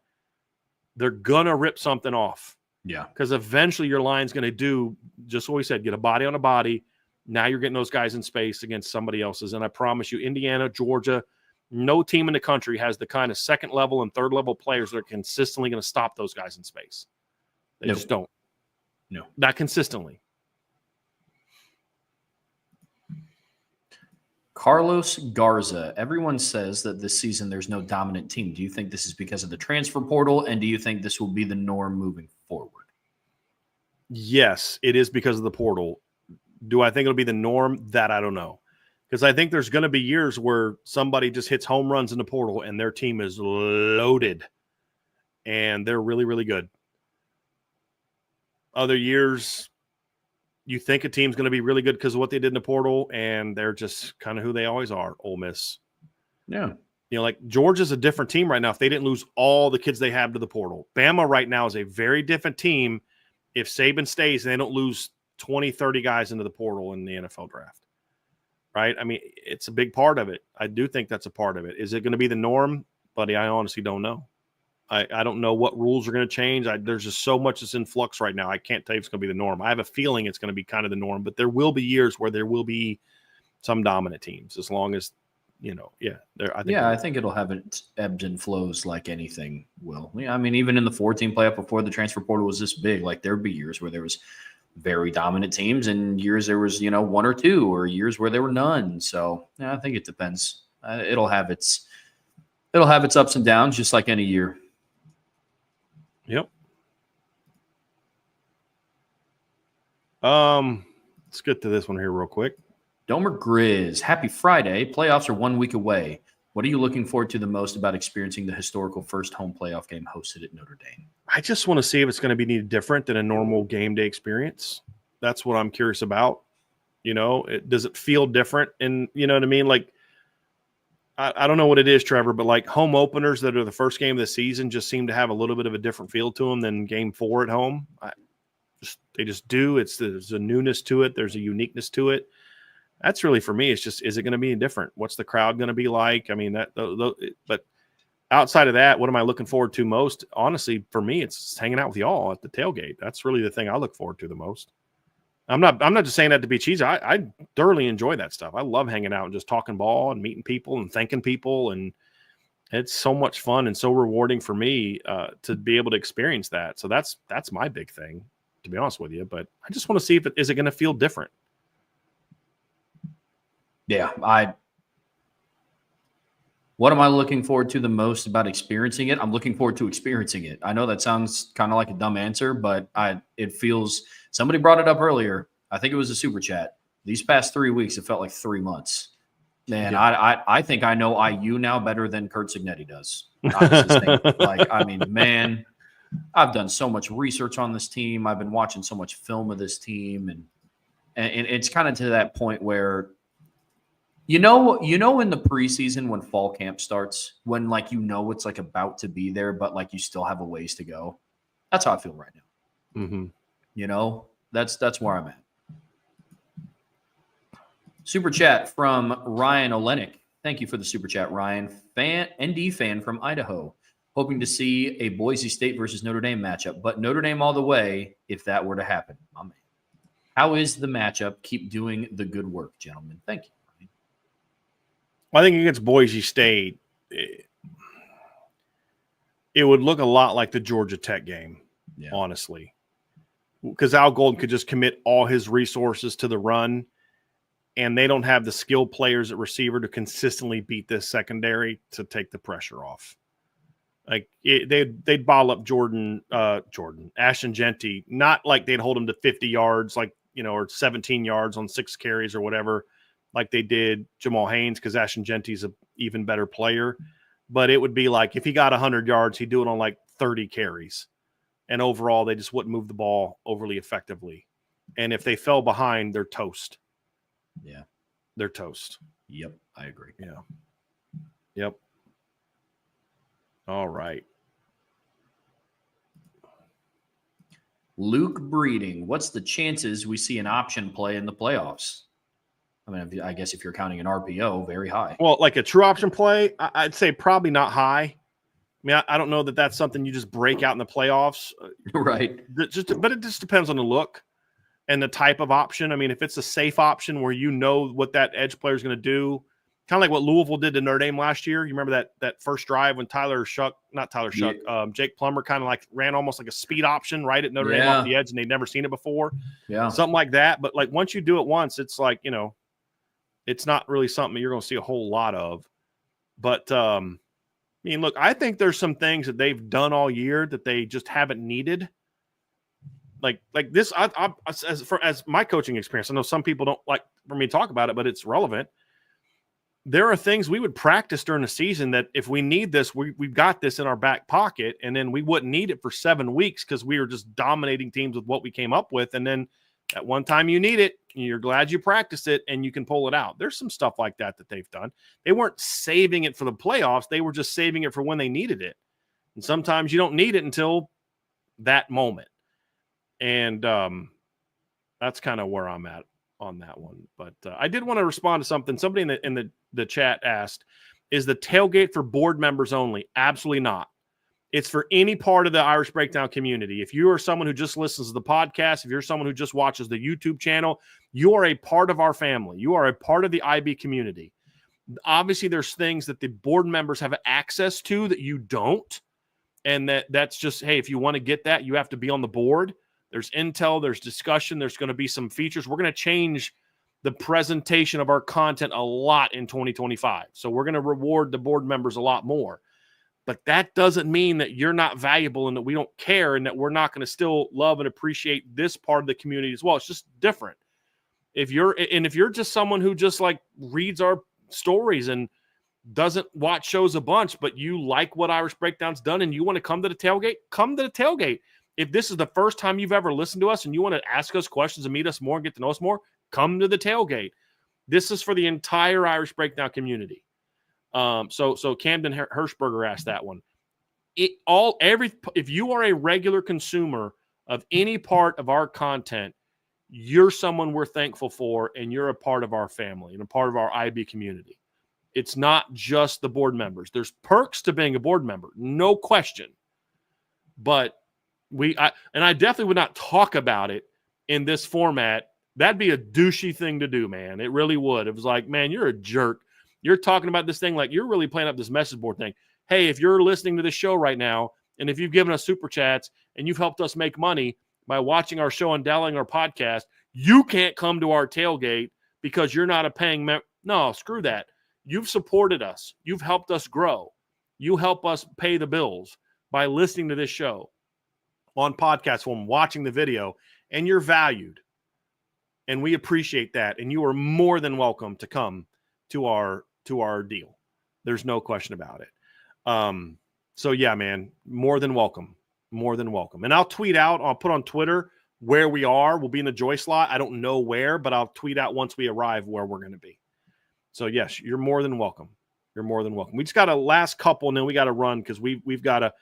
they're going to rip something off. Yeah. Because eventually your line's going to do just what we said, get a body on a body. Now you're getting those guys in space against somebody else's. And I promise you, Indiana, Georgia, no team in the country has the kind of second level and third level players that are consistently going to stop those guys in space. They just don't. No. Not consistently. Carlos Garza. Everyone says that this season there's no dominant team. Do you think this is because of the transfer portal? And do you think this will be the norm moving forward? Yes, it is because of the portal. Do I think it'll be the norm? That I don't know. Because I think there's going to be years where somebody just hits home runs in the portal and their team is loaded and they're really, really good. Other years, you think a team's going to be really good because of what they did in the portal, and they're just kind of who they always are, Ole Miss. Yeah. You know, like Georgia's a different team right now if they didn't lose all the kids they have to the portal. Bama right now is a very different team if Saban stays and they don't lose 20, 30 guys into the portal in the NFL draft. Right? I mean, it's a big part of it. I do think that's a part of it. Is it going to be the norm? Buddy, I honestly don't know. I don't know what rules are going to change. There's just so much that's in flux right now. I can't tell you if it's going to be the norm. I have a feeling it's going to be kind of the norm, but there will be years where there will be some dominant teams as long as, you know, I think it'll have its ebbs and flows like anything will. Yeah, I mean, even in the 4-team playoff before the transfer portal was this big, like there'd be years where there was very dominant teams and years there was, you know, one or two, or years where there were none. So yeah, I think it depends. It'll have its ups and downs just like any year. Yep. Let's get to this one here real quick. Domer Grizz, happy Friday. Playoffs are 1 week away. What are you looking forward to the most about experiencing the historical first home playoff game hosted at Notre Dame? I just want to see if it's going to be any different than a normal game day experience. That's what I'm curious about. You know, does it feel different? And you know what I mean? Like, I don't know what it is, Trevor, but like home openers that are the first game of the season just seem to have a little bit of a different feel to them than game 4 at home. They just do. There's a newness to it. There's a uniqueness to it. That's really for me. It's just, is it going to be different? What's the crowd going to be like? I mean, but outside of that, what am I looking forward to most? Honestly, for me, it's hanging out with y'all at the tailgate. That's really the thing I look forward to the most. I'm not just saying that to be cheesy. I thoroughly enjoy that stuff. I love hanging out and just talking ball and meeting people and thanking people. And it's so much fun and so rewarding for me to be able to experience that. So that's my big thing, to be honest with you. But I just want to see if is it going to feel different? Yeah, what am I looking forward to the most about experiencing it? I'm looking forward to experiencing it. I know that sounds kind of like a dumb answer, but it feels – somebody brought it up earlier. I think it was a super chat. These past 3 weeks, it felt like 3 months. Man, yeah. I think I know IU now better than Kurt Signetti does. I mean, man, I've done so much research on this team. I've been watching so much film of this team. And it's kind of to that point where – You know, in the preseason when fall camp starts, when like it's like about to be there, but like you still have a ways to go. That's how I feel right now. Mm-hmm. You know, that's where I'm at. Super chat from Ryan Olenek. Thank you for the super chat, Ryan. ND fan from Idaho. Hoping to see a Boise State versus Notre Dame matchup, but Notre Dame all the way if that were to happen. My man. How is the matchup? Keep doing the good work, gentlemen. Thank you. I think against Boise State, it would look a lot like the Georgia Tech game, honestly, because Al Golden could just commit all his resources to the run, and they don't have the skilled players at receiver to consistently beat this secondary to take the pressure off. Like they'd bottle up Ashton Genty, not like they'd hold him to 50 yards, like or 17 yards on 6 carries or whatever, like they did Jamal Haynes, because Ashton Genty's an even better player. But it would be like if he got 100 yards, he'd do it on like 30 carries. And overall, they just wouldn't move the ball overly effectively. And if they fell behind, they're toast. Yeah. They're toast. Yep, I agree. Yeah. Yep. All right. Luke Breeding, what's the chances we see an option play in the playoffs? I mean, I guess if you're counting an RPO, very high. Well, like a true option play, I'd say probably not high. mean, I don't know that that's something you just break out in the playoffs. Right. But it just depends on the look and the type of option. I mean, if it's a safe option where you know what that edge player is going to do, kind of like what Louisville did to Notre Dame last year. You remember that first drive when Jake Plummer kind of like ran almost like a speed option right at Notre Dame off the edge, and they'd never seen it before. Yeah. Something like that. But like once you do it once, it's like, it's not really something that you're going to see a whole lot of. But I mean, look, I think there's some things that they've done all year that they just haven't needed. Like this, as my coaching experience, I know some people don't like for me to talk about it, but it's relevant. There are things we would practice during the season that if we need this, we've got this in our back pocket, and then we wouldn't need it for 7 weeks because we were just dominating teams with what we came up with. And then at one time you need it, you're glad you practiced it, and you can pull it out. There's some stuff like that they've done. They weren't saving it for the playoffs. They were just saving it for when they needed it. And sometimes you don't need it until that moment. And that's kind of where I'm at on that one. But I did want to respond to something. Somebody in the chat asked, is the tailgate for board members only? Absolutely not. It's for any part of the Irish Breakdown community. If you are someone who just listens to the podcast, if you're someone who just watches the YouTube channel, you are a part of our family. You are a part of the IB community. Obviously, there's things that the board members have access to that you don't. And that's just, hey, if you want to get that, you have to be on the board. There's intel, there's discussion, there's going to be some features. We're going to change the presentation of our content a lot in 2025. So we're going to reward the board members a lot more. But that doesn't mean that you're not valuable and that we don't care and that we're not going to still love and appreciate this part of the community as well. It's just different. If you're just someone who just like reads our stories and doesn't watch shows a bunch, but you like what Irish Breakdown's done and you want to come to the tailgate, come to the tailgate. If this is the first time you've ever listened to us and you want to ask us questions and meet us more and get to know us more, come to the tailgate. This is for the entire Irish Breakdown community. So Camden Hirschberger asked that one. If you are a regular consumer of any part of our content, you're someone we're thankful for, and you're a part of our family and a part of our IB community. It's not just the board members. There's perks to being a board member, no question. But I definitely would not talk about it in this format. That'd be a douchey thing to do, man. It really would. It was like, man, you're a jerk. You're talking about this thing like you're really playing up this message board thing. Hey, if you're listening to this show right now, and if you've given us super chats and you've helped us make money by watching our show and downloading our podcast, you can't come to our tailgate because you're not a paying member. No, screw that. You've supported us. You've helped us grow. You help us pay the bills by listening to this show on podcast form, watching the video, and you're valued. And we appreciate that. And you are more than welcome to come to our deal. There's no question about it. So yeah, man, more than welcome. More than welcome. And I'll tweet out, I'll put on Twitter where we are. We'll be in the Joy slot. I don't know where, but I'll tweet out once we arrive where we're going to be. So yes, you're more than welcome. You're more than welcome. We just got a last couple and then we got to run because we've got to,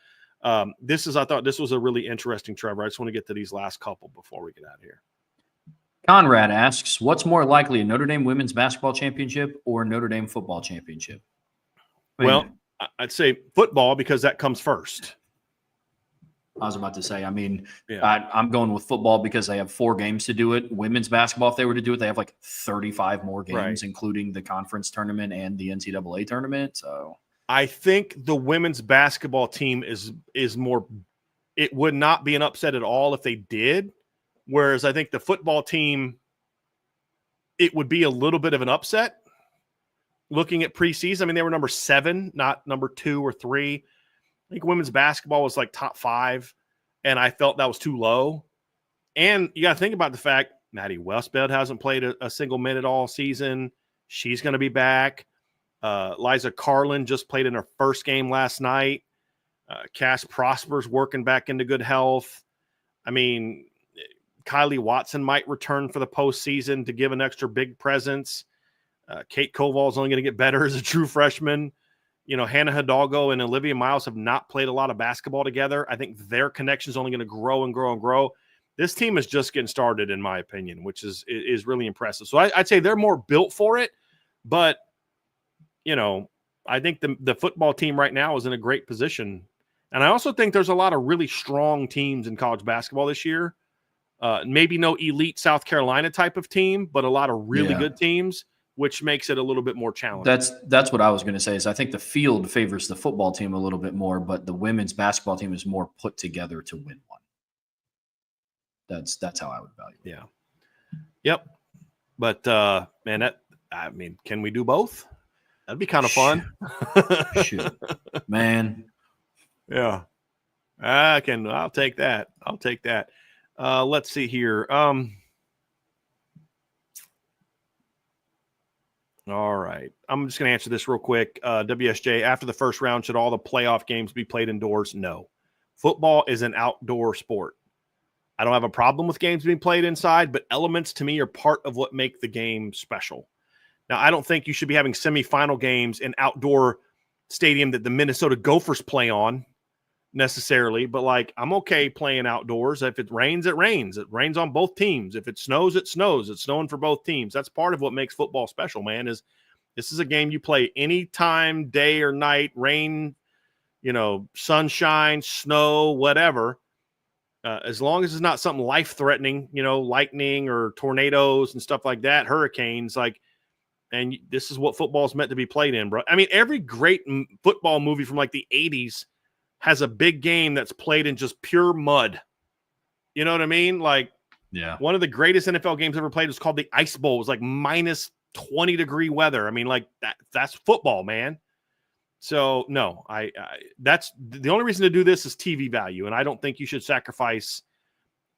I thought this was a really interesting, Trevor. I just want to get to these last couple before we get out of here. Conrad asks, what's more likely, a Notre Dame women's basketball championship or Notre Dame football championship? Well, I'd say football because that comes first. I was about to say, I'm going with football because they have 4 games to do it. Women's basketball, if they were to do it, they have like 35 more games, right, including the conference tournament and the NCAA tournament. So I think the women's basketball team is more, it would not be an upset at all if they did. Whereas I think the football team, it would be a little bit of an upset looking at preseason. I mean, they were number 7, not number 2 or 3. I think women's basketball was like top 5, and I felt that was too low. And you got to think about the fact Maddie Westbeld hasn't played a single minute all season. She's going to be back. Liza Carlin just played in her first game last night. Cass Prosper's working back into good health. I mean, Kylie Watson might return for the postseason to give an extra big presence. Kate Koval is only going to get better as a true freshman. You know, Hannah Hidalgo and Olivia Miles have not played a lot of basketball together. I think their connection is only going to grow and grow and grow. This team is just getting started, in my opinion, which is really impressive. So I'd say they're more built for it. But, you know, I think the football team right now is in a great position. And I also think there's a lot of really strong teams in college basketball this year. Maybe no elite South Carolina type of team, but a lot of really good teams, which makes it a little bit more challenging. That's what I was going to say is I think the field favors the football team a little bit more, but the women's basketball team is more put together to win one. That's how I would value it. Yeah. Yep. But man, can we do both? That'd be kind of fun. Shoot. Man. Yeah. I'll take that. Let's see here. All right. I'm just going to answer this real quick. WSJ, after the first round, should all the playoff games be played indoors? No. Football is an outdoor sport. I don't have a problem with games being played inside, but elements to me are part of what make the game special. Now, I don't think you should be having semifinal games in outdoor stadium that the Minnesota Gophers play on necessarily, but like I'm okay playing outdoors. If it rains, it rains. It rains on both teams. If it snows, it snows. It's snowing for both teams. That's part of what makes football special, man, is this is a game you play anytime, day or night, rain, sunshine, snow, whatever. As long as it's not something life-threatening, lightning or tornadoes and stuff like that, hurricanes, and this is what football is meant to be played in, bro. I mean, every great football movie from like the 80s has a big game that's played in just pure mud. You know what I mean? Like, yeah, one of the greatest NFL games ever played was called the Ice Bowl. It was like minus 20-degree weather. I mean, like that's football, man. So no, that's the only reason to do this is TV value. And I don't think you should sacrifice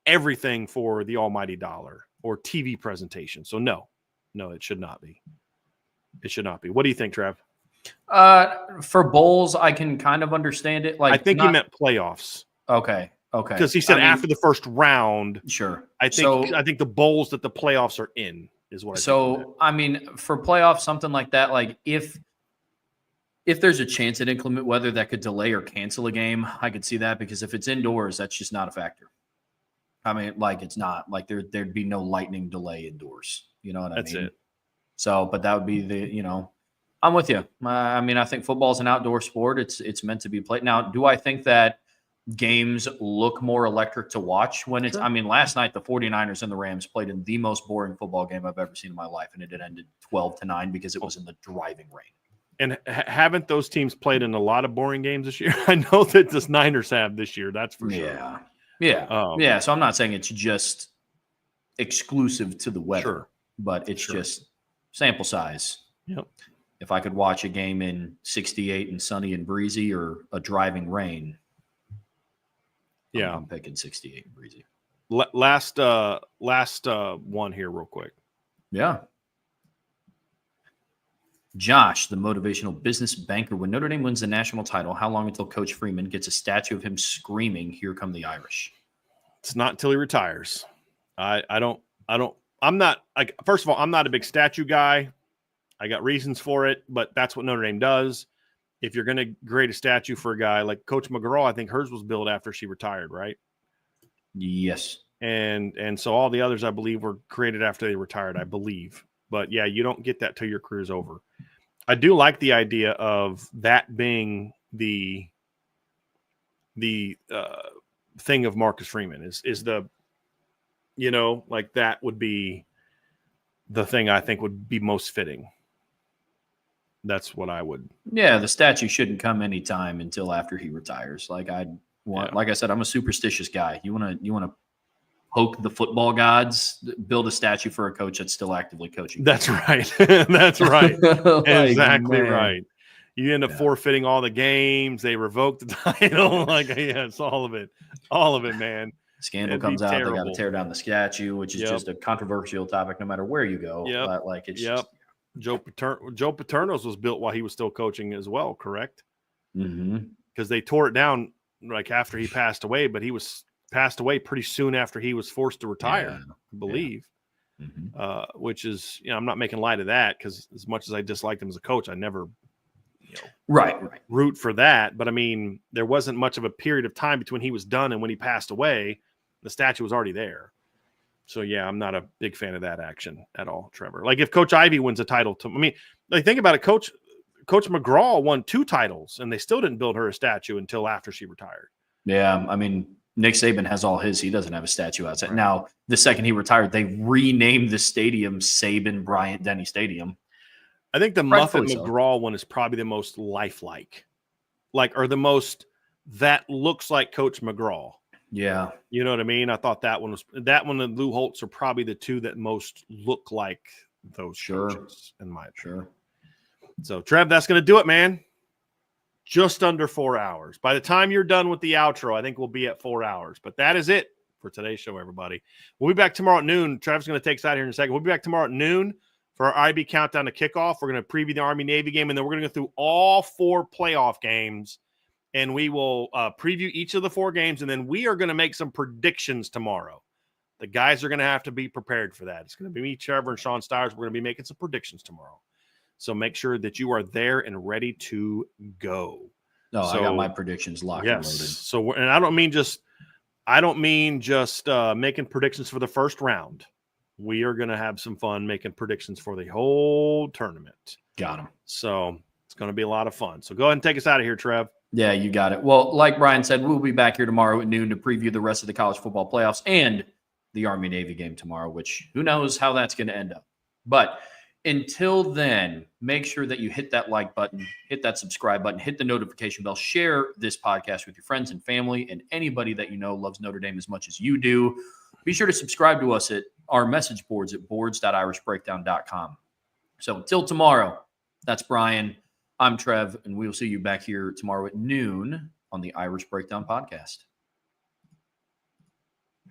everything for the almighty dollar or TV presentation. So no, it should not be. It should not be. What do you think, Trev? For bowls, I can kind of understand it. Like, I think he meant playoffs. Okay. Because he said after the first round. Sure. I think the bowls that the playoffs are in is what I think. So, I mean, for playoffs, something like that, like if there's a chance at inclement weather that could delay or cancel a game, I could see that, because if it's indoors, that's just not a factor. I mean, like, it's not like there'd be no lightning delay indoors. You know what I mean? That's it. So, but that would be I'm with you. I mean, I think football is an outdoor sport. It's meant to be played. Now, do I think that games look more electric to watch when it's, sure. I mean, last night, the 49ers and the Rams played in the most boring football game I've ever seen in my life. And it ended 12-9 because it was in the driving rain. And haven't those teams played in a lot of boring games this year? I know that the Niners have this year. That's for sure. Yeah. So I'm not saying it's just exclusive to the weather, sure. But it's just sample size. Yep. If I could watch a game in 68 and sunny and breezy or a driving rain, I'm picking 68 and breezy. Last one here real quick. Yeah. Josh, the motivational business banker. When Notre Dame wins the national title, how long until Coach Freeman gets a statue of him screaming, "Here come the Irish"? It's not until he retires. I'm not like, first of all, I'm not a big statue guy. I got reasons for it, but that's what Notre Dame does. If you're going to create a statue for a guy like Coach McGraw, I think hers was built after she retired, right? Yes. And so all the others, I believe, were created after they retired, I believe. But yeah, you don't get that till your career's over. I do like the idea of that being the thing of Marcus Freeman is the, like that would be the thing I think would be most fitting. That's what I would. Yeah, the statue shouldn't come anytime until after he retires. Like like I said, I'm a superstitious guy. You want to poke the football gods, build a statue for a coach that's still actively coaching. That's right. That's right. Exactly right. You end up forfeiting all the games. They revoke the title. It's all of it. All of it, man. Scandal comes out. Terrible. They got to tear down the statue, which is just a controversial topic no matter where you go. But it's just, Joe Paterno's was built while he was still coaching as well, correct? Mm-hmm. Because they tore it down like after he passed away, but he was passed away pretty soon after he was forced to retire, I believe. Yeah. Mm-hmm. Which is, I'm not making light of that, because as much as I disliked him as a coach, I never root for that. But I mean, there wasn't much of a period of time between he was done and when he passed away. The statue was already there. So yeah, I'm not a big fan of that action at all, Trevor. Like if Coach Ivey wins a title, think about it. Coach Coach McGraw won 2 titles, and they still didn't build her a statue until after she retired. Yeah, I mean, Nick Saban has all his. He doesn't have a statue outside. Right. Now, the second he retired, they renamed the stadium Saban Bryant Denny Stadium. I think the Rightfully Muffet McGraw one is probably the most lifelike, or the most that looks like Coach McGraw. Yeah. You know what I mean? I thought that one and Lou Holtz are probably the 2 that most look like those coaches, in my opinion. So, Trev, that's going to do it, man. Just under 4 hours. By the time you're done with the outro, I think we'll be at 4 hours. But that is it for today's show, everybody. We'll be back tomorrow at noon. Trev's going to take us out here in a second. We'll be back tomorrow at noon for our IB countdown to kickoff. We're going to preview the Army-Navy game, and then we're going to go through all 4 playoff games, and we will preview each of the 4 games, and then we are going to make some predictions tomorrow. The guys are going to have to be prepared for that. It's going to be me, Trevor, and Sean Stires. We're going to be making some predictions tomorrow. So make sure that you are there and ready to go. No, I got my predictions locked and loaded. So, and I don't mean just making predictions for the first round. We are going to have some fun making predictions for the whole tournament. Got him. So it's going to be a lot of fun. So go ahead and take us out of here, Trev. Yeah, you got it. Well, like Brian said, we'll be back here tomorrow at noon to preview the rest of the college football playoffs and the Army-Navy game tomorrow, which who knows how that's going to end up. But until then, make sure that you hit that like button, hit that subscribe button, hit the notification bell, share this podcast with your friends and family and anybody that you know loves Notre Dame as much as you do. Be sure to subscribe to us at our message boards at boards.irishbreakdown.com. So until tomorrow, that's Brian. I'm Trev, and we'll see you back here tomorrow at noon on the Irish Breakdown Podcast.